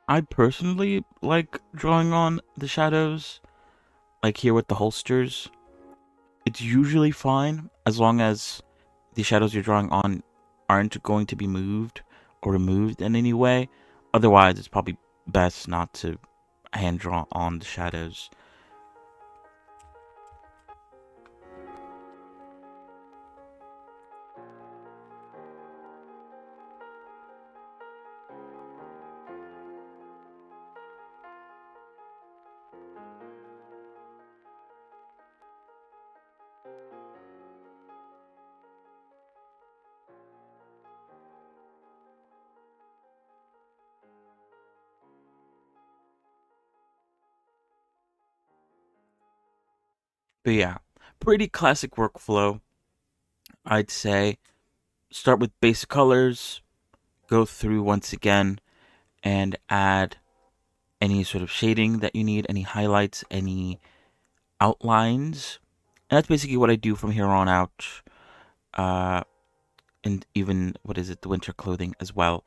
I personally like drawing on the shadows, like here with the holsters. It's usually fine as long as the shadows you're drawing on aren't going to be moved or removed in any way. Otherwise, it's probably best not to hand draw on the shadows. But yeah, pretty classic workflow, I'd say. Start with basic colors, go through once again, and add any sort of shading that you need, any highlights, any outlines. And that's basically what I do from here on out. Uh, and even, what is it, the winter clothing as well.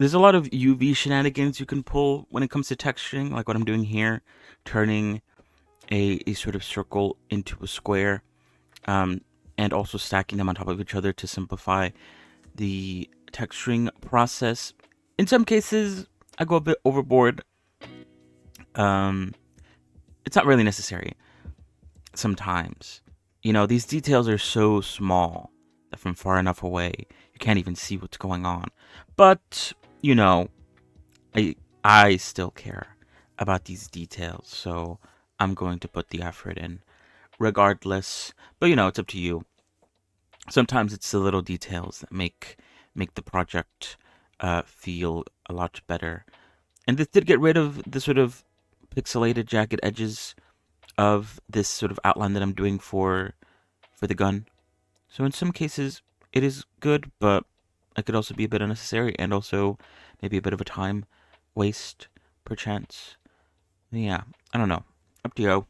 there's a lot of UV shenanigans you can pull when it comes to texturing, like what I'm doing here, turning a sort of circle into a square, and also stacking them on top of each other to simplify the texturing process. In some cases, I go a bit overboard. Um, it's not really necessary sometimes. You know, these details are so small that from far enough away, you can't even see what's going on. But, you know, I still care about these details, so I'm going to put the effort in regardless. But, you know, it's up to you. Sometimes it's the little details that make the project feel a lot better. And this did get rid of the sort of pixelated jagged edges of this sort of outline that I'm doing for the gun. So in some cases it is good, but it could also be a bit unnecessary and also maybe a bit of a time waste perchance. Yeah, I don't know. Up to you.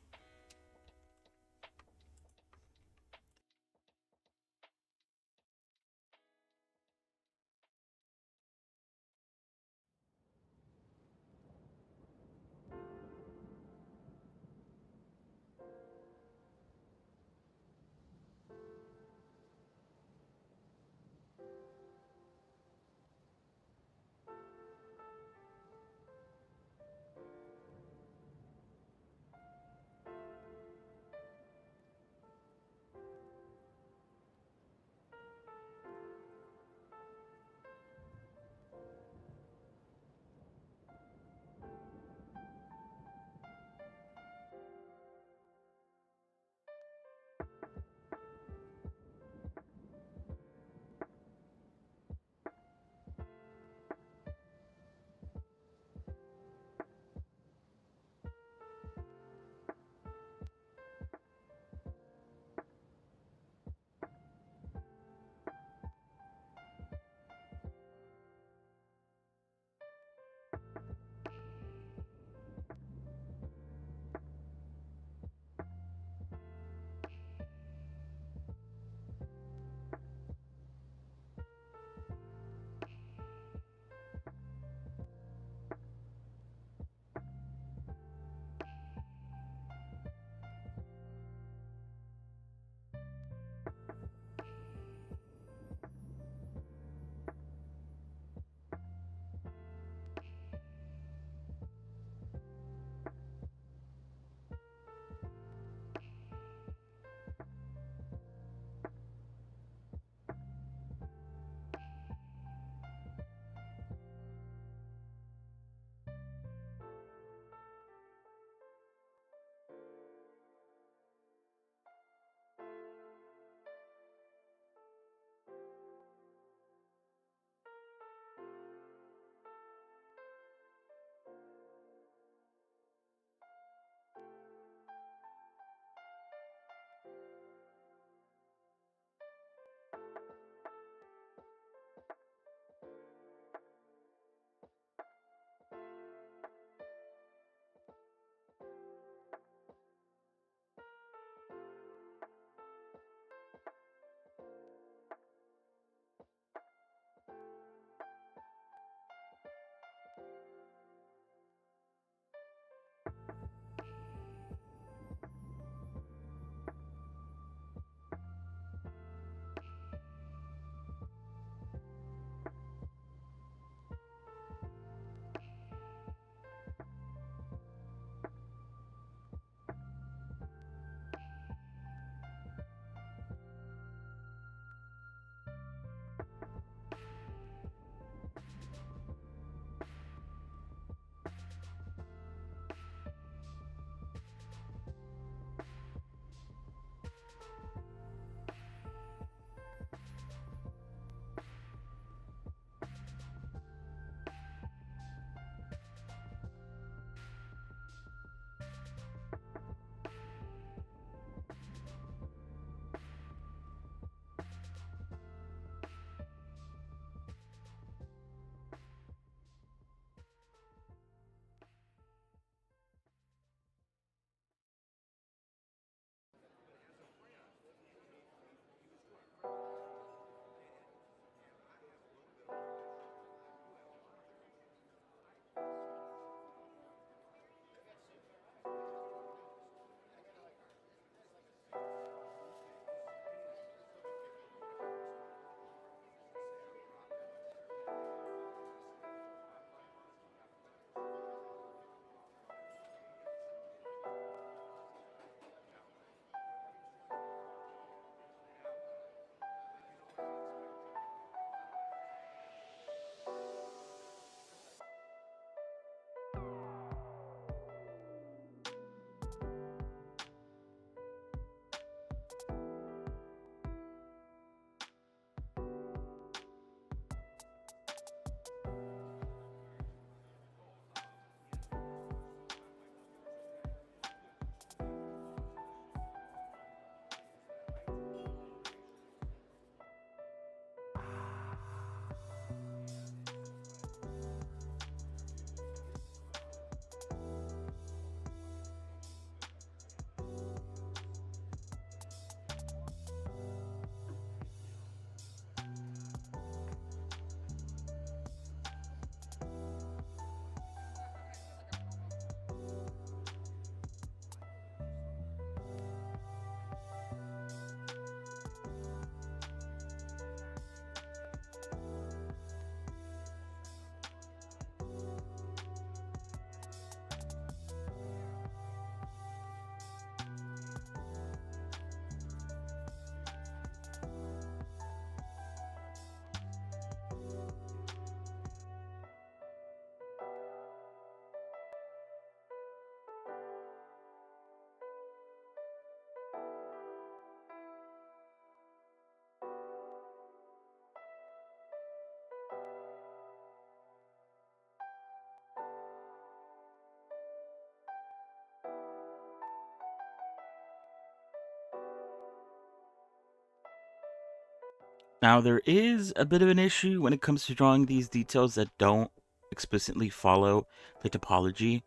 Now, there is a bit of an issue when it comes to drawing these details that don't explicitly follow the topology.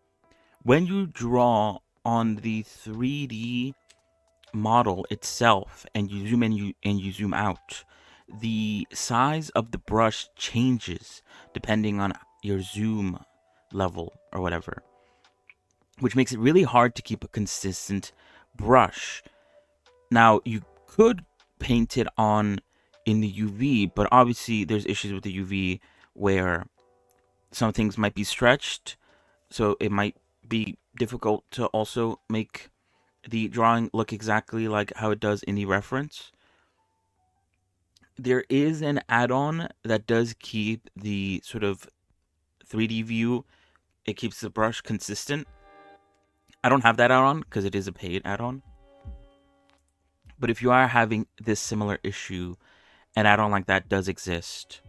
When you draw on the 3D model itself and you zoom in and you zoom out, the size of the brush changes depending on your zoom level or whatever, which makes it really hard to keep a consistent brush. Now, you could paint it on in the UV, but obviously there's issues with the UV where some things might be stretched, so it might be difficult to also make the drawing look exactly like how it does in the reference. There is an add-on that does keep the sort of 3D view. It keeps the brush consistent. I don't have that add-on because it is a paid add-on. But if you are having this similar issue, an add-on like that does exist.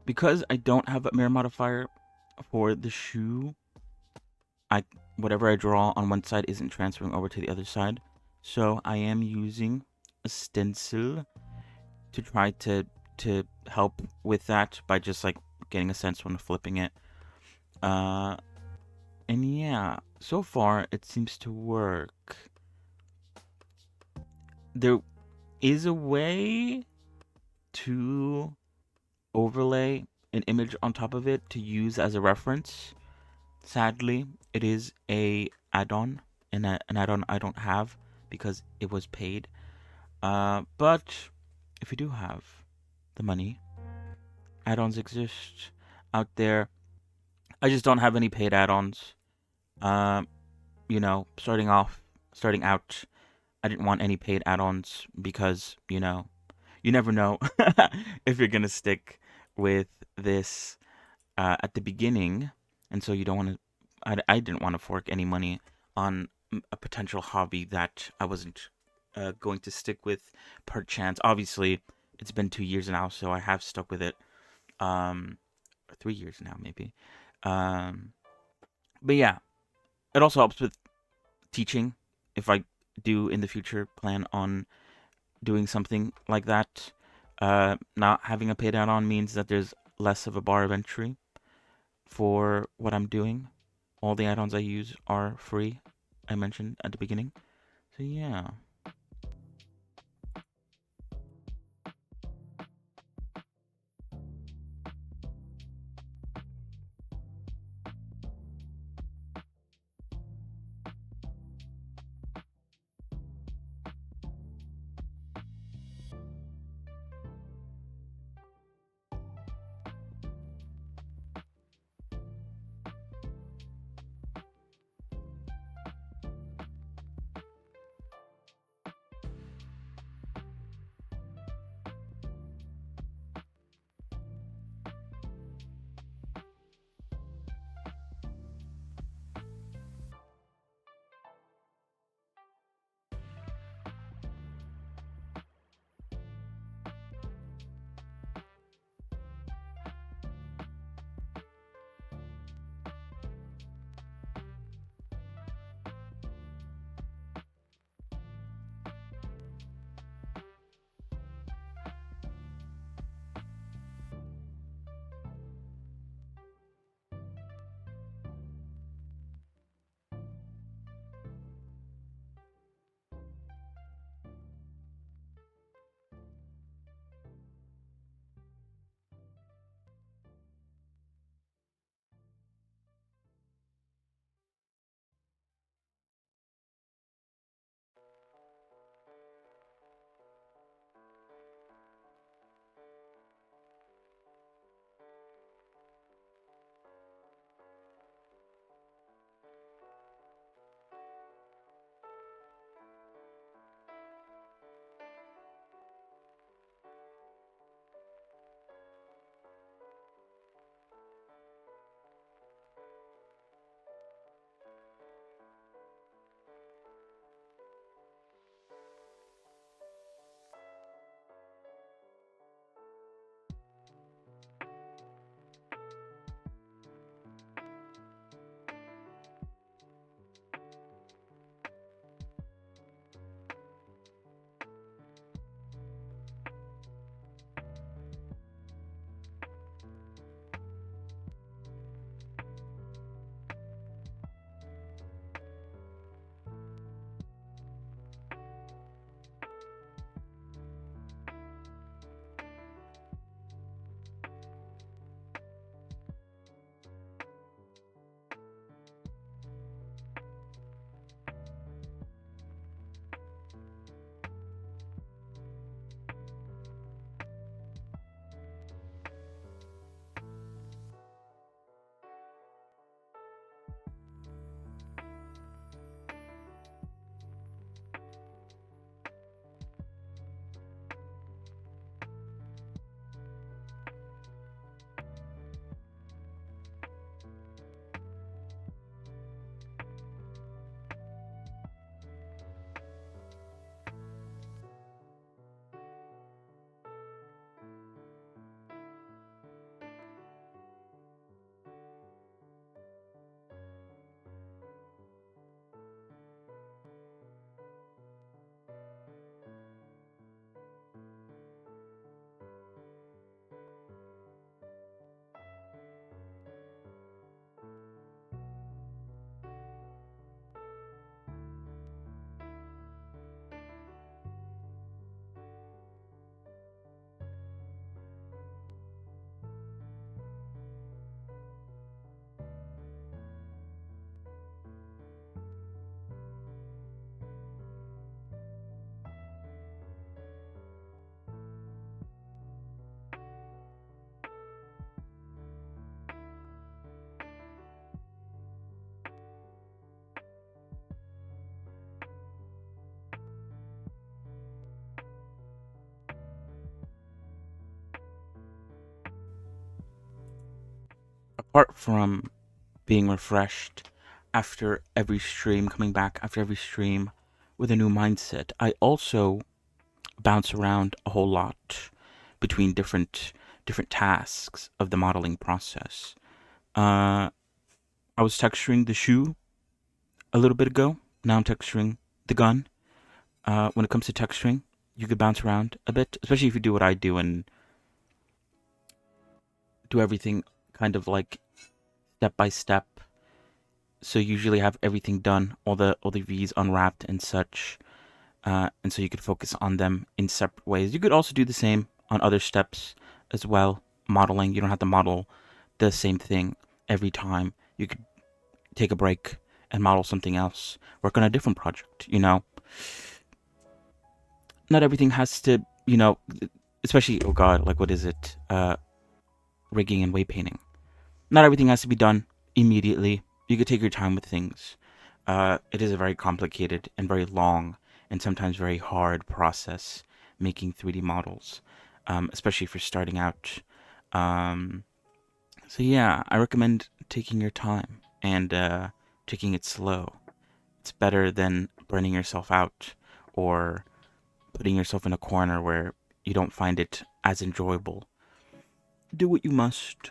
because I don't have a mirror modifier for the shoe, whatever I draw on one side isn't transferring over to the other side. So I am using a stencil to try to help with that by just like getting a sense when flipping it. And yeah, so far it seems to work. There is a way to overlay an image on top of it to use as a reference. Sadly, it is a add-on, and an add-on I don't have because it was paid. But if you do have the money, add-ons exist out there. I just don't have any paid add-ons. Starting out, I didn't want any paid add-ons because, you never know if you're gonna stick with this at the beginning, and so you don't want to. I didn't want to fork any money on a potential hobby that I wasn't going to stick with per chance. Obviously, it's been 2 years now, so I have stuck with it. Or 3 years now, maybe. Um, but yeah, it also helps with teaching. If I do in the future plan on doing something like that, not having a paid add-on means that there's less of a bar of entry for what I'm doing. All the add-ons I use are free, I mentioned at the beginning. So yeah. apart from being refreshed after every stream, coming back after every stream with a new mindset, I also bounce around a whole lot between different tasks of the modeling process. I was texturing the shoe a little bit ago. Now I'm texturing the gun. When it comes to texturing, you could bounce around a bit, especially if you do what I do and do everything kind of like step by step. So you usually have everything done, all the V's unwrapped and such, and so you could focus on them in separate ways. You could also do the same on other steps as well. Modeling, you don't have to model the same thing every time. You could take a break and model something else. Work on a different project. Not everything has to, especially, oh god, like what is it? Rigging and weight painting. Not everything has to be done immediately. You could take your time with things. It is a very complicated and very long and sometimes very hard process making 3D models, especially if you're starting out. Um, so yeah, I recommend taking your time and taking it slow. It's better than burning yourself out or putting yourself in a corner where you don't find it as enjoyable. Do what you must.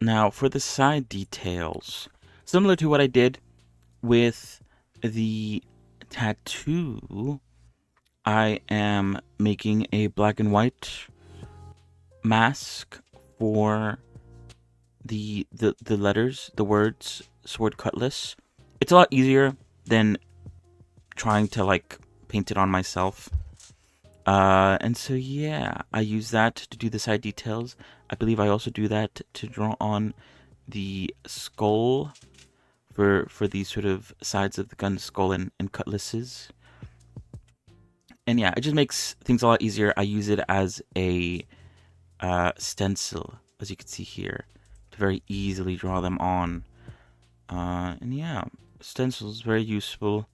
Now, for the side details, similar to what I did with the tattoo, I am making a black and white mask for the letters, the words, sword cutlass. It's a lot easier than trying to like paint it on myself. And so yeah, I use that to do the side details. I believe I also do that to draw on the skull for these sort of sides of the gun, skull and cutlasses. And yeah, it just makes things a lot easier. I use it as a stencil, as you can see here, to very easily draw them on. And yeah, stencil is very useful.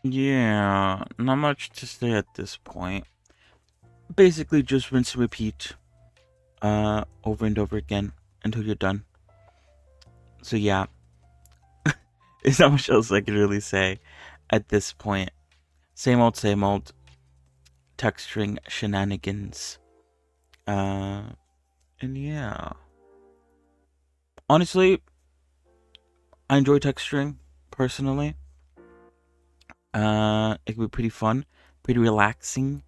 Yeah, not much to say at this point. Basically, just rinse and repeat over and over again until you're done. So yeah, there's not much else I can really say at this point. Same old texturing shenanigans. And yeah. Honestly, I enjoy texturing personally. It could be pretty fun, pretty relaxing.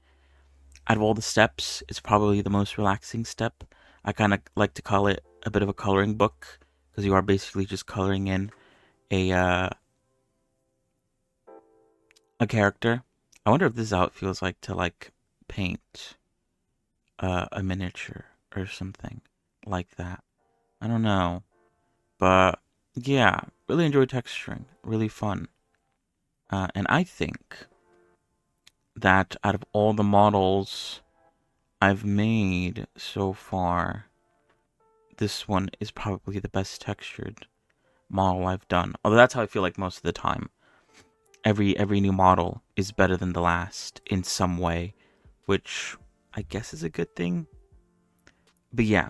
Out of all the steps, it's probably the most relaxing step. I kind of like to call it a bit of a coloring book because you are basically just coloring in a character. I wonder if this is how it feels like to like paint a miniature or something like that. I don't know, but yeah, really enjoy texturing. Really fun. And I think that out of all the models I've made so far, this one is probably the best textured model I've done. Although that's how I feel like most of the time. Every new model is better than the last in some way, which I guess is a good thing. But yeah.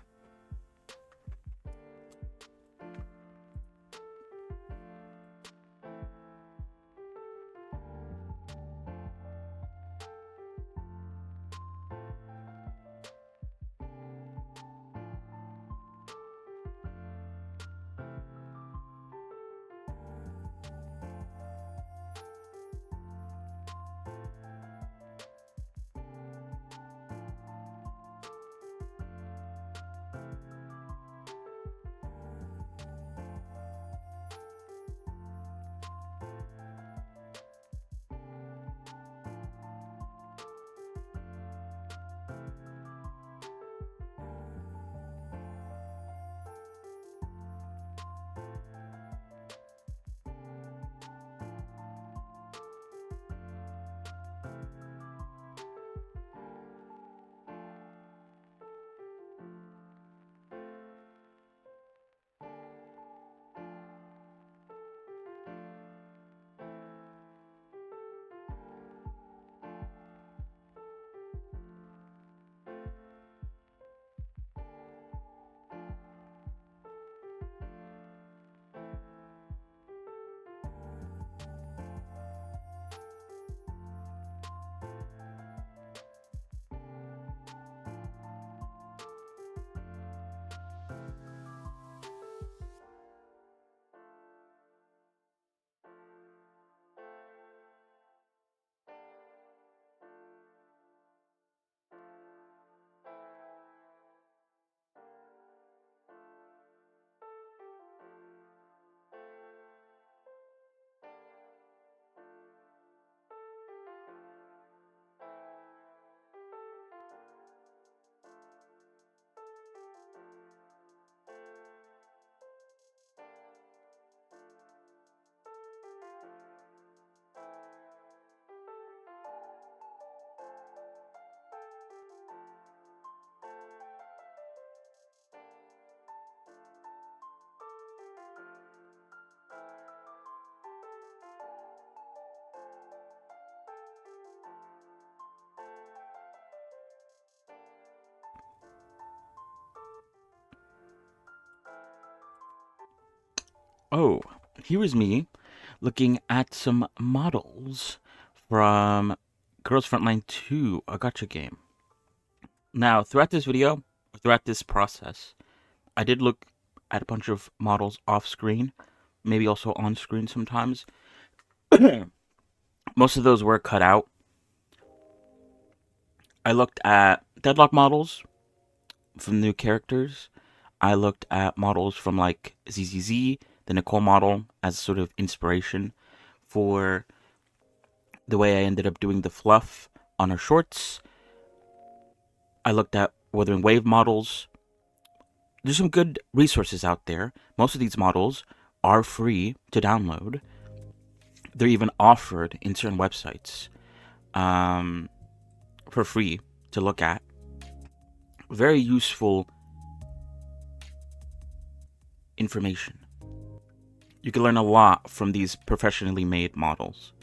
Oh, here is me looking at some models from Girls Frontline 2, a gacha game. Now, throughout this video, throughout this process, I did look at a bunch of models off screen, maybe also on screen sometimes. Most of those were cut out. I looked at Deadlock models from new characters. I looked at models from like ZZZ, the Nicole model, as sort of inspiration for the way I ended up doing the fluff on her shorts. I looked at Wuthering Wave models. There's some good resources out there. Most of these models are free to download. They're even offered in certain websites for free to look at. Very useful information. You can learn a lot from these professionally made models.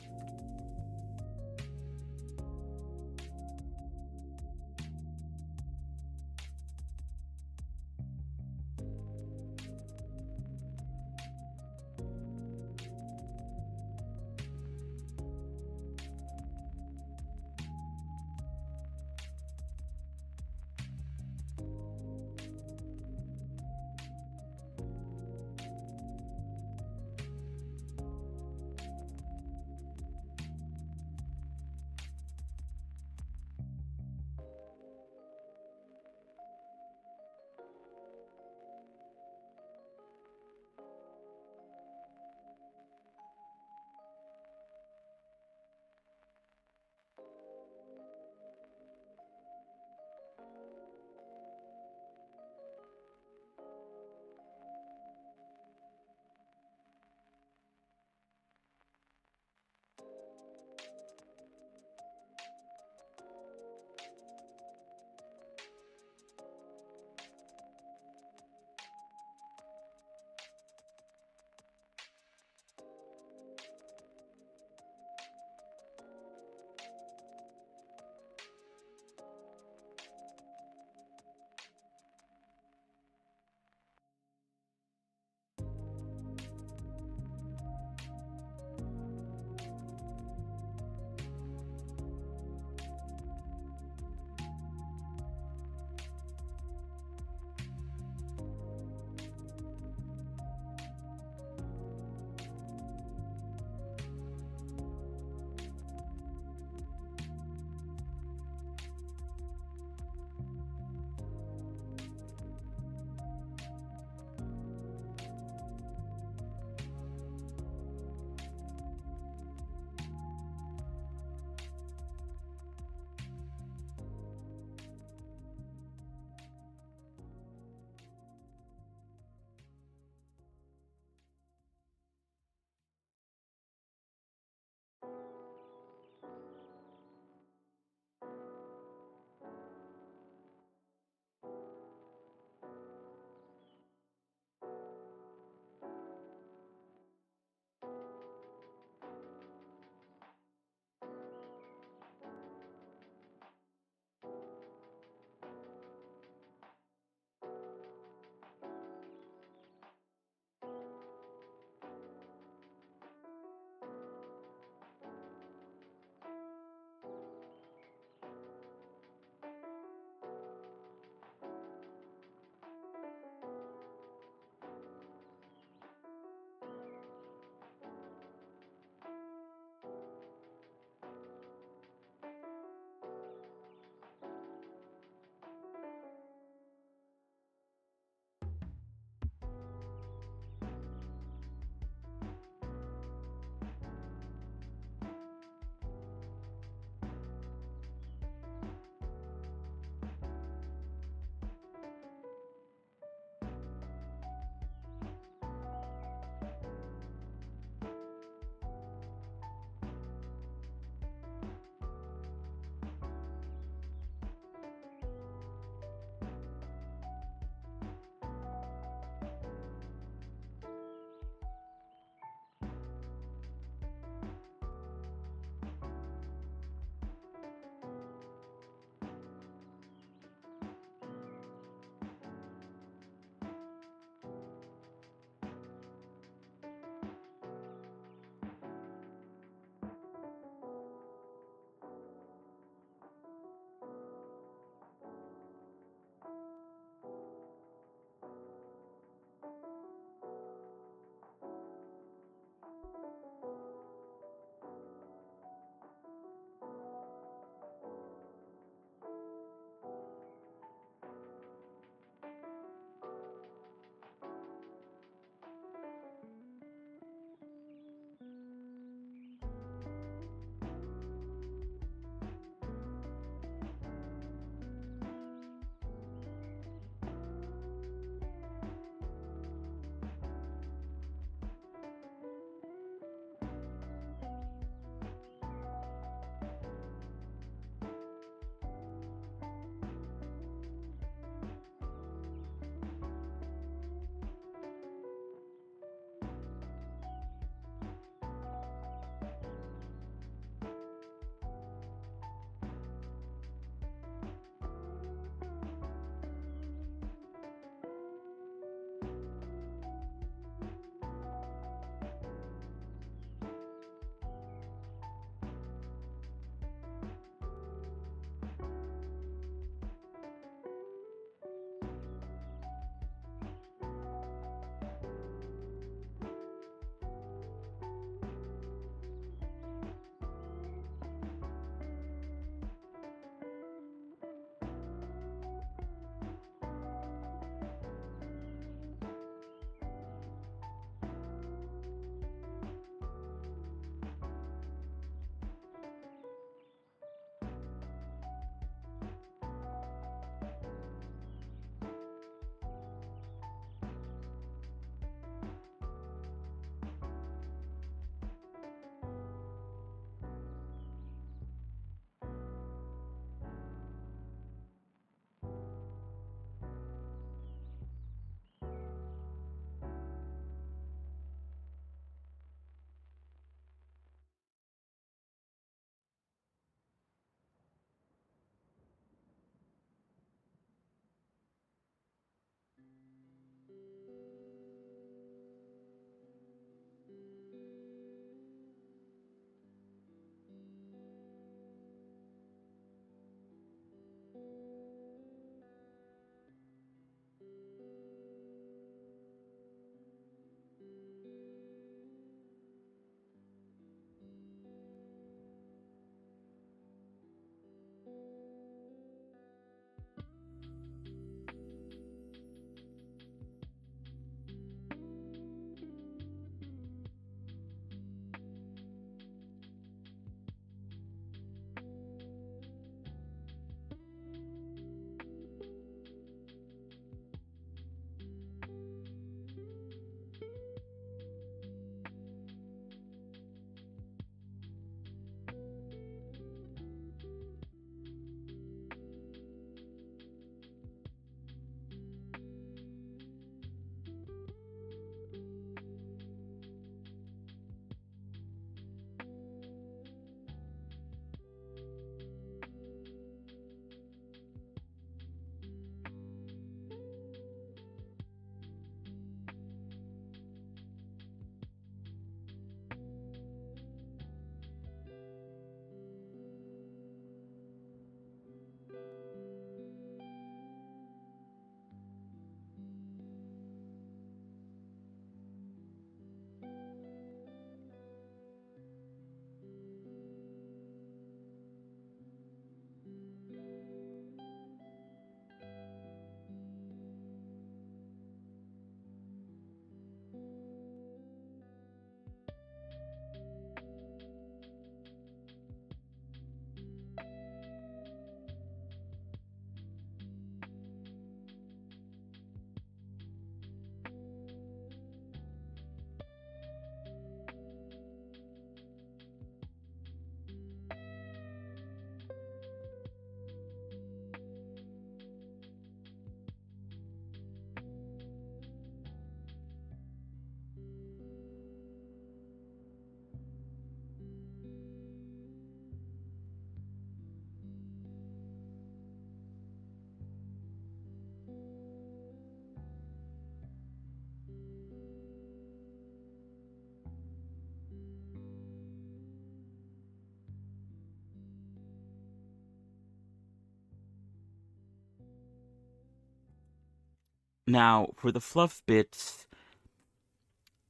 Now, for the fluff bits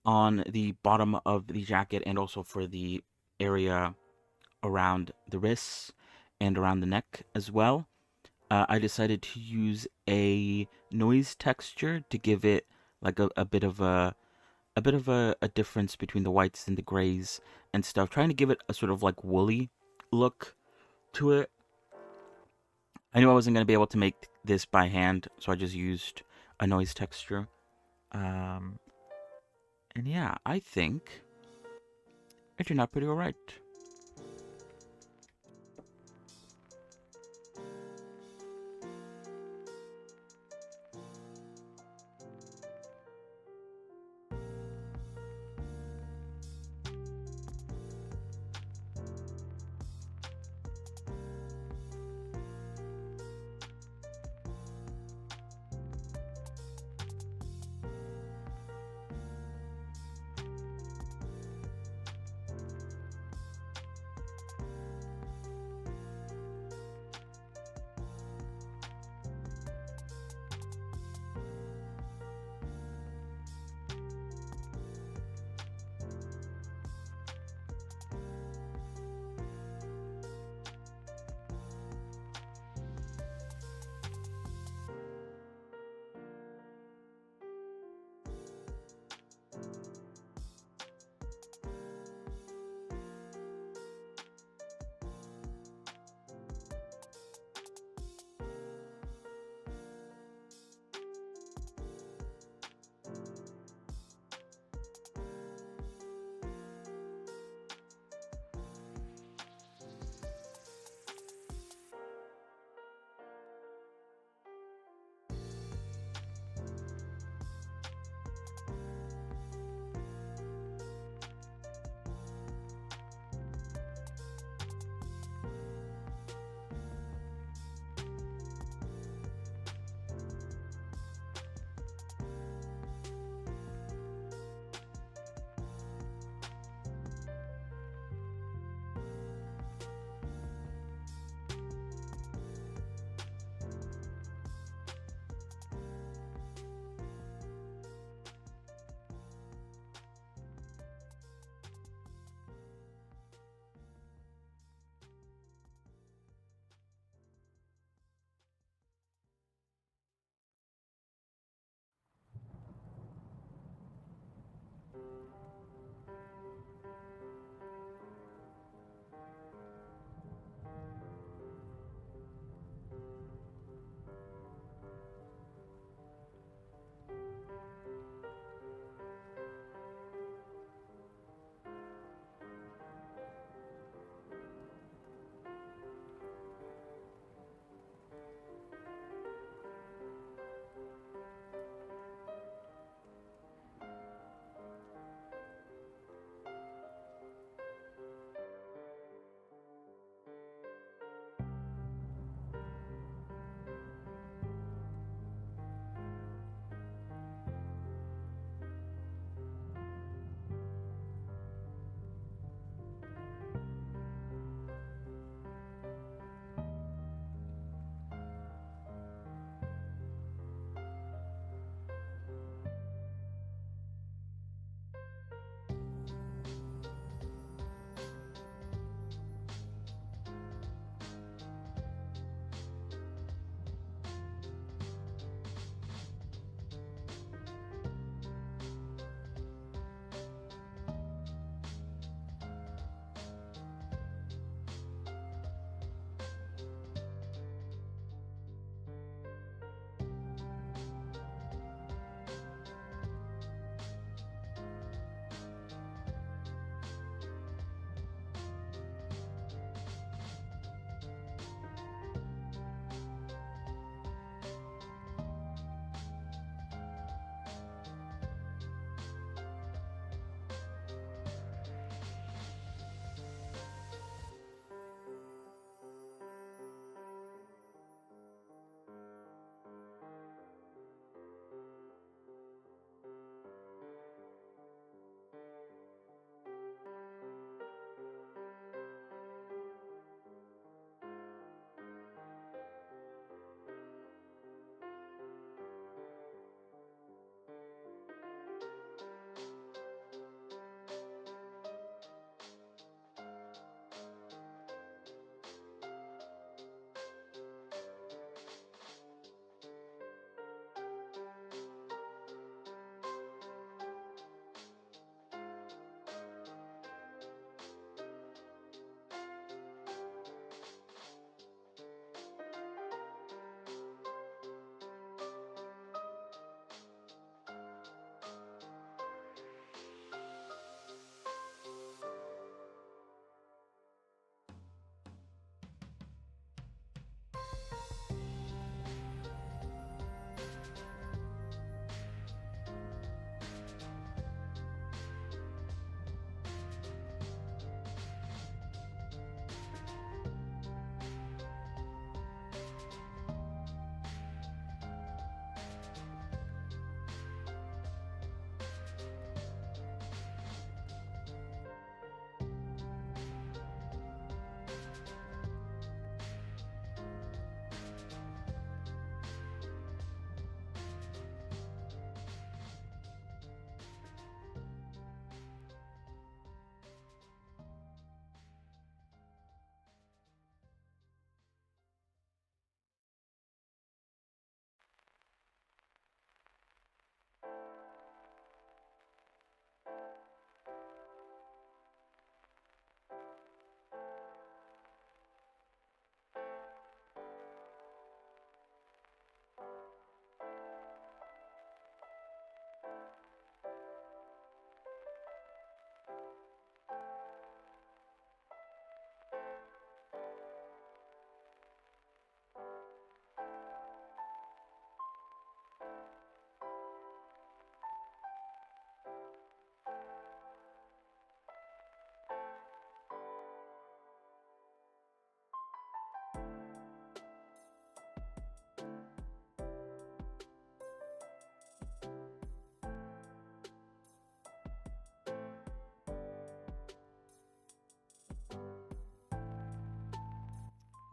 on the bottom of the jacket and also for the area around the wrists and around the neck as well, I decided to use a noise texture to give it like a bit of a difference between the whites and the grays and stuff, trying to give it a sort of like woolly look to it. I knew I wasn't going to be able to make this by hand, so I just used a noise texture. And yeah, I think it turned out pretty alright.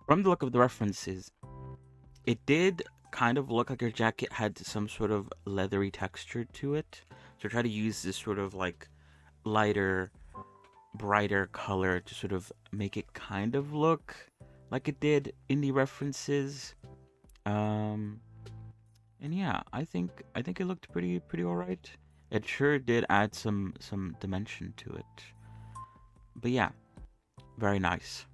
From the look of the references, it did kind of look like her jacket had some sort of leathery texture to it. So try to use this sort of like lighter, brighter color to sort of make it kind of look like it did in the references. And yeah, I think it looked pretty alright. It sure did add some dimension to it. But yeah, very nice.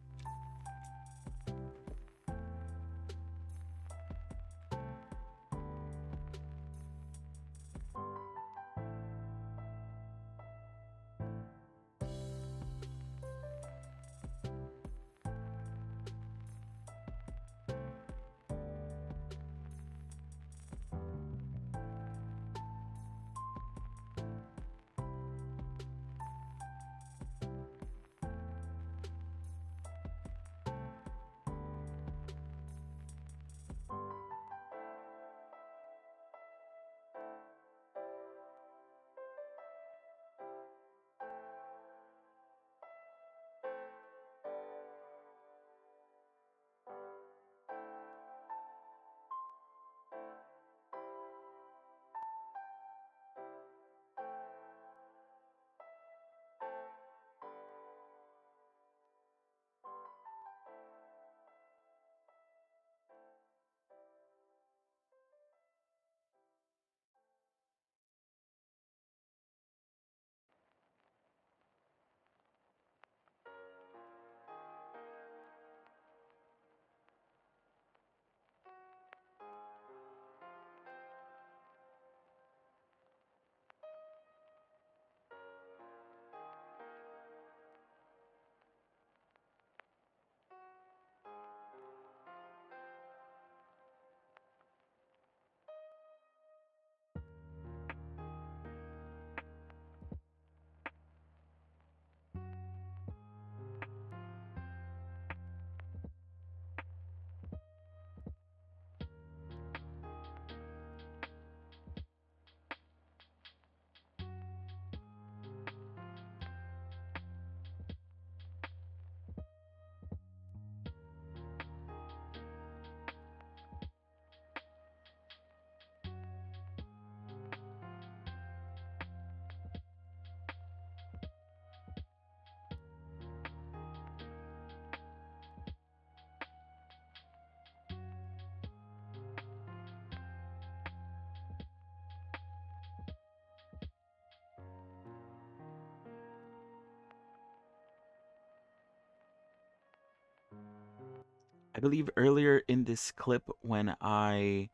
I believe earlier in this clip when I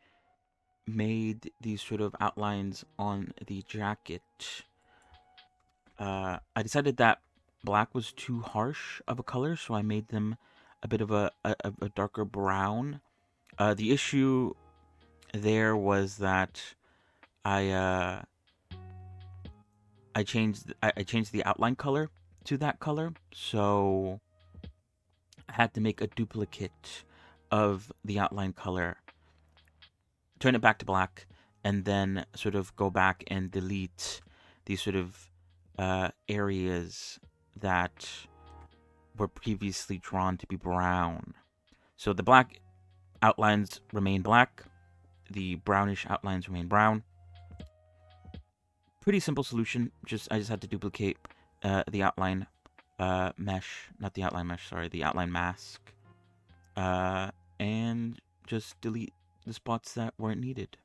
made these sort of outlines on the jacket, I decided that black was too harsh of a color, so I made them a bit of a darker brown. The issue there was that I uh, I changed the outline color to that color, so I had to make a duplicate of the outline color, turn it back to black, and then sort of go back and delete these sort of areas that were previously drawn to be brown. So the black outlines remain black, the brownish outlines remain brown. Pretty simple solution. I just had to duplicate the outline mesh, not the outline mesh, sorry, the outline mask, and just delete the spots that weren't needed.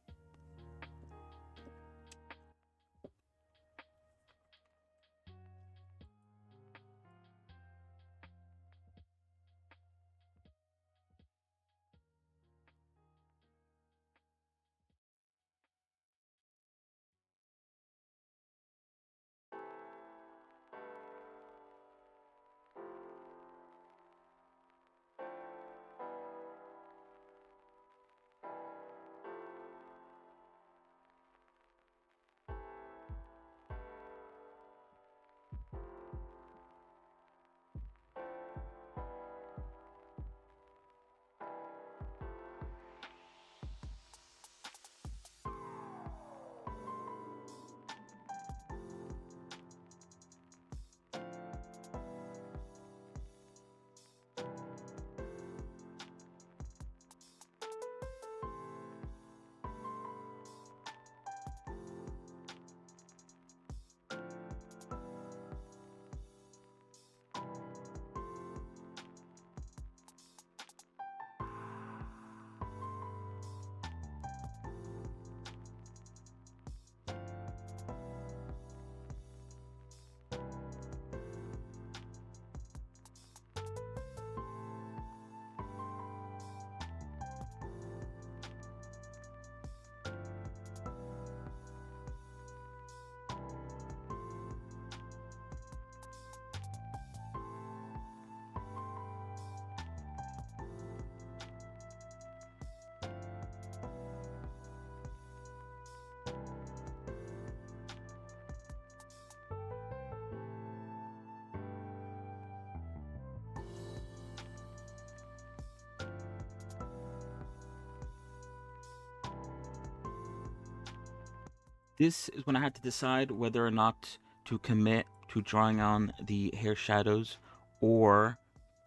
This is when I had to decide whether or not to commit to drawing on the hair shadows or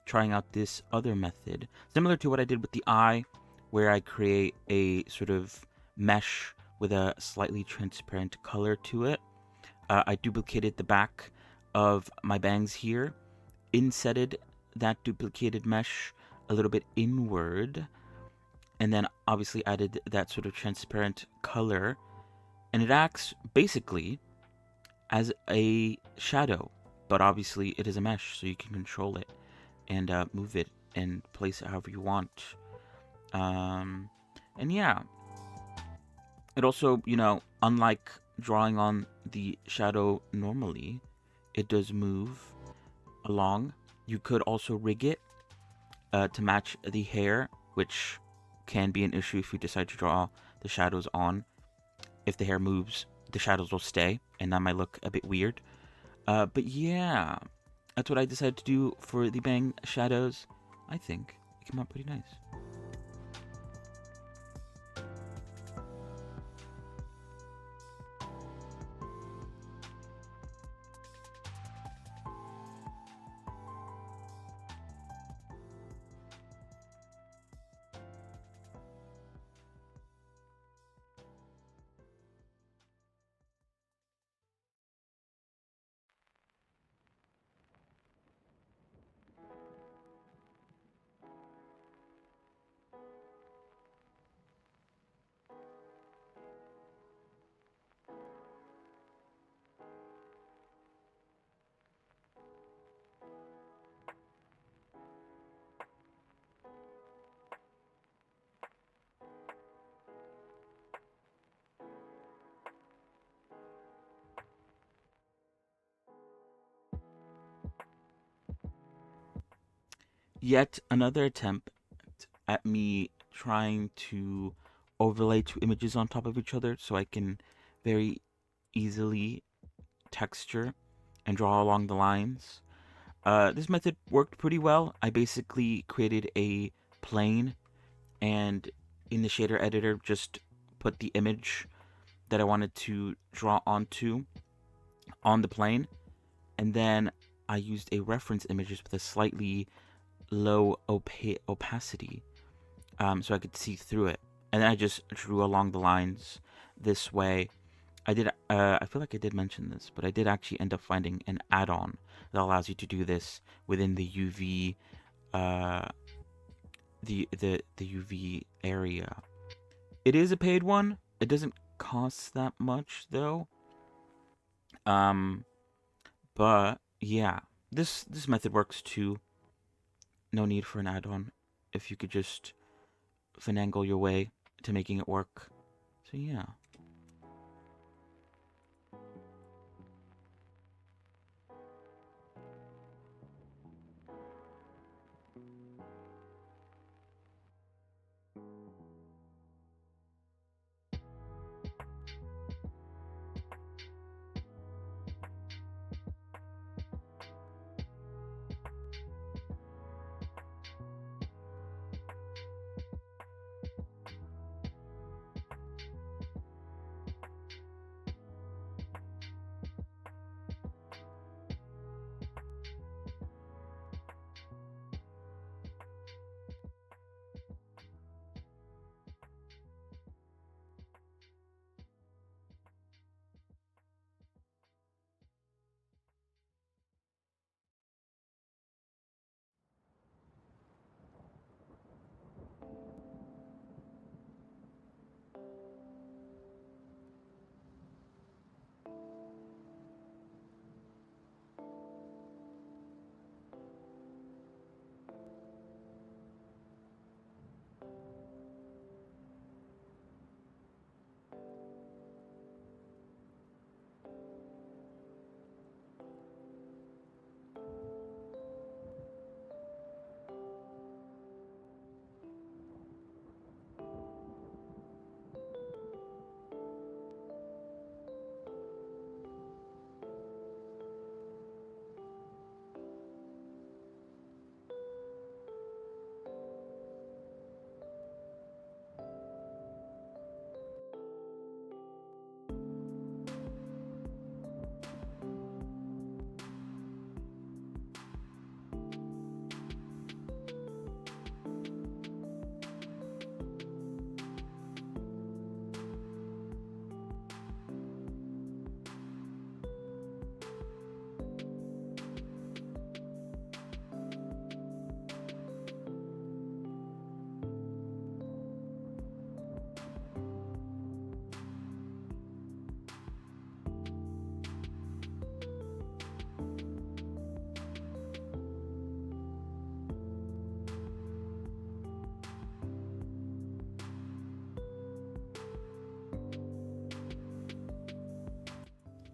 trying out this other method, similar to what I did with the eye, where I create a sort of mesh with a slightly transparent color to it. I duplicated the back of my bangs here, insetted that duplicated mesh a little bit inward, and then obviously added that sort of transparent color, and it acts basically as a shadow, but obviously it is a mesh, so you can control it and move it and place it however you want. And yeah, it also, unlike drawing on the shadow normally, it does move along. You could also rig it to match the hair, which can be an issue if you decide to draw the shadows on. If the hair moves, the shadows will stay, and that might look a bit weird. But yeah, that's what I decided to do for the bang shadows. I think it came out pretty nice. Yet another attempt at me trying to overlay two images on top of each other so I can very easily texture and draw along the lines. This method worked pretty well. I basically created a plane and in the shader editor just put the image that I wanted to draw onto on the plane, and then I used a reference images with a slightly low opacity, so I could see through it. And then I just drew along the lines this way. I did. I feel like I did mention this, but I did actually end up finding an add-on that allows you to do this within the UV, the UV area. It is a paid one. It doesn't cost that much though. Um, but yeah, this method works too. No need for an add-on if you could just finagle your way to making it work. So yeah.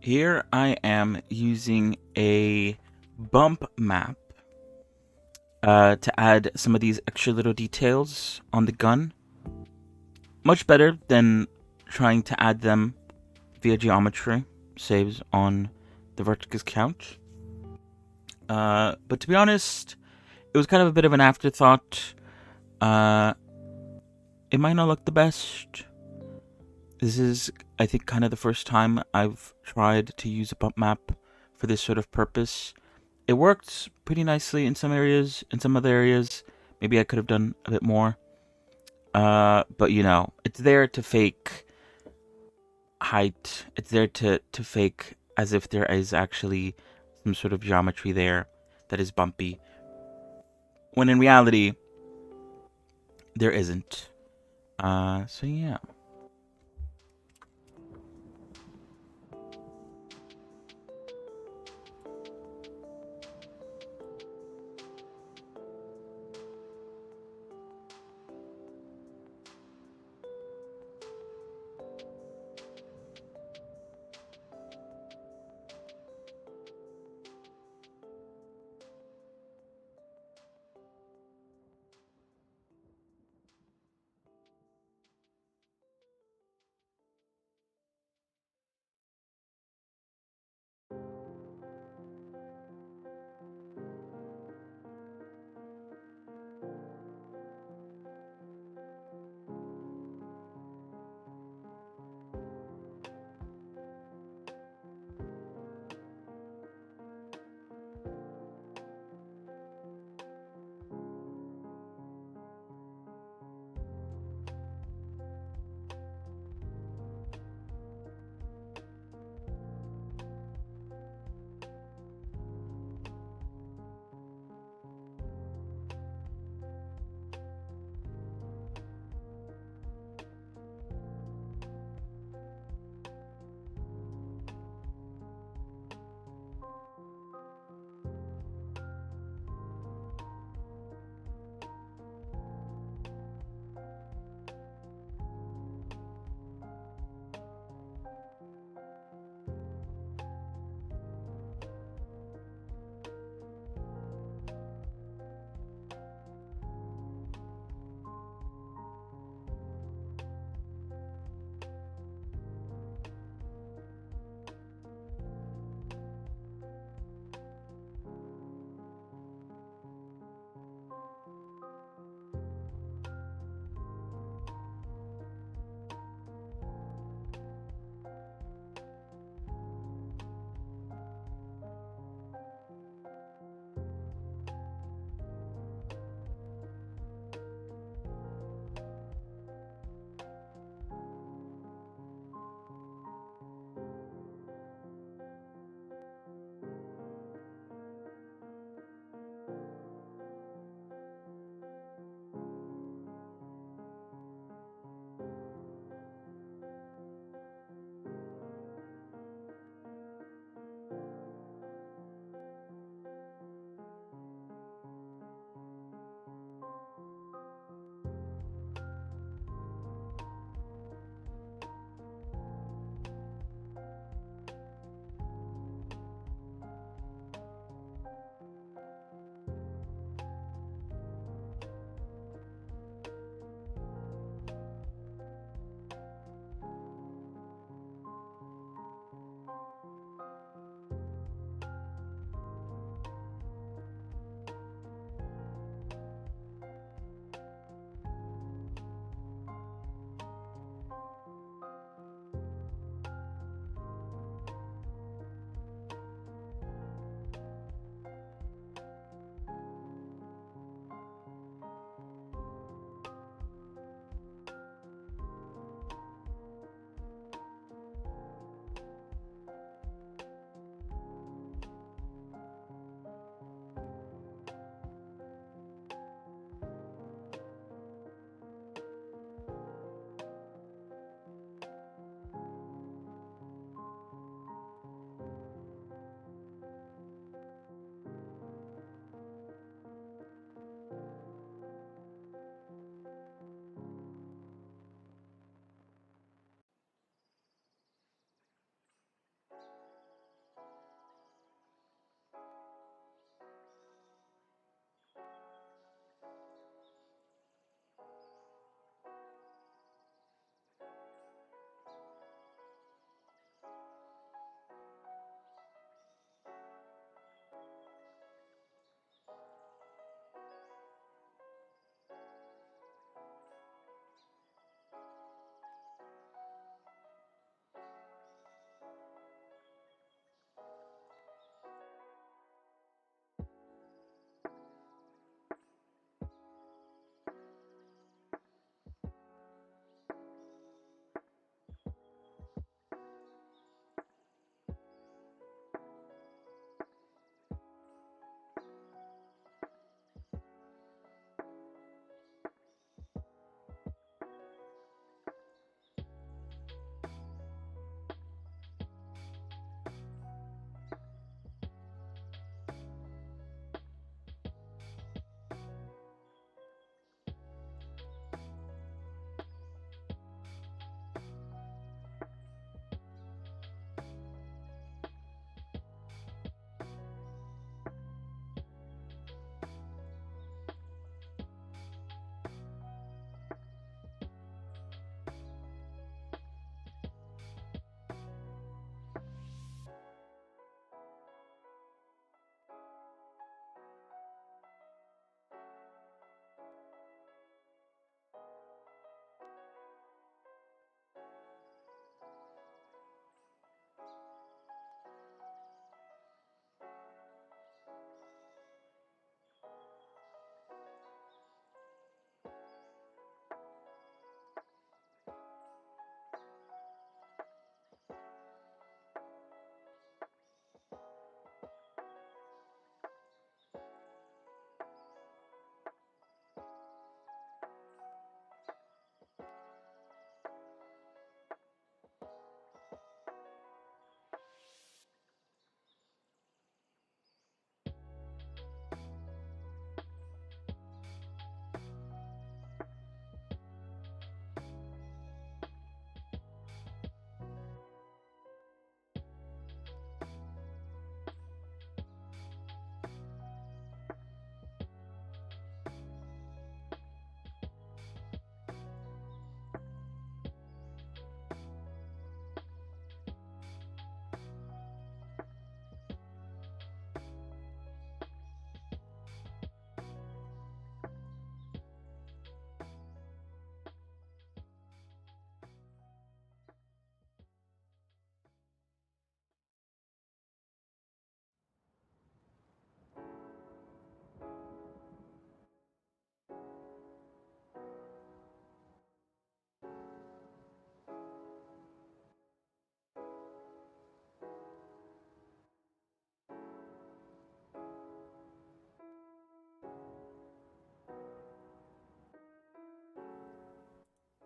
Here I am using a bump map to add some of these extra little details on the gun. Much better than trying to add them via geometry saves on the vertex count. But to be honest, it was kind of a bit of an afterthought. It might not look the best. This is, I think, kind of the first time I've tried to use a bump map for this sort of purpose. It worked pretty nicely in some areas. In some other areas, maybe I could have done a bit more. But you know, it's there to fake height. It's there to fake as if there is actually some sort of geometry there that is bumpy. When in reality, there isn't. So yeah.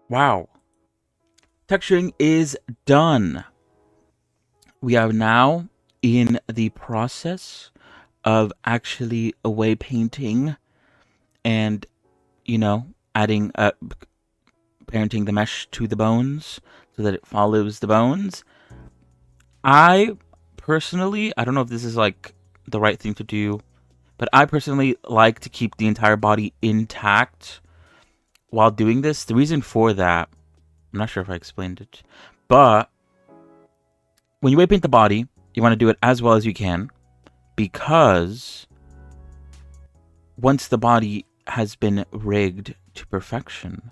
Wow. Texturing is done. We are now in the process of actually away painting and, adding parenting the mesh to the bones so that it follows the bones. I personally, I don't know if this is like the right thing to do, but I personally like to keep the entire body intact while doing this. The reason for that, I'm not sure if I explained it, but when you weight paint the body, you want to do it as well as you can, because once the body has been rigged to perfection,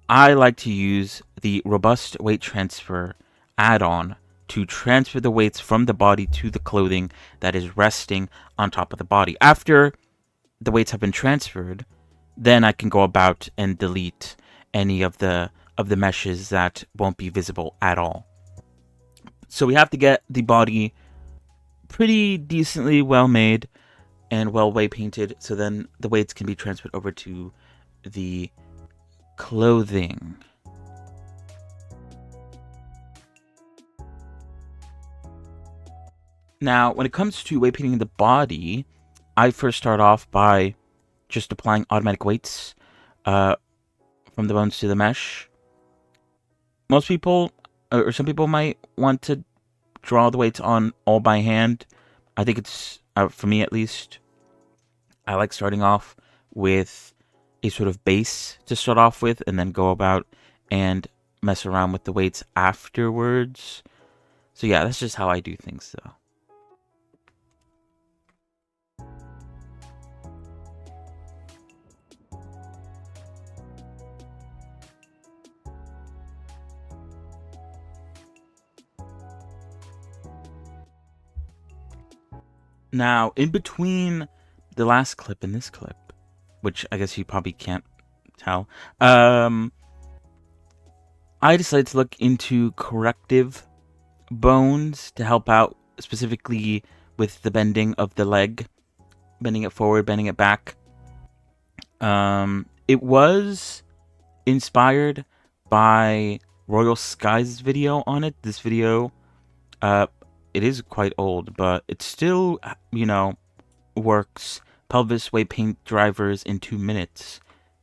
I like to use the robust weight transfer add-on to transfer the weights from the body to the clothing that is resting on top of the body. After the weights have been transferred, then I can go about and delete any of the meshes that won't be visible at all. So we have to get the body pretty decently well made and well weight painted, so then the weights can be transferred over to the clothing. Now, when it comes to weight painting the body, I first start off by just applying automatic weights from the bones to the mesh. Most people, or some people, might want to draw the weights on all by hand. I think it's, for me at least, I like starting off with a sort of base to start off with, and then go about and mess around with the weights afterwards. So yeah, that's just how I do things, though. Now, in between the last clip and this clip, which I guess you probably can't tell, I decided to look into corrective bones to help out specifically with the bending of the leg, bending it forward, bending it back. It was inspired by Royal Sky's video on it. This video, it is quite old, but it still, works. Pelvis weight paint drivers in 2 minutes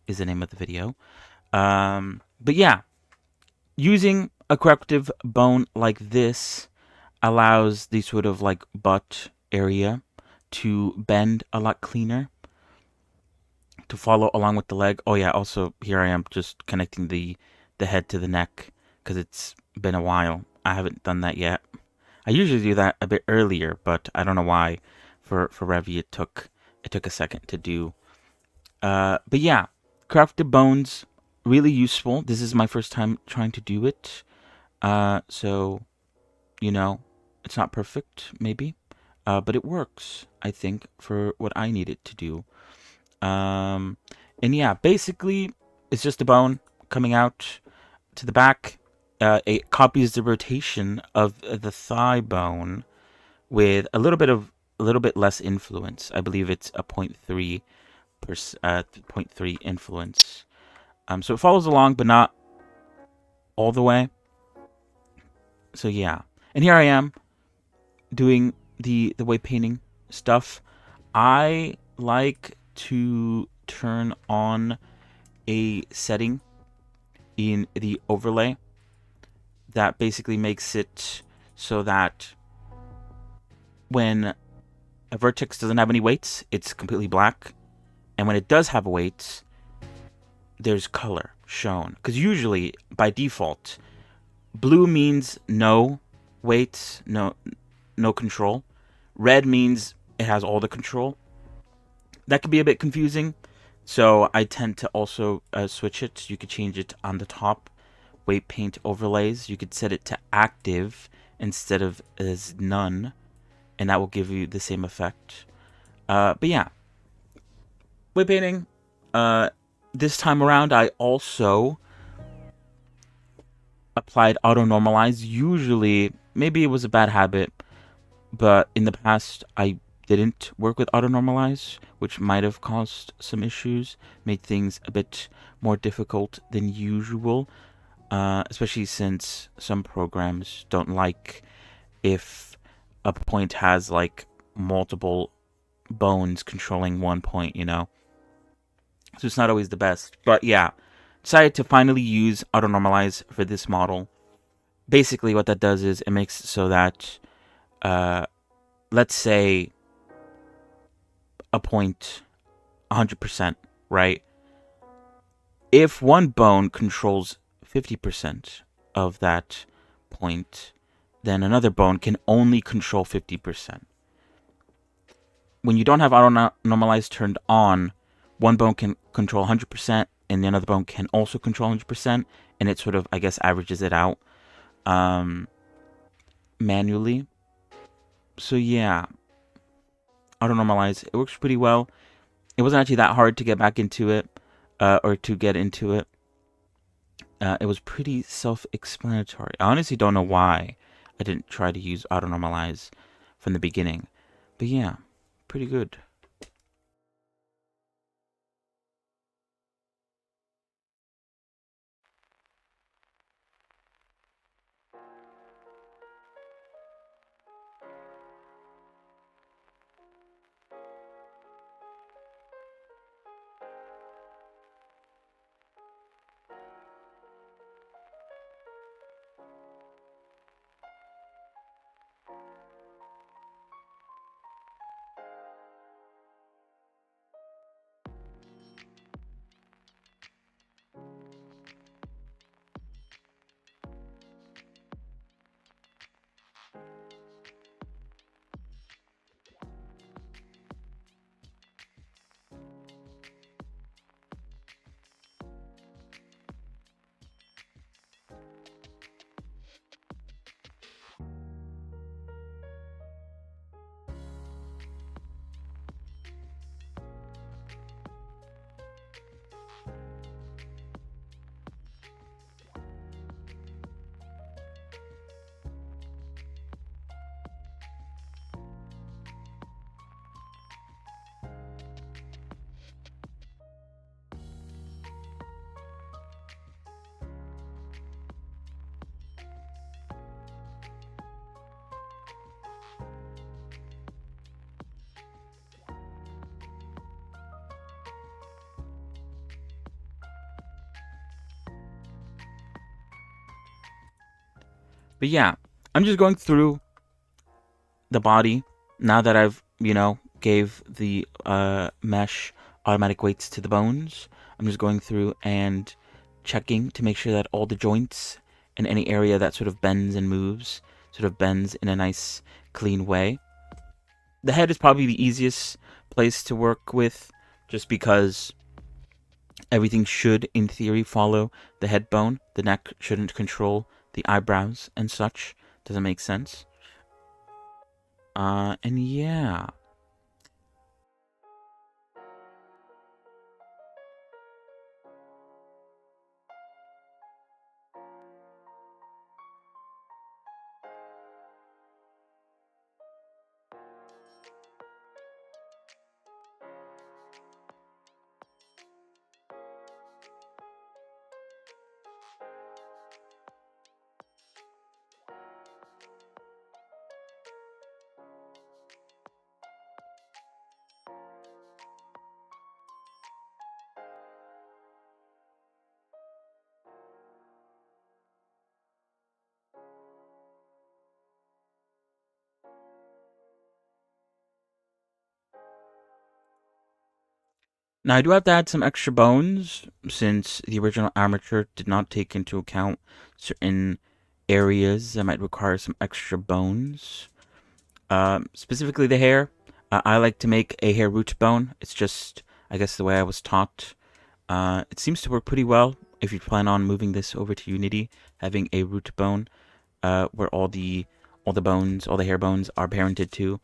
is the name of the video. But yeah, using a corrective bone like this allows the sort of like butt area to bend a lot cleaner, to follow along with the leg. Oh yeah, also here I am just connecting the head to the neck because it's been a while. I haven't done that yet. I usually do that a bit earlier, but I don't know why. For Revy, it took a second to do. But yeah, crafted bones, really useful. This is my first time trying to do it. So, it's not perfect, maybe. But it works, I think, for what I need it to do. And yeah, basically, it's just a bone coming out to the back. It copies the rotation of the thigh bone with a little bit less influence. I believe it's a 0.3 0.3 influence. So it follows along, but not all the way. So yeah, and here I am doing the weight painting stuff. I like to turn on a setting in the overlay that basically makes it so that when a vertex doesn't have any weights, it's completely black. And when it does have weights, there's color shown. Because usually, by default, blue means no weights, no control. Red means it has all the control. That can be a bit confusing. So I tend to also switch it. You could change it on the top. Weight paint overlays. You could set it to active instead of as none. And that will give you the same effect. But yeah. Weight painting. This time around, I also applied auto normalize. Usually, maybe it was a bad habit, but in the past, I didn't work with auto normalize, which might have caused some issues, made things a bit more difficult than usual, especially since some programs don't like if a point has like multiple bones controlling one point, you know? So it's not always the best. But yeah, decided to finally use auto normalize for this model. Basically, what that does is it makes it so that, let's say, a point 100%, right? If one bone controls 50% of that point, then another bone can only control 50%. When you don't have auto normalize turned on, one bone can control 100% and the other bone can also control 100%, and it sort of, I guess, averages it out manually. So yeah, auto normalize, it works pretty well. It wasn't actually that hard to get back into it, or to get into it. It was pretty self-explanatory. I honestly don't know why I didn't try to use auto normalize from the beginning, but yeah, pretty good. But yeah, I'm just going through the body now that I've, gave the mesh automatic weights to the bones. I'm just going through and checking to make sure that all the joints and any area that sort of bends and moves sort of bends in a nice clean way. The head is probably the easiest place to work with, just because everything should, in theory, follow the head bone. The neck shouldn't control the eyebrows and such. Doesn't make sense. And yeah. Now, I do have to add some extra bones, since the original armature did not take into account certain areas that might require some extra bones. Specifically the hair. I like to make a hair root bone. It's just, I guess, the way I was taught. It seems to work pretty well if you plan on moving this over to Unity. Having a root bone, where all the bones, all the hair bones are parented to,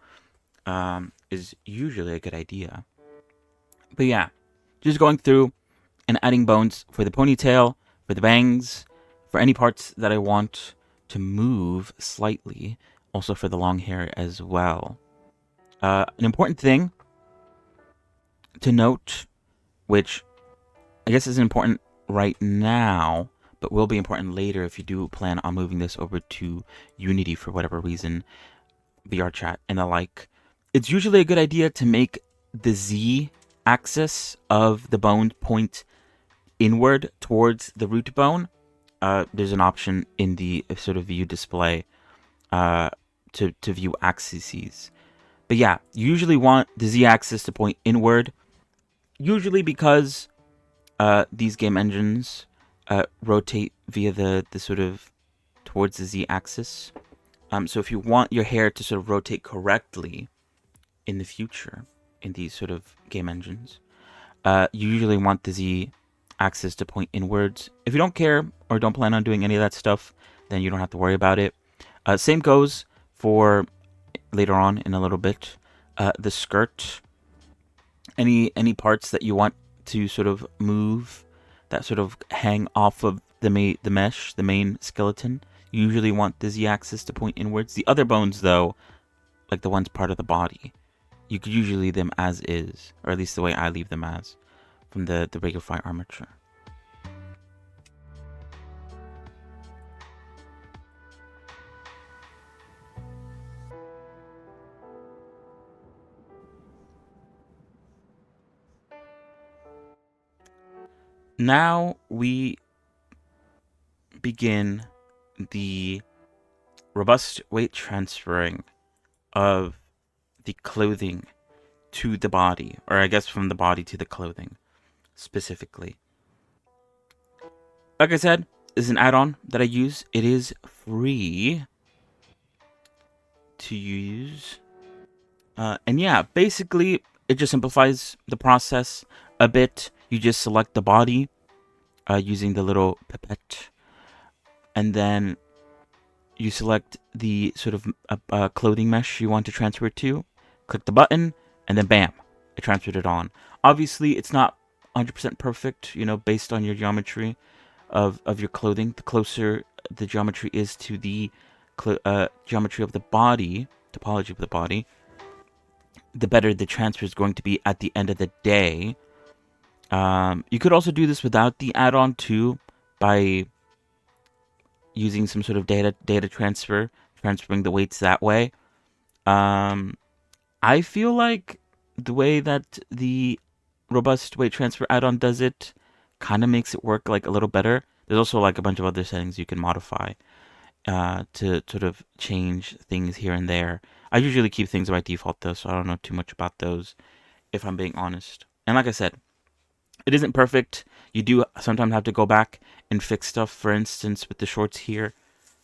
is usually a good idea. But yeah, just going through and adding bones for the ponytail, for the bangs, for any parts that I want to move slightly, also for the long hair as well. An important thing to note, which I guess isn't important right now, but will be important later if you do plan on moving this over to Unity for whatever reason, VR chat and the like. It's usually a good idea to make the Z axis of the bone point inward towards the root bone. There's an option in the sort of view display to view axes. But yeah, you usually want the Z axis to point inward, usually because these game engines rotate via the sort of towards the Z axis. So if you want your hair to sort of rotate correctly in the future in these sort of game engines, you usually want the Z axis to point inwards. If you don't care or don't plan on doing any of that stuff, then you don't have to worry about it. Same goes for later on in a little bit. The skirt, any parts that you want to sort of move that sort of hang off of the mesh, the main skeleton, you usually want the Z-axis to point inwards. The other bones, though, like the ones part of the body, you could usually leave them as is, or at least the way I leave them as, from the regular fire armature. Now we begin the robust weight transferring of the clothing to the body, or I guess from the body to the clothing specifically. Like I said, this is an add-on that I use. It is free to use. And yeah, basically, it just simplifies the process a bit. You just select the body using the little pipette, and then you select the sort of clothing mesh you want to transfer it to, click the button, and then bam, it transferred it on. Obviously, it's not 100% perfect, based on your geometry of your clothing. The closer the geometry is to the geometry of the body, topology of the body, the better the transfer is going to be at the end of the day. You could also do this without the add-on too, by using some sort of data transferring the weights that way. I feel like the way that the robust weight transfer add-on does it kind of makes it work like a little better. There's also like a bunch of other settings you can modify to sort of change things here and there. I usually keep things by default though, so I don't know too much about those, if I'm being honest. And like I said, it isn't perfect. You do sometimes have to go back and fix stuff. For instance, with the shorts here,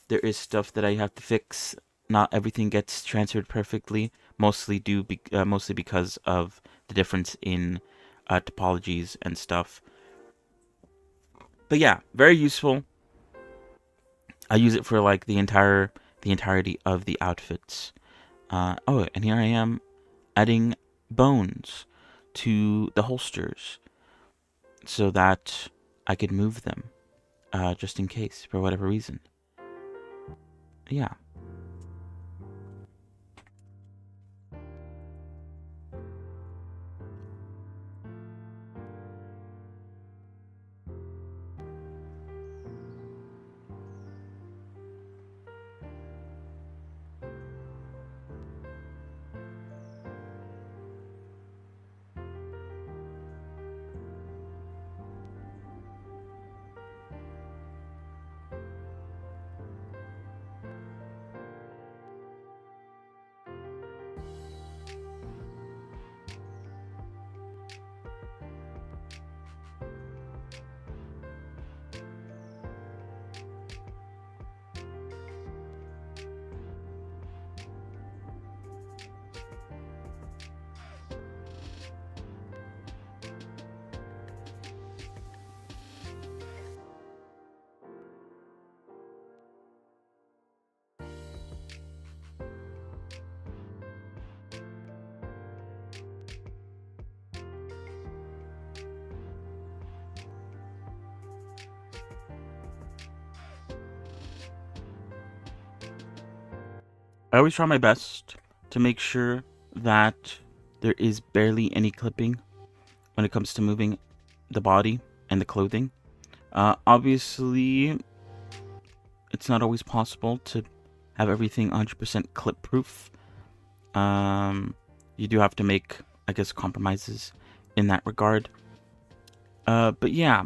there is stuff that I have to fix. Not everything gets transferred perfectly. Mostly because of the difference in topologies and stuff. But yeah, very useful. I use it for like the entirety of the outfits. Oh, and here I am adding bones to the holsters so that I could move them just in case for whatever reason. Yeah. I always try my best to make sure that there is barely any clipping when it comes to moving the body and the clothing. Obviously, it's not always possible to have everything 100% clip proof. You do have to make, I guess, compromises in that regard. But yeah,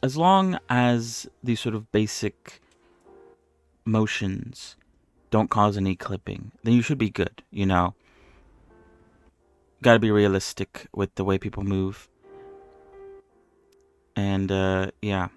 as long as these sort of basic motions don't cause any clipping, then you should be good, you know? Gotta be realistic with the way people move. And, yeah.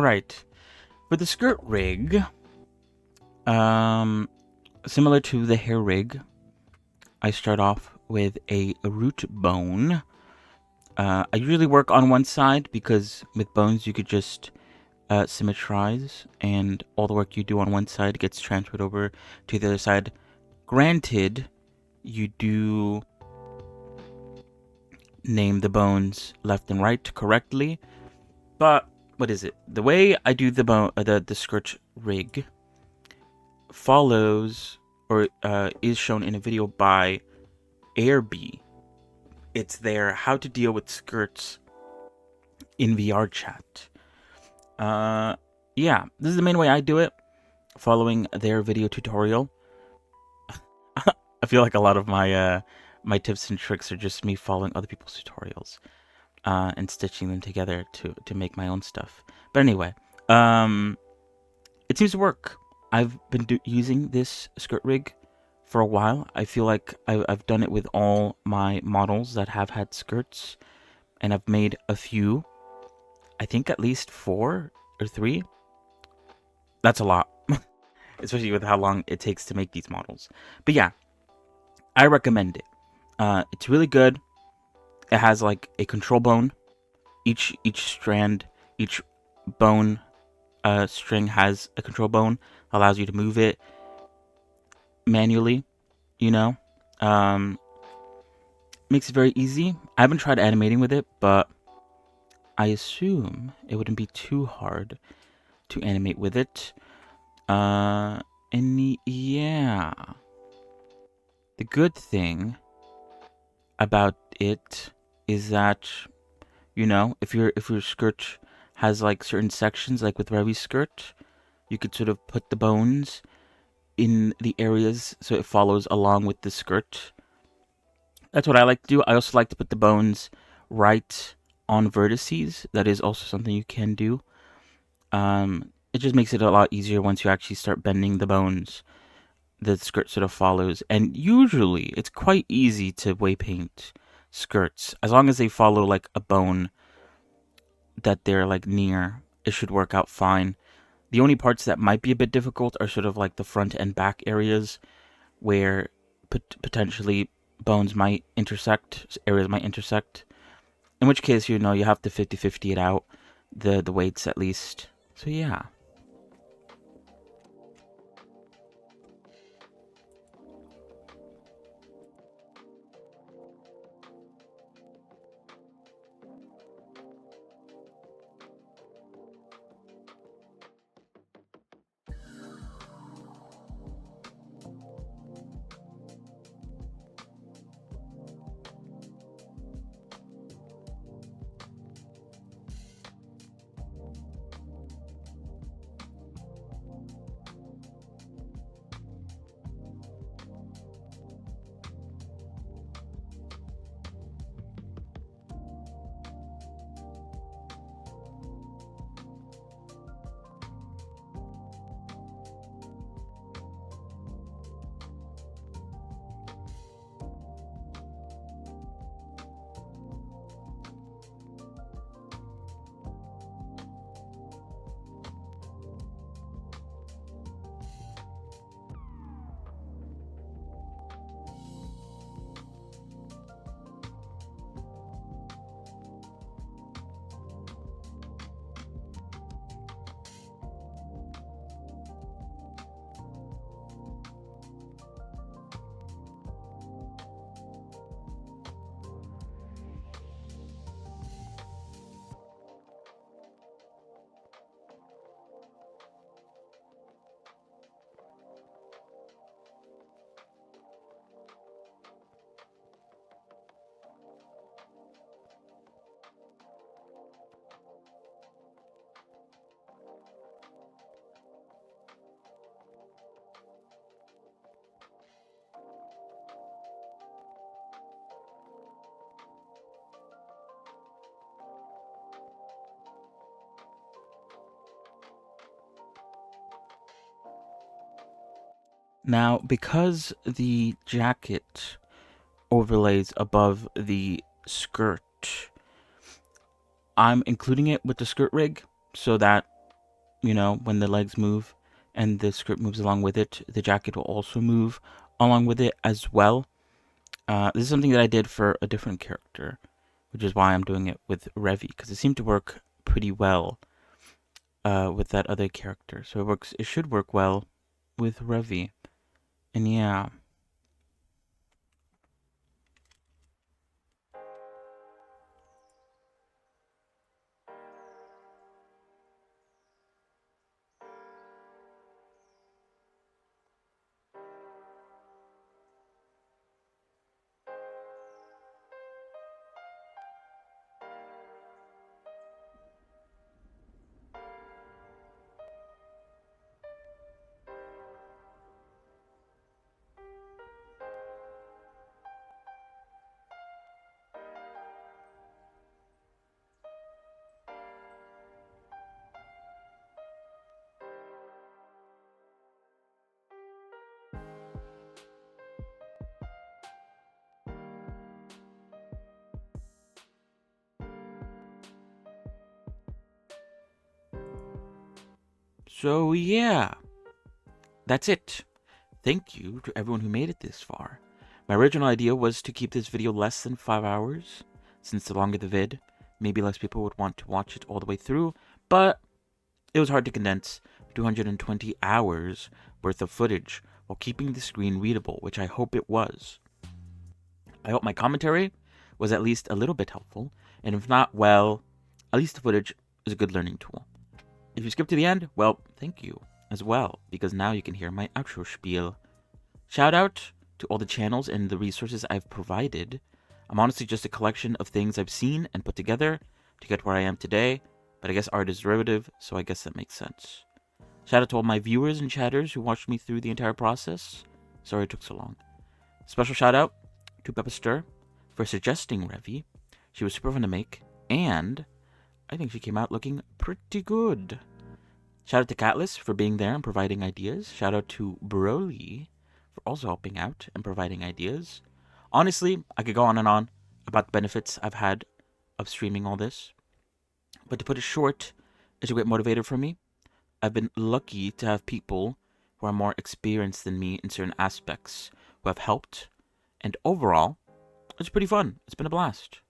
Alright. For the skirt rig, similar to the hair rig, I start off with a root bone. I usually work on one side because with bones you could just symmetrize, and all the work you do on one side gets transferred over to the other side. Granted, you do name the bones left and right correctly, but what is it? The way I do the skirt rig follows or is shown in a video by Revy. It's their how to deal with skirts in VR chat. Yeah, this is the main way I do it, following their video tutorial. I feel like a lot of my my tips and tricks are just me following other people's tutorials and stitching them together to make my own stuff. But anyway, it seems to work. I've been using this skirt rig for a while. I feel like I've done it with all my models that have had skirts, and I've made a few. I think at least 4 or 3. That's a lot, especially with how long it takes to make these models. But yeah, I recommend it. It's really good. It has like a control bone. Each strand, each bone string has a control bone. Allows you to move it manually, you know. Makes it very easy. I haven't tried animating with it, but I assume it wouldn't be too hard to animate with it. And yeah, the good thing about it is that, you know, if your skirt has like certain sections, like with Revy's skirt, you could sort of put the bones in the areas so it follows along with the skirt. That's what I like to do. I also like to put the bones right on vertices. That is also something you can do. It just makes it a lot easier once you actually start bending the bones. The skirt sort of follows, and usually it's quite easy to way paint skirts as long as they follow like a bone that they're like near. It should work out fine. The only parts that might be a bit difficult are sort of like the front and back areas where potentially bones might intersect, areas might intersect. In which case, you know, you have to 50-50 it out, the weights at least. So yeah. Now, because the jacket overlays above the skirt, I'm including it with the skirt rig so that you know, when the legs move and the script moves along with it, the jacket will also move along with it as well. This is something that I did for a different character, which is why I'm doing it with Revy, because it seemed to work pretty well with that other character. So it should work well with Revy. And yeah. So yeah, that's it. Thank you to everyone who made it this far. My original idea was to keep this video less than 5 hours, since the longer the vid, maybe less people would want to watch it all the way through, but it was hard to condense 220 hours worth of footage while keeping the screen readable, which I hope it was. I hope my commentary was at least a little bit helpful, and if not, well, at least the footage is a good learning tool. If you skip to the end, well, thank you as well, because now you can hear my outro spiel. Shout out to all the channels and the resources I've provided. I'm honestly just a collection of things I've seen and put together to get where I am today, but I guess art is derivative, so I guess that makes sense. Shout out to all my viewers and chatters who watched me through the entire process. Sorry it took so long. Special shout out to Pepaster for suggesting Revy. She was super fun to make, and I think she came out looking pretty good. Shout out to Catless for being there and providing ideas. Shout out to Broly for also helping out and providing ideas. Honestly, I could go on and on about the benefits I've had of streaming all this. But to put it short, it's a great motivator for me. I've been lucky to have people who are more experienced than me in certain aspects who have helped. And overall, it's pretty fun. It's been a blast.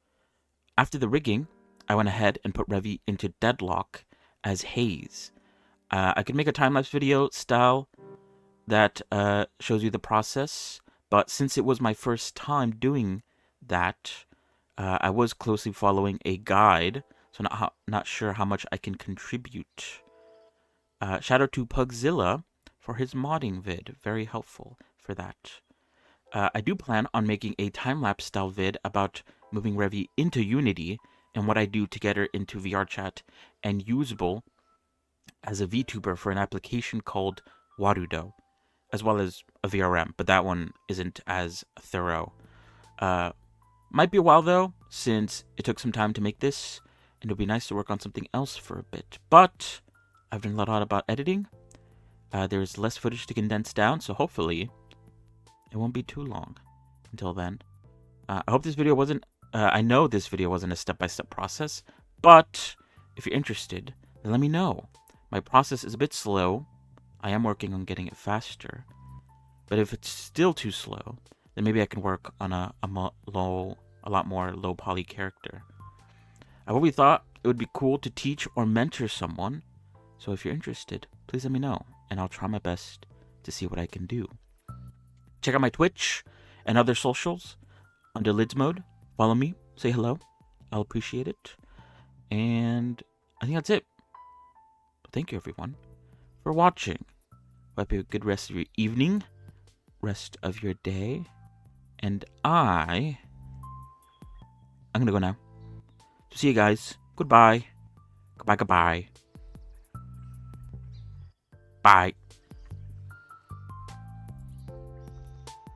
After the rigging, I went ahead and put Revy into Deadlock as Haze. I could make a time-lapse video style that shows you the process, but since it was my first time doing that, I was closely following a guide, so not sure how much I can contribute. Shout out to Pugzilla for his modding vid, very helpful for that. I do plan on making a time-lapse style vid about moving Revy into Unity and what I do to get her into VR chat and usable as a VTuber for an application called Warudo, as well as a VRM, but that one isn't as thorough. Might be a while though, since it took some time to make this, and it'll be nice to work on something else for a bit. But I've done a lot about editing. There's less footage to condense down, so hopefully it won't be too long until then. I hope this video wasn't, I know this video wasn't a step-by-step process, but if you're interested, then let me know. My process is a bit slow. I am working on getting it faster. But if it's still too slow, then maybe I can work on a lot more low poly character. I've always thought it would be cool to teach or mentor someone. So if you're interested, please let me know, and I'll try my best to see what I can do. Check out my Twitch and other socials under Lydsmode. Follow me, say hello. I'll appreciate it. And I think that's it. Thank you, everyone, for watching. Hope you have a good rest of your evening, rest of your day, and I'm gonna go now. So see you guys. Goodbye. Goodbye, goodbye. Bye.